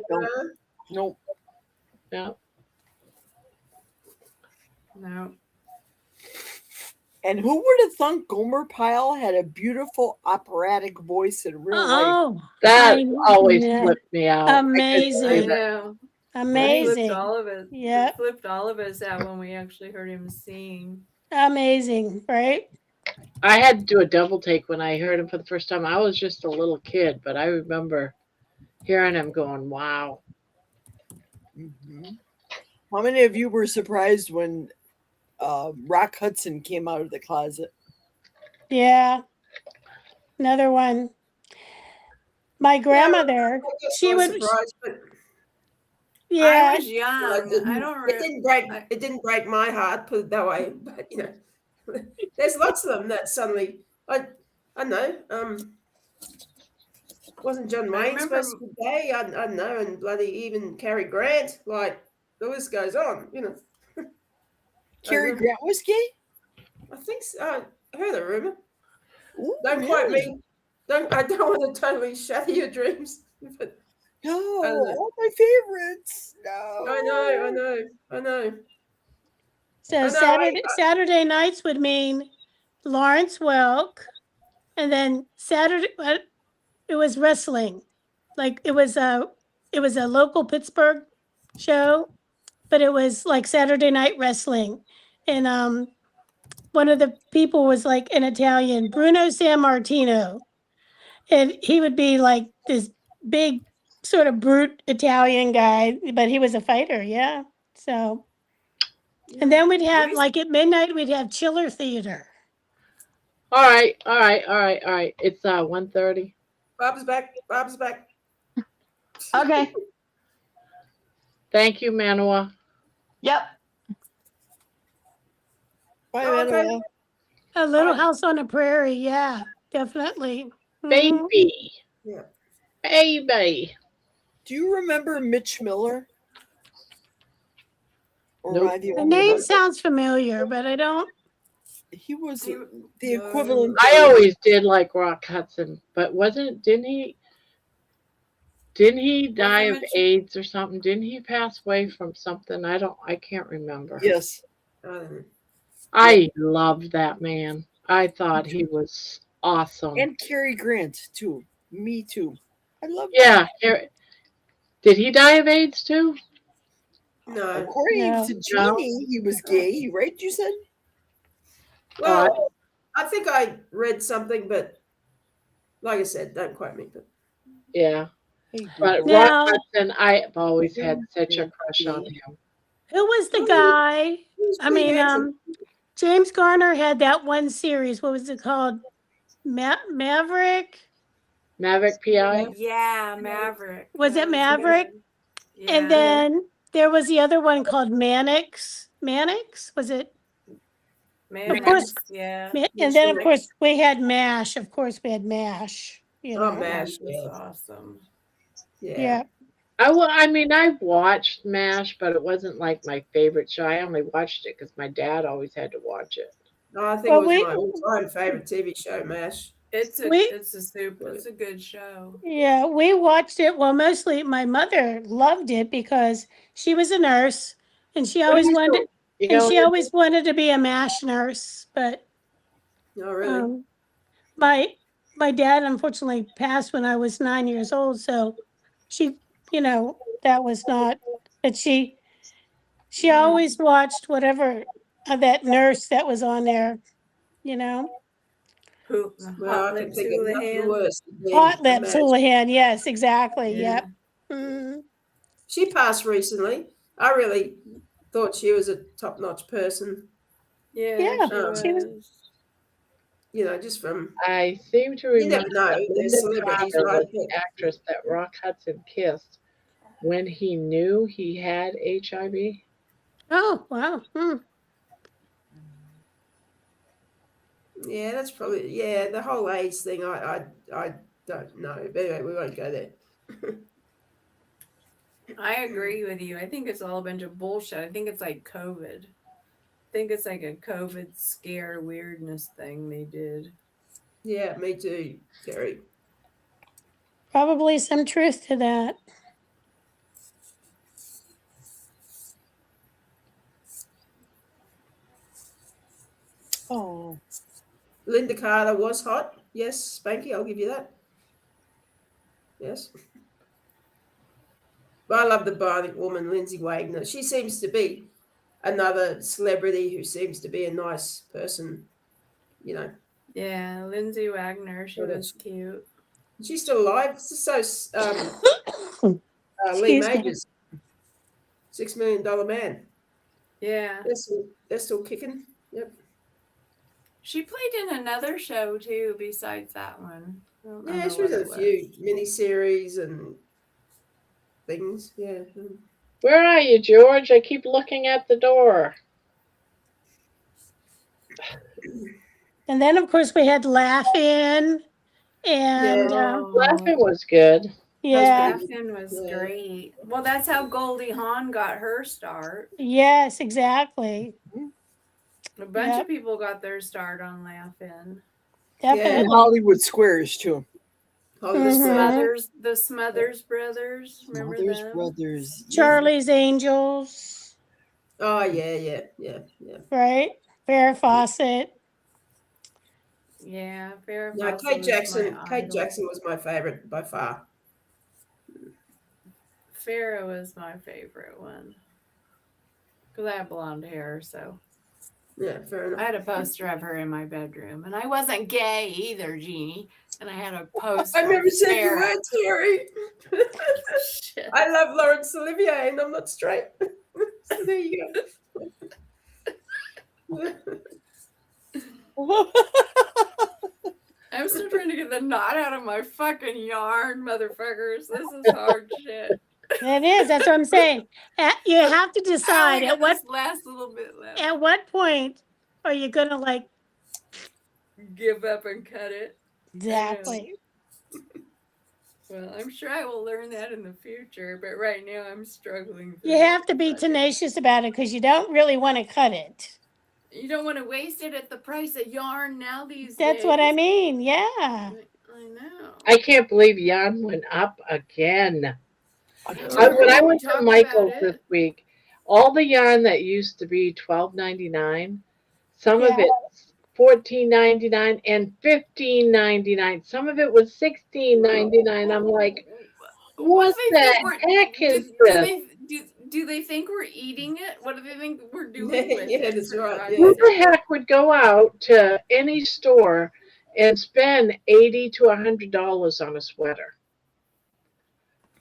Nope. No. No. And who would have thunk Gomer Pyle had a beautiful operatic voice in real life? Oh, That I always know. flipped me out. Amazing. know. Amazing. Flipped all of it. Yep. Flipped all of us out when we actually heard him sing. Amazing, right? I had to do a double take when I heard him for the first time. I was just a little kid, but I remember hearing him going, wow. How many of you were surprised when Rock Hudson came out of the closet? Yeah. Another one. My grandmother, I guess she I was would, surprised, but yeah. I was young. I don't. it didn't break my heart, put it that way. But there's lots of them that suddenly I don't know. Wasn't John I Wayne remember- supposed to be gay? I don't know, and bloody even Cary Grant. Like the list goes on. Cary Grant was gay? I think so. I heard a rumor. Ooh, Don't quote really? me. I don't want to totally shatter your dreams. But No, I don't know. all my favorites. No. I know. So I know, Saturday nights would mean Lawrence Welk, and then it was wrestling. Like it was a local Pittsburgh show, but it was like Saturday night wrestling. And one of the people was like an Italian, Bruno Sammartino. And he would be like this big sort of brute Italian guy, but he was a fighter, yeah. So and then we'd have like at midnight we'd have Chiller Theater. All right. It's 1:30. Bob's back. Okay. Thank you, Manoa. Yep. Bye, Okay. A Little House on the Prairie, yeah, definitely. Mhm. Baby. Yeah. Baby. Do you remember Mitch Miller? Or Nope. Roddy The O'Neill? name sounds familiar, but I don't. He was the equivalent. I always did like Rock Hudson, but didn't he die of AIDS or something? Didn't he pass away from something? I can't remember. Yes. I loved that man. I thought he was awesome. And Cary Grant, too. Me, too. I love Yeah. Did he die of AIDS, too? No. According to Jeannie, he was gay, right? You said? Well, I think I read something, but like I said, don't quote me. But Yeah. But Now- Rock Hudson, I've always had such a crush on him. Who was the guy? I pretty mean, handsome. James Garner had that one series. What was it called? Maverick? Maverick PI? Yeah, Maverick. Was That it good. Maverick? Yeah. And then there was the other one called Mannix. Mannix? Was it? Of course. Yeah. And then, of course, we had MASH. Of course, we had MASH. MASH was awesome. Yeah. I mean, I watched MASH, but it wasn't like my favorite show. I only watched it because my dad always had to watch it. No, I think it was my all-time favorite TV show, MASH. It's a good show. Yeah, we watched it. Well, mostly my mother loved it because she was a nurse and she always wanted to be a MASH nurse. But Oh, really? my dad unfortunately passed when I was 9 years old, so she, that was not. But she always watched whatever that nurse that was on there, Who? Well, I can think of nothing worse than being Hot a Lips MASH. Houlihan, yes, exactly. Yeah. Yep. Mhm. She passed recently. I really thought she was a top-notch person. Yeah, she was. Just from I seem to you never remember know. that They're Linda celebrities, Carter right? was the actress that Rock Hudson kissed when he knew he had HIV. Oh, wow. Yeah, that's probably the whole AIDS thing. I don't know. But anyway, we won't go there. I agree with you. I think it's all a bunch of bullshit. I think it's like COVID. I think it's like a COVID scare weirdness thing they did. Yeah, me too, Terry. Probably some truth to that. Oh. Linda Carter was hot. Yes, Spanky, I'll give you that. Yes. But I love the bionic woman, Lindsay Wagner. She seems to be another celebrity who seems to be a nice person, Yeah, Lindsay Wagner, she Sort of. was cute. She's still alive. This is so Lee Excuse me. Majors, $6 Million Man. Yeah. They're still kicking. Yep. She played in another show too besides that one. I don't Yeah, remember she was what in it a few miniseries and things. Yeah. Where are you, George? I keep looking at the door. And then, of course, we had Laugh-In, and Laughing was good. yeah, Laughing was great. Well, that's how Goldie Hawn got her start. yes, exactly. A bunch Yep. of people got their start on Laugh-In. Definitely. And Hollywood Squares too. The Smothers Brothers. Remember Smothers them? Brothers. Charlie's Angels. Oh yeah. Right? Farrah Fawcett. Yeah, Farrah No, Fawcett Kate was Jackson. my Kate idol. Jackson was my favorite by far. Farrah was my favorite one. Because I have blonde hair, so. Yeah, fair enough. I had a poster of her in my bedroom. And I wasn't gay either, Jeannie. And I had a poster. I never of said you Farrah. were, Terry. I love Laurence Olivier, and I'm not straight. So there you go. I'm still trying to get the knot out of my fucking yarn, motherfuckers. This is hard shit. It is. That's what I'm saying. You have to decide at what last little bit left. At what point are you gonna like give up and cut it? Exactly. Well, I'm sure I will learn that in the future, but right now I'm struggling. You have to be tenacious about it because you don't really want to cut it. You don't want to waste it at the price of yarn now these days. That's what I mean. Yeah. I know. I can't believe yarn went up again. Oh, When I we went to talked Michael's about this it. week, all the yarn that used to be $12.99, some of it's $14.99 and $15.99. Some of it was $16.99. I'm like, what the heck is this? Do they think we're eating it? What do they think we're doing with Yeah, it? that's right. Who the heck would go out to any store and spend $80 to $100 on a sweater?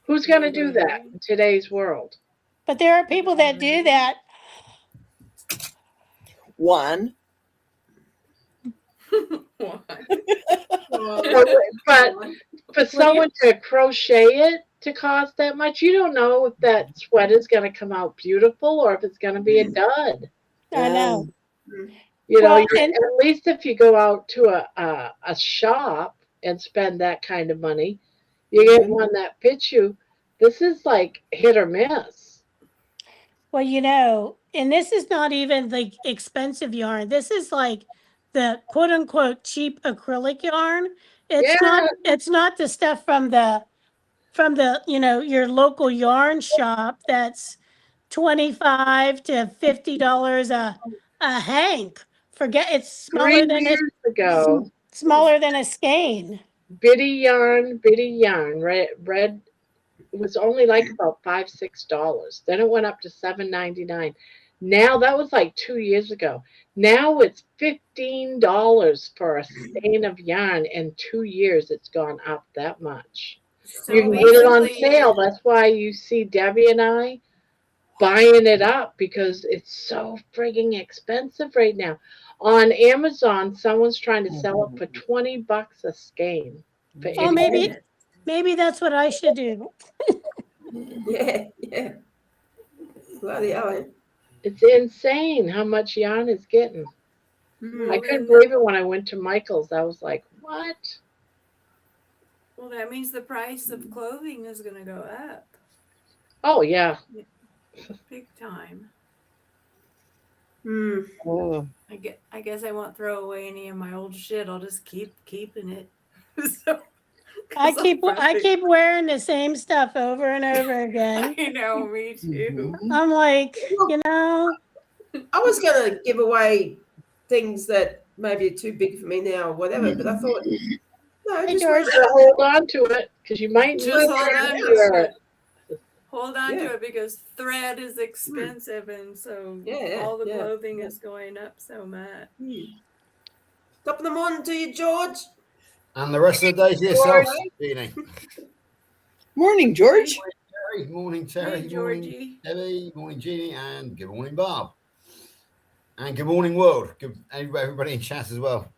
Who's going to do that in today's world? But there are people that do that. One. But for someone to crochet it to cost that much, you don't know if that sweater's going to come out beautiful or if it's going to be a dud. I know. You know, Well, at least if you go out to a shop and spend that kind of money, you get one that fits you. This is like hit or miss. Well, you know, and this is not even the expensive yarn. This is like the quote unquote cheap acrylic yarn. It's not the stuff from the you know, your local yarn shop that's $25 to $50 a hank. Forget it's smaller 3 than years ago. Smaller than a skein. Bitty yarn, red. It was only like about $5-6. Then it went up to $7.99. Now that was like 2 years ago. Now it's $15 for a skein of yarn. In 2 years, it's gone up that much. So you can get it on sale. That's why you see Debbie and I buying it up because it's so frigging expensive right now. On Amazon, someone's trying to sell it for $20 a skein. Oh, maybe that's what I should do. Yeah. Bloody hell. It's insane how much yarn is getting. I couldn't believe it when I went to Michael's. I was like, what? Well, that means the price of clothing is going to go up. Oh, yeah. Big time. Oh. I guess I won't throw away any of my old shit. I'll just keep keeping it. So, I keep wearing the same stuff over and over again. I know, me too. I'm like, you know. I was going to give away things that maybe are too big for me now or whatever, but I thought, no, Hey, just George, hold on to it because you might Just need hold on to to wear it. Hold on to it because thread is expensive, and so all the clothing is going up so much. Top of the morning to you, George. And the rest of the day to yourself, Jeannie. Morning, George. Morning, Terry. Hey, Morning, Georgie. Debbie. Morning, Jeannie. And good morning, Bob. And good morning, world. Good everybody in chat as well.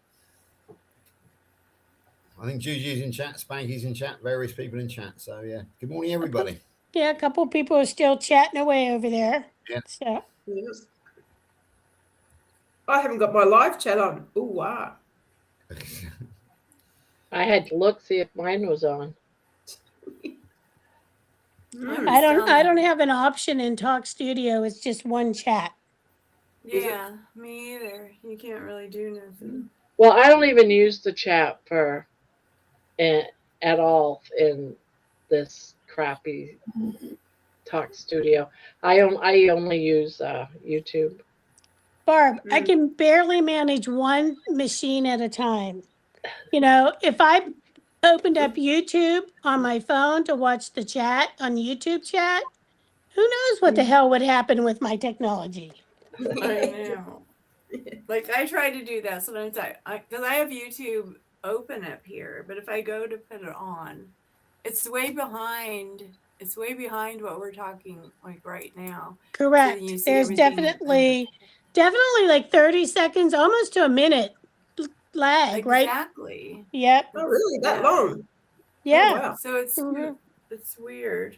I think Juju's in chat, Spanky's in chat, various people in chat. So yeah, good morning, everybody. Yeah, a couple people are still chatting away over there. Yeah. So Yes. I haven't got my live chat on. Ooh, wow. I had to look, see if mine was on. I don't have an option in Talk Studio. It's just one chat. Yeah, me either. You can't really do nothing. Well, I don't even use the chat for at all in this crappy Talk Studio. I only use YouTube. Barb, I can barely manage one machine at a time. You know, if I opened up YouTube on my phone to watch the chat on YouTube chat, who knows what the hell would happen with my technology? I know. Like I try to do that sometimes. Because I have YouTube open up here, but if I go to put it on, it's way behind. It's way behind what we're talking like right now. Correct. So you see There's everything definitely like 30 seconds, almost to a minute lag, right? Exactly. Yep. Oh, really? That long? Yeah. Oh, wow. So it's weird. That's weird.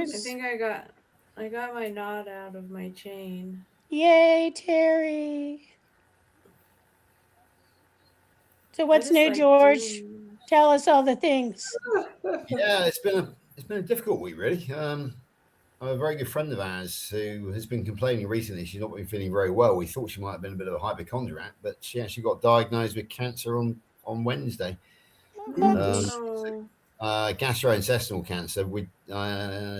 I think I got my knot out of my chain. Yay, Terry. So what's just new, like George? Tell us all the things. Yeah, it's been a difficult week, really. A very good friend of ours who has been complaining recently. She's not been feeling very well. We thought she might have been a bit of a hypochondriac, but she actually got diagnosed with cancer on Wednesday. Gastrointestinal cancer.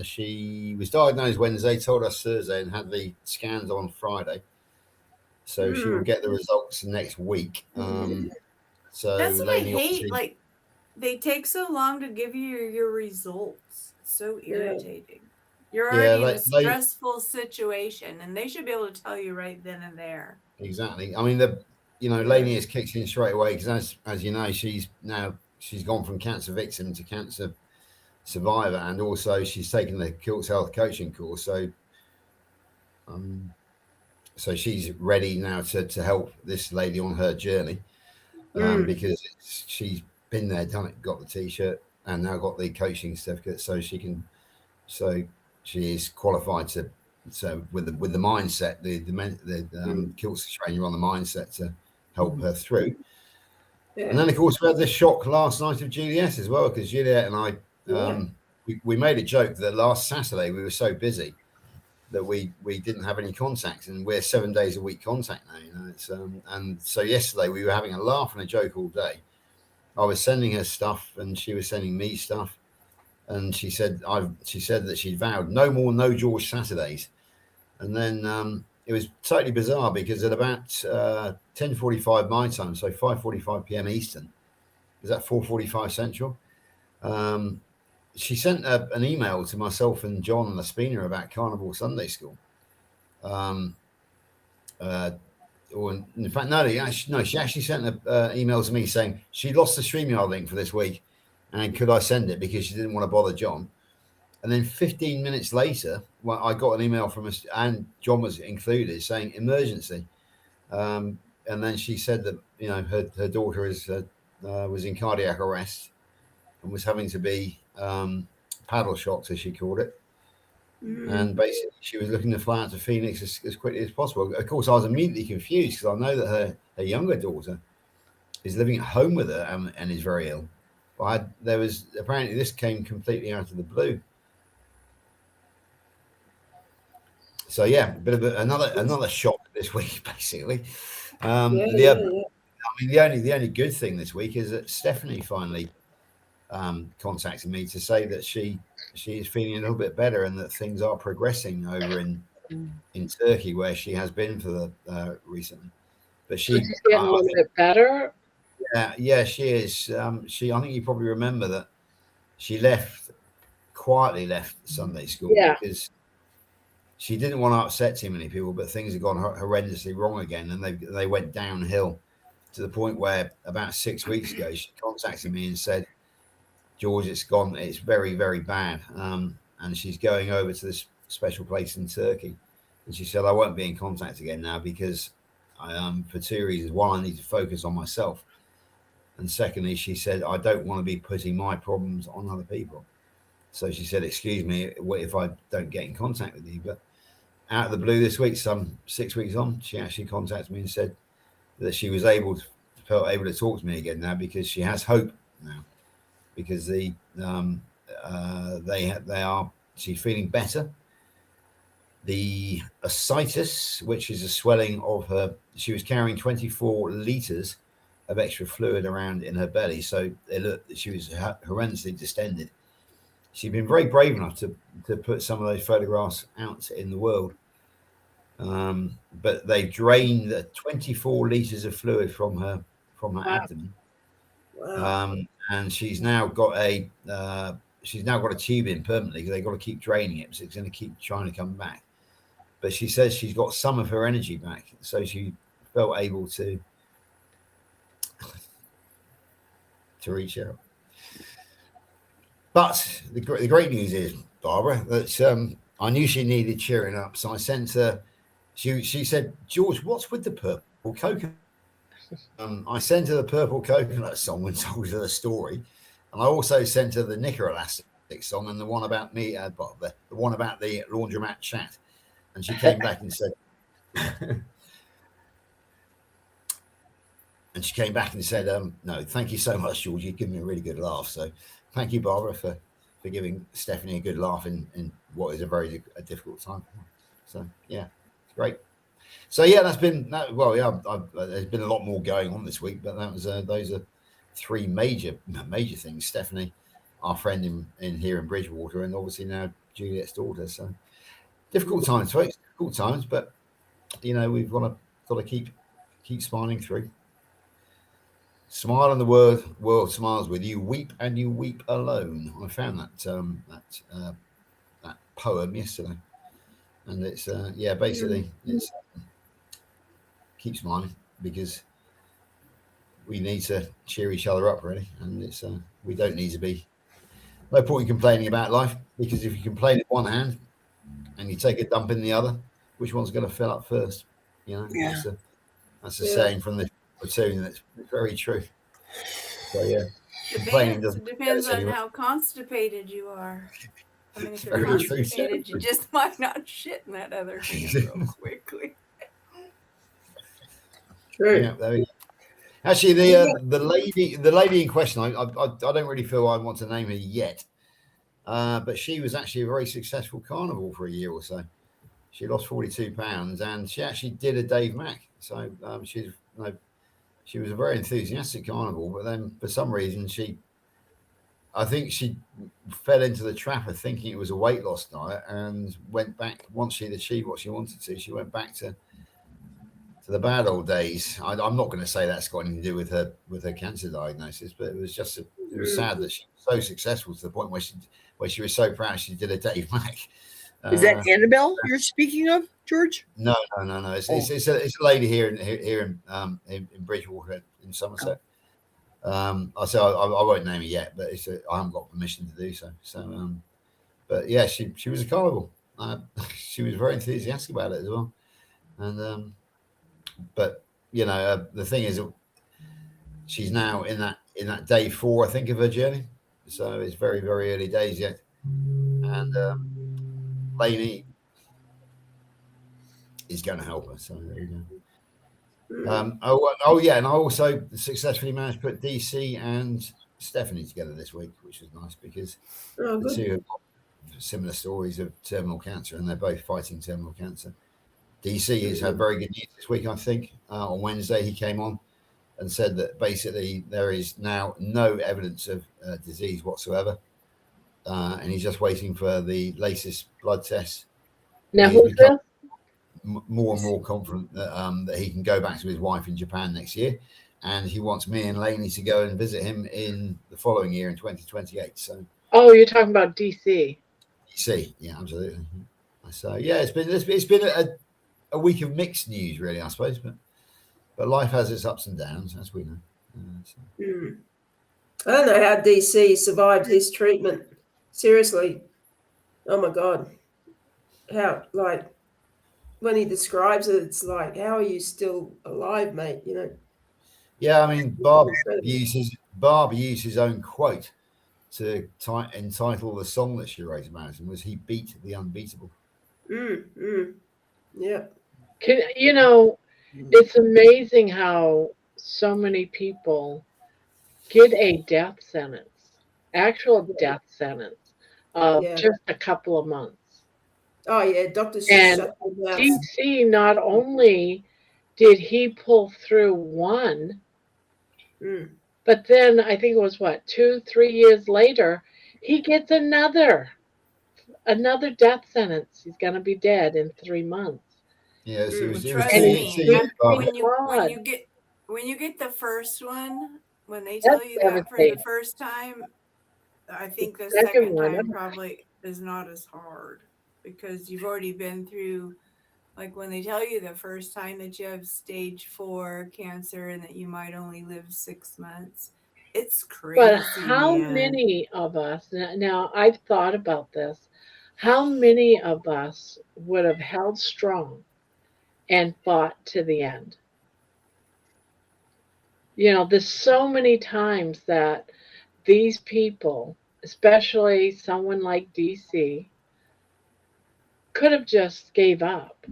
She was diagnosed Wednesday, told us Thursday, and had the scans on Friday. So she will get the results next week. So that's what I Lainey hate. obviously- Like they take so long to give you your results. It's so irritating. You're already in a stressful situation, and they should be able to tell you right then and there. Exactly. I mean, Lainey has kicked in straight away because, as you know, she's gone from cancer victim to cancer survivor, and also she's taken the Kilts Health coaching course. So she's ready now to help this lady on her journey because she's been there, done it, got the t-shirt, and now got the coaching certificate, so she is qualified to. So with the mindset, the Kilts trainer on the mindset to help her through. Yeah. And then, of course, we had the shock last night of Juliet as well, because Juliet and I, we made a joke that last Saturday we were so busy that we didn't have any contacts, and we're 7 days a week contact now. You know, it's and so yesterday we were having a laugh and a joke all day. I was sending her stuff, and she was sending me stuff, and she said that she vowed no more No George Saturdays, and then it was totally bizarre because at about 10:45 my time, so 5:45 p.m. Eastern, is that 4:45 Central? She sent an email to myself and John and Laspina about Carnivore Sunday School. Or in fact, she actually sent an email to me saying she lost the StreamYard link for this week, and could I send it because she didn't want to bother John. And then 15 minutes later, I got an email from us, and John was included, saying emergency. And then she said that her daughter was in cardiac arrest and was having to be paddle shocked, as she called it. And basically, she was looking to fly out to Phoenix as quickly as possible. Of course, I was immediately confused because I know that her younger daughter is living at home with her and is very ill. But apparently this came completely out of the blue. So yeah, a bit of another shock this week, basically. The only good thing this week is that Stephanie finally contacted me to say that she is feeling a little bit better and that things are progressing over in Turkey, where she has been for the recently. But she's getting a little bit better. Yeah, she is. I think you probably remember that she quietly left Sunday school because she didn't want to upset too many people, but things had gone horrendously wrong again, and they went downhill to the point where about 6 weeks ago she contacted me and said, George, it's gone. It's very, very bad. And she's going over to this special place in Turkey. And she said, I won't be in contact again now because for two reasons. One, I need to focus on myself. And secondly, she said, I don't want to be putting my problems on other people. So she said, excuse me if I don't get in contact with you. But out of the blue this week, some 6 weeks on, she actually contacted me and said that she was felt able to talk to me again now because she has hope now. Because she's feeling better. The ascites, which is a swelling of her, she was carrying 24 liters of extra fluid around in her belly, so she was horrendously distended. She'd been very brave enough to put some of those photographs out in the world, but they drained 24 liters of fluid from her abdomen. Wow. And she's now got a tube in permanently because they've got to keep draining it, so it's going to keep trying to come back. But she says she's got some of her energy back, so she felt able to reach out. But the great news is, Barbara, that I knew she needed cheering up, so I sent her. She said, George, what's with the purple coconut? I sent her the Purple Coconut song and told her the story, and I also sent her the Knicker Elastic song and the one about me, the one about the laundromat chat. And she came back and said, no, thank you so much, George. You've given me a really good laugh. So thank you, Barbara, for giving Stephanie a good laugh in what is a difficult time. So yeah, it's great. So yeah, there's been a lot more going on this week, but that was those are three major things. Stephanie, our friend in here in Bridgewater, and obviously now Juliet's daughter. So difficult times, folks. Difficult times, but we've got to keep smiling through. Smile and the world smiles with you. Weep and you weep alone. I found that poem yesterday, and it's basically it's. Keep smiling because we need to cheer each other up, really, and it's we don't need to be. No point in complaining about life, because if you complain in one hand and you take a dump in the other, which one's going to fill up first? That's a saying from the platoon. That's very true. So yeah, complaining depends on how constipated you are. I mean, if you're very constipated, you just might not shit in that other hand real quickly. True. Yeah, there we go. Actually, the lady in question, I don't really feel I want to name her yet, but she was actually a very successful carnivore for a year or so. She lost 42 pounds, and she actually did a Dave Mack. So she was a very enthusiastic carnivore, but then for some reason I think she fell into the trap of thinking it was a weight loss diet and went back. Once she'd achieved what she wanted to, she went back to the bad old days. I'm not going to say that's got anything to do with her cancer diagnosis, but it was just it was sad that she was so successful to the point where she was so proud she did a Dave Mack. Is that Annabelle you're speaking of, George? No. It's a lady here in Bridgewater in Somerset. I won't name her yet, but I haven't got permission to do so. So, but yeah, she was a carnivore. She was very enthusiastic about it as well, and. But the thing is, she's now in that day 4, I think, of her journey. So it's very, very early days yet. And Lainey is going to help her. So there you go. Yeah, and I also successfully managed to put DC and Stephanie together this week, which was nice because the two have got similar stories of terminal cancer, and they're both fighting terminal cancer. DC has had very good news this week, I think. On Wednesday, he came on and said that basically there is now no evidence of disease whatsoever. And he's just waiting for the latest blood tests. Now, who's this? More and more confident that he can go back to his wife in Japan next year. And he wants me and Lainey to go and visit him in the following year in 2028. So. Oh, you're talking about DC. DC, yeah, absolutely. So, yeah, it's been a week of mixed news, really, I suppose. But But life has its ups and downs, as we know. I don't know how DC survived his treatment. Seriously. Oh my God. How, like, when he describes it, it's like, how are you still alive, mate? You know? Yeah, I mean, Barb used his own quote to entitle the song that she wrote about him, was "He beat the unbeatable." Yeah. You know, it's amazing how so many people get a death sentence, actual death sentence of Yeah. just a couple of months. Oh yeah, doctors just And shut their mouths. DC, not only did he pull through one, but then I think it was what, 2-3 years later, he gets another death sentence. He's going to be dead in 3 months. Yes, it was Trust two me. years, Barb. When you get the first one, when they That's tell you that for the devastating. first time, I think the second second one, time probably is not as hard because you've already been through, like when they tell you the first time that you have stage 4 cancer and that you might only live 6 months. It's crazy. But how man. many of us, now I've thought about this, how many of us would have held strong and fought to the end? You know, there's so many times that these people, especially someone like DC, could have just gave up.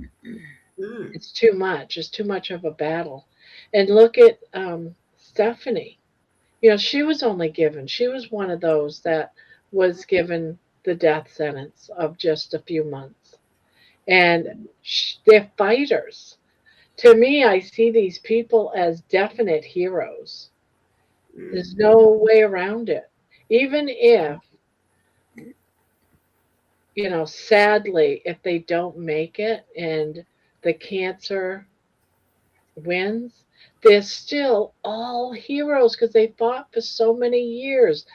It's too much. It's too much of a battle. And look at Stephanie. You know, she was one of those that was given the death sentence of just a few months. And they're fighters. To me, I see these people as definite heroes. There's no way around it. Even if, you know, sadly, if they don't make it and the cancer wins, they're still all heroes because they fought for so many years.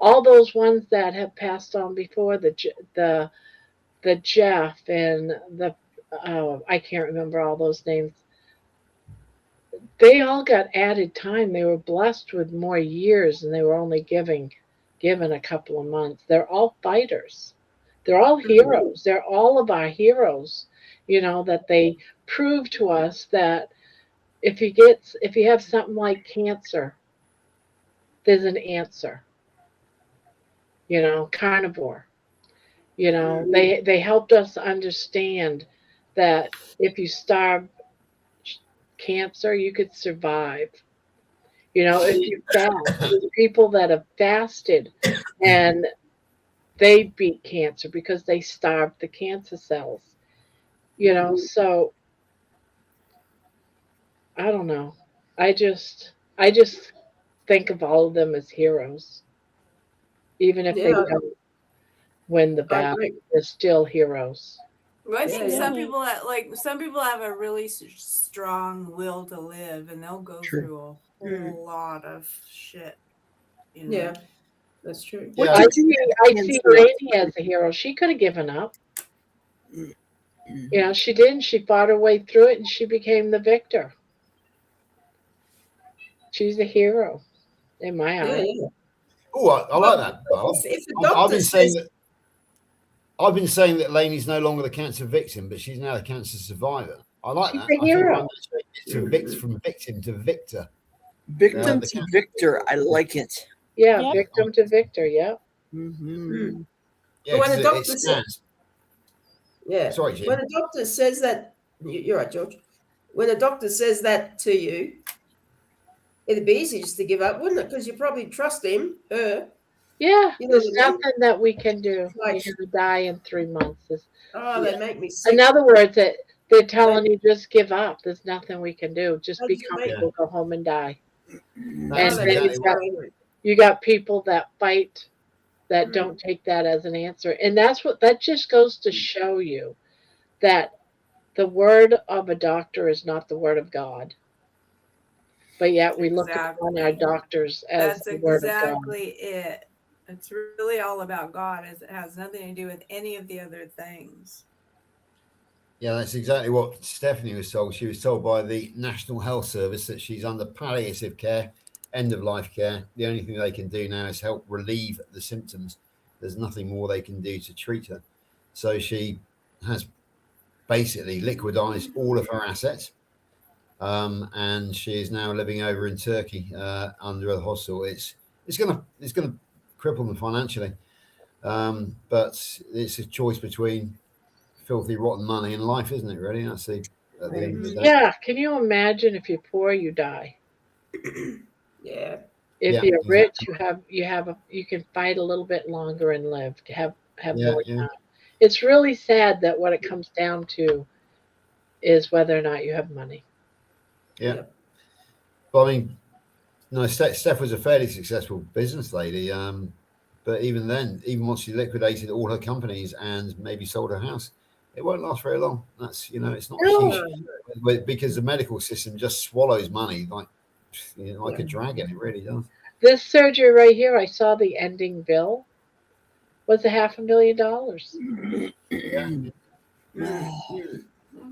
All those ones that have passed on before, the Jeff and the I can't remember all those names. They all got added time. They were blessed with more years, and they were only given a couple of months. They're all fighters. They're all heroes. They're all of our heroes. You know, that they prove to us that if you have something like cancer, there's an answer. You know, carnivore. You know, they helped us understand that if you starve cancer, you could survive. You know, if you fast, there's people that have fasted and they beat cancer because they starved the cancer cells. You know, so I don't know. I just think of all of them as heroes. Even if they don't win the battle, they're still heroes. Well, I think some people have a really strong will to live, and they'll go through a whole lot of shit. You know? Yeah, that's true. Yeah, I see Lady as a hero. She could have given up. You know, she didn't. She fought her way through it, and she became the victor. She's a hero in my eyes. Oh, I like that, Barb. I've been saying that Lainey's no longer the cancer victim, but she's now a cancer survivor. I like that. A hero. From victim to victor. Victim to victor. I like it. Yeah, victim to victor. Yeah. Mm-hmm. Yeah, when the doctor it says, Sorry, Jim. when the doctor says that, you're right, George. When the doctor says that to you, it'd be easy just to give up, wouldn't it? Because you probably trust him, her. Yeah, You know there's nothing that we can do. You're gonna die in 3 months. They make me sick. In other words, they're telling you just give up. There's nothing we can do. Just be comfortable, go home and die. And then you got people that fight that don't take that as an answer. And that just goes to show you that the word of a doctor is not the word of God. But yet we look upon our doctors as the word of God. That's exactly it. It's really all about God. It has nothing to do with any of the other things. Yeah, that's exactly what Stephanie was told. She was told by the National Health Service that she's under palliative care, end of life care. The only thing they can do now is help relieve the symptoms. There's nothing more they can do to treat her. So she has basically liquidized all of her assets. And she is now living over in Turkey under a hospital. It's gonna cripple them financially, but it's a choice between filthy rotten money and life, isn't it? Really, that's at the end of the day. Yeah. Can you imagine if you're poor, you die? Yeah. If Yeah, you're rich, exactly. you can fight a little bit longer and live to have Yeah, more yeah, time. It's really sad that what it comes down to is whether or not you have money. yeah. But I mean, no, Steph was a fairly successful business lady. But even then, even once she liquidated all her companies and maybe sold her house, it won't last very long. That's it's not huge because the medical system just swallows money like a dragon. It really does. This surgery right here, I saw the ending bill was $500,000. Yeah.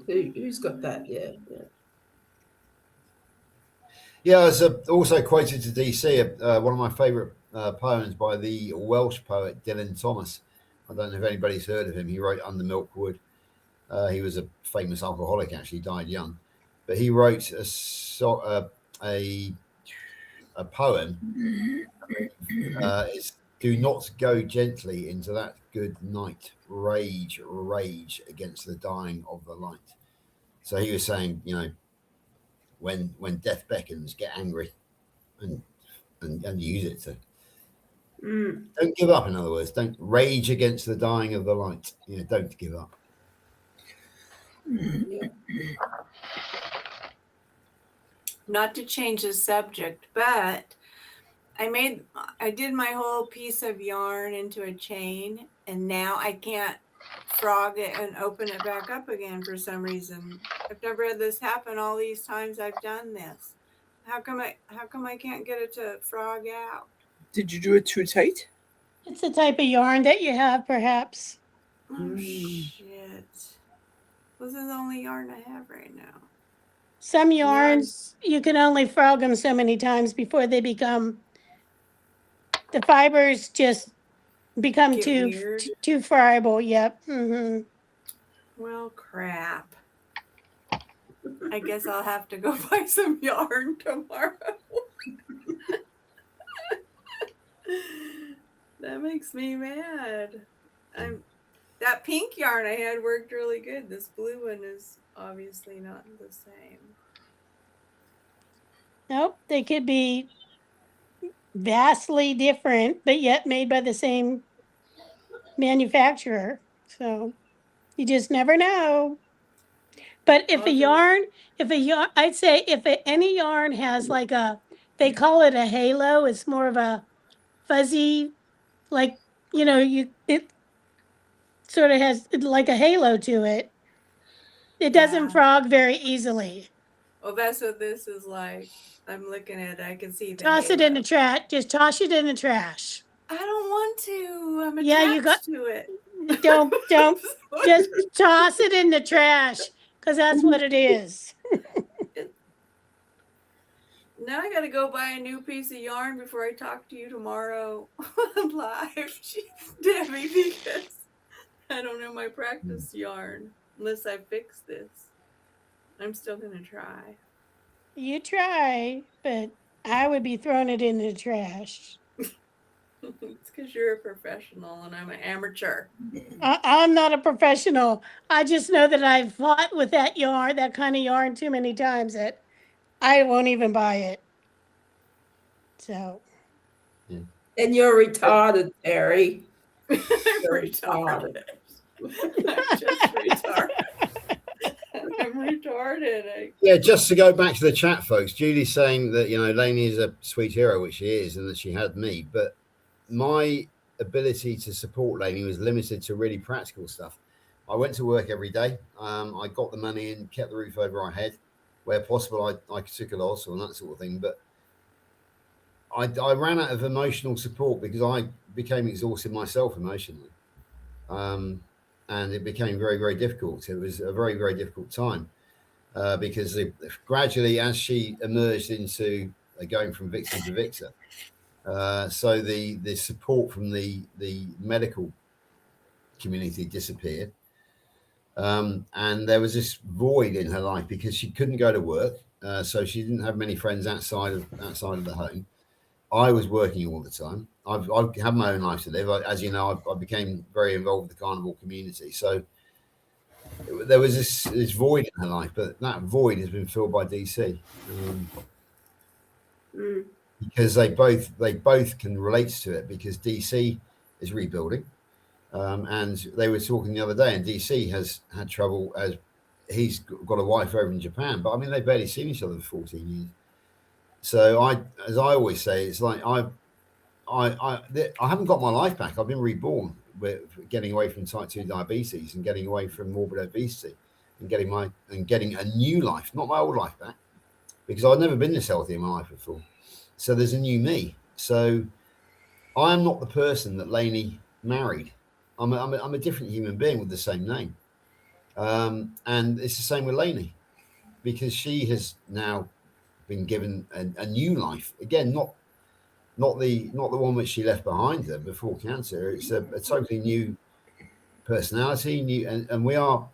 Who's got that? Yeah. Yeah, I was also quoted to DC, one of my favourite poems by the Welsh poet Dylan Thomas. I don't know if anybody's heard of him. He wrote Under Milk Wood. He was a famous alcoholic, actually died young. But he wrote a poem. It's do not go gently into that good night. Rage, rage against the dying of the light. So he was saying, when death beckons, get angry and use it to don't give up. In other words, don't rage against the dying of the light. Don't give up. Not to change the subject, but I did my whole piece of yarn into a chain, and now I can't frog it and open it back up again for some reason. I've never had this happen all these times I've done this. How come I can't get it to frog out? Did you do it too tight? It's the type of yarn that you have, perhaps. Oh shit. This is the only yarn I have right now. Some yarns, you can only frog them so many times before they become, the fibers just become Get too weird. too friable. Yep. Mm-hmm. Well, crap. I guess I'll have to go buy some yarn tomorrow. That makes me mad. That pink yarn I had worked really good. This blue one is obviously not the same. Nope, they could be vastly different, but yet made by the same manufacturer. So you just never know. But if I'd say any yarn has like they call it a halo. It's more of a fuzzy, like it sort of has like a halo to it. It doesn't frog very easily. Well, that's what this is like. I'm looking at it. I can see the Toss it halo. in the trash. Just toss it in the trash. I don't want to. I'm attached you got to it. Don't just toss it in the trash because that's what it is. Now I gotta go buy a new piece of yarn before I talk to you tomorrow live, Debbie, because I don't know my practice yarn unless I fix this. I'm still gonna try. You try, but I would be throwing it in the trash. It's because you're a professional and I'm an amateur. I'm not a professional. I just know that I've fought with that kind of yarn too many times that I won't even buy it. So. And you're retarded, Terry. I'm retarded. I'm just retarded. I'm retarded. Yeah, just to go back to the chat, folks. Julie's saying that Lainey is a sweet hero, which she is, and that she had me. But my ability to support Lainey was limited to really practical stuff. I went to work every day. I got the money and kept the roof over our head. Where possible, I took a loss and that sort of thing. But I ran out of emotional support because I became exhausted myself emotionally. And and it became very, very difficult. It was a very, very difficult time because gradually, as she emerged into going from victim to victor, so the support from the medical community disappeared, and there was this void in her life because she couldn't go to work, so she didn't have many friends outside of the home. I was working all the time. I've had my own life to live. As you know, I became very involved with the Carnivore community. So there was this void in her life, but that void has been filled by DC because they both can relate to it, because DC is rebuilding, and they were talking the other day, and DC has had trouble as he's got a wife over in Japan, but I mean they've barely seen each other for 14 years. So as I always say, it's like I haven't got my life back. I've been reborn with getting away from type 2 diabetes and getting away from morbid obesity and getting a new life, not my old life back, because I've never been this healthy in my life before. So there's a new me. So I am not the person that Lainey married. I'm a different human being with the same name, and it's the same with Lainey, because she has now been given a new life again, not the one which she left behind her before cancer. It's a totally new personality, and we are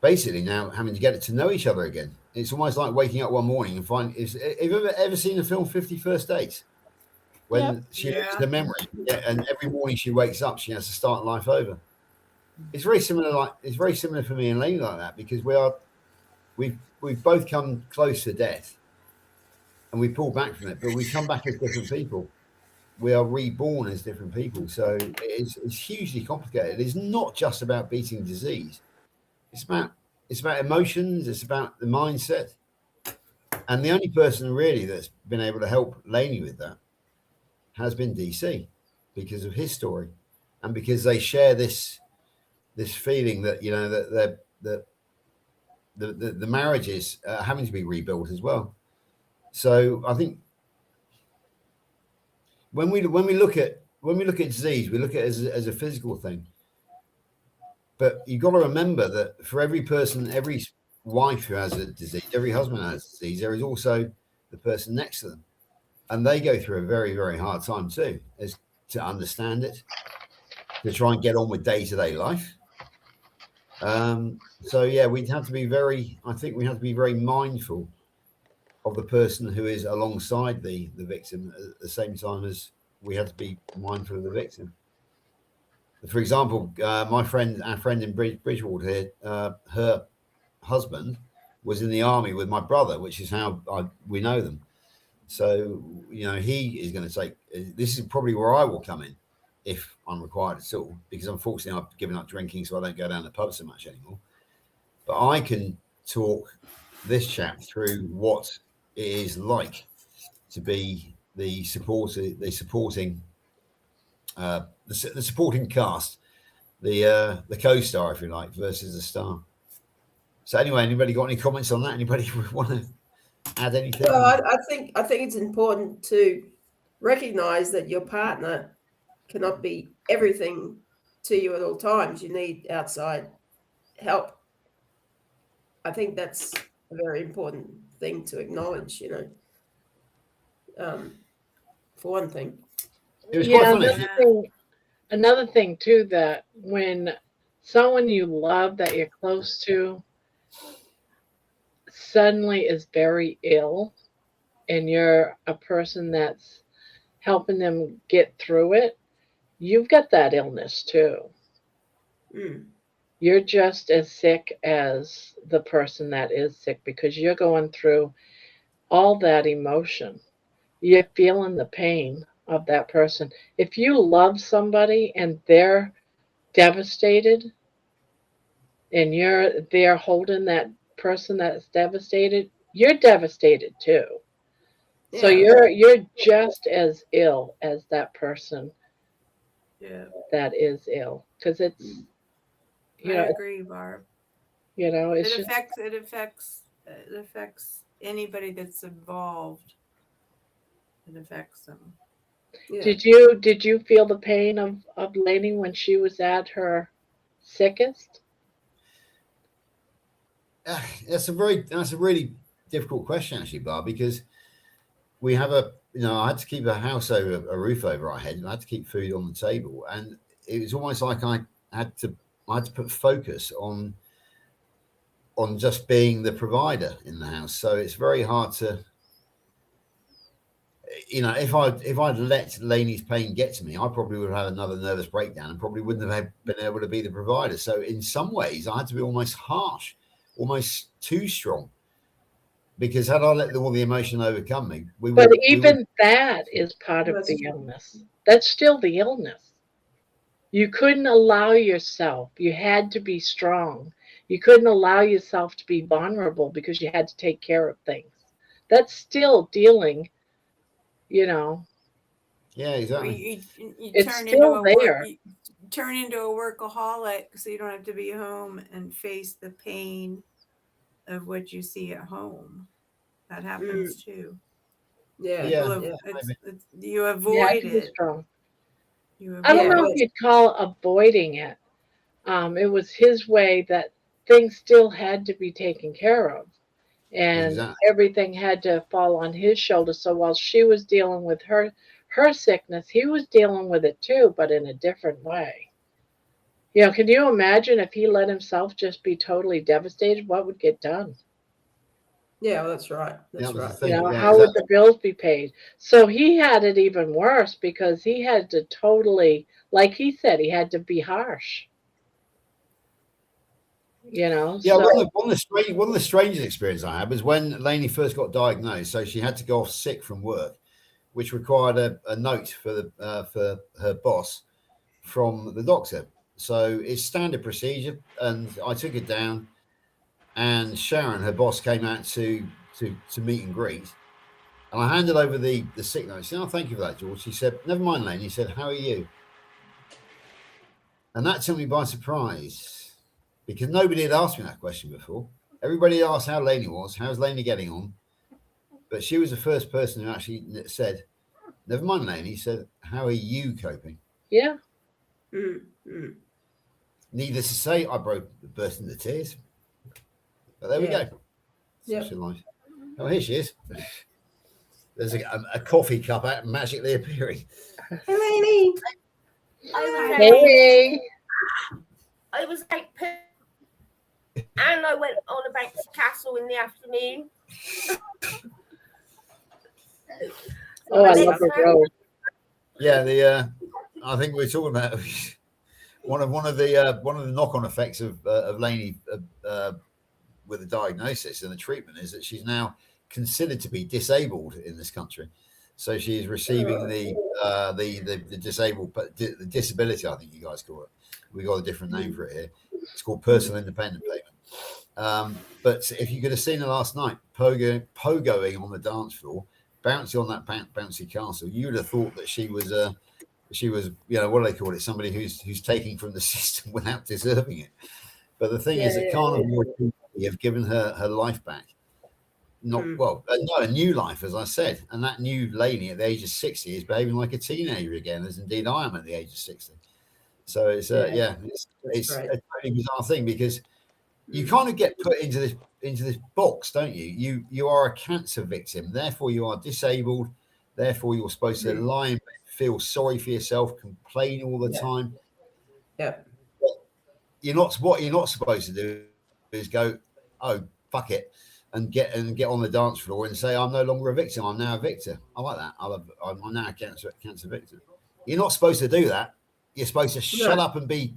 basically now having to get to know each other again. It's almost like waking up one morning and find. Have you ever seen the film 50 First Dates? When she loses the memory, and every morning she wakes up, she has to start life over. It's very similar. It's very similar for me and Lainey like that, because we've both come close to death, and we pull back from it, but we come back as different people. We are reborn as different people. So it's hugely complicated. It's not just about beating disease. It's about emotions. It's about the mindset. And the only person really that's been able to help Lainey with that has been DC, because of his story, and because they share this feeling that, you know, that the marriage is having to be rebuilt as well. So I think when we look at disease, we look at it as a physical thing. But you've got to remember that for every person, every wife who has a disease, every husband has a disease, there is also the person next to them, and they go through a very, very hard time too, as to understand it, to try and get on with day-to-day life. So yeah, we have to be very mindful of the person who is alongside the victim, at the same time as we have to be mindful of the victim. For example, our friend in Bridgewater here, her husband was in the army with my brother, which is how we know them. So, you know, he is going to take, this is probably where I will come in if I'm required at all, because unfortunately I've given up drinking, so I don't go down the pub so much anymore. But I can talk this chap through what it is like to be the supporting cast, the co-star, if you like, versus the star. So anyway, anybody got any comments on that? Anybody want to add anything? Well, I think it's important to recognize that your partner cannot be everything to you at all times. You need outside help. I think that's a very important thing to acknowledge, you know, for one thing. It was quite funny. Another thing too, that when someone you love that you're close to suddenly is very ill, and you're a person that's helping them get through it, you've got that illness too. You're just as sick as the person that is sick, because you're going through all that emotion. You're feeling the pain of that person. If you love somebody and they're devastated, and you're there holding that person that's devastated, you're devastated too. So you're just as ill as that person that is ill, because it's, you know, I agree, Barb. You know, it's it affects anybody that's involved. It affects them. Did you feel the pain of Lainey when she was at her sickest? That's a really difficult question, actually, Barb, because we have I had to keep a roof over our head, and I had to keep food on the table, and it was almost like I had to put focus on just being the provider in the house. So it's very hard to, if I'd let Lainey's pain get to me, I probably would have had another nervous breakdown and probably wouldn't have been able to be the provider. So in some ways, I had to be almost harsh, almost too strong, because had I let all the emotion overcome me, that is part of the illness. That's still the illness. You couldn't allow yourself. You had to be strong. You couldn't allow yourself to be vulnerable because you had to take care of things. That's still dealing, Yeah, exactly. You turn into a workaholic, so you don't have to be home and face the pain of what you see at home. That happens too. Yeah. You avoid it. I don't know if you'd call avoiding it. It was his way that things still had to be taken care of. And everything had to fall on his shoulders. So while she was dealing with her sickness, he was dealing with it too, but in a different way. Can you imagine if he let himself just be totally devastated? What would get done? Yeah, well, that's right. That's right. How would the bills be paid? So he had it even worse because he had to totally, like he said, he had to be harsh. One of the strangest experiences I had was when Lainey first got diagnosed. So she had to go off sick from work, which required a note for her boss from the doctor. So it's standard procedure, and I took it down, and Sharon, her boss, came out to meet and greet, and I handed over the sick note. She said, "Oh, thank you for that, George." She said, "Never mind, Lainey." He said, "How are you?" And that took me by surprise, because nobody had asked me that question before. Everybody asked how Lainey was, how's Lainey getting on? But she was the first person who actually said, "Never mind, Lainey." He said, "How are you coping?" Yeah. Mm-hmm. Needless to say, I burst into tears. But there we go. Such a life. Oh, here she is. There's a coffee cup out magically appearing. Hey, Lainey. Hey. I was like, and I went on a bouncy castle in the afternoon. Oh, I love the road. Yeah, I think we're talking about one of the knock-on effects of Lainey with the diagnosis and the treatment is that she's now considered to be disabled in this country. So she is receiving the disabled, the disability, I think you guys call it. We got a different name for it here. It's called personal independent payment. But if you could have seen her last night, pogoing on the dance floor, bouncing on that bouncy castle, you would have thought that she was, what do they call it? Somebody who's taking from the system without deserving it. But the thing is that Carnivore have given her life back. A new life, as I said. And that new Lainey at the age of 60 is behaving like a teenager again, as indeed I am at the age of 60. So it's it's a totally bizarre thing, because you kind of get put into this box, don't you? You are a cancer victim, therefore you are disabled, therefore you're supposed to lie in bed, feel sorry for yourself, complain all the time. Yeah. What you're not supposed to do is go, "Oh, fuck it," and get on the dance floor and say, "I'm no longer a victim. I'm now a victor." I like that. I'm now a cancer victim. You're not supposed to do that. You're supposed to shut up and be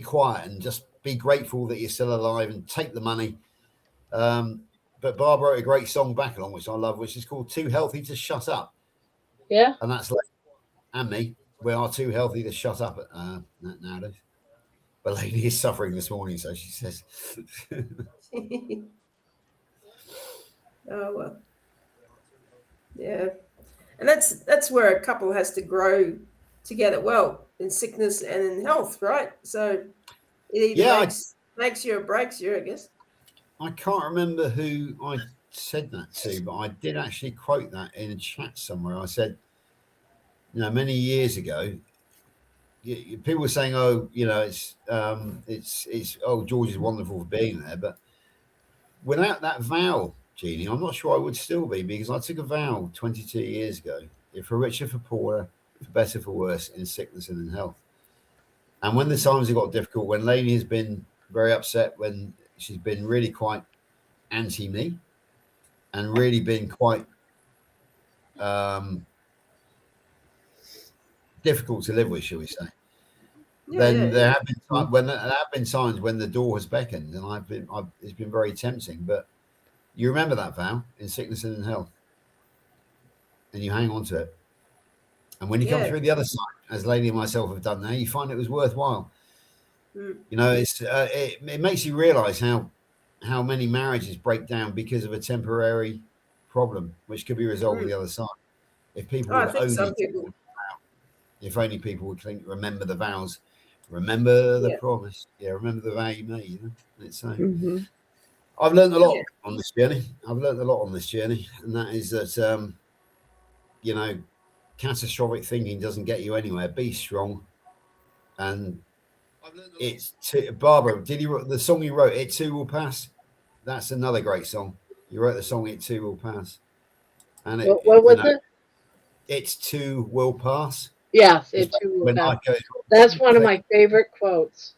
quiet and just be grateful that you're still alive and take the money. But Barbara wrote a great song back along, which I love, which is called "Too Healthy to Shut Up." Yeah. And that's like, and me, we are too healthy to shut up nowadays. But Lainey is suffering this morning, so she says. Oh well. Yeah. And that's where a couple has to grow together, well, in sickness and in health, right? So it either makes you or breaks you, I guess. I can't remember who I said that to, but I did actually quote that in a chat somewhere. I said, many years ago, people were saying, oh, it's oh, George is wonderful for being there, but without that vow, Jeannie, I'm not sure I would still be, because I took a vow 22 years ago: if for richer, for poorer, for better, for worse, in sickness and in health. And when the times have got difficult, when Lainey has been very upset, when she's been really quite anti me, and really been quite difficult to live with, shall we say? There have been times when the door has beckoned, and it's been very tempting. But you remember that vow in sickness and in health, and you hang on to it. And when you come through the other side, as Lady and myself have done now, you find it was worthwhile. It makes you realise how many marriages break down because of a temporary problem, which could be resolved on the other side. If people would if only people would remember the vows, remember the promise, remember the vow you made. I've learned a lot on this journey. And that is that catastrophic thinking doesn't get you anywhere. Be strong. And it's Barbara, the song you wrote, It Too Will Pass? That's another great song. You wrote the song It Too Will Pass. And what was it? It Too Will Pass. Yes, It Too Will Pass. That's one of my favorite quotes.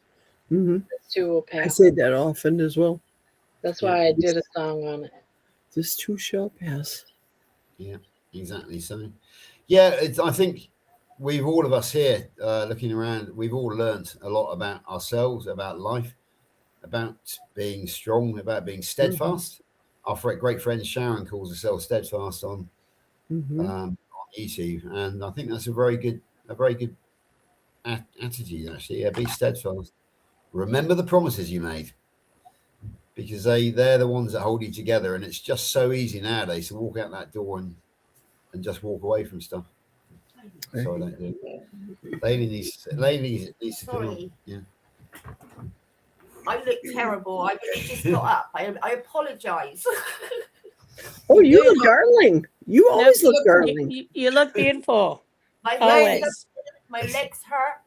It Too Will Pass. I say that often as well. That's why I did a song on it. This too shall pass. Yeah, exactly. So, I think all of us here looking around, we've all learned a lot about ourselves, about life, about being strong, about being steadfast. Our great friend Sharon calls herself Steadfast on YouTube, and I think that's a very good attitude, actually. Yeah, be steadfast. Remember the promises you made, because they're the ones that hold you together, and it's just so easy nowadays to walk out that door and just walk away from stuff. So I don't do it. Lady needs to come on. Yeah. I look terrible. I really just got up. I apologise. Oh, you look darling. You always look darling. You look beautiful. My legs hurt.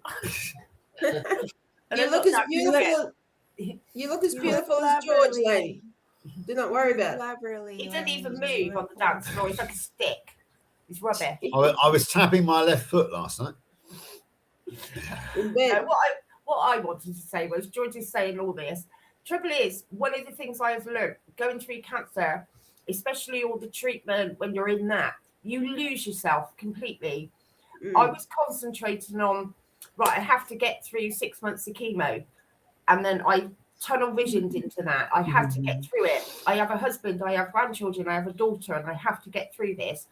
You look as beautiful. You look as beautiful as George, Lane. Do not worry about it. He didn't even move on the dance floor. He's like a stick. He's rubbish. I was tapping my left foot last night. What I wanted to say was, George is saying all this. Trouble is, one of the things I've learned going through cancer, especially all the treatment when you're in that, you lose yourself completely. I was concentrating on, I have to get through 6 months of chemo. And then I tunnel visioned into that. I have to get through it. I have a husband, I have grandchildren, I have a daughter, and I have to get through this.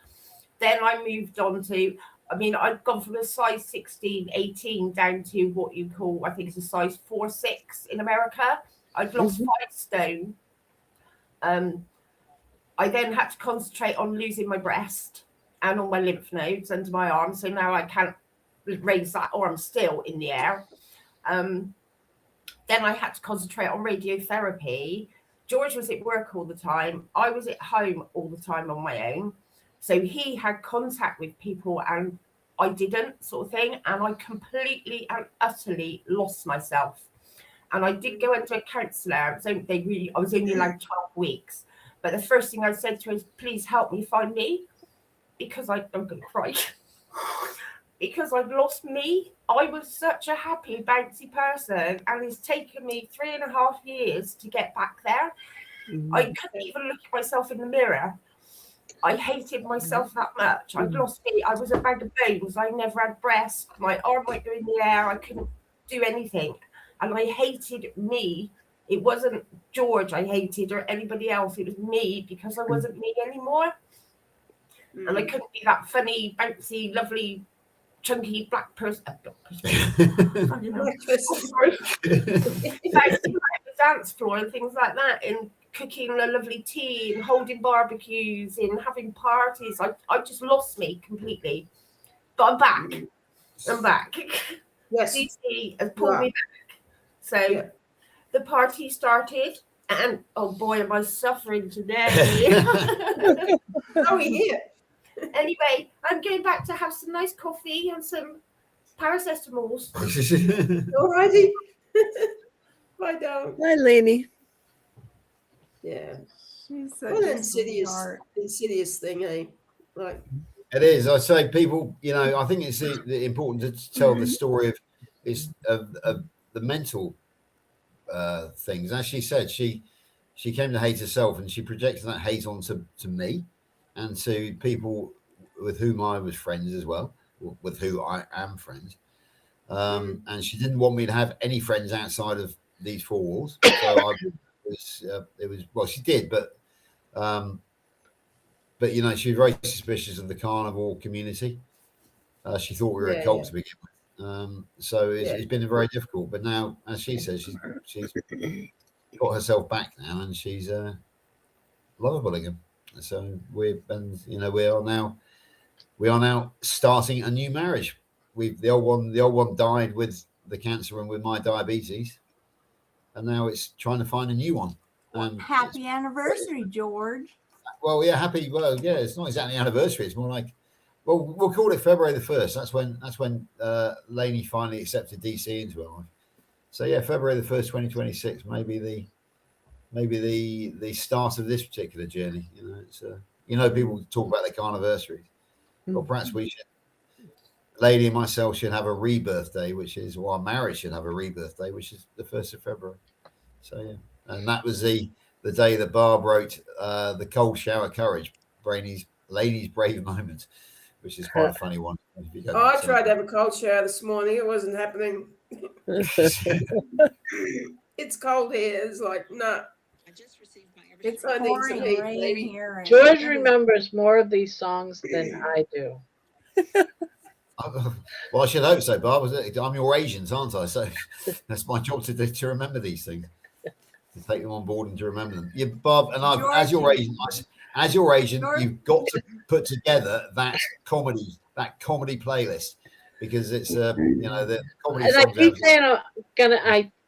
Then I moved on to, I'd gone from a size 16, 18 down to what you call, I think it's a size 4, 6 in America. I'd lost 5 stone. I then had to concentrate on losing my breast and all my lymph nodes under my arm. So now I can't raise that arm still in the air. Then I had to concentrate on radiotherapy. George was at work all the time. I was at home all the time on my own. So he had contact with people and I didn't, sort of thing. And I completely and utterly lost myself. And I did go into a counsellor. So I was only allowed 12 weeks. But the first thing I said to her is, please help me find me. Because I'm going to cry. Because I've lost me. I was such a happy, bouncy person. And it's taken me 3.5 years to get back there. I couldn't even look at myself in the mirror. I hated myself that much. I'd lost me. I was a bag of bones. I never had breasts. My arm went in the air. I couldn't do anything. And I hated me. It wasn't George I hated or anybody else. It was me because I wasn't me anymore. And I couldn't be that funny, bouncy, lovely, chunky black person. Dance floor and things like that, and cooking a lovely tea and holding barbecues and having parties. I just lost me completely. But I'm back. Yes. DC has pulled me back. So the party started, and oh boy, am I suffering today. How are we here? Anyway, I'm going back to have some nice coffee and some Paracetamols. Alrighty. Bye, darling. Hi, Lainey. Yeah. She's What such an a insidious thing, eh? Like, It is. I say people, I think it's important to tell the story of the mental things. As she said, she came to hate herself, and she projected that hate onto me and to people with whom I was friends as well, with who I am friends. And she didn't want me to have any friends outside of these four walls. So it was well, she did, but she was very suspicious of the carnivore community. She thought we were a cult to begin with. So it's been very difficult. But now, as she says, she's got herself back now, and she's lovable again. So we are now starting a new marriage. The old one died with the cancer and with my diabetes, and now it's trying to find a new one. Happy anniversary, George. Well, yeah, happy. Well, yeah, it's not exactly anniversary. It's more like, well, we'll call it February the 1st. That's when Lainey finally accepted DC into her life. So yeah, February the 1st, 2026, maybe the start of this particular journey. People talk about their carniversaries. Well, perhaps we should. Lady and myself should have a rebirth day, our marriage should have a rebirth day, which is the 1st of February. So yeah, and that was the day that Barb wrote the cold shower courage, Lainey's brave moment, which is quite a funny one. I tried to have a cold shower this morning. It wasn't happening. It's cold here. It's like, no. It's I need some heat, rain baby. here. George remembers more of these songs than I do. Well, I should hope so, Barb. I'm your agent, aren't I? So that's my job to remember these things, to take them on board and to remember them. Yeah, Barb, and as your agent, George, you've got to put together that comedy playlist, because it's the comedy And I songs. keep saying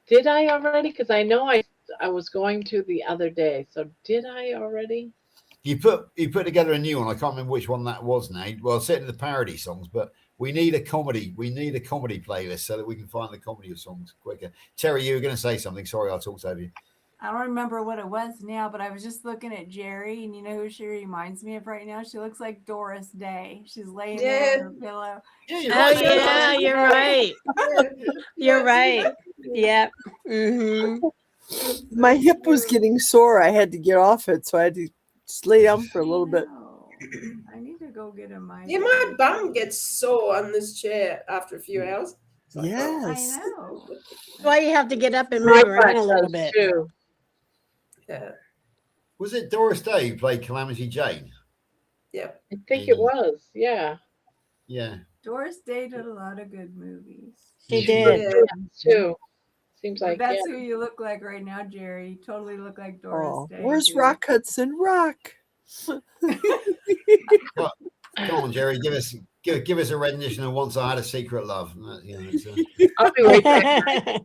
did I already? Because I know I was going to the other day. So did I already? You put together a new one. I can't remember which one that was now. Well, certainly the parody songs, but we need a comedy playlist so that we can find the comedy songs quicker. Terry, you were going to say something. Sorry, I talked over you. I don't remember what it was now, but I was just looking at Jerry, and you know who she reminds me of right now? She looks like Doris Day. She's laying there on her pillow. Yeah, you're right. You're right. Yep. Mm-hmm. My hip was getting sore. I had to get off it, so I had to just lay down for a little bit. I need to go get a mic. Yeah, my bum gets sore on this chair after a few hours. Yes. I know. That's why you have to get up and move around a little bit. Too. Yeah. Was it Doris Day who played Calamity Jane? Yeah. I think it was. Yeah. Yeah. Doris Day did a lot of good movies. She did. Yeah, too. Seems like That's who you look like right now, Jerry. You totally look like Doris Day. Where's too. Rock Hudson? Rock. Come on, Jerry, give us a rendition of Once I Had a Secret Love. I'll be right back.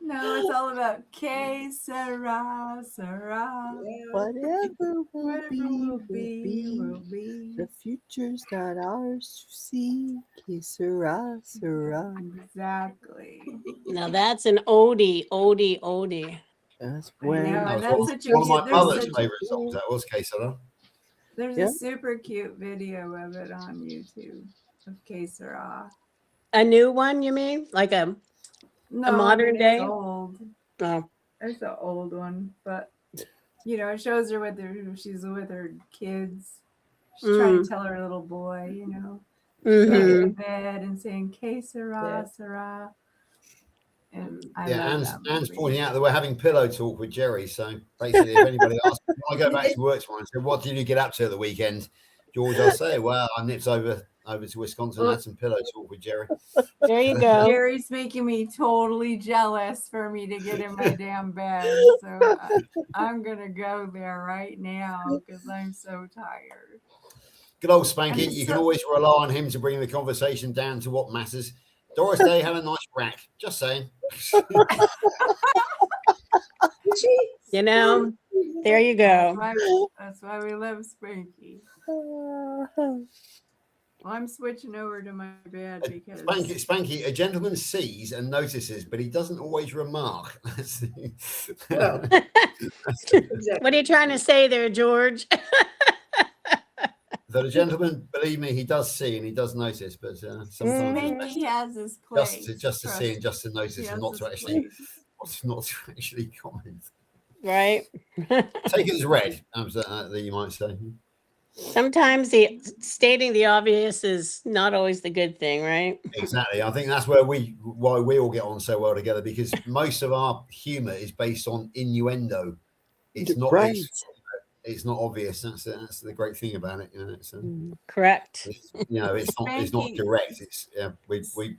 No, it's all about que sera, sera. Whatever will be. The future's not ours to see. Que sera, sera. Exactly. Now that's an oldie. That's when. That was one of my mother's favorite songs. That was Que Sera. There's a super cute video of it on YouTube of Que Sera. A new one, you mean? Like a modern day? It's old. Oh. It's an old one, but it shows her she's with her kids. She's trying to tell her little boy, Mm-hmm. in bed and saying "Que sera, sera." And Anne's pointing out that we're having pillow talk with Jerry. So basically, if anybody asks, when I go back to work tomorrow and say, "What did you get up to at the weekend?" George, I'll say, "Well, I nipped over to Wisconsin and had some pillow talk with Jerry." There you go. Jerry's making me totally jealous for me to get in my damn bed. So I'm going to go there right now because I'm so tired. Good old Spanky. You can always rely on him to bring the conversation down to what matters. Doris Day had a nice rack. Just saying. There you go. That's why we love Spanky. Well, I'm switching over to my bed because Spanky, a gentleman sees and notices, but he doesn't always remark. Well, What are you trying to say there, George? That a gentleman, believe me, he does see and he does notice, but sometimes Spanky has his place. just to see and just to notice and not to actually comment. Right. Take it as read, that you might say. Sometimes stating the obvious is not always the good thing, right? Exactly. I think that's why we all get on so well together, because most of our humor is based on innuendo. It's not Right. It's not obvious. That's the great thing about it. You know, it's, correct. It's not direct. It's we.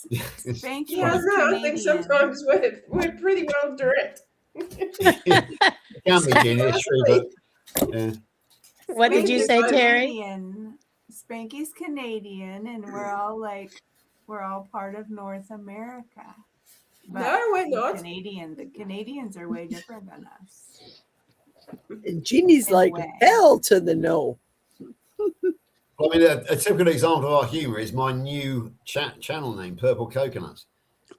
Spanky I is don't know. I think sometimes we're pretty well direct. It can be, Jeannie, it's true, but yeah. What did you say, Terry? Canadian. Spanky's Canadian, and we're all part of North America. But No, we're not. The Canadians are way different than us. And Jeannie's In a like, way. hell to the no. Well, I mean, a typical example of our humor is my new channel name, Purple Coconuts,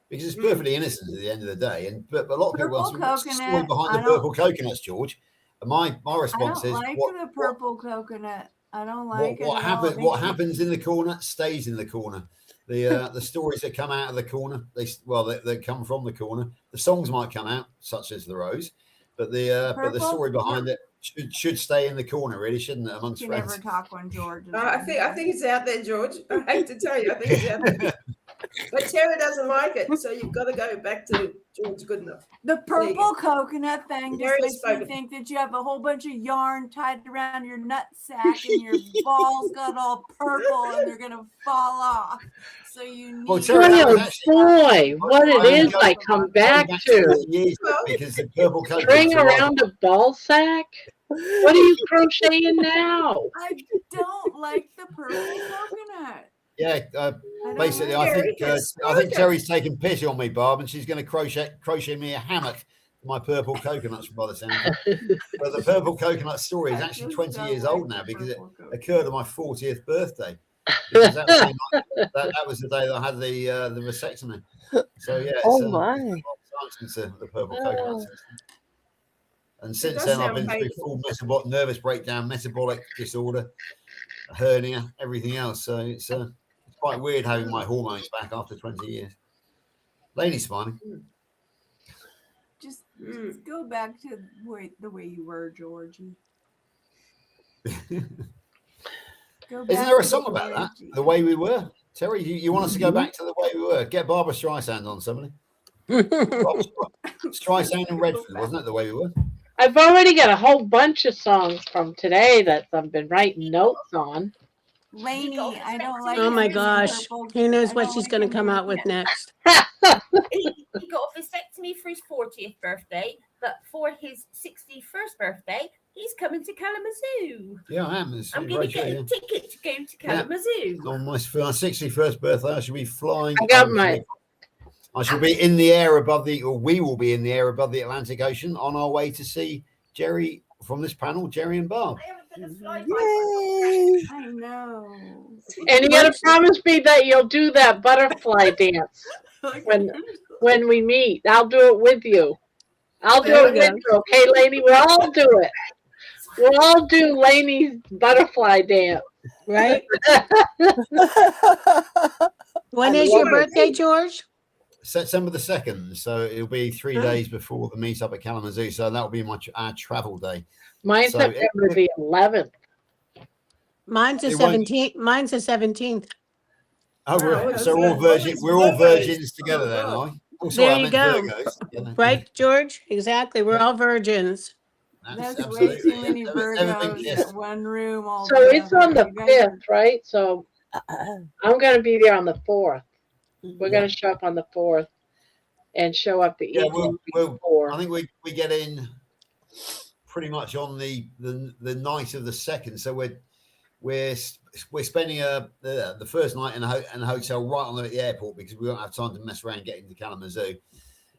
because it's perfectly innocent at the end of the day. But a lot of people ask, what's the story behind the purple coconuts, George? And my response is, the purple coconut. I don't like it. What happens in the corner stays in the corner. The stories that come out of the corner, they come from the corner. The songs might come out, such as The Rose, but the story behind it should stay in the corner, really, shouldn't it? Amongst You friends. never talk when George is I think it's out there, George. I hate to tell you, I think it's out there. But Terry doesn't like it, so you've got to go back to George Goodenough. The purple coconut thing just Very makes spoken. me think that you have a whole bunch of yarn tied around your nut sack and your balls got all purple and they're gonna fall off. So you need boy, what it is I come back to. Because the purple coconuts String are around a ball sack? What are you crocheting now? I don't like the purple coconut. Yeah, basically, I think Terry's taking pity on me, Barb, and she's going to crochet me a hammock for my purple coconuts by the sound of it. But the purple coconut story is actually 20 years old now, because it occurred on my 40th birthday. Because that was the day that I had the vasectomy. So yeah, it's the purple coconuts. And since then, I've been through full nervous breakdown, metabolic disorder, a hernia, everything else. So it's quite weird having my hormones back after 20 years. Lainey's smiling. Just go back to the way you were, Georgie. Isn't there a song about that? The way we were? Terry, you want us to go back to the way we were? Get Barbara Streisand on, somebody. Streisand and Redford, wasn't it the way we were? I've already got a whole bunch of songs from today that I've been writing notes on. Lainey, I don't like. Oh my gosh, who knows what she's going to come out with next? He got a vasectomy for his 40th birthday, but for his 61st birthday, he's coming to Kalamazoo. Yeah, I am. I'm going to get a ticket to go to Kalamazoo. Yeah. On my 61st birthday, I should be flying. I shall be in the air above we will be in the air above the Atlantic Ocean on our way to see Jerry from this panel, Jerry and Barb. I know. And you got to promise me that you'll do that butterfly dance when we meet. I'll do it with you. I'll do it with you. Okay, Lainey? We'll all do it. We'll all do Lainey's butterfly dance. Right? When is your birthday, George? September the 2nd. So it'll be 3 days before the meet up at Kalamazoo. So that'll be our travel day. Mine's September the 11th. Mine's the 17th. Mine's the 17th. Oh, right. So we're all virgins together then, aren't we? There you go. Right, George? Exactly. We're all virgins. That's way too many Virgos at one room. So it's on the 5th, right? So I'm going to be there on the 4th. We're going to show up on the 4th and show up the evening before. I think we get in pretty much on the night of the 2nd. So we're spending the first night in a hotel right on the airport, because we won't have time to mess around getting to Kalamazoo.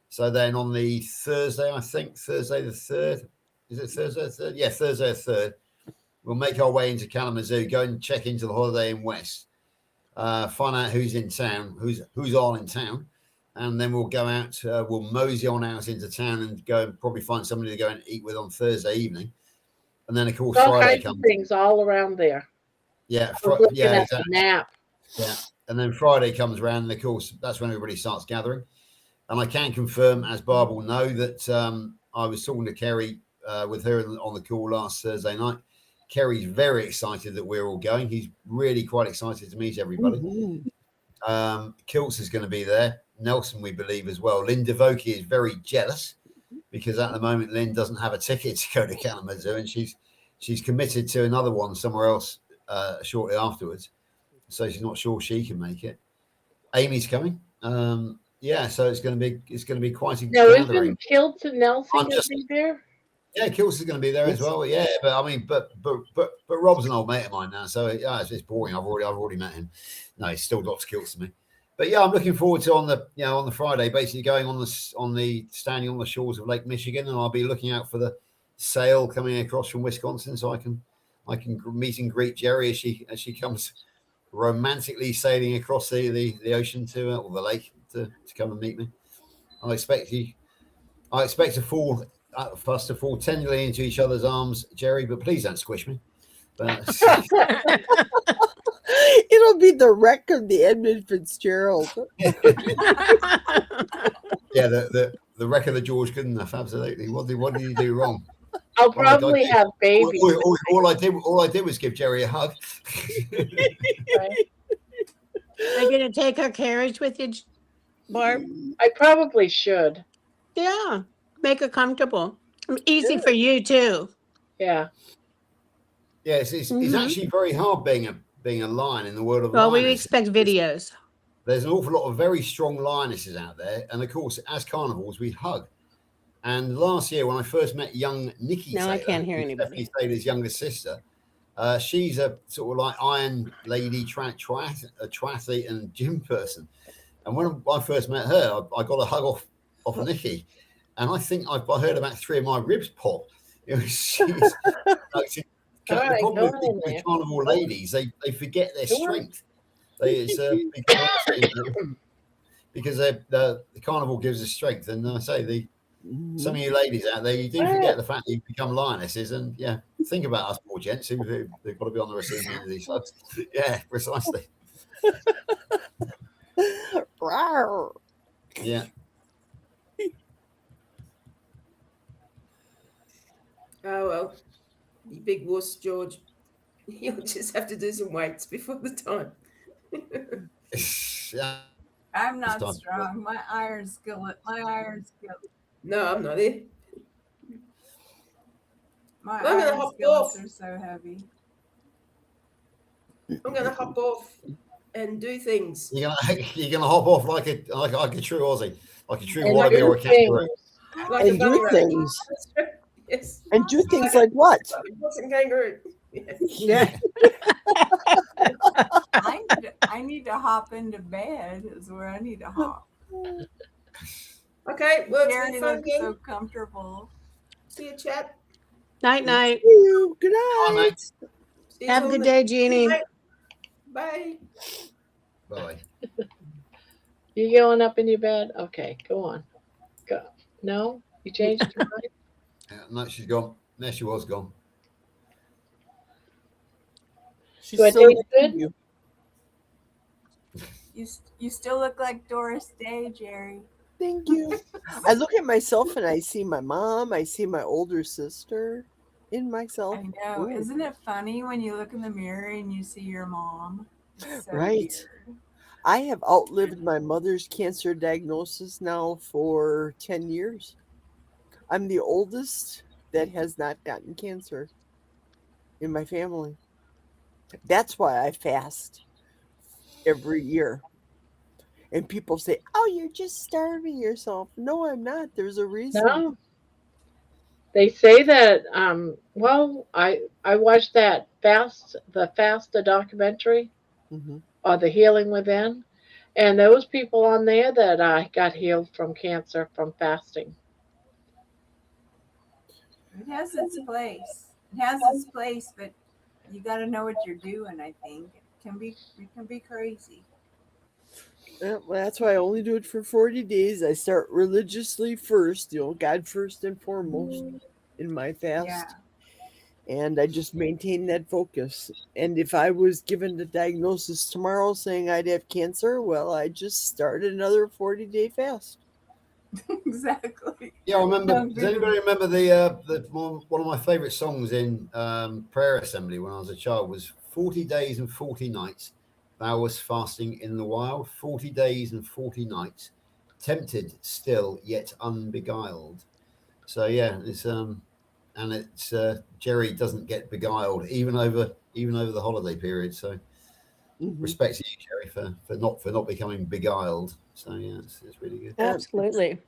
So then on the Thursday, I think Thursday the 3rd, is it Thursday the 3rd? Yeah, Thursday the 3rd. We'll make our way into Kalamazoo, go and check into the Holiday Inn West, find out who's in town, who's all in town, and then we'll go out. We'll mosey on out into town and go and probably find somebody to go and eat with on Thursday evening. And then of course All Friday kinds of comes. things all around there. Yeah, I was looking yeah, at exactly. the map. Yeah, and then Friday comes around, and of course that's when everybody starts gathering. And I can confirm, as Barb will know, that I was talking to Kerry with her on the call last Thursday night. Kerry's very excited that we're all going. He's really quite excited to meet everybody. Kilts is going to be there. Nelson, we believe, as well. Lynn Devoki is very jealous because at the moment Lynn doesn't have a ticket to go to Kalamazoo, and she's committed to another one somewhere else shortly afterwards. So she's not sure she can make it. Amy's coming. Yeah, so it's going to be quite a gathering. Isn't Kilts and Nelson going to be there? Yeah, Kilts is going to be there as well. Yeah, but I mean, but Rob's an old mate of mine now, so it's boring. I've already met him. No, he's still Dr. Kilts to me. But yeah, I'm looking forward to on the Friday, basically going on the standing on the shores of Lake Michigan, and I'll be looking out for the sail coming across from Wisconsin, so I can meet and greet Jerry as she comes romantically sailing across the ocean or the lake to come and meet me. I expect for us to fall tenderly into each other's arms, Jerry, but please don't squish me. But it'll be the wreck of the Edmund Fitzgerald. Yeah, the wreck of the George Goodenough, absolutely. What did you do wrong? I'll probably have babies. All I did was give Jerry a hug. Are you going to take our carriage with you, Barb? I probably should. Yeah, make it comfortable. Easy for you too. Yeah. Yeah, it's actually very hard being a lion in the world of Well, we lioness. expect videos. There's an awful lot of very strong lionesses out there, and of course, as carnivores, we hug. And last year, when I first met young Nikki Now Taylor, I can't hear who's anybody. Stephanie Taylor's younger sister, she's a sort of like iron lady, triathlete, and gym person. And when I first met her, I got a hug off Nikki, and I think I heard about 3 of my ribs pop. The problem with carnivore ladies, they forget their strength. Because the carnivore gives us strength, and I say some of you ladies out there, you do forget the fact that you become lionesses, and yeah, think about us poor gents who've got to be on the receiving end of these hugs. Yeah, precisely. Yeah. Oh well, you big wuss, George. You'll just have to do some weights before the time. I'm not strong. My iron skillet. No, I'm not here. My I'm gonna iron hop skillets off. are so heavy. I'm gonna hop off and do things. You're gonna hop off like a true Aussie, like a true And wallaby do or a kangaroo. Like And a bunny do rabbit. things. Yes. And do things like what? Horse and kangaroo. Yeah. I need to hop into bed. Is where I need to hop. Okay, well, it's Gary been fun looks again. so comfortable. See you, chat. Night, night. See you. Good night. See you Have a till good the- day, Jeannie. Bye. Bye. You going up in your bed? Okay, go on. Go. No, you changed your mind. No, she's gone. No, she was gone. She's Do I still taste good? you. You still look like Doris Day, Jerry. Thank you. I look at myself and I see my mom. I see my older sister in myself. I know. Ooh. Isn't it funny when you look in the mirror and you see your mom? It's so Right. weird. I have outlived my mother's cancer diagnosis now for 10 years. I'm the oldest that has not gotten cancer in my family. That's why I fast every year. And people say, "Oh, you're just starving yourself." No, I'm not. There's a reason. No. They say that. Well, I watched that the documentary, or the Healing Within, and there was people on there that got healed from cancer from fasting. It has its place. It has its place, but you got to know what you're doing, I think. It can be crazy. Yeah, well, that's why I only do it for 40 days. I start religiously first, God first and foremost in my fast. Yeah. And I just maintain that focus. And if I was given the diagnosis tomorrow saying I'd have cancer, well, I just started another 40-day fast. Exactly. Yeah, I remember. Does anybody remember the one of my favourite songs in prayer assembly when I was a child was 40 days and 40 nights. Thou wast fasting in the wild, 40 days and 40 nights, tempted still yet unbeguiled. So yeah, it's and it's Jerry doesn't get beguiled even over the holiday period. So respect to you, Jerry, for not becoming beguiled. So yeah, it's really good. Absolutely.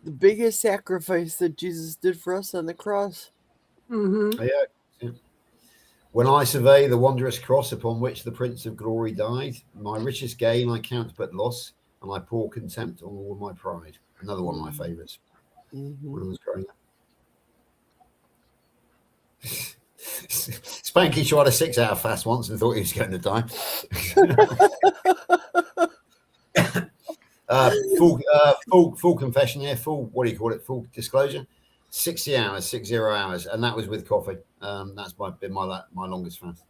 The biggest sacrifice that Jesus did for us on the cross. Mm-hmm. Yeah. When I survey the wondrous cross upon which the Prince of Glory died, my richest gain I count but loss, and I pour contempt on all my pride. Another one of my favourites when I was growing up. Spanky tried a 6-hour fast once and thought he was going to die. Full confession here, what do you call it? Full disclosure. 60 hours, and that was with coffee. That's been my longest fast.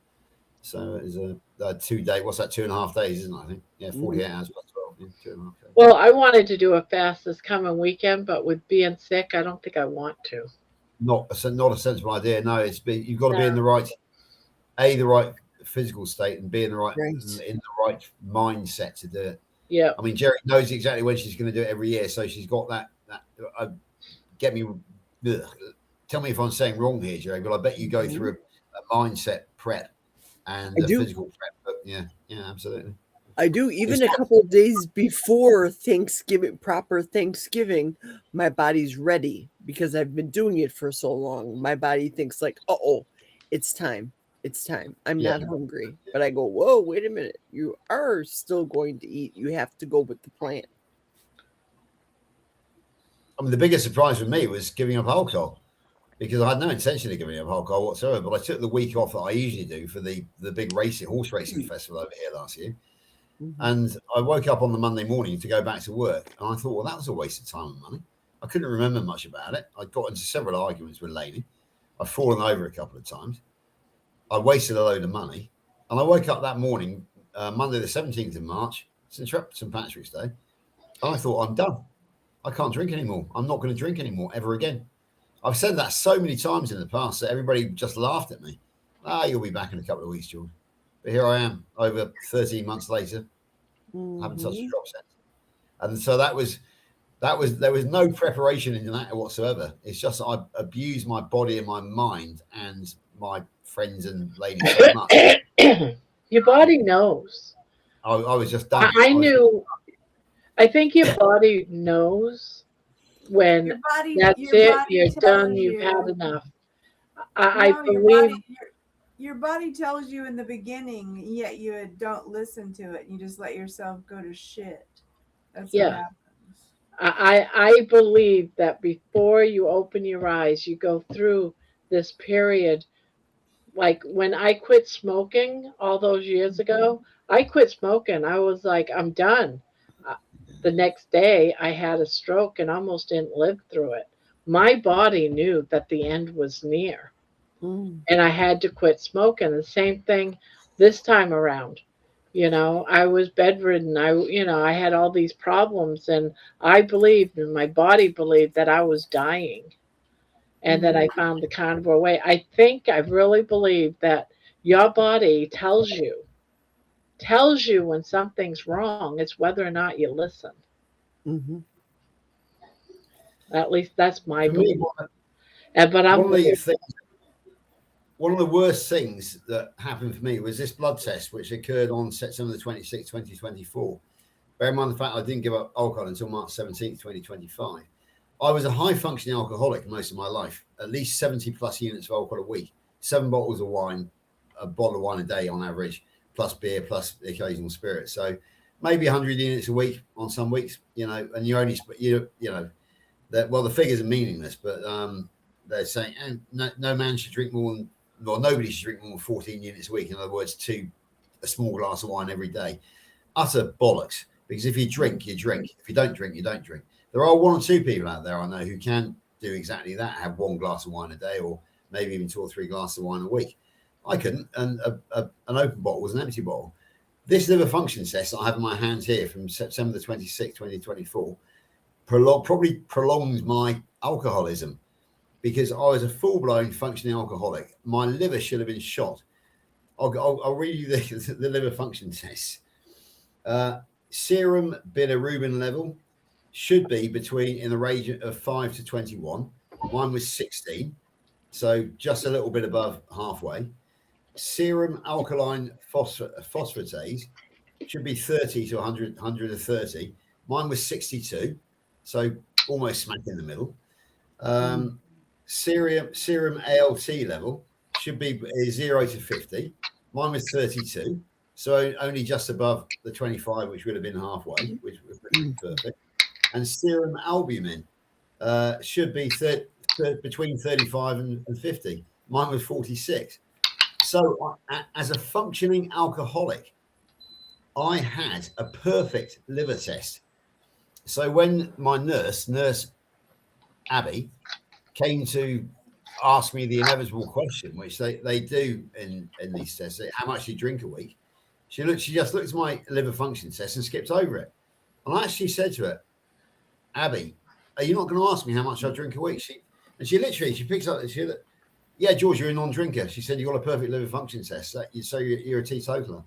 So it was a 2 day. What's that? 2.5 days, isn't it? I think. Yeah, 48 hours plus 12. Yeah, 2.5 days. Well, I wanted to do a fast this coming weekend, but with being sick, I don't think I want to. Not a sensible idea. No, you've got to be in the right physical state and be in the right mindset to do it. Yeah. I mean, Jerry knows exactly when she's going to do it every year, so she's got that. Tell me if I'm saying wrong here, Jerry, but I bet you go through a mindset prep and a physical prep. But yeah, absolutely. I do. Even a couple of days before proper Thanksgiving, my body's ready because I've been doing it for so long. My body thinks like, it's time. It's time. I'm not hungry. But I go, whoa, wait a minute. You are still going to eat. You have to go with the plan. I mean, the biggest surprise for me was giving up alcohol because I had no intention of giving up alcohol whatsoever. But I took the week off that I usually do for the big horse racing festival over here last year. And I woke up on the Monday morning to go back to work. And I thought, well, that was a waste of time and money. I couldn't remember much about it. I got into several arguments with Lady. I've fallen over a couple of times. I wasted a load of money. And I woke up that morning, Monday the 17th of March, St. Patrick's Day. And I thought, I'm done. I can't drink anymore. I'm not going to drink anymore ever again. I've said that so many times in the past that everybody just laughed at me. You'll be back in a couple of weeks, George. But here I am, over 13 months later. Haven't touched a drop since. And so there was no preparation in that whatsoever. It's just I abused my body and my mind and my friends and ladies so much. Your body knows. I was just done. I knew. I think your body knows when that's it. You're done. You've had enough. I believe. Your body tells you in the beginning, yet you don't listen to it. You just let yourself go to shit. That's what happens. I believe that before you open your eyes, you go through this period. Like when I quit smoking all those years ago, I quit smoking. I was like, I'm done. The next day, I had a stroke and almost didn't live through it. My body knew that the end was near. And I had to quit smoking. The same thing this time around. I was bedridden. I had all these problems, and I believed, and my body believed that I was dying, and that I found the carnivore way. I really believe that your body tells you when something's wrong. It's whether or not you listen. At least that's my belief. But I'm one of the worst things that happened for me was this blood test, which occurred on September the 26th, 2024. Bear in mind the fact I didn't give up alcohol until March 17th, 2025. I was a high-functioning alcoholic most of my life, at least 70-plus units of alcohol a week, 7 bottles of wine, a bottle of wine a day on average, plus beer, plus the occasional spirit. So maybe 100 units a week on some weeks, and you only, the figures are meaningless, but they're saying no man should drink more than, or nobody should drink more than 14 units a week. In other words, 2 a small glass of wine every day. Utter bollocks. Because if you drink, you drink. If you don't drink, you don't drink. There are 1 or 2 people out there I know who can do exactly that, have 1 glass of wine a day, or maybe even 2 or 3 glasses of wine a week. I couldn't. And an open bottle was an empty bottle. This liver function test that I have in my hands here from September the 26th, 2024, probably prolonged my alcoholism, because I was a full-blown functioning alcoholic. My liver should have been shot. I'll read you the liver function test. Serum bilirubin level should be in the range of 5 to 21. Mine was 16, so just a little bit above halfway. Serum alkaline phosphatase should be 30 to 130. Mine was 62, so almost smack in the middle. Serum ALT level should be 0 to 50. Mine was 32, so only just above the 25, which would have been halfway, which was perfect. And serum albumin should be between 35 and 50. Mine was 46. So as a functioning alcoholic, I had a perfect liver test. So when my nurse Abby, came to ask me the inevitable question, which they do in these tests, how much do you drink a week? She just looked at my liver function test and skipped over it. And I actually said to her, Abby, are you not going to ask me how much I drink a week? She picks up, yeah, George, you're a non-drinker. She said, you got a perfect liver function test, so you're a teetotaler.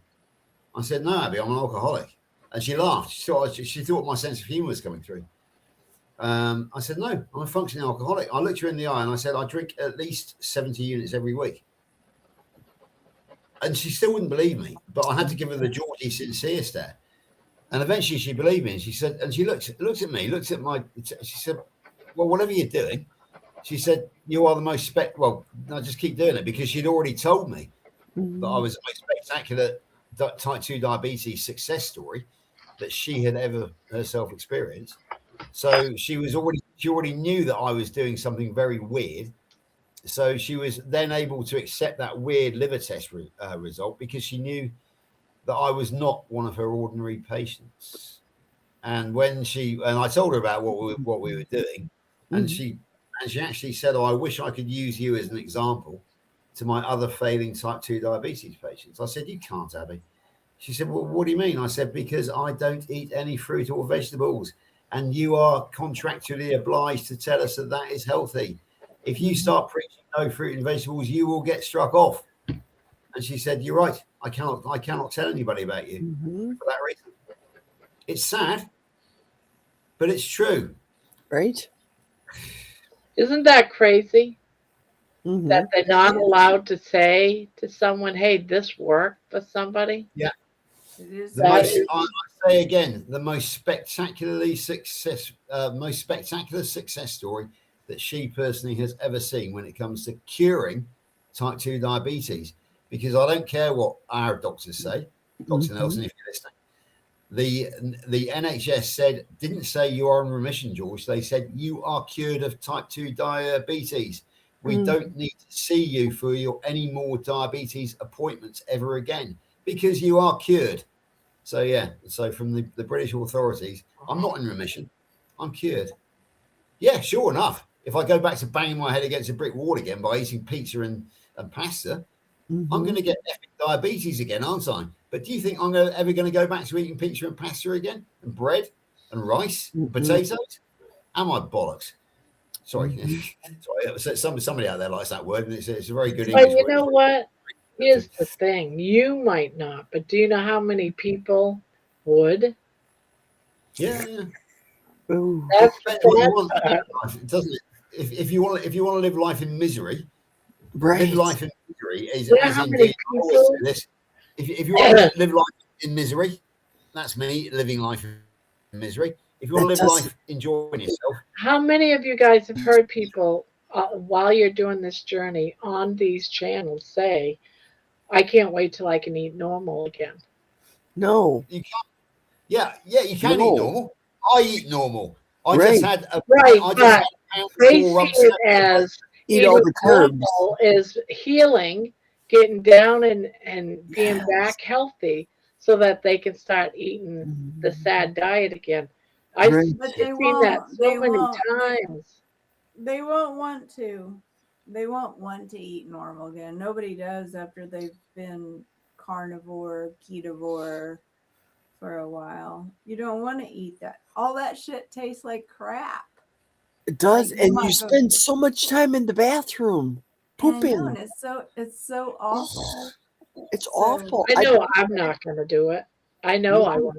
I said, no, Abby, I'm an alcoholic. And she laughed. She thought my sense of humor was coming through. I said, no, I'm a functioning alcoholic. I looked her in the eye and I said, I drink at least 70 units every week. And she still wouldn't believe me, but I had to give her the Georgie sincere stare. And eventually she believed me. And she said, and she looked at me, she said, well, whatever you're doing, she said, you are the most well, no, just keep doing it, because she'd already told me that I was the most spectacular type 2 diabetes success story that she had ever herself experienced. So she already knew that I was doing something very weird. So she was then able to accept that weird liver test result, because she knew that I was not one of her ordinary patients. And I told her about what we were doing, and she actually said, oh, I wish I could use you as an example to my other failing type 2 diabetes patients. I said, you can't, Abby. She said, well, what do you mean? I said, because I don't eat any fruit or vegetables, and you are contractually obliged to tell us that is healthy. If you start preaching no fruit and vegetables, you will get struck off. And she said, you're right. I cannot tell anybody about you for that reason. It's sad, but it's true. Right? Isn't that crazy? That they're not allowed to say to someone, hey, this worked for somebody? Yeah. It is. I say again, the most spectacular success story that she personally has ever seen when it comes to curing type 2 diabetes. Because I don't care what our doctors say, Dr. Nelson, if you're listening. The NHS didn't say you are in remission, George. They said you are cured of type 2 diabetes. We don't need to see you for any more diabetes appointments ever again, because you are cured. So yeah, from the British authorities, I'm not in remission. I'm cured. Yeah, sure enough. If I go back to banging my head against a brick wall again by eating pizza and pasta, I'm going to get diabetes again, aren't I? But do you think I'm ever going to go back to eating pizza and pasta again, and bread and rice, and potatoes? Am I bollocks? Sorry. Somebody out there likes that word, and it's a very good English But you word. know what? Here's the thing. You might not, but do you know how many people would? Yeah. That's it doesn't it? If you want to live life in misery, live life in misery is how many people? If you want to live life in misery, that's me living life in misery. If you want to live life enjoying yourself. How many of you guys have heard people while you're doing this journey on these channels say, I can't wait till I can eat normal again? No. You can't. Yeah, you can eat normal. I eat normal. I just had a they see it as eat all the carbs. normal is healing getting down and being back healthy so that they can start eating the sad diet again. I've Right. But seen that so many times. They won't want to. They won't want to eat normal again. Nobody does after they've been carnivore, ketovore for a while. You don't want to eat that. All that shit tastes like crap. It does, Like, you and might you go- spend so much time in the bathroom I know, pooping. and it's so awful. It's So- awful. I know I'm not going to do it. I know I won't.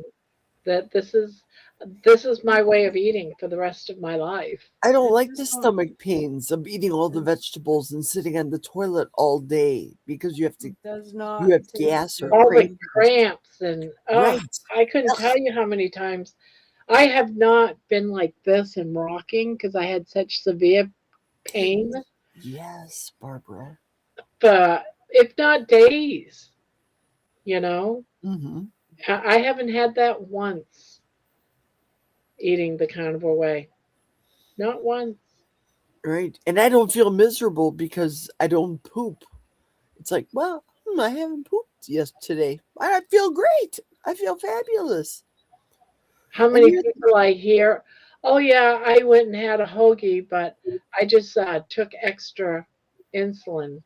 That this is my way of eating for the rest of my life. I don't like the stomach pains of eating all the vegetables and sitting on the toilet all day because you have to. Does not You have taste gas or All the cravings. cramps and Right. I couldn't tell you how many times I have not been like this and rocking because I had such severe pain Yes, Barbara. for if not days, you know. Mm-hmm. I haven't had that once eating the carnivore way. Not once. Right, and I don't feel miserable because I don't poop. It's like, well, I haven't pooped today. I feel great. I feel fabulous. How And many you're- people I hear, oh yeah, I went and had a hoagie, but I just took extra insulin.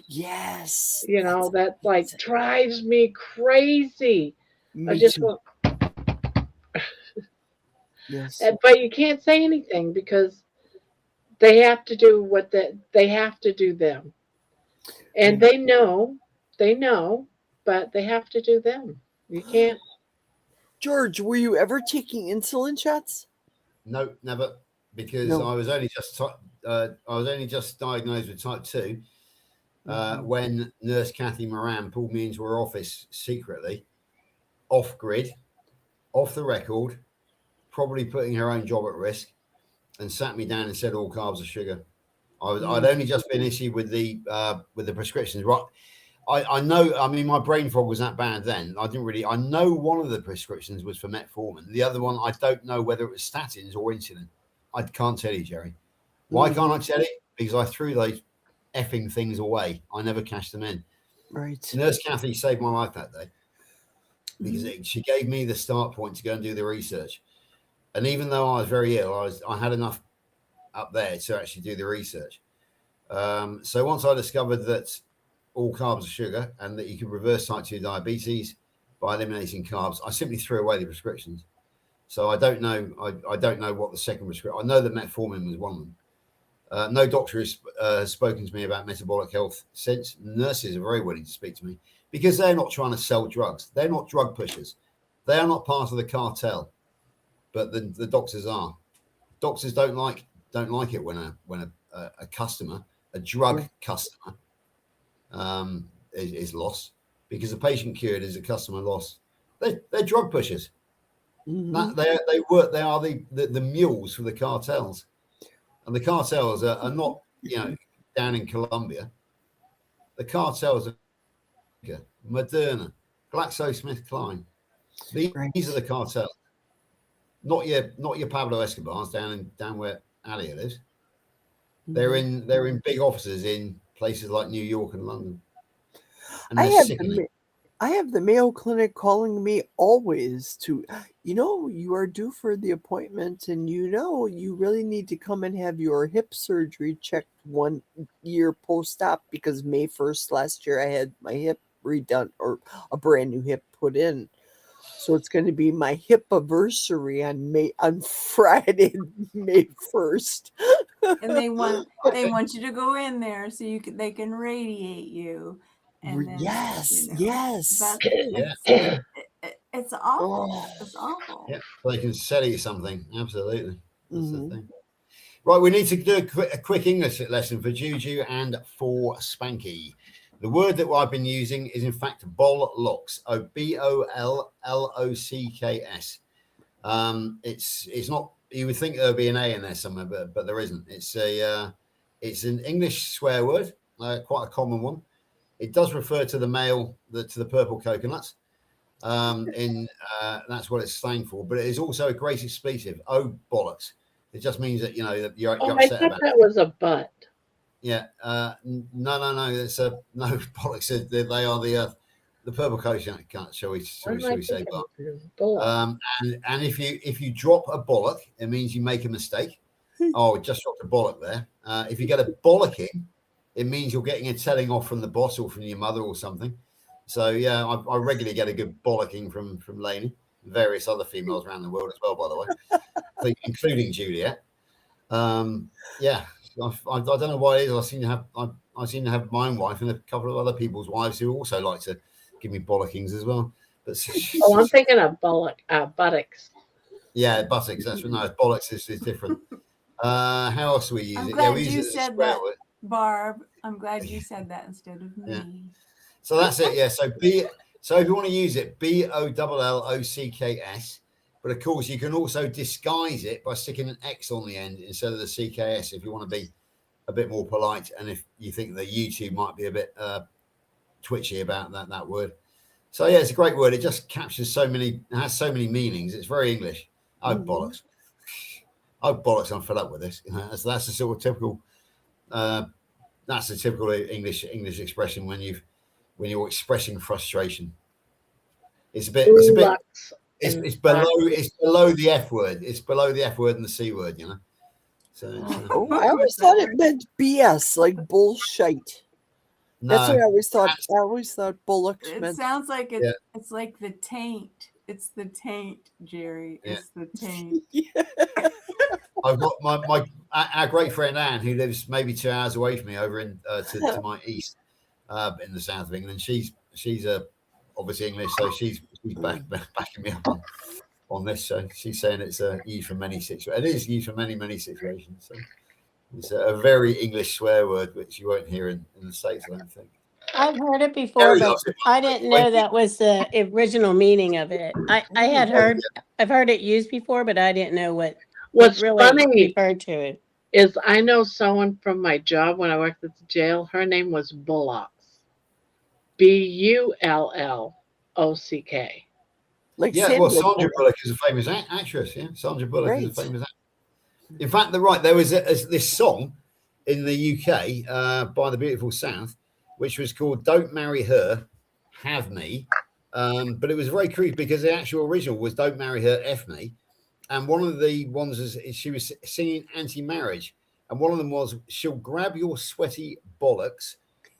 Yes. You know, that like drives me crazy. I Me just too. want, Yes. but you can't say anything because they have to do what they have to do them. And they know, but they have to do them. You can't. George, were you ever taking insulin shots? No, never, because No. I was only just diagnosed with type 2 when Nurse Kathy Moran pulled me into her office secretly, off grid, off the record, probably putting her own job at risk, and sat me down and said all carbs are sugar. I'd only just been issued with the prescriptions. Right, I know. I mean, my brain fog was that bad then. I know one of the prescriptions was for metformin. The other one, I don't know whether it was statins or insulin. I can't tell you, Jerry. Why can't I tell you? Because I threw those effing things away. I never cashed them in. Right. Nurse Kathy saved my life that day because she gave me the start point to go and do the research. And even though I was very ill, I had enough up there to actually do the research. So once I discovered that all carbs are sugar and that you can reverse type 2 diabetes by eliminating carbs, I simply threw away the prescriptions. So I don't know. I don't know what the second prescription. I know that metformin was one of them. No doctor has spoken to me about metabolic health since. Nurses are very willing to speak to me because they're not trying to sell drugs. They're not drug pushers. They are not part of the cartel, but the doctors are. Doctors don't like it when a customer, a drug customer, is lost, because a patient cured is a customer lost. They're drug pushers. They are the mules for the cartels, and the cartels are not down in Colombia. The cartels are Moderna, GlaxoSmithKline. These are the cartels, not your Pablo Escobars down where Alia lives. They're in big offices in places like New York and London. And I have the Mayo Clinic calling me always to, you are due for the appointment, and you really need to come and have your hip surgery checked 1 year post-op, because May 1st last year I had my hip redone, or a brand new hip put in. So it's going to be my hip anniversary on Friday, May 1st. And they want you to go in there so they can radiate you. And then, yes. It's awful. It's awful. Yeah, they can sell you something. Absolutely. That's the thing. Right, we need to do a quick English lesson for Juju and for Spanky. The word that I've been using is in fact bollocks. BOLLOCKS. It's not. You would think there would be an A in there somewhere, but there isn't. It's an English swear word, quite a common one. It does refer to the male, to the purple coconuts. That's what it's slang for. But it is also a great expletive. Oh bollocks! It just means that you're I upset thought about that it. was a butt. No. It's no bollocks. They are the purple coconut cunt. Shall we say? And if you drop a bollock, it means you make a mistake. Oh, just dropped a bollock there. If you get a bollocking, it means you're getting a telling off from the boss or from your mother or something. So yeah, I regularly get a good bollocking from Lainey, and various other females around the world as well, by the way, including Juliet. Yeah, I don't know why it is. I seem to have my own wife and a couple of other people's wives who also like to give me bollockings as well. But I'm thinking of buttocks. Yeah, buttocks. That's no bollocks is different. How else do we use I'm it? glad we use you it as a said swear that, word. Barb. I'm glad you said that instead of me. Yeah. So that's it. Yeah. So if you want to use it, BOLLOCKS. But of course, you can also disguise it by sticking an X on the end instead of the CKS if you want to be a bit more polite, and if you think that YouTube might be a bit twitchy about that word. So yeah, it's a great word. It just captures it has so many meanings. It's very English. Oh bollocks! Oh bollocks! I'm fed up with this. That's the sort of typical. That's a typical English expression when you're expressing frustration. It's below the F word. It's below the F word and the C word, you know. So I always thought it meant BS, like bullshit. That's what I always thought. I always thought bullocks It meant. sounds like it's like the taint. It's the taint, Jerry. It's the taint. I've got our great friend Anne, who lives maybe 2 hours away from me over in to my east, in the south of England. She's obviously English, so she's backing me up on this. So she's saying it's used for many situations. It is used for many situations. So it's a very English swear word, which you won't hear in the States, I don't think. I've heard it before, but I didn't know that was the original meaning of it. I've heard it used before, but I didn't know what really funny referred to it. Is I know someone from my job when I worked at the jail. Her name was Bullocks. BULLOCK. Sandra Bullock is a famous actress. Yeah, Sandra Bullock is a famous actress. In fact, there was this song in the UK by the Beautiful South, which was called "Don't Marry Her, Have Me," but it was very creepy because the actual original was "Don't Marry Her, F Me," and one of the ones is she was singing anti-marriage, and one of them was "She'll grab your sweaty bollocks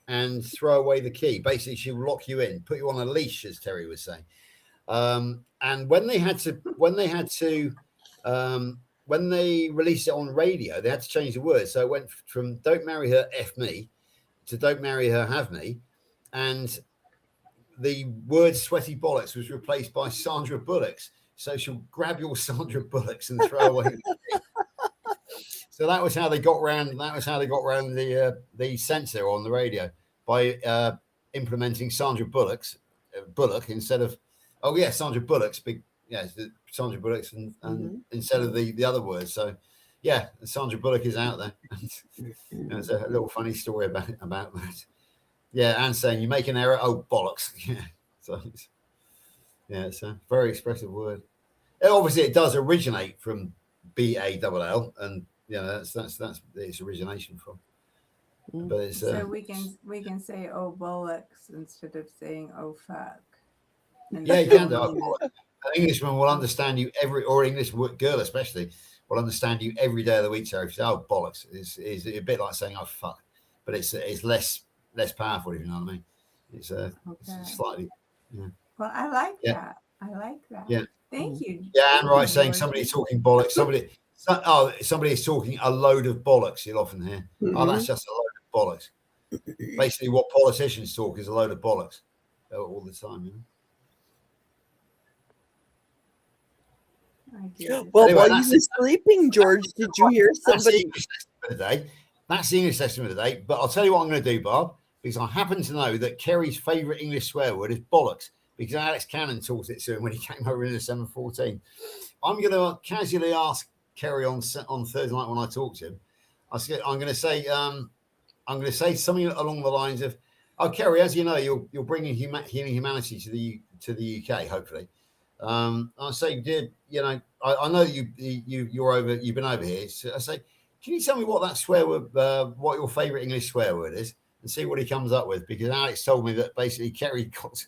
and throw away the key." Basically, she'll lock you in, put you on a leash, as Terry was saying. And when they released it on radio, they had to change the words. So it went from "Don't marry her, F me" to "Don't marry her, have me." And the word "sweaty bollocks" was replaced by Sandra Bullocks. So she'll grab your Sandra Bullocks and throw away the key. So that was how they got around. The censor on the radio by implementing Sandra Bullock instead of Sandra Bullock's big. Yeah, Sandra Bullock's and instead of the other words. So, yeah, Sandra Bullock is out there. There's a little funny story about that. Yeah, and saying you make an error. Oh bollocks! Yeah, so it's a very expressive word. Obviously, it does originate from BALL, and that's its origination from. But it's so we can say "oh bollocks" instead of saying "oh fuck." Yeah, you can do. An Englishman will understand you or English girl especially will understand you every day of the week. So if you say, "Oh bollocks," is a bit like saying "oh fuck," but it's less powerful, if you know what I mean. It's slightly. Yeah. Well, I like that. I like that. Yeah. Thank you. Yeah, and right, saying somebody's talking bollocks. Somebody's talking a load of bollocks. You'll often hear, "Oh, that's just a load of bollocks." Basically, what politicians talk is a load of bollocks all the time. You know? Well, anyway, while you were sleeping, George, did you hear somebody? That's the English lesson of the day. But I'll tell you what I'm going to do, Barb, because I happen to know that Kerry's favourite English swear word is bollocks, because Alex Cannon taught it to him when he came over in the 714. I'm going to casually ask Kerry on Thursday night when I talk to him. I'm going to say something along the lines of, "Oh, Kerry, as you know, you're bringing healing humanity to the UK, hopefully." I say, I know you've been over here. So I say, can you tell me what that swear word, what your favourite English swear word is, and see what he comes up with? Because Alex told me that basically Kerry got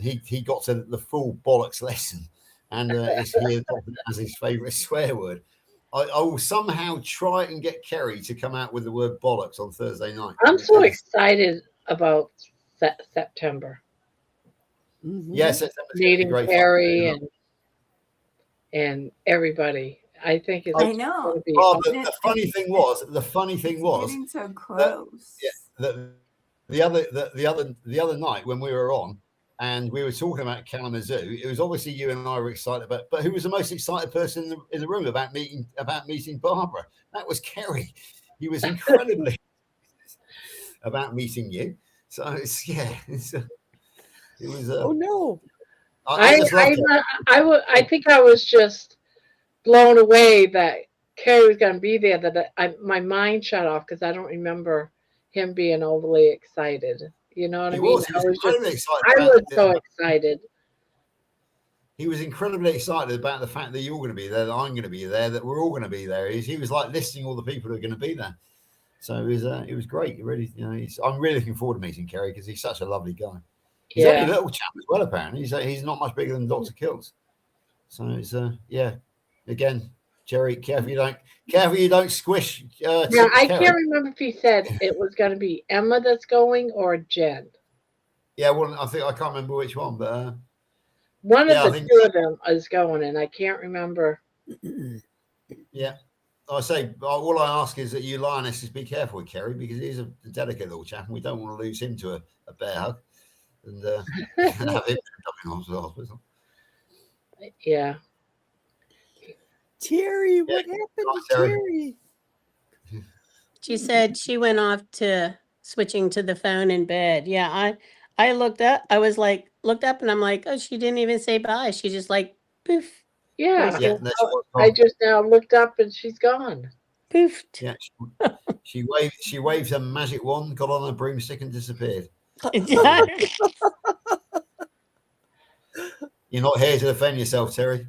he got to the full bollocks lesson, and he adopted it as his favourite swear word. I will somehow try and get Kerry to come out with the word bollocks on Thursday night. I'm so excited about September. Yes, Meeting great Carrie fun. and everybody. I think it's I know. going to be Oh, awesome. the funny thing was, Getting so close. the other night when we were on and we were talking about Kalamazoo, it was obviously you and I were excited about, but who was the most excited person in the room about meeting Barbara? That was Kerry. He was incredibly about meeting you. So it was. Oh no! I just loved it. I think I was just blown away that Carrie was going to be there. That my mind shut off because I don't remember him being overly excited. You know what I mean? He was incredibly excited. I was so excited. He was incredibly excited about the fact that you're going to be there, that I'm going to be there, that we're all going to be there. He was like listing all the people who are going to be there. So it was great. Really, I'm really looking forward to meeting Kerry because he's such a lovely guy. He's only a little chap as well, apparently. He's not much bigger than Dr. Kills. So it's again, Jerry, careful you don't squish. Yeah, I can't remember if he said it was going to be Emma that's going or Jen. Yeah, well, I can't remember which one, but one of the two of them is going, and I can't remember. Yeah. I say, all I ask is that you lionesses be careful with Kerry because he's a delicate little chap, and we don't want to lose him to a bear hug and have him coming off to the hospital. Yeah. Terry, what happened to Terry? She said she went off to switching to the phone in bed. Yeah, I looked up. I was like, looked up, and I'm like, oh, she didn't even say bye. She just like poof. Yeah, I just now looked up and she's gone. Poofed. Yeah, she waved her magic wand, got on a broomstick, and disappeared. You're not here to defend yourself, Terry.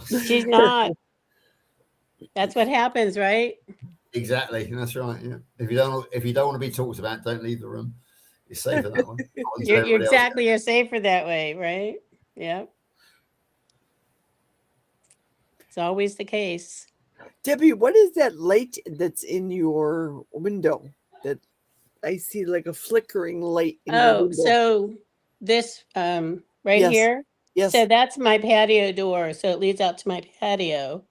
She's not. That's what happens, right? Exactly. That's right. Yeah. If you don't want to be talked about, don't leave the room. You're safer that one. You're safer that way, right? Yeah. It's always the case. Debbie, what is that light that's in your window? That I see like a flickering light in your window. So this right here. Yes. So that's my patio door. So it leads out to my patio.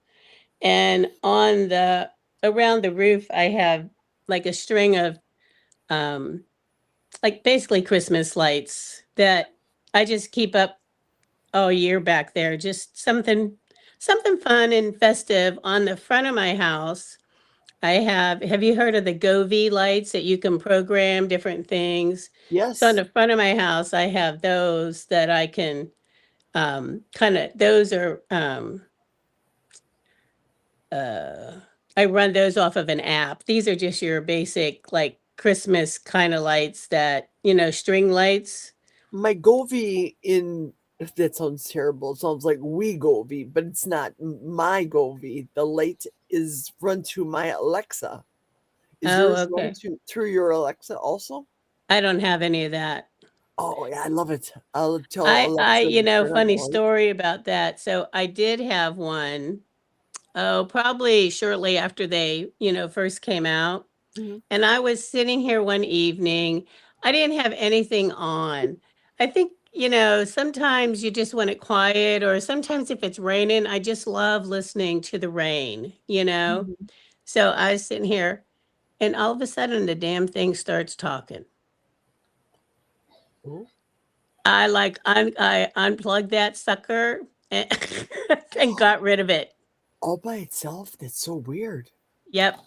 And on around the roof, I have like a string of like basically Christmas lights that I just keep up all year back there. Just something fun and festive. On the front of my house, have you heard of the Govee lights that you can program different things? Yes. So on the front of my house, I have those that I can those are I run those off of an app. These are just your basic like Christmas kind of lights that, string lights. My Govee that sounds terrible. It sounds like we Govee, but it's not my Govee. The light is run to my Alexa. Is yours run through your Alexa also? I don't have any of that. Oh yeah, I love it. I'll tell Alexa. Funny story about that. So I did have one. Oh, probably shortly after they, first came out. Mm-hmm. And I was sitting here one evening. I didn't have anything on. I think, sometimes you just want it quiet, or sometimes if it's raining, I just love listening to the rain, Mm-hmm. So I was sitting here and all of a sudden the damn thing starts talking. Ooh. I unplugged that sucker and got rid of it. All by itself? That's so weird. Yep.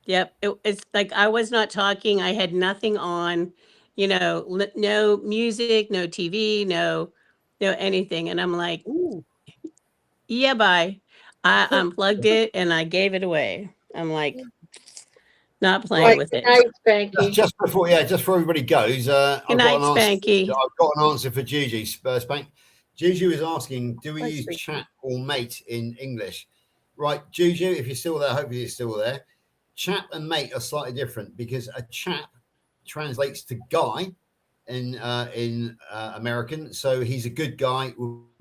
It's like I was not talking. I had nothing on, no music, no TV, no anything. And I'm like, ooh. Yeah, bye. I unplugged it and I gave it away. I'm like, not playing with it. Night, Spanky. Just before everybody goes, I've got an answer for Gigi. Spank. Gigi was asking, do we use chat or mate in English? Right, Juju, if you're still there, hopefully you're still there. chap and mate are slightly different because a chap translates to guy in American. So he's a good guy.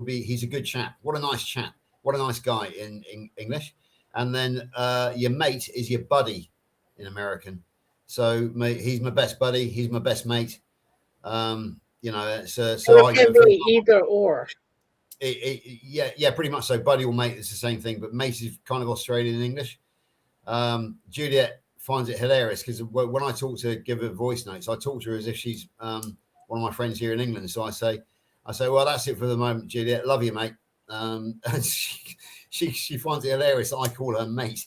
He's a good chap. What a nice chap. What a nice guy in English. And then your mate is your buddy in American. So he's my best buddy. He's my best mate. You know, it's, so it can be either or. Yeah, pretty much so. Buddy or mate is the same thing, but mate is kind of Australian in English. Juliet finds it hilarious because when I talk to her, give her voice notes, I talk to her as if she's one of my friends here in England. So I say, well, that's it for the moment, Juliet. Love you, mate. And she finds it hilarious that I call her mate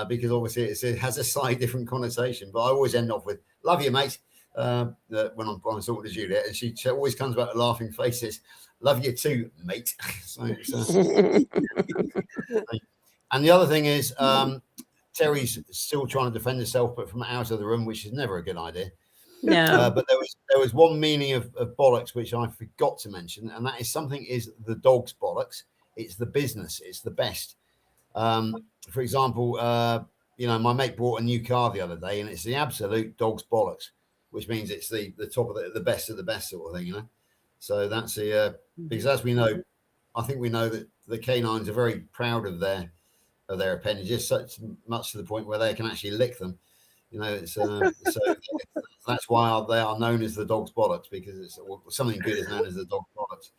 because obviously it has a slightly different connotation. But I always end off with "love you, mate" when I'm talking to Juliet, and she always comes back with laughing faces. Love you too, mate. And the other thing is, Terry's still trying to defend herself, but from out of the room, which is never a good idea. No. But there was one meaning of bollocks which I forgot to mention, and that is something is the dog's bollocks. It's the business. It's the best. For example, you know, my mate bought a new car the other day, and it's the absolute dog's bollocks, which means it's the top of the best of the best sort of thing, you know. So that's the because as we know, I think we know that the canines are very proud of their appendages, such much to the point where they can actually lick them. You know, it's so that's why they are known as the dog's bollocks, because it's something good is known as the dog's bollocks,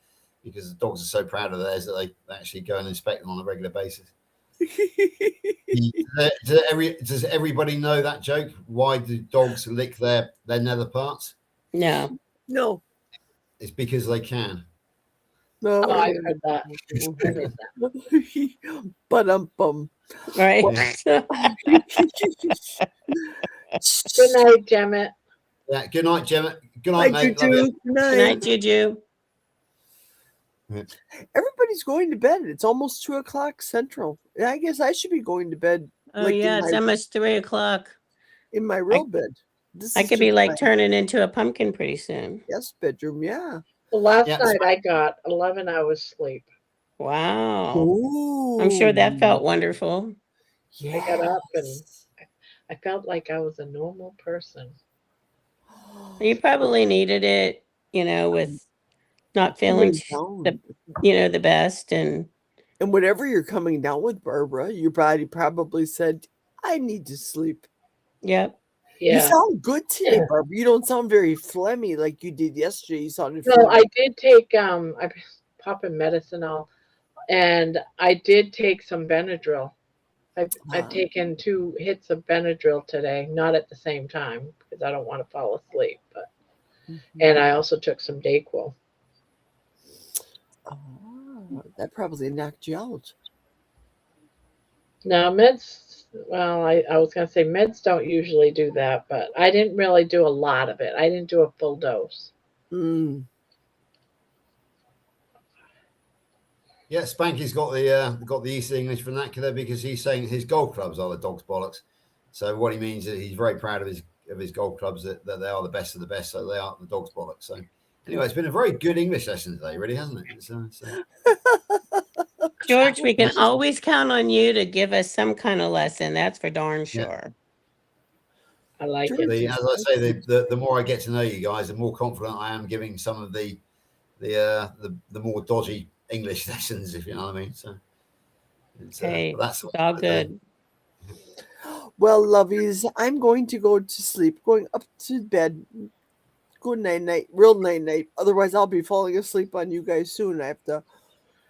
because the dogs are so proud of theirs that they actually go and inspect them on a regular basis. Does everybody know that joke? Why do dogs lick their nether parts? No. No. It's because they can. No. Oh, I heard that. But bum. Right. Good night, Gemma. Yeah. Good night, Gemma. Good night, mate. Juju. Love you. Good night. Good night, Juju. Everybody's going to bed. It's almost 2:00 Central. And I guess I should be going to bed. Oh yeah, it's almost 3:00. In my real bed. I could be like turning into a pumpkin pretty soon. Yes, bedroom. Yeah. Well, last night I got 11 hours sleep. Wow. Ooh. I'm sure that felt wonderful. I got up and I felt like I was a normal person. You probably needed it, you know, with not feeling the best and whatever you're coming down with, Barbara, your body probably said, I need to sleep. Yep. You sound good today, Barbara. You don't sound very phlegmy like you did yesterday. You sounded No, I did take I'm popping medicine all, and I did take some Benadryl. I've taken 2 hits of Benadryl today, not at the same time because I don't want to fall asleep, but and I also took some Dayquil. That probably knocked you out. Now meds, well, I was going to say meds don't usually do that, but I didn't really do a lot of it. I didn't do a full dose. Yeah, Spanky's got the East English vernacular because he's saying his golf clubs are the dog's bollocks. So what he means is he's very proud of his golf clubs that they are the best of the best, so they are the dog's bollocks. So anyway, it's been a very good English lesson today, really, hasn't it? George, we can always count on you to give us some kind of lesson. That's for darn sure. I like it. As I say, the more I get to know you guys, the more confident I am giving some of the more dodgy English lessons, if you know what I mean. So that's all good. Well, lovies, I'm going to go to sleep, going up to bed. Good night, real night. Otherwise, I'll be falling asleep on you guys soon. I have to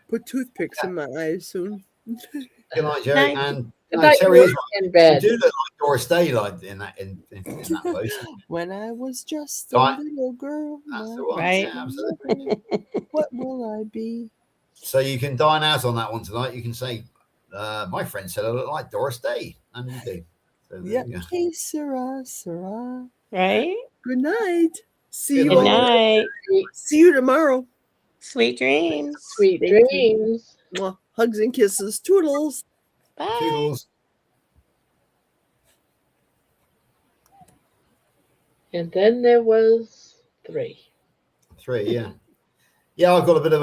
put toothpicks in my eyes soon. Good night, Jerry. And Terry is in bed. You do look like Doris Day, like in that place. When I was just a little girl, that's the one. Right? Yeah, absolutely. What will I be? So you can dine out on that one tonight. You can say, "My friend said I look like Doris Day," and you do. So yeah. Hey, Sarah. Right. Good night. See you. Good night. See you tomorrow. Sweet dreams. Sweet dreams. Mwah. Hugs and kisses. Toodles. Bye. Toodles. And then there was 3. 3, yeah. Yeah, I've got a bit of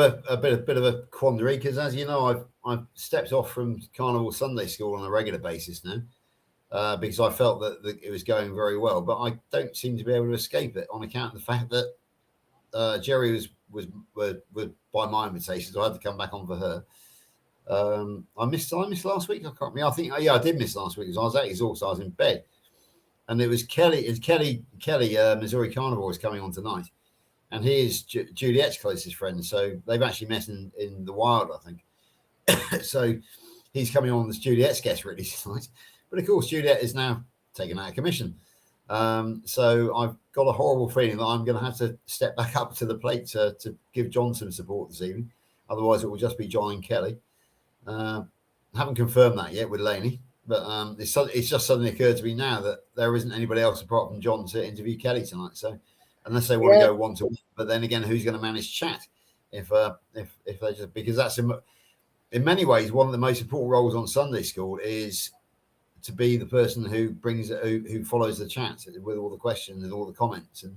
a quandary because, as you know, I've stepped off from Carnival Sunday School on a regular basis now. because I felt that it was going very well, but I don't seem to be able to escape it on account of the fact that Jerry was by my invitation, so I had to come back on for her. I missed last week. I can't remember. I think I did miss last week because I was that exhausted. I was in bed, and it was Kelly. Missouri Carnivore is coming on tonight, and he is Juliet's closest friend. So they've actually met in the wild, I think. So he's coming on as Juliet's guest really tonight. But of course, Juliet is now taken out of commission. So I've got a horrible feeling that I'm going to have to step back up to the plate to give John some support this evening. Otherwise, it will just be John and Kelly. Haven't confirmed that yet with Lainey, but it's just suddenly occurred to me now that there isn't anybody else apart from John to interview Kelly tonight. So unless they want to go one to one, but then again, who's going to manage chat if they just, because that's in many ways one of the most important roles on Sunday school is to be the person who who follows the chat with all the questions and all the comments and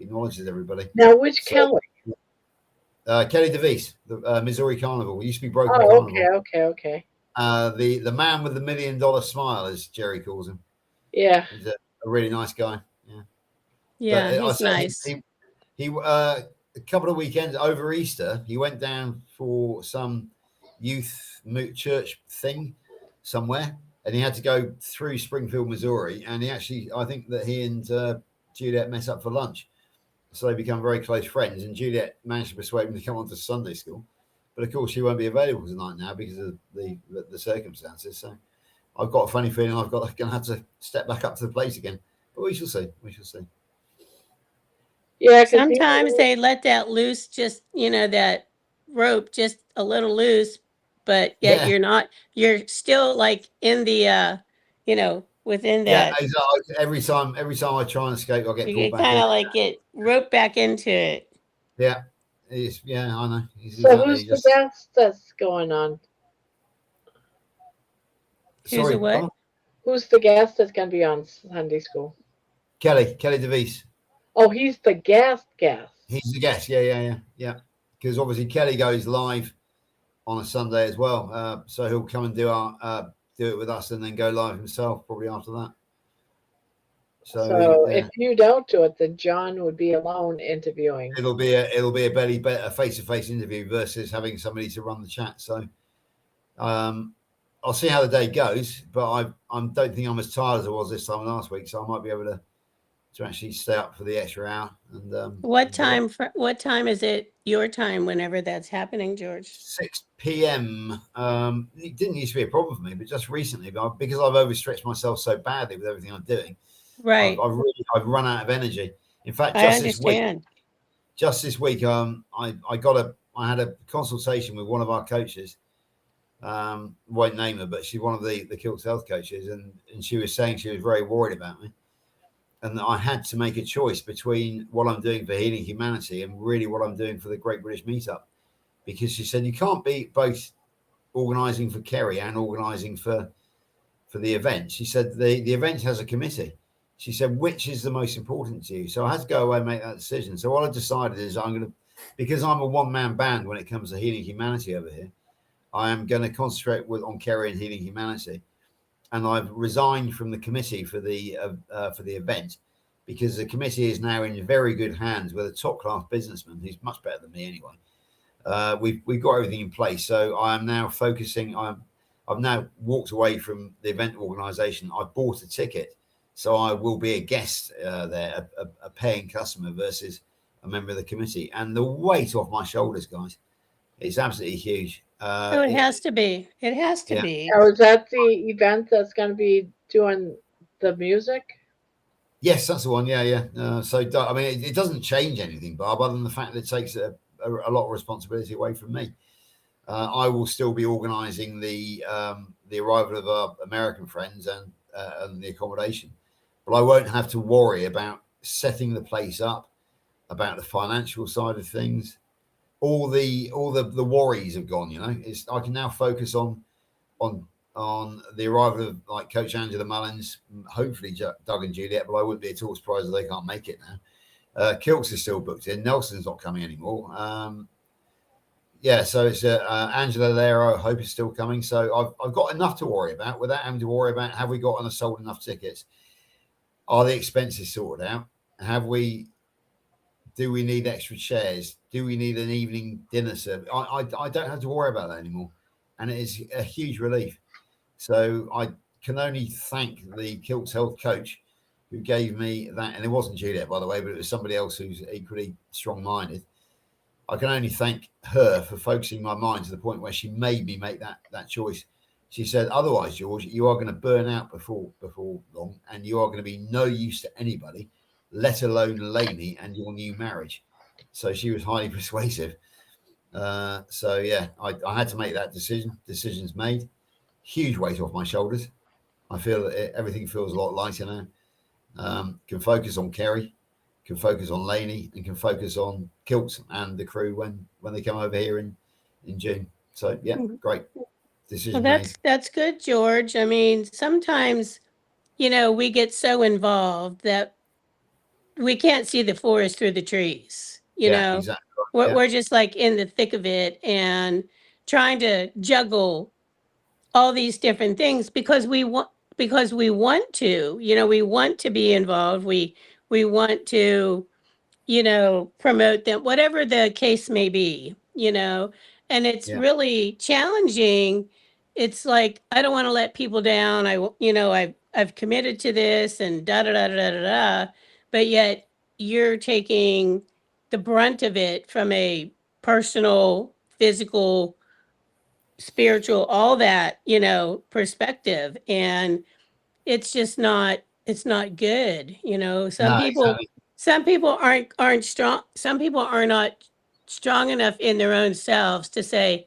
acknowledges everybody. Now, which Kelly? Kelly DeVise, the Missouri Carnivore. We used to be broken. Oh, okay. The man with the $1 million smile, as Jerry calls him. Yeah, he's a really nice guy. Yeah, he's nice. He a couple of weekends over Easter, he went down for some youth church thing somewhere, and he had to go through Springfield, Missouri. And I think that he and Juliet met up for lunch. So they become very close friends, and Juliet managed to persuade him to come on to Sunday school. But of course, she won't be available tonight now because of the circumstances. So I've got a funny feeling I'm going to have to step back up to the plate again. But we shall see. We shall see. Yeah. Sometimes they let that loose, just that rope just a little loose, but yet you're still like in the within that. Yeah, exactly. Every time I try and escape, I get pulled back. Kind of like get roped back into it. Yeah, I know. So who's the guest that's going on? Who's the what? Who's the guest that's going to be on Sunday school? Kelly DeVise. Oh, he's the guest. He's the guest. Yeah. Because obviously Kelly goes live on a Sunday as well, so he'll come and do it with us and then go live himself probably after that. So if you don't do it, then John would be alone interviewing. It'll be a face-to-face interview versus having somebody to run the chat. So I'll see how the day goes, but I don't think I'm as tired as I was this time last week, so I might be able to actually stay up for the extra hour. And what time is it your time whenever that's happening, George? 6 p.m. It didn't used to be a problem for me, but just recently, because I've overstretched myself so badly with everything I'm doing, right? I've run out of energy. In fact, just this week, I had a consultation with one of our coaches. Won't name her, but she's one of the Kilts Health coaches, and she was saying she was very worried about me. And I had to make a choice between what I'm doing for Healing Humanity and really what I'm doing for the Great British Meetup. Because she said, you can't be both organising for Kerry and organising for the event. She said, the event has a committee. She said, which is the most important to you? So I had to go away and make that decision. So what I decided is because I'm a one-man band when it comes to Healing Humanity over here, I am going to concentrate on Kerry and Healing Humanity. And I've resigned from the committee for the event because the committee is now in very good hands with a top class businessman who's much better than me anyway. We've got everything in place, so I am now focusing. I've now walked away from the event organisation. I bought a ticket, so I will be a guest there, a paying customer versus a member of the committee. And the weight off my shoulders, guys, it's absolutely huge. So it has to be. It has to be. Oh, is that the event that's going to be doing the music? Yes, that's the one. Yeah. So, I mean, it doesn't change anything, Bob, other than the fact that it takes a lot of responsibility away from me. I will still be organising the arrival of our American friends and the accommodation, but I won't have to worry about setting the place up, about the financial side of things. All the worries have gone. I can now focus on the arrival of like Coach Angela Mullins, hopefully Doug and Juliet, but I wouldn't be at all surprised if they can't make it now. Kilts is still booked in. Nelson's not coming anymore. yeah, so it's Angela Lero. I hope is still coming. So I've got enough to worry about without having to worry about have we got and sold enough tickets? Are the expenses sorted out? Do we need extra chairs? Do we need an evening dinner service? I don't have to worry about that anymore, and it is a huge relief. So I can only thank the Kilts Health coach who gave me that, and it wasn't Juliet, by the way, but it was somebody else who's equally strong-minded. I can only thank her for focusing my mind to the point where she made me make that choice. She said, otherwise, George, you are going to burn out before long, and you are going to be no use to anybody, let alone Lainey and your new marriage. So she was highly persuasive. So yeah, I had to make that decision. Decision's made. Huge weight off my shoulders. I feel that everything feels a lot lighter now. Can focus on Kerry, can focus on Lainey, and can focus on Kilts and the crew when they come over here in June. So yeah, great decision made. That's good, George. I mean, sometimes, we get so involved that we can't see the forest through the trees. Exactly. We're just like in the thick of it and trying to juggle all these different things because we want to. We want to be involved. We want to promote them, whatever the case may be, and it's really challenging. It's like, I don't want to let people down. I've committed to this and da da da da da da, but yet you're taking the brunt of it from a personal, physical, spiritual, all that, perspective. And it's just not, it's not good. Some people aren't strong. Some people are not strong enough in their own selves to say,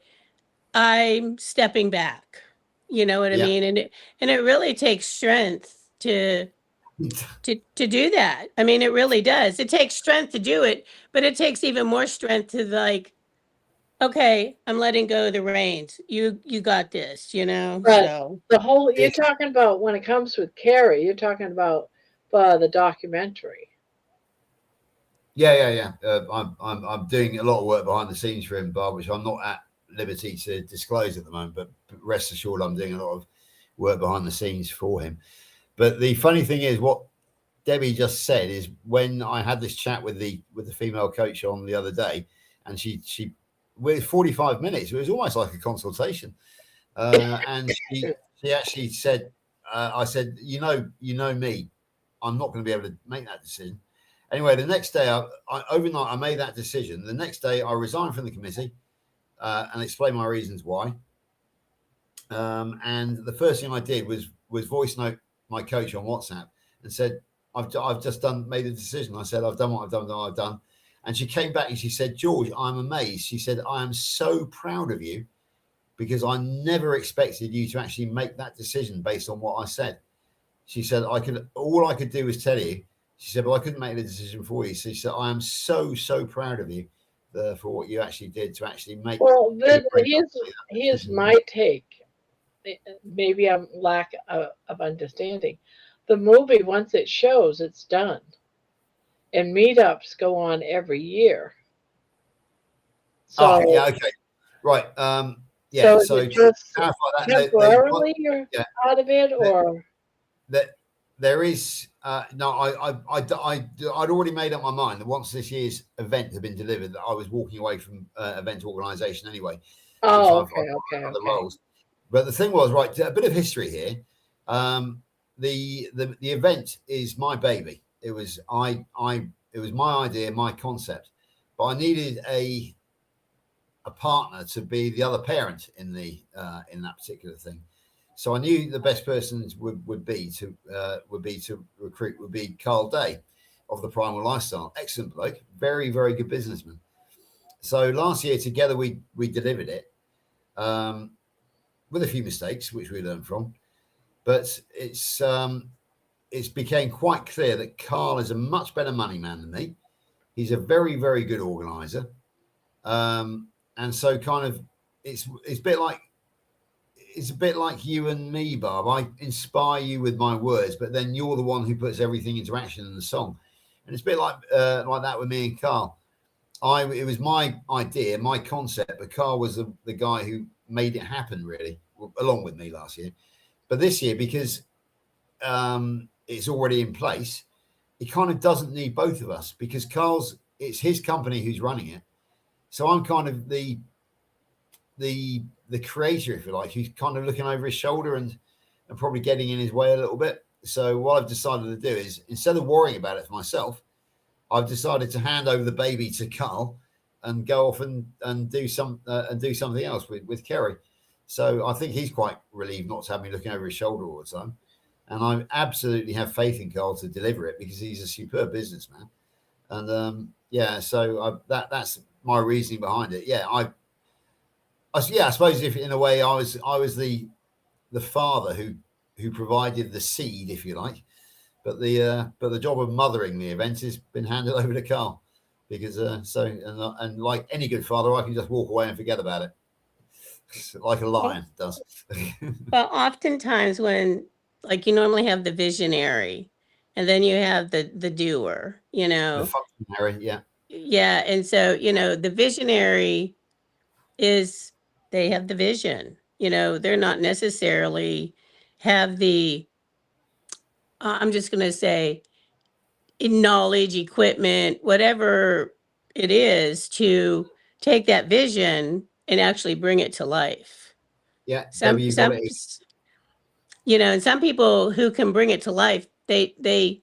I'm stepping back. You know what I mean? And it really takes strength to do that. I mean, it really does. It takes strength to do it, but it takes even more strength to like, okay, I'm letting go of the reins. You got this, But so you're talking about when it comes with Carrie, you're talking about the documentary. Yeah. I'm doing a lot of work behind the scenes for him, Bob, which I'm not at liberty to disclose at the moment. But rest assured, I'm doing a lot of work behind the scenes for him. But the funny thing is, what Debbie just said is when I had this chat with the female coach on the other day, and she with 45 minutes, it was almost like a consultation, and she actually said, I said, you know me, I'm not going to be able to make that decision. Anyway, the next day, overnight, I made that decision. The next day, I resigned from the committee and explained my reasons why. And the first thing I did was voice note my coach on WhatsApp and said, I've just made a decision. I said, I've done what I've done. And she came back and she said, George, I'm amazed. She said, I am so proud of you because I never expected you to actually make that decision based on what I said. She said, all I could do was tell you. She said, well, I couldn't make the decision for you. So she said, I am so proud of you for what you actually did to actually make. Well, here's my take. Maybe I'm lack of understanding. The movie, once it shows, it's done. And meetups go on every year. So, okay. Right. So just temporarily you're out of it, or that there is no. I'd already made up my mind that once this year's event had been delivered, that I was walking away from event organisation anyway. Oh, okay. Roles. But the thing was, right, a bit of history here. The event is my baby. It was it was my idea, my concept, but I needed a partner to be the other parent in that particular thing. So I knew the best persons would be to recruit would be Carl Day of the Primal Lifestyle. Excellent bloke, very good businessman. So last year together we delivered it with a few mistakes which we learned from, but it's became quite clear that Carl is a much better money man than me. He's a very good organizer. And so kind of it's a bit like you and me, Barb. I inspire you with my words, but then you're the one who puts everything into action in the song. And it's a bit like that with me and Carl. it was my idea, my concept, but Carl was the guy who made it happen, really, along with me last year. But this year, because it's already in place, it kind of doesn't need both of us, because it's his company who's running it. So I'm kind of the creator, if you like, who's kind of looking over his shoulder and probably getting in his way a little bit. So what I've decided to do is, instead of worrying about it for myself, I've decided to hand over the baby to Carl and go off and do something else with Kerry. So I think he's quite relieved not to have me looking over his shoulder all the time. And I absolutely have faith in Carl to deliver it, because he's a superb businessman. And so that's my reasoning behind it. Yeah, I suppose if in a way I was the father who provided the seed, if you like. But the job of mothering the event has been handed over to Carl, because and like any good father, I can just walk away and forget about it, like a lion does. Well, oftentimes when, like, you normally have the visionary, and then you have the doer, The functionary, yeah. Yeah, and so the visionary they have the vision. They're not necessarily have the I'm just going to say knowledge, equipment, whatever it is, to take that vision and actually bring it to life. Yeah, Some Debbie, you got it. and some people who can bring it to life, they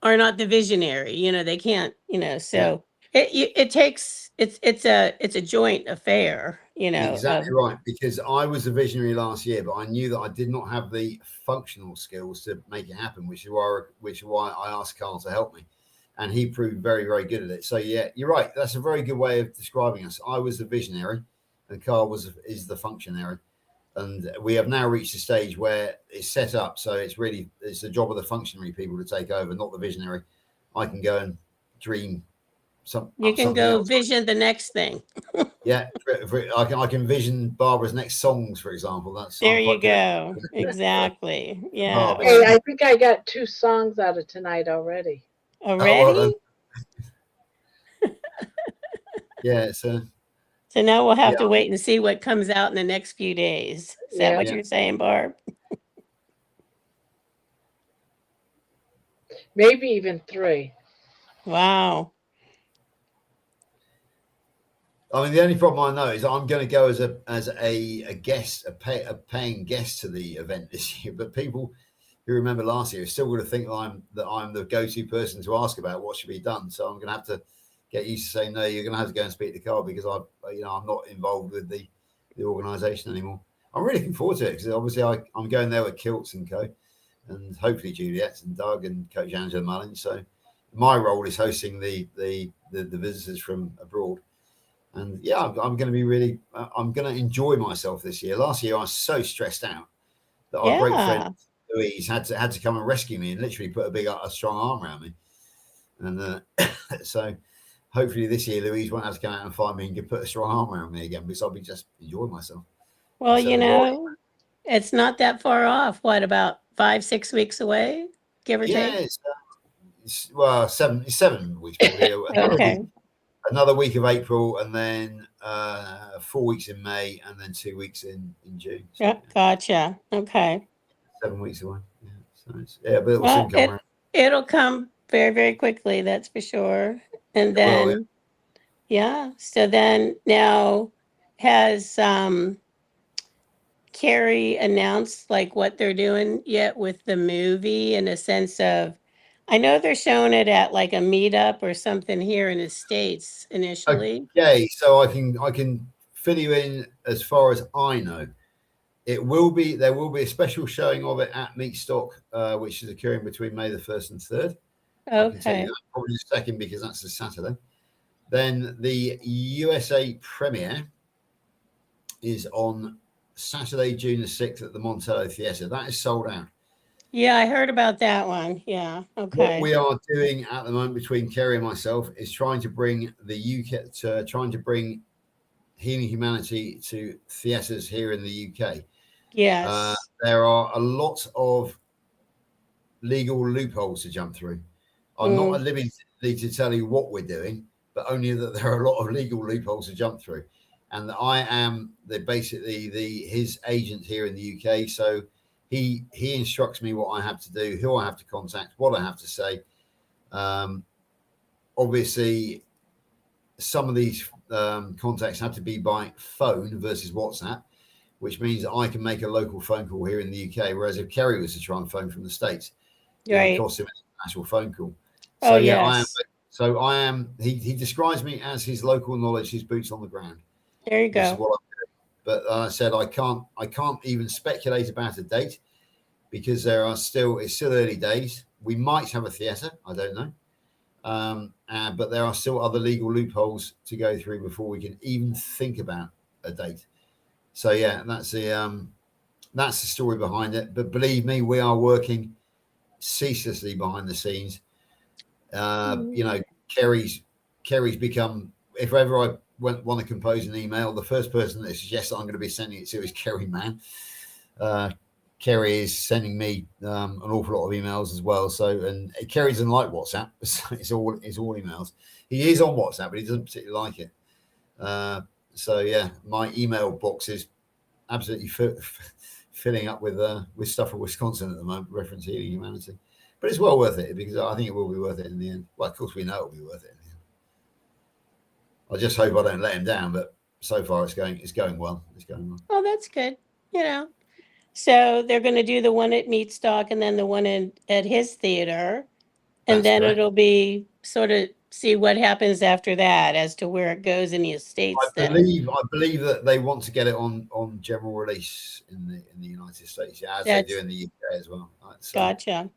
are not the visionary. They can't. So it takes it's a joint affair. Exactly right, because I was a visionary last year, but I knew that I did not have the functional skills to make it happen, which is why I asked Carl to help me, and he proved very, very good at it. So yeah, you're right. That's a very good way of describing us. I was the visionary, and Carl is the functionary, and we have now reached a stage where it's set up. So it's the job of the functionary people to take over, not the visionary. I can go and dream. You can go vision the next thing. Yeah, I can vision Barbara's next songs, for example. There you go. Exactly. Yeah. Hey, I think I got 2 songs out of tonight already. Already? Yeah. So now we'll have to wait and see what comes out in the next few days. Is that what you're saying, Barb? Maybe even 3. Wow. I mean, the only problem I know is I'm going to go as a guest, a paying guest to the event this year. But people who remember last year are still going to think that I'm the go-to person to ask about what should be done. So I'm going to have to get used to saying, no, you're going to have to go and speak to Carl, because I'm not involved with the organisation anymore. I'm really looking forward to it, because obviously I'm going there with Kilts and Co, and hopefully Juliet and Doug and Coach Angela Mullins. So my role is hosting the visitors from abroad. And yeah, I'm going to I'm going to enjoy myself this year. Last year I was so stressed out that our great friend Louise had to come and rescue me and literally put a strong arm around me. And so hopefully this year Louise won't have to come out and find me and put a strong arm around me again, because I'll be just enjoying myself. Well, it's not that far off. What, about 5-6 weeks away, give or take? Well, 7 weeks probably. Okay. Another week of April, and then 4 weeks in May, and then 2 weeks in June. So, yeah, gotcha. Okay. 7 weeks away. Yeah, but it'll soon come around. It'll come very, very quickly. That's for sure. And then, so then now has Carrie announced like what they're doing yet with the movie, in a sense of, I know they're showing it at like a meetup or something here in the States initially. Okay, so I can fill you in as far as I know. There will be a special showing of it at Meatstock, which is occurring between May the 1st and 3rd. I can tell you that probably a second, because that's a Saturday. Then the USA premiere is on Saturday, June the 6th at the Montello Theatre. That is sold out. Yeah, I heard about that one. Yeah. Okay. What we are doing at the moment between Kerry and myself is trying to bring Healing Humanity to theatres here in the UK. Yes. There are a lot of legal loopholes to jump through. I'm not at liberty to tell you what we're doing, but only that there are a lot of legal loopholes to jump through. And that I am his agent here in the UK. So he instructs me what I have to do, who I have to contact, what I have to say. Obviously, some of these contacts have to be by phone versus WhatsApp, which means that I can make a local phone call here in the UK. Whereas if Kerry was to try and phone from the States, it would cost him an international phone call. So I am. He describes me as his local knowledge, his boots on the ground. There you go. This is what I'm doing. But I said I can't even speculate about a date because it's still early days. We might have a theatre, I don't know. But there are still other legal loopholes to go through before we can even think about a date. So yeah, that's the story behind it. But believe me, we are working ceaselessly behind the scenes. You know, Kerry's become, if ever I want to compose an email, the first person that suggests that I'm going to be sending it to is Kerry Mann. Kerry is sending me an awful lot of emails as well. So, and Kerry doesn't like WhatsApp. It's all emails. He is on WhatsApp, but he doesn't particularly like it. So yeah, my email box is absolutely filling up with stuff from Wisconsin at the moment, reference healing humanity. But it's well worth it because I think it will be worth it in the end. Well, of course we know it will be worth it in the end. I just hope I don't let him down, but so far it's going well. It's going well. Oh, that's good. You know, so they're going to do the one at Meatstock and then the one at his theater, and That's then correct. it'll be sort of see what happens after that as to where it goes in the States. I believe that they want to get it on general release in the United States, yeah, as they do in the UK as well. Right, so. Gotcha.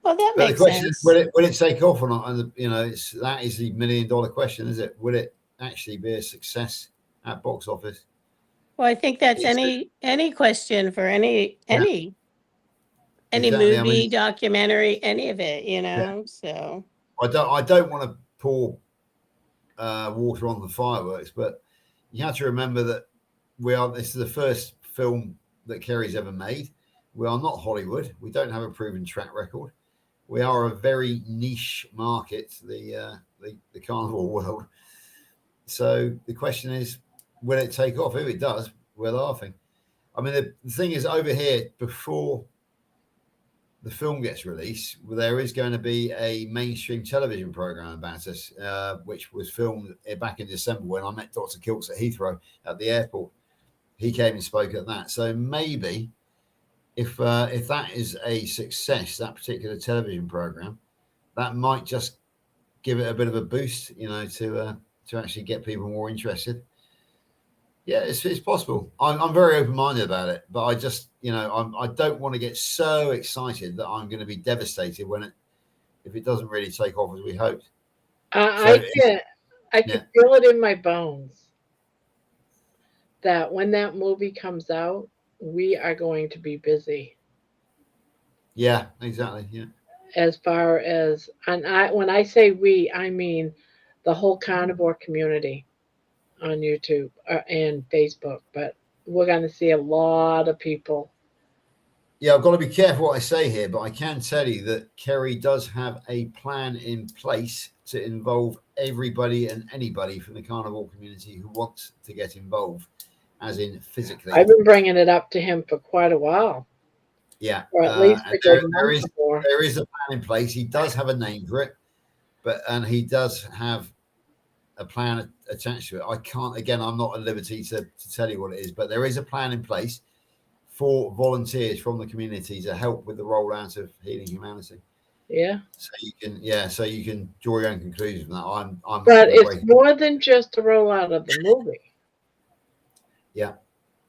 Well, that But makes the question sense. is, will it take off or not? And you know, that is the $1 million question, is it? Will it actually be a success at box office? Well, I think that's any question for any Exactly. movie, I mean, documentary, any of it, you know. So I don't want to pour water on the fireworks, but you have to remember that this is the first film that Kerry's ever made. We are not Hollywood. We don't have a proven track record. We are a very niche market, the carnivore world. So the question is, will it take off? If it does, we're laughing. I mean, the thing is, over here, before the film gets released, there is going to be a mainstream television program about us, which was filmed back in December when I met Dr. Kiltz at Heathrow at the airport. He came and spoke at that. So maybe if that is a success, that particular television program, that might just give it a bit of a boost, you know, to actually get people more interested. Yeah, it's possible. I'm very open-minded about it, but I just, you know, I don't want to get so excited that I'm going to be devastated if it doesn't really take off as we hoped. I can feel it in my bones that when that movie comes out, we are going to be busy. Yeah, exactly. Yeah. As far as, when I say we, I mean the whole carnivore community on YouTube and Facebook. But we're going to see a lot of people. Yeah, I've got to be careful what I say here, but I can tell you that Kerry does have a plan in place to involve everybody and anybody from the carnivore community who wants to get involved, as in physically. I've been bringing it up to him for quite a while. Yeah, or at least there is a plan in place. He does have a name for it, and he does have a plan attached to it. I can't, again, I'm not at liberty to tell you what it is, but there is a plan in place for volunteers from the community to help with the rollout of Healing Humanity. Yeah. So you can draw your own conclusions from that. But it's more than just the rollout of the movie. Yeah.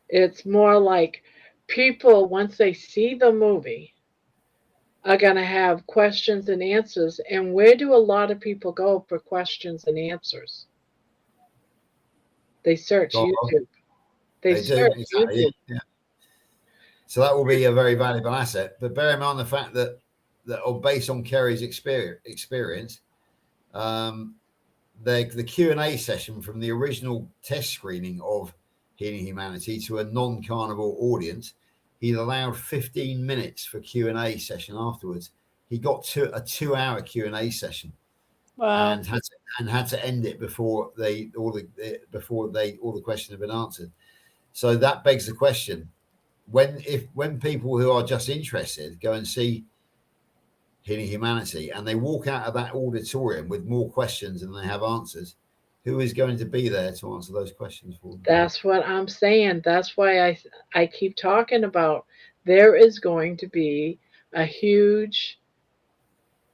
It's more like people, once they see the movie, are going to have questions and answers. And where do a lot of people go for questions and answers? They search YouTube. They search YouTube. Yeah. So that will be a very valuable asset. But bear in mind the fact that based on Kerry's experience, the Q&A session from the original test screening of Healing Humanity to a non-carnivore audience, he allowed 15 minutes for Q&A session afterwards. He got to a 2-hour Q&A session Wow. and had to end it before all the questions have been answered. So that begs the question: when people who are just interested go and see Healing Humanity and they walk out of that auditorium with more questions than they have answers, who is going to be there to answer those questions for them? That's what I'm saying. That's why I keep talking about there is going to be a huge,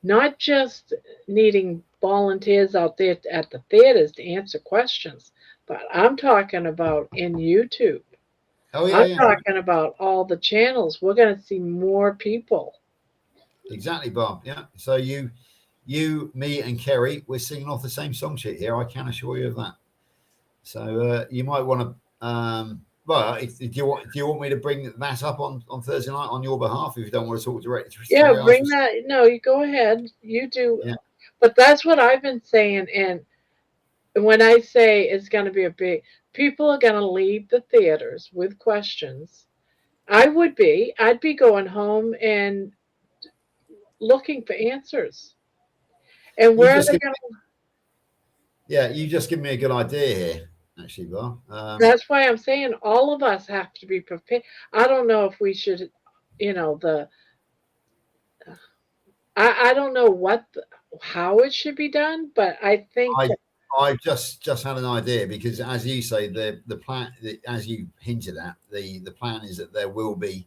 not just needing volunteers out there at the theaters to answer questions, but I'm talking about in YouTube. Oh yeah, I'm yeah. talking about all the channels. We're going to see more people. Exactly, Bob. Yeah. So you, me, and Kerry, we're singing off the same song sheet here. I can assure you of that. So you might want to. Well, do you want me to bring that up on Thursday night on your behalf if you don't want to talk directly to Yeah, somebody bring else? that. No, you go ahead. You do. Yeah. But that's what I've been saying. And when I say it's going to be a big, people are going to leave the theaters with questions. I'd be going home and looking for answers. And where are they going to? Yeah, you just give me a good idea here, actually, Bob. That's why I'm saying all of us have to be prepared. I don't know if we should, I don't know how it should be done, but I think I've just had an idea because, as you say, the plan, as you hinted at, the plan is that there will be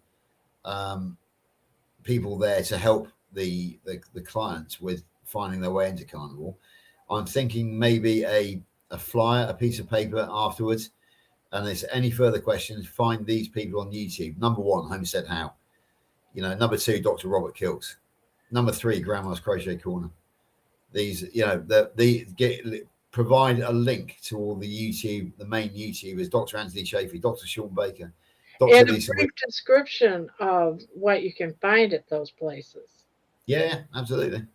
people there to help the clients with finding their way into Carnivore. I'm thinking maybe a flyer, a piece of paper afterwards, and if there's any further questions, find these people on YouTube. Number 1, Homestead How. Number 2, Dr. Robert Kilks. Number 3, Grandma's Crochet Corner. These, provide a link to all the main YouTubers, Dr. Anthony Chafee, Dr. Sean Baker, Dr. and Lisa a brief description of what you can find at those places. Yeah, absolutely.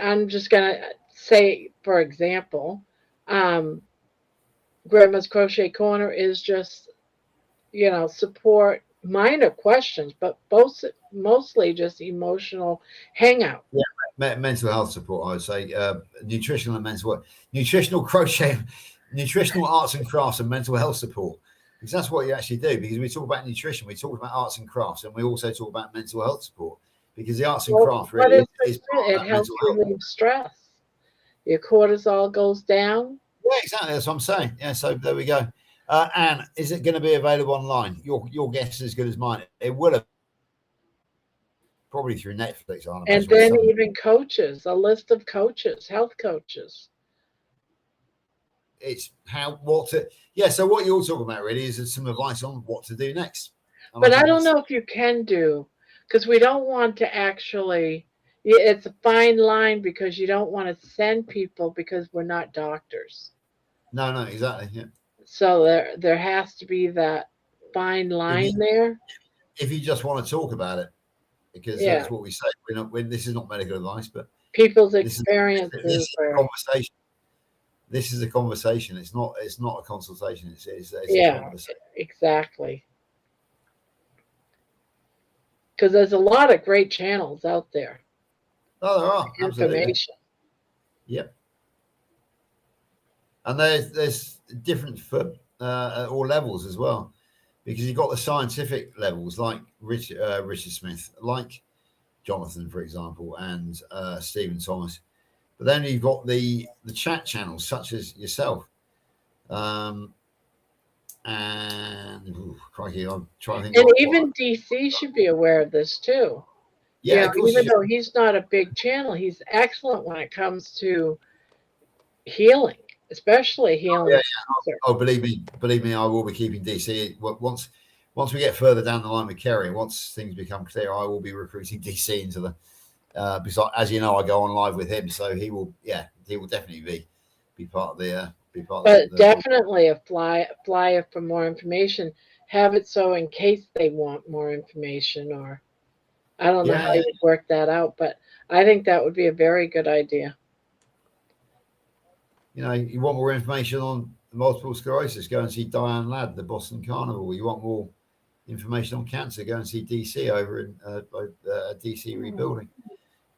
I'm just gonna say, for example, Grandma's Crochet Corner is just support minor questions, but mostly just emotional hangout. Yeah, mental health support, I would say, nutritional and nutritional crochet, nutritional arts and crafts, and mental health support. Because that's what you actually do. Because we talk about nutrition, we talk about arts and crafts, and we also talk about mental health support. Because the arts and craft really is it helps relieve stress. Your cortisol goes down. Yeah, exactly. That's what I'm saying. Yeah, so there we go. Anne, is it going to be available online? Your guess is as good as mine. It will have, probably through Netflix. And then even coaches, a list of coaches, health coaches. It's so what you're talking about really is some advice on what to do next. But I don't know if you can do, because we don't want to actually, it's a fine line because you don't want to send people because we're not doctors. No, exactly. Yeah. So there has to be that fine line there. If you just want to talk about it, because that's what we say. This is not medical advice, but people's experiences. This is a conversation. This is a conversation. It's not a consultation. It's a conversation. Exactly. Because there's a lot of great channels out there. Oh, there are. Information. Absolutely. Yep. And there's different for all levels as well, because you've got the scientific levels like Richard Smith, like Jonathan, for example, and Stephen Thomas. But then you've got the chat channels such as yourself. Crikey, I'm trying to think. And even DC should be aware of this too. Yeah, even though he's not a big channel, he's excellent when it comes to healing, especially healing. Oh, believe me, I will be keeping DC. Once we get further down the line with Kerry, once things become clear, I will be recruiting DC into the. Because as you know, I go on live with him, so he will definitely be part of the. But definitely a flyer for more information. Have it so in case they want more information, or I don't know how you work that out, but I think that would be a very good idea. You want more information on multiple sclerosis, go and see Diane Ladd, the Boston Carnivore. You want more information on cancer, go and see DC over in DC Rebuilding.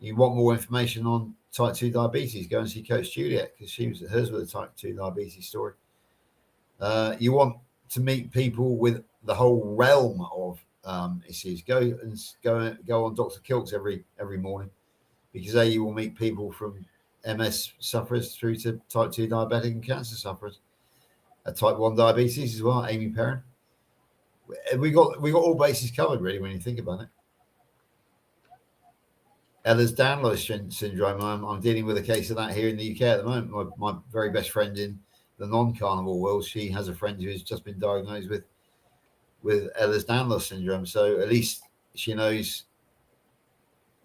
You want more information on type 2 diabetes, go and see Coach Juliet, because hers was a type 2 diabetes story. You want to meet people with the whole realm of issues, go on Dr. Kilt's every morning, because there you will meet people from MS sufferers through to type 2 diabetic and cancer sufferers, type 1 diabetes as well. Amy Perrin. We got all bases covered, really, when you think about it. Ehlers-Danlos syndrome. I'm dealing with a case of that here in the UK at the moment. My very best friend in the non-carnivore world, she has a friend who's just been diagnosed with Ehlers-Danlos syndrome. So at least she knows,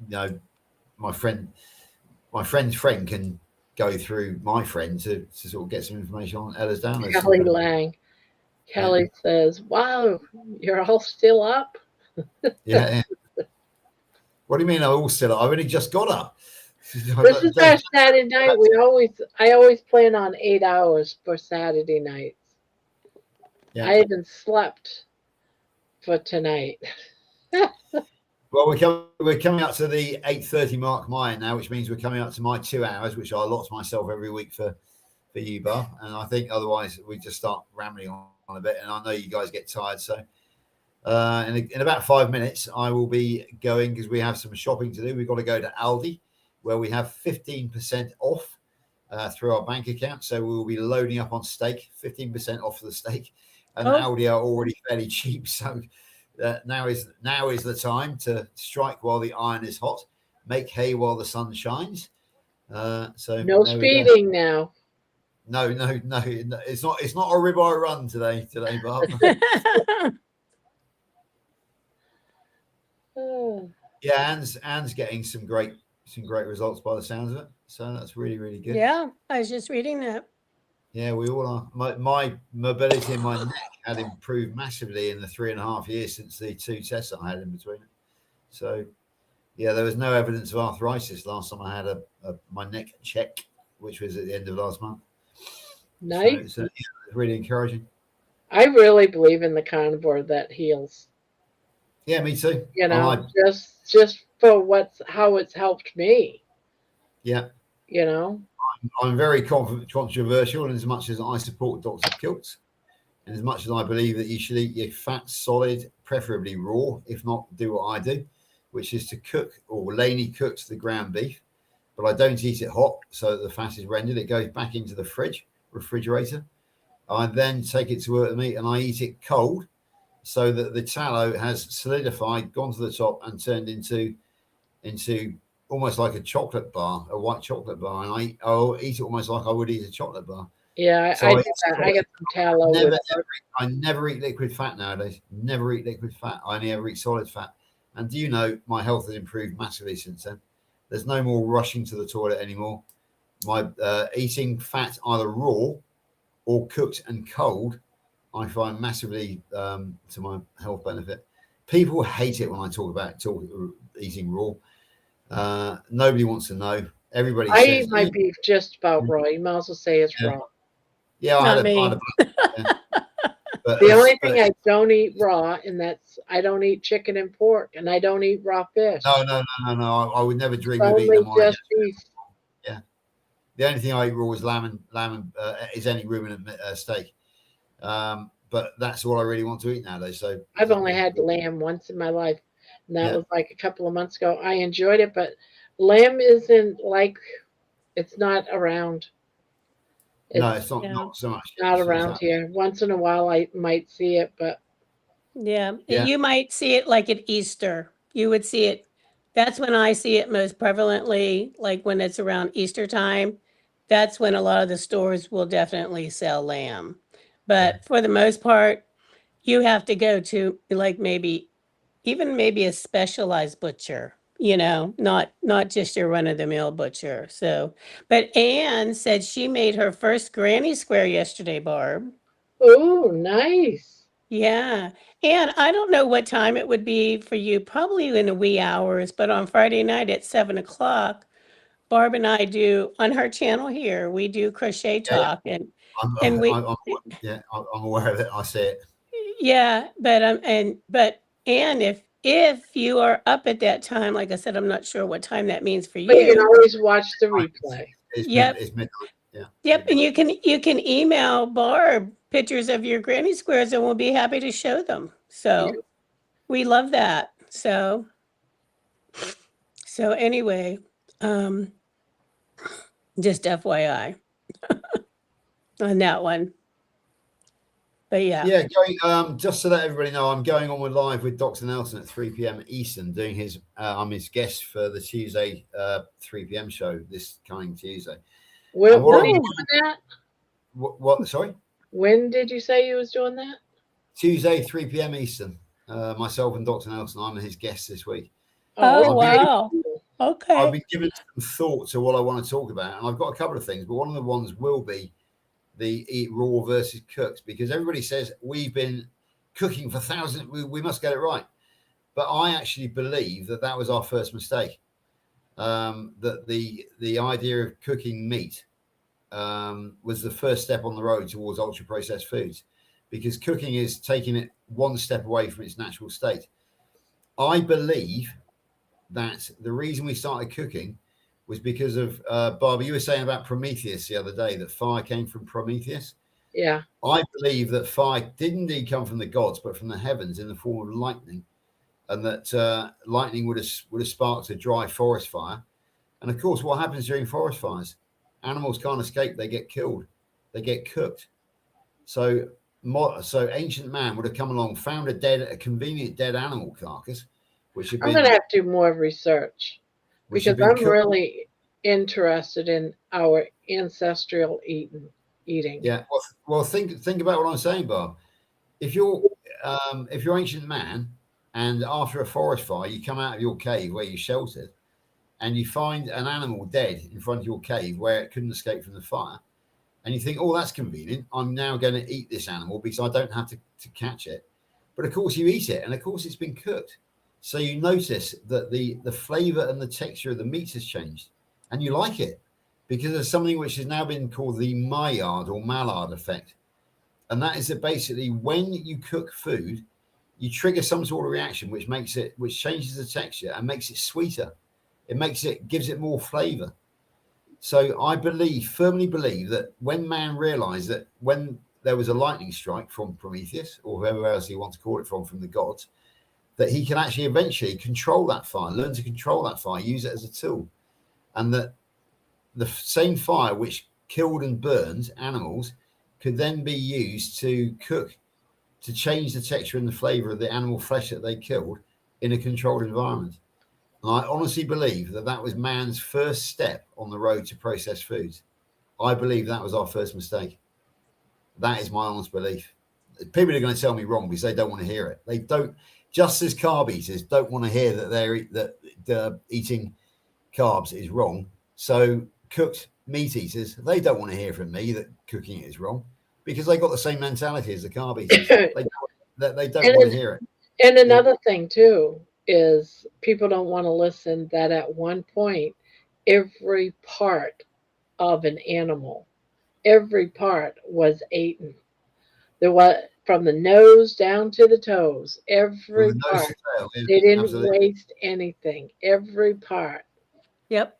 my friend's friend can go through my friend to sort of get some information on Ehlers-Danlos Kelly syndrome. Lang. Kelly says, "Wow, you're all still up." Yeah. What do you mean I'm all still up? I've only just got up. This is our Saturday night. I always plan on 8 hours for Saturday nights. Yeah. I even slept for tonight. Well, we're coming up to the 8:30 mark mine now, which means we're coming up to my 2 hours, which I allot to myself every week for you, Bob. And I think otherwise we just start rambling on a bit, and I know you guys get tired. So in about 5 minutes, I will be going, because we have some shopping to do. We've got to go to Aldi, where we have 15% off through our bank account. So we will be loading up on steak, 15% off the steak. And Aldi are already fairly cheap. So now is the time to strike while the iron is hot, make hay while the sun shines. So no speeding now. No. It's not a ribeye run today, Bob. Yeah, Anne's getting some great results by the sounds of it. So that's really, really good. Yeah, I was just reading that. Yeah, we all are. My mobility in my neck had improved massively in the 3.5 years since the 2 tests I had in between. So, yeah, there was no evidence of arthritis last time I had my neck check, which was at the end of last month. Nice. So it's really encouraging. I really believe in the carnivore that heals. Yeah, me too. Just for how it's helped me. Yeah. I'm very controversial in as much as I support Dr. Kiltz, and as much as I believe that you should eat your fat solid, preferably raw, if not do what I do, which is to cook or Laney cooks the ground beef, but I don't eat it hot so that the fat is rendered. It goes back into the refrigerator. I then take it to work the meat and I eat it cold so that the tallow has solidified, gone to the top and turned into almost like a chocolate bar, a white chocolate bar, and I'll eat it almost like I would eat a chocolate bar. Yeah, so I do that. I get some tallow. I never eat liquid fat nowadays. Never eat liquid fat. I only ever eat solid fat. And do you know, my health has improved massively since then. There's no more rushing to the toilet anymore. My eating fat either raw or cooked and cold, I find massively to my health benefit. People hate it when I talk about eating raw. Nobody wants to know. Everybody I says, eat my beef just about raw. You might as well say it's raw. Yeah, Not me. The only thing I don't eat raw, and that's I don't eat chicken and pork, and I don't eat raw fish. No. I would never dream of Only eating them. just beef. Yeah. The only thing I eat raw is lamb and is any ruminant steak. But that's all I really want to eat nowadays. So I've only had lamb once in my life, and that was like a couple of months ago. I enjoyed it, but lamb isn't like it's not around. It's not so much. Not around here. Once in a while, I might see it, but yeah, you might see it like at Easter. You would see it. That's when I see it most prevalently, like when it's around Easter time. That's when a lot of the stores will definitely sell lamb. But for the most part, you have to go to like maybe a specialized butcher, not just your run-of-the-mill butcher. So, but Anne said she made her first granny square yesterday, Barb. Oh, nice. Yeah. And I don't know what time it would be for you, probably in the wee hours, but on Friday night at 7:00, Barb and I do on her channel here, we do crochet talk I'm aware of it. I see it. Yeah, but Anne, if you are up at that time, like I said, I'm not sure what time that means for But you can you. always watch the replay. Yep. It's midnight. Yeah. Yep, and you can email Barb pictures of your granny squares, and we'll be happy to show them. So we love that. So anyway, just FYI on that one. But yeah. Just to let everybody know, I'm going on with live with Dr. Nelson at 3 p.m. Eastern, doing his. I'm his guest for the Tuesday 3 p.m. show this coming Tuesday. When are you doing that? What? Sorry. When did you say you was doing that? Tuesday 3 p.m. Eastern. Myself and Dr. Nelson. I'm his guest this week. Oh wow. Okay. I've been given some thought to what I want to talk about, and I've got a couple of things, but one of the ones will be the eat raw versus cooked, because everybody says we've been cooking for thousands, we must get it right. But I actually believe that was our first mistake. That the idea of cooking meat was the first step on the road towards ultra processed foods, because cooking is taking it one step away from its natural state. I believe that the reason we started cooking was because of Barbara, you were saying about Prometheus the other day, that fire came from Prometheus. Yeah. I believe that fire did indeed come from the gods, but from the heavens in the form of lightning, and that lightning would have sparked a dry forest fire. And of course, what happens during forest fires? Animals can't escape; they get killed, they get cooked. So ancient man would have come along, found a convenient dead animal carcass, which had been. I'm going to have to do more research, because I'm really interested in our ancestral eating. Yeah. Well, think about what I'm saying, Bob. If you're ancient man, and after a forest fire, you come out of your cave where you sheltered, and you find an animal dead in front of your cave where it couldn't escape from the fire, and you think, oh, that's convenient. I'm now going to eat this animal because I don't have to catch it. But of course, you eat it, and of course, it's been cooked. So you notice that the flavor and the texture of the meat has changed, and you like it, because there's something which has now been called the Maillard or Maillard effect. And that is that basically when you cook food, you trigger some sort of reaction which changes the texture and makes it sweeter. Gives it more flavor. So I firmly believe that when man realized that when there was a lightning strike from Prometheus, or whoever else you want to call it from the gods, that he can actually eventually control that fire, learn to control that fire, use it as a tool. And that the same fire which killed and burned animals could then be used to cook, to change the texture and the flavor of the animal flesh that they killed in a controlled environment. And I honestly believe that was man's first step on the road to processed foods. I believe that was our first mistake. That is my honest belief. People are going to tell me wrong because they don't want to hear it. They don't. Just as carb eaters don't want to hear that eating carbs is wrong. So cooked meat eaters, they don't want to hear from me that cooking it is wrong, because they got the same mentality as the carb eaters. they don't want to hear it. And another thing too is people don't want to listen that at one point, every part of an animal, every part was eaten. There was, from the nose down to the toes, every part. They didn't waste anything. Every part. Yep.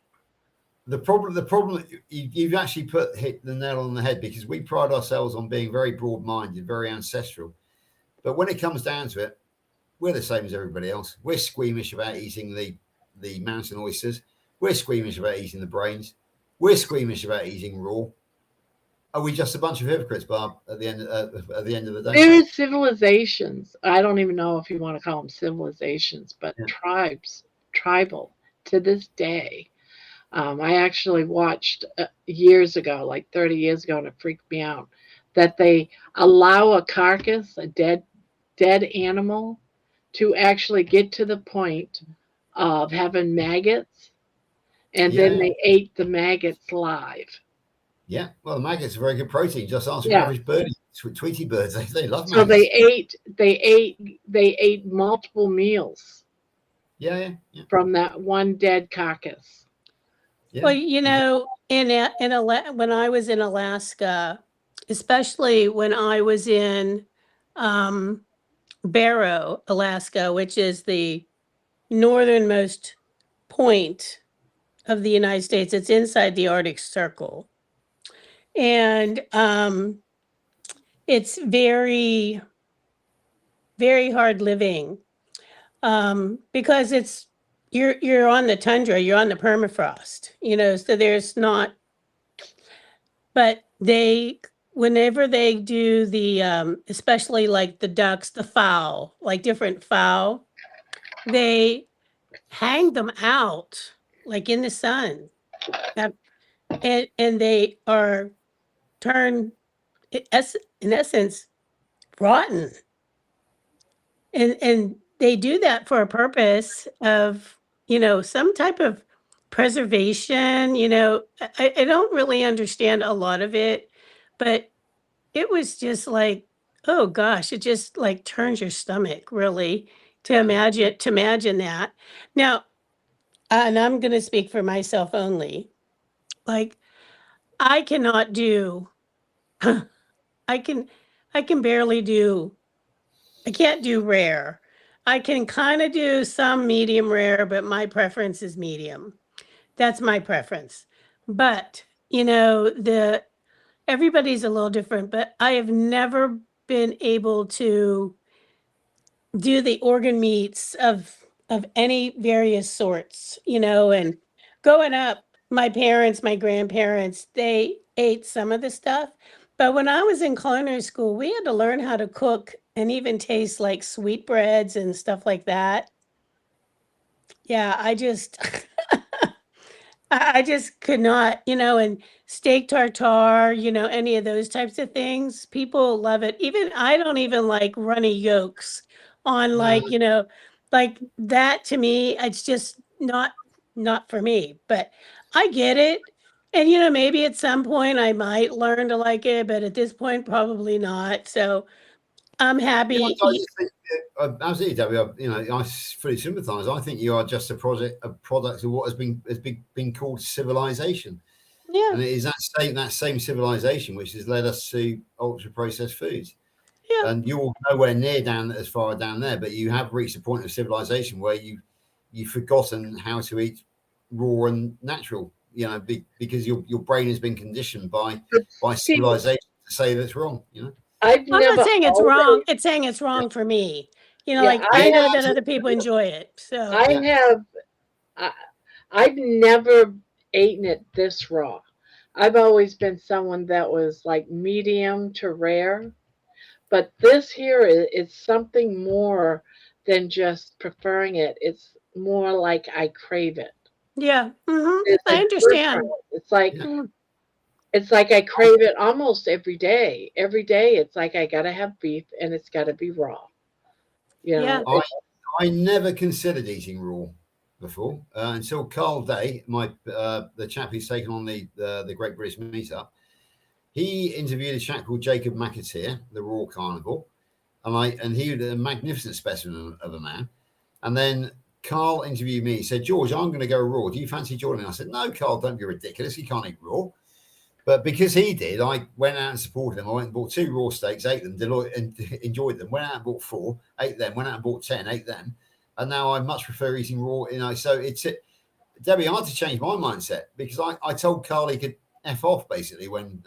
The problem, you've actually hit the nail on the head, because we pride ourselves on being very broad-minded, very ancestral. But when it comes down to it, we're the same as everybody else. We're squeamish about eating the mountain oysters. We're squeamish about eating the brains. We're squeamish about eating raw. Are we just a bunch of hypocrites, Barb, at the end of the day? There is civilizations. I don't even know if you want to call them civilizations, but tribal to this day. I actually watched years ago, like 30 years ago, and it freaked me out, that they allow a carcass, a dead animal, to actually get to the point of having maggots, and then they ate the maggots live. Yeah, well, the maggots are very good protein. Just ask average birdie, Tweety birds. They love maggots. So they ate multiple meals. Yeah. From that one dead carcass. Yeah. Well, when I was in Alaska, especially when I was in Barrow, Alaska, which is the northernmost point of the United States. It's inside the Arctic Circle. And it's very, very hard living because you're on the tundra, you're on the permafrost, so there's not, but whenever they do the, especially like the ducks, the fowl, like different fowl, they hang them out like in the sun. And they are turned, in essence, rotten. And they do that for a purpose of, some type of preservation. I don't really understand a lot of it, but it was just like, oh gosh, it just like turns your stomach really to imagine that. Now, and I'm going to speak for myself only. Like, I cannot do, I can barely do, I can't do rare. I can kind of do some medium rare, but my preference is medium. That's my preference. But, everybody's a little different, but I have never been able to do the organ meats of any various sorts, and growing up, my parents, my grandparents, they ate some of the stuff. But when I was in culinary school, we had to learn how to cook and even taste like sweetbreads and stuff like that. Yeah, I just I just could not, and steak tartare, any of those types of things. People love it. Even I don't even like runny yolks on like that to me, it's just not for me. But I get it. And maybe at some point I might learn to like it, but at this point probably not. So I'm happy. I just think, absolutely, Debbie. I fully sympathise. I think you are just a product of what has been called civilization. Yeah, and it is that same civilization which has led us to ultra processed foods. Yeah, and you're nowhere near down as far down there, but you have reached a point of civilization where you've forgotten how to eat raw and natural. Because your brain has been conditioned by civilization to say that's wrong. I'm not saying it's wrong. It's saying it's wrong for me. Like I know that other people enjoy it. So I've never eaten it this raw. I've always been someone that was like medium to rare. But this here is something more than just preferring it. It's more like I crave it. Yeah, It's I understand. different. It's like I crave it almost every day. Every day, it's like I gotta have beef, and it's gotta be raw. Yeah. I never considered eating raw before until Carl Day, the chap who's taken on the Great British Meetup. He interviewed a chap called Jacob McAteer, the raw carnivore, and he was a magnificent specimen of a man. And then Carl interviewed me. He said, "George, I'm going to go raw. Do you fancy joining?" I said, "No, Carl, don't be ridiculous. You can't eat raw." But because he did, I went out and supported him. I went and bought 2 raw steaks, ate them, enjoyed them. Went out and bought 4, ate them. Went out and bought 10, ate them. And now I much prefer eating raw. So it's Debbie, I had to change my mindset because I told Carl he could F off basically when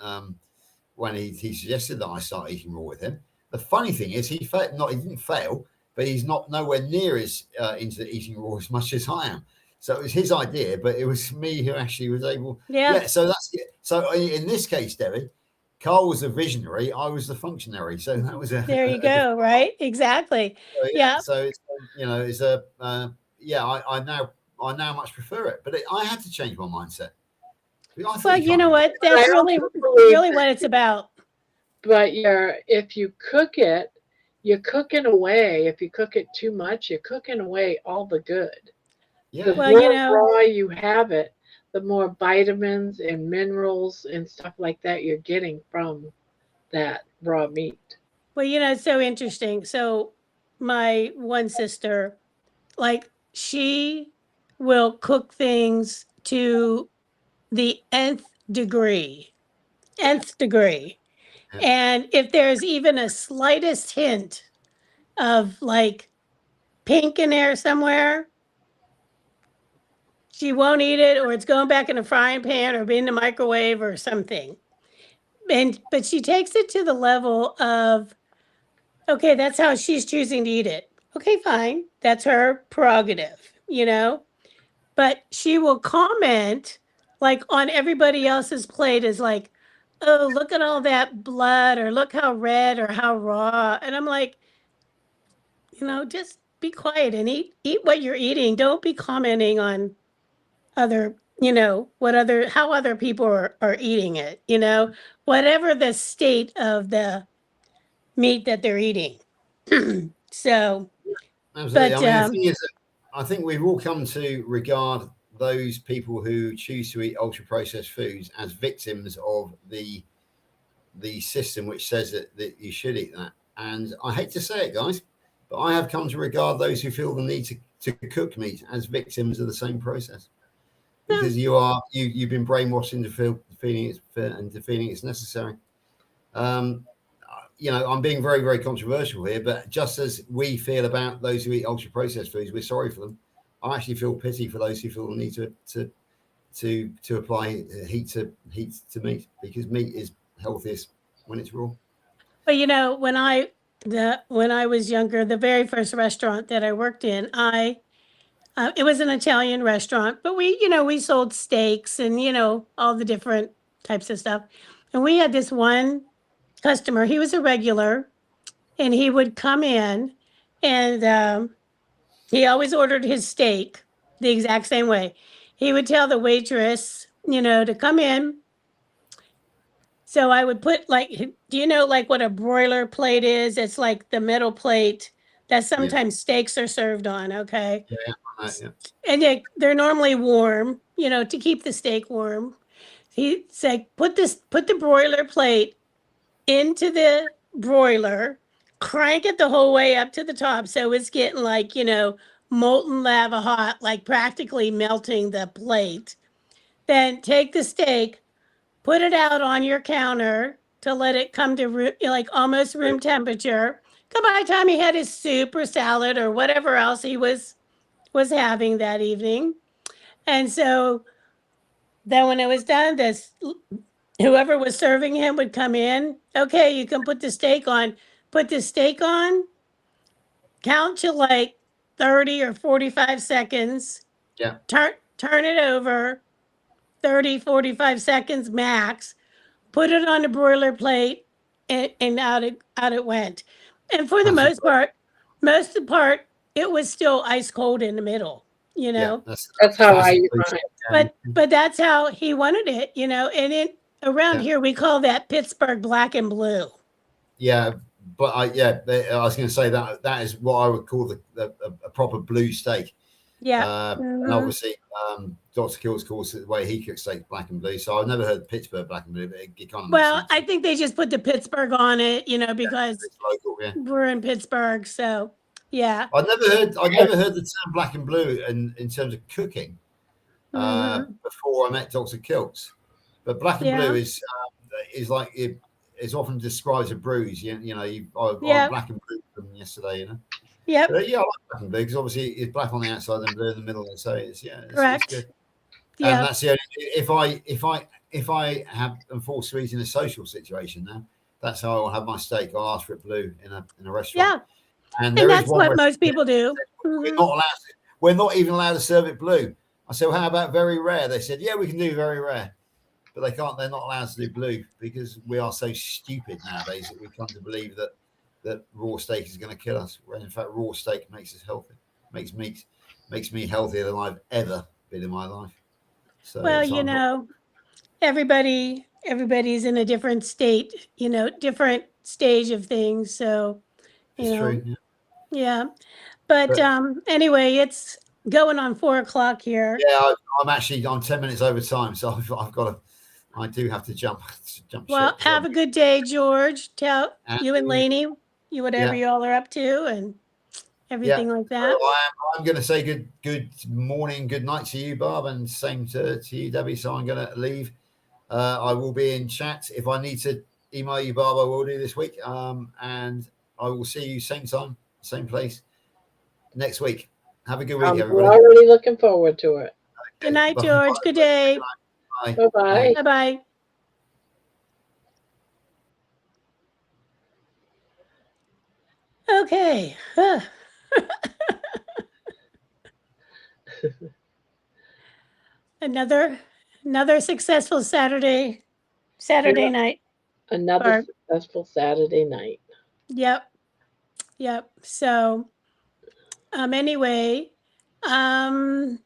he suggested that I start eating raw with him. The funny thing is he didn't fail, but he's nowhere near as into eating raw as much as I am. So it was his idea, but it was me who actually was able. Yeah. So that's it. So in this case, Debbie, Carl was a visionary. I was the functionary. So that was There you go. Right. Exactly. So, Yeah. So it's I now much prefer it, but I had to change my mindset. Well, you know what? That's really what it's about. But if you cook it, you're cooking away. If you cook it too much, you're cooking away all the good. Yeah. The more raw you have it, the more vitamins and minerals and stuff like that you're getting from that raw meat. Well, it's so interesting. So my one sister, like she will cook things to the nth degree. And if there's even a slightest hint of like pink in there somewhere, she won't eat it, or it's going back in a frying pan or in the microwave or something. But she takes it to the level of, okay, that's how she's choosing to eat it. Okay, fine. That's her prerogative, you know? But she will comment like on everybody else's plate is like, oh, look at all that blood, or look how red or how raw. And I'm like, just be quiet and eat what you're eating. Don't be commenting on other, how other people are eating it, whatever the state of the meat that they're eating. So, Absolutely. but I mean, the thing is that I think we've all come to regard those people who choose to eat ultra processed foods as victims of the system which says that you should eat that. And I hate to say it, guys, but I have come to regard those who feel the need to cook meat as victims of the same process, because you've been brainwashed into feeling it's fair and feeling it's necessary. I'm being very, very controversial here, but just as we feel about those who eat ultra processed foods, we're sorry for them. I actually feel pity for those who feel the need to apply heat to meat, because meat is healthiest when it's raw. But when I was younger, the very first restaurant that I worked in, it was an Italian restaurant, but we sold steaks and all the different types of stuff. And we had this one customer. He was a regular, and he would come in, and he always ordered his steak the exact same way. He would tell the waitress, to come in. So I would put do you know what a broiler plate is? It's like the metal plate that sometimes steaks are served on, okay? Yeah. And they're normally warm, to keep the steak warm. He'd say, put the broiler plate into the broiler, crank it the whole way up to the top so it's getting molten lava hot, like practically melting the plate. Then take the steak, put it out on your counter to let it come to almost room temperature. By the time he had his soup or salad or whatever else he was having that evening. And so then when it was done, whoever was serving him would come in. Okay, you can put the steak on. Put the steak on, count to 30 or 45 seconds. Yeah. Turn it over, 30, 45 seconds max. Put it on the broiler plate, and out it went. And for the most part, it was still ice cold in the middle. Yeah, that's how I use mine. But that's how he wanted it, and around here we call that Pittsburgh black and blue. Yeah, but I was going to say that is what I would call a proper blue steak. Yeah. And obviously Dr. Kills calls it the way he cooks steak black and blue. So I've never heard Pittsburgh black and blue, but it kind of makes sense. I think they just put the Pittsburgh on it, because it's local, we're in Pittsburgh. So yeah. I've never heard the term black and blue in terms of cooking before I met Dr. Kilts. But black and blue is like it's often described as a bruise. I'm black and blue from yesterday, Yep. I like black and blue because obviously it's black on the outside and blue in the middle, and so it's correct. It's good. Yeah. And that's the only if I have and fall sweet in a social situation now, that's how I'll have my steak. I'll ask for it blue in a restaurant. Yeah. And that's what most people do. We're not even allowed to serve it blue. I said, well, how about very rare? They said, yeah, we can do very rare. But they're not allowed to do blue because we are so stupid nowadays that we come to believe that raw steak is going to kill us, when in fact raw steak makes us healthy, makes me healthier than I've ever been in my life. So everybody's in a different state, different stage of things. So it's true. Yeah. But anyway, it's going on 4:00 here. Yeah, I'm 10 minutes over time, so I do have to jump. Well, have a good day, George. Tell you and Lainey whatever you all are up to and everything like that. So I'm going to say good morning, good night to you, Barb, and same to you, Debbie. So I'm going to leave. I will be in chat. If I need to email you, Barb, I will do this week. And I will see you same time same place next week. Have a good week, I'm everybody. already looking forward to it. Good night, George. Good day. Bye. Bye-bye. Bye-bye. Okay. Another successful Saturday Yeah. night. Another successful Saturday night. Yep. So anyway, so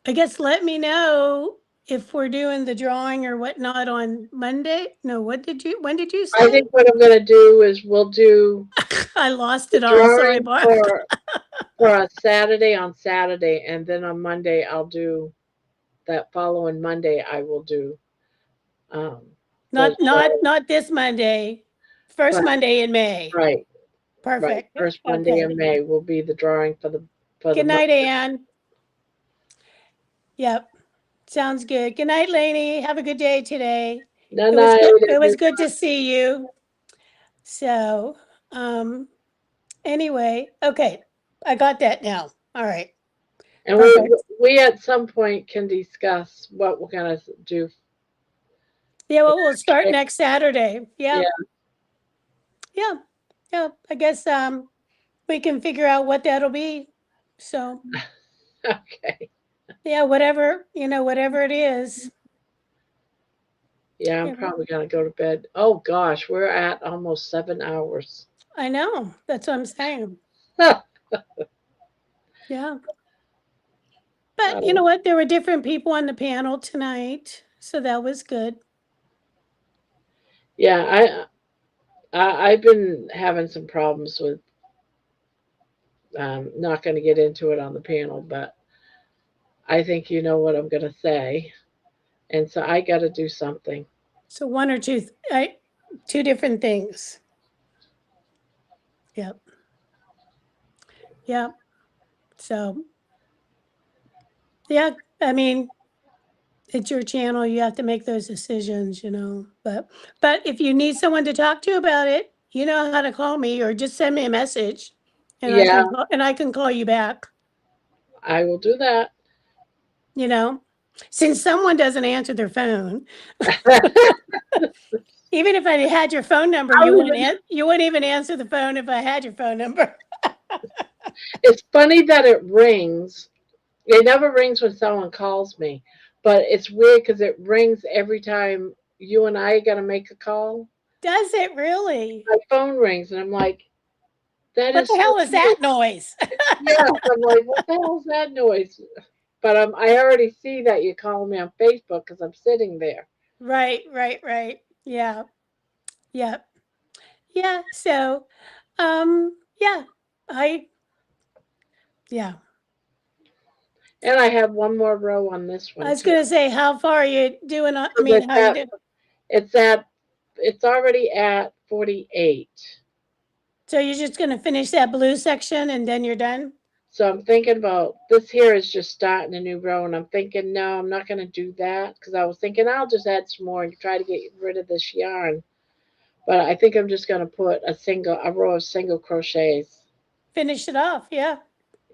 I guess let me know if we're doing the drawing or whatnot on Monday. No, when did you say? I think what I'm going to do is we'll do I lost the it all. Sorry, drawing Barb. for a Saturday on Saturday, and then on Monday I'll do that following Monday I will do Not this Monday. First But- Monday in May. right. Perfect. Right. First Monday Okay. in May will be the drawing for the Good night, Monday. Anne. Yep. Sounds good. Good night, Lainey. Have a good day today. Night, It was good to see you. So, anyway, okay. I got that now. All right. And we at some point can discuss what we're going to do. Yeah, well, we'll start next Saturday. Yeah. I guess we can figure out what that'll be. So, Okay. yeah, whatever it is. Yeah, I'm probably going to go to bed. Oh gosh, we're at almost 7 hours. I know. That's what I'm saying. Yeah. But you know what? There were different people on the panel tonight, so that was good. Yeah, I've been having some problems with not going to get into it on the panel, but I think you know what I'm going to say. And so I got to do something. So one or two different things. Yep. So yeah, I mean, it's your channel. You have to make those decisions, But if you need someone to talk to about it, you know how to call me or just send me a message, and I can call you back. I will do that. Since someone doesn't answer their phone, even if I had your phone number, you wouldn't even answer the phone if I had your phone number. It's funny that it rings. It never rings when someone calls me, but it's weird because it rings every time you and I are going to make a call. Does it really? My phone rings and I'm like, what the hell is that noise? Yeah, I'm like, what the hell is that noise? But I already see that you're calling me on Facebook because I'm sitting there. Right. Yeah. So, yeah. And I have one more row on this one. I was going to say, how far are you doing? How you doing? It's already at 48. So you're just going to finish that blue section and then you're done? So I'm thinking about this here is just starting a new row, and I'm thinking, no, I'm not going to do that because I was thinking I'll just add some more and try to get rid of this yarn. But I think I'm just going to put a row of single crochets. Finish it off, yeah.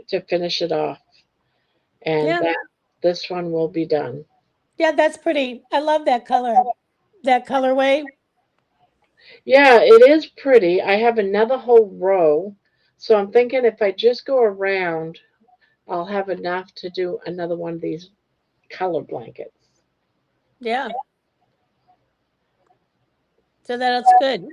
To finish it off. And this one will be done. Yeah, that's pretty. I love that color. That colorway. Yeah, it is pretty. I have another whole row. So I'm thinking if I just go around, I'll have enough to do another one of these color blankets. Yeah. So that's good.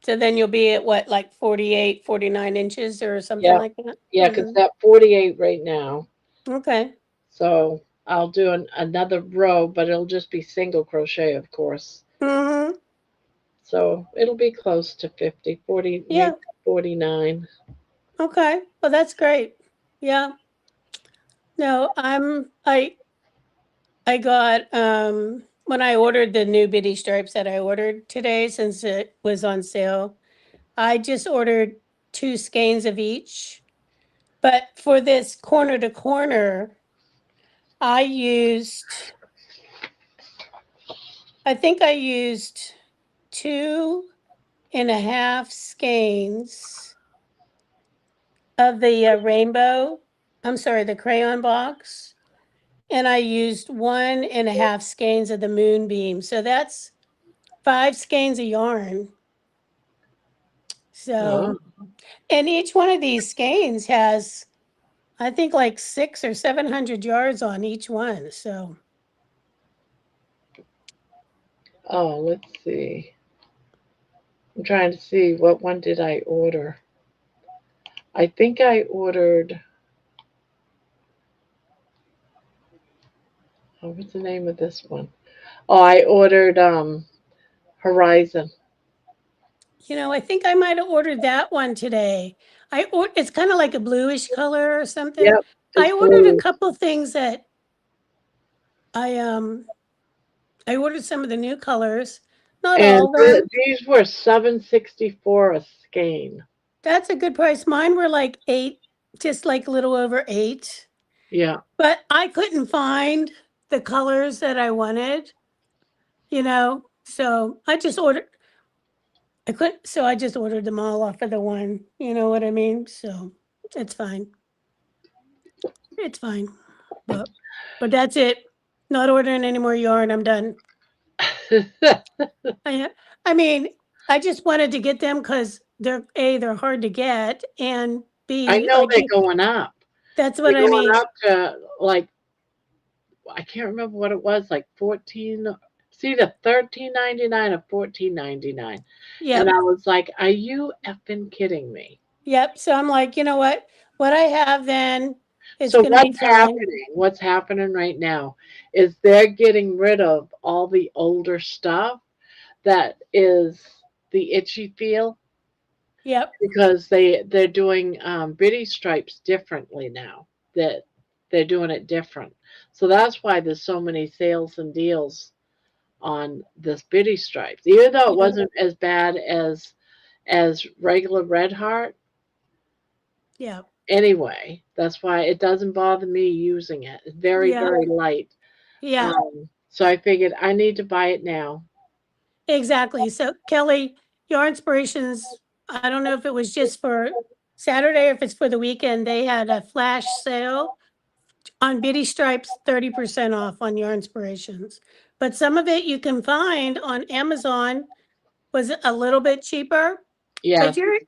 So then you'll be at what, like 48, 49 inches or something like that? Yeah, because that 48 right now. Okay. So I'll do another row, but it'll just be single crochet, of course. Mm-hmm. So it'll be close to 50, 40, maybe 49. Okay. Well, that's great. Yeah. No, I got, when I ordered the new bitty stripes that I ordered today, since it was on sale, I just ordered 2 skeins of each. But for this corner to corner, I think I used 2 and a half skeins of the rainbow. I'm sorry, the crayon box. And I used 1.5 skeins of the moonbeam. So that's 5 skeins of yarn. So, and each one of these skeins has, I think, like 600 or 700 yards on each one. So, Oh, let's see. I'm trying to see what one did I order. I think I ordered. Oh, what's the name of this one? Oh, I ordered Horizon. you know, I think I might have ordered that one today. It's kind of like a bluish color or something. Yep, I it's ordered a blue. couple things that I ordered some of the new colors. Not And all of them. these were $7.64 a skein. That's a good price. Mine were like 8, just like a little over 8. Yeah. But I couldn't find the colors that I wanted, you know. So I just ordered them all off of the one, you know what I mean? So it's fine. It's fine. But that's it. Not ordering any more yarn. I'm done. I mean, I just wanted to get them because they're hard to get, and I B, know they're going up. That's They're what I going mean. up to like, I can't remember what it was, like 14. It's either $13.99 or $14.99. Yep. And I was like, "Are you effing kidding me?" Yep. So I'm like, you know what? What I have then is So going to be what's fine. happening? What's happening right now is they're getting rid of all the older stuff that is the itchy feel. Yep. Because they're doing bitty stripes differently now. That they're doing it different. So that's why there's so many sales and deals on this bitty stripes. Even though it wasn't as bad as regular red heart. Yeah. Anyway, that's why it doesn't bother me using it. It's very, Yeah. very light. Yeah. So I figured I need to buy it now. Exactly. So Kelly, your inspirations, I don't know if it was just for Saturday or if it's for the weekend, they had a flash sale on bitty stripes, 30% off on your inspirations. But some of it you can find on Amazon was a little bit cheaper. Yeah, But you're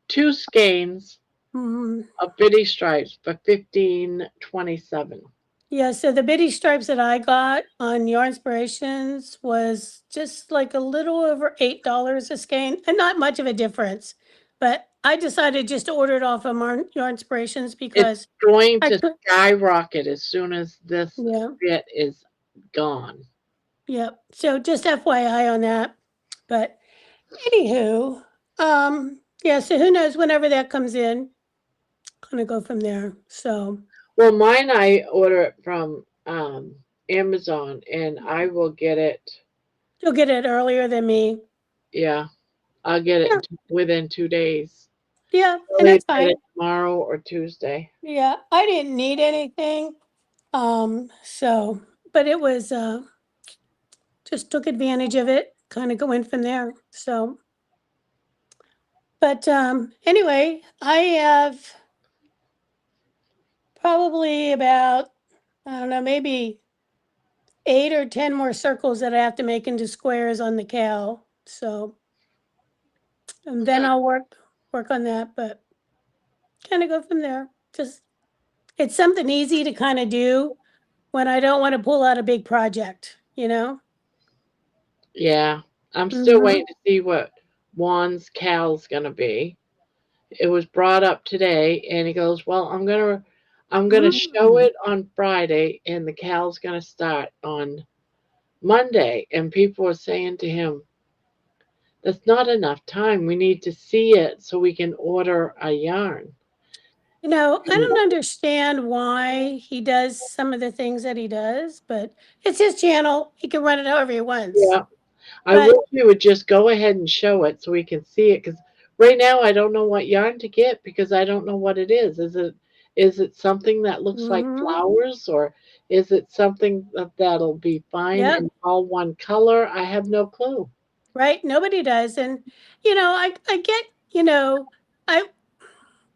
two skeins Mhm. of bitty stripes for $15.27. Yeah, so the bitty stripes that I got on Your Inspirations was just like a little over $8 a skein, and not much of a difference. But I decided just to order it off of Your Inspirations It's because going I to could. skyrocket as soon as this Yeah. bit is gone. Yep. So just FYI on that. But anywho, yeah. So who knows? Whenever that comes in, gonna go from there. So Well, mine I order it from Amazon, and I will get it. you'll get it earlier than me. Yeah, I'll get it within 2 days. Yeah, I'll and either that's get fine. it tomorrow or Tuesday. Yeah, I didn't need anything. So, but it was just took advantage of it, kind of going from there. So, but anyway, I have probably about, I don't know, maybe 8 or 10 more circles that I have to make into squares on the cow. So, and then I'll work on that, but kind of go from there. Just it's something easy to kind of do when I don't want to pull out a big project, you know? Yeah, I'm still Mhm. waiting to see what Juan's cow's gonna be. It was brought up today, and he goes, "Well, I'm gonna show it on Friday, and the cow's gonna start on Monday." And people are saying to him, "That's not enough time. We need to see it so we can order a yarn." You know, I don't understand why he does some of the things that he does, but it's his channel. He can run it however he wants. Yeah, I But wish we would just go ahead and show it so we can see it. Because right now I don't know what yarn to get because I don't know what it is. Is it something that looks like flowers, or is it something that'll be fine Yep. and all one color? I have no clue. right? Nobody does. And, I get,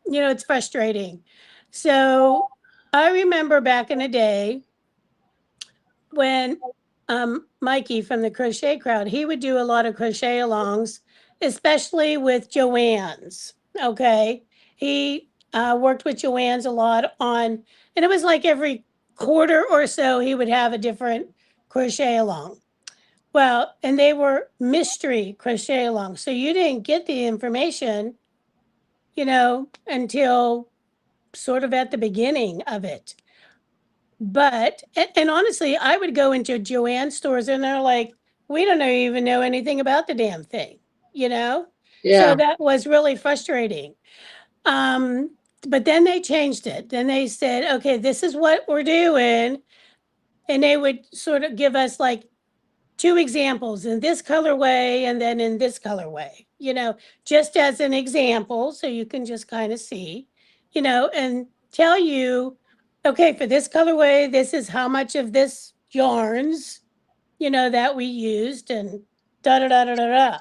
it's frustrating. So I remember back in the day when Mikey from the crochet crowd, he would do a lot of crochet alongs, especially with Joanne's. Okay. He worked with Joanne's a lot on, and it was like every quarter or so, he would have a different crochet along. Well, and they were mystery crochet alongs. So you didn't get the information, until sort of at the beginning of it. But, and honestly, I would go into Joanne stores and they're like, we don't even know anything about the damn thing, So Yeah. that was really frustrating. But then they changed it. Then they said, okay, this is what we're doing. And they would sort of give us like 2 examples in this colorway and then in this colorway, just as an example. So you can just kind of see, and tell you, okay, for this colorway, this is how much of this yarns, that we used, and da da da da da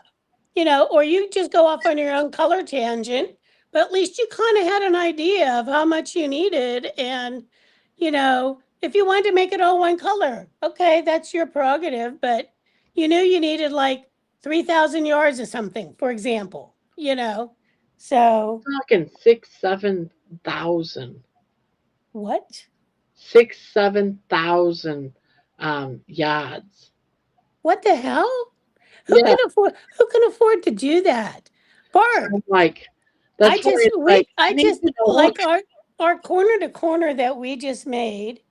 da. Or you just go off on your own color tangent, but at least you kind of had an idea of how much you needed. And, if you wanted to make it all one color, okay, that's your prerogative, but you knew you needed like 3,000 yards or something, for example, so. Talking 6,000-7,000. What? 6,000-7,000 yards. What the hell? Who Yeah. can afford to do that? Barb. I'm like, I that's why just it's like, I need just to know like what- our corner to corner that we just made,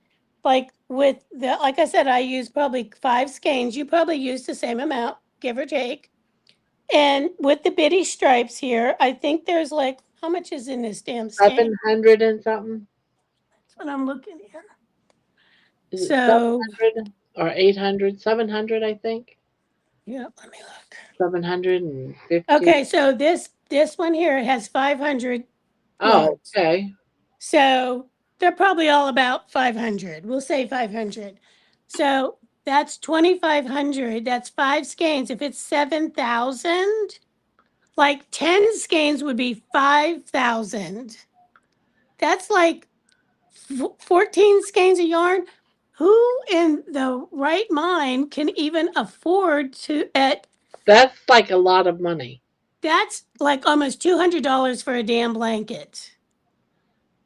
like with the, like I said, I used probably 5 skeins. You probably used the same amount, give or take. And with the bitty stripes here, I think there's like, how much is in this damn skein? 700 and something. That's what I'm looking here. Is it So 700 or 800? 700, I think. yeah, let me look. 750. Okay, so this one here has 500 Oh, yards. okay. So they're probably all about 500. We'll say 500. So that's 2,500. That's 5 skeins. If it's 7,000, like 10 skeins would be 5,000. That's like 14 skeins of yarn. Who in the right mind can even afford to That's like a lot of money. that's like almost $200 for a damn blanket.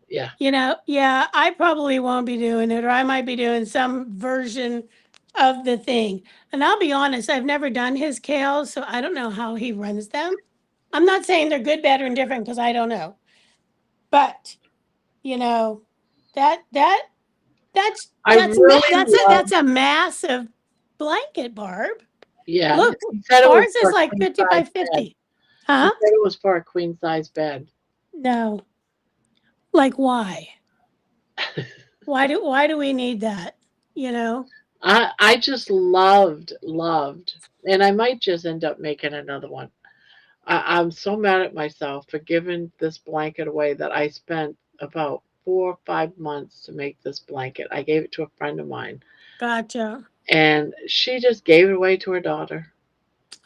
Yeah. Yeah, I probably won't be doing it, or I might be doing some version of the thing. And I'll be honest, I've never done his kales, so I don't know how he runs them. I'm not saying they're good, bad, or indifferent because I don't know. But that's that's a massive blanket, Barb. Yeah. Look, He said it was ours for is a like queen 50 by size 50. bed. Huh? He said it was for a queen size bed. No. Like why? Why do we need that? I just loved, and I might just end up making another one. I'm so mad at myself for giving this blanket away that I spent about 4 or 5 months to make this blanket. I gave it to a friend of mine, Gotcha. and she just gave it away to her daughter.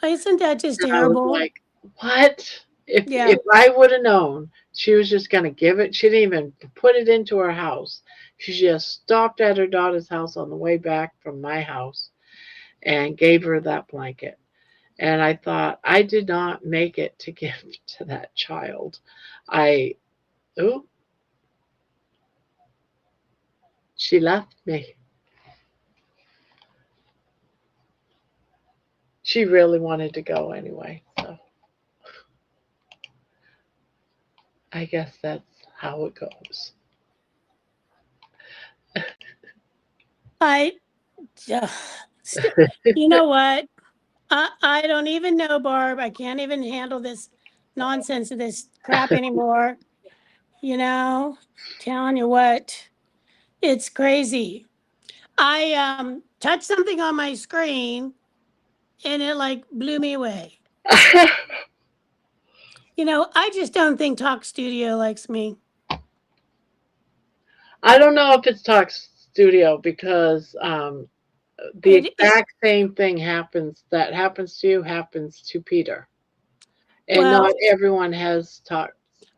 Isn't that just And I was terrible? like, what? Yeah. If I would have known she was just going to give it, she didn't even put it into her house. She just stopped at her daughter's house on the way back from my house and gave her that blanket. And I thought, I did not make it to give to that child. She left me. She really wanted to go anyway. So I guess that's how it goes. You know what? I don't even know, Barb. I can't even handle this nonsense of this crap anymore. Telling you what, it's crazy. I touched something on my screen and it like blew me away. I just don't think Talk Studio likes me. I don't know if it's Talk Studio because The exact same thing happens to you happens to Peter. And Well- not everyone has talked.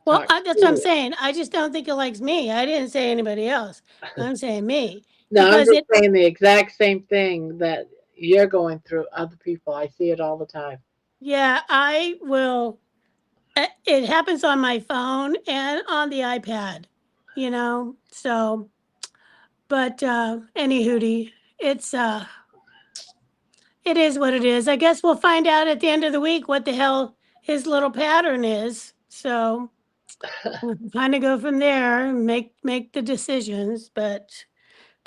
Well, that's what I'm saying. I just don't think it likes me. I didn't say anybody else. I'm saying me. No, I'm because just saying the exact same thing that you're going through. Other people, I see it all the time. Yeah, I will. It happens on my phone and on the iPad, so, but any hootie, it is what it is. I guess we'll find out at the end of the week what the hell his little pattern is. So we'll kind of go from there and make the decisions. But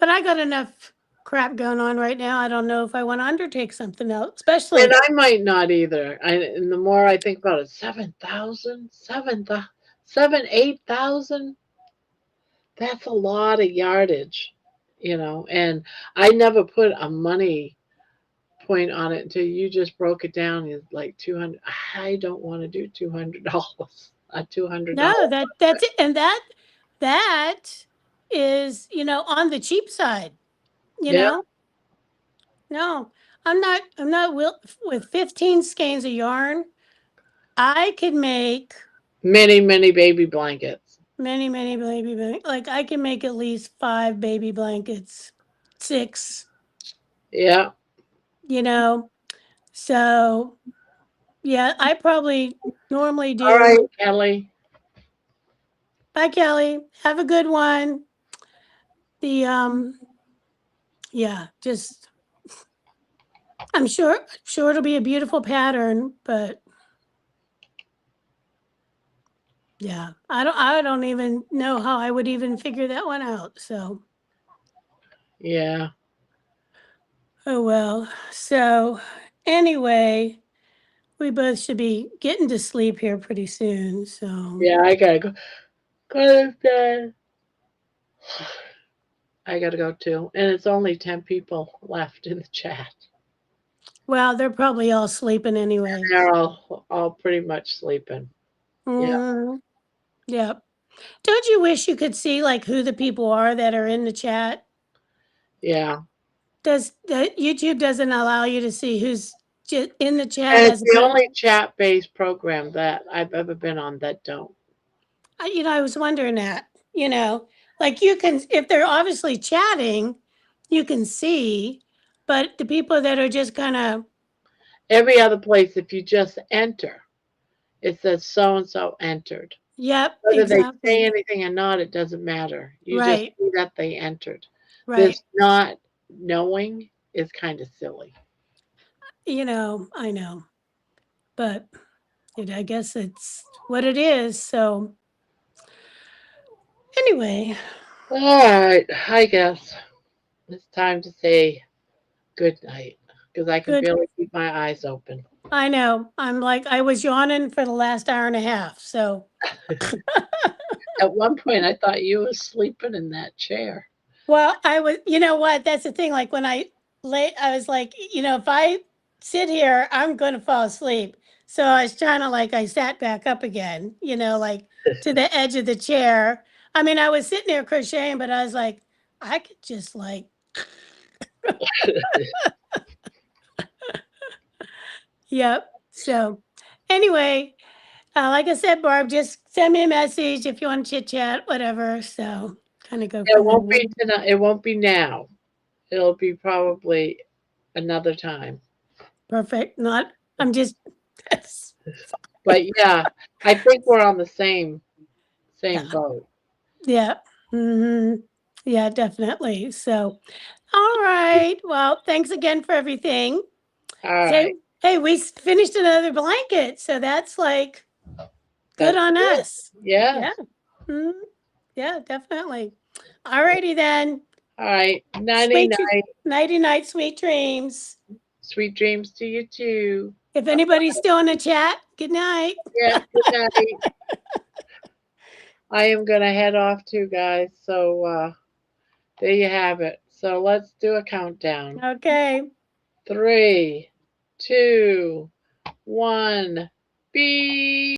I got enough crap going on right now. I don't know if I want to undertake something else, especially. And I might not either. And the more I think about it, 7,000, 8,000. That's a lot of yardage, And I never put a money point on it until you just broke it down. It's like 200. I don't want to do $200. $200. No, that's it, and that is on the cheap side. Yeah. No, I'm not with 15 skeins of yarn. I could make many baby blankets. Many baby blankets. Like I can make at least 5 baby blankets, 6. Yeah. So yeah, I probably normally do. All right, Kelly. Bye, Kelly. Have a good one. Yeah, just I'm sure it'll be a beautiful pattern, but yeah, I don't even know how I would even figure that one out. So yeah. Oh well. So anyway, we both should be getting to sleep here pretty soon. So yeah, I gotta go. Go to bed. I gotta go too, and it's only 10 people left in the chat. Well, they're probably all sleeping anyway. They're all pretty much sleeping. Yeah. Yep. Don't you wish you could see like who the people are that are in the chat? Yeah. YouTube doesn't allow you to see who's in the chat? And it's the only chat-based program that I've ever been on that don't. I was wondering that. Like you can, if they're obviously chatting, you can see, but the people that are just kind of every other place, if you just enter, it says so and so entered. Yep. Whether exactly. they say anything or not, it doesn't matter. You Right. just see that they entered. Right. This not knowing is kind of silly. I know, but I guess it's what it is. So anyway. All right. I guess it's time to say good night because I can barely keep my eyes open. I know. I'm like, I was yawning for the last hour and a half. So at one point, I thought you were sleeping in that chair. Well, I was, what? That's the thing. Like when I was like, if I sit here, I'm going to fall asleep. So I was trying to I sat back up again, like to the edge of the chair. I mean, I was sitting there crocheting, but I was like, I could just Yep. So anyway, like I said, Barb, just send me a message if you want to chit chat, whatever. So kind of go. It won't be tonight. It won't be now. It'll be probably another time. Perfect. I'm just. But yeah, I think we're on the same boat. Yeah. Mm-hmm. Yeah, definitely. So, all right. Well, thanks again for everything. All right. Hey, we finished another blanket, so that's good on us. Yeah. Yeah. Mm-hmm. Yeah, definitely. All righty then. All right. Nighty night. Nighty night. Sweet dreams. Sweet dreams to you too. If anybody's still in the chat, good night. Yeah, good night. I am going to head off too, guys. So there you have it. So let's do a countdown. Okay. 3, 2, 1. Beep.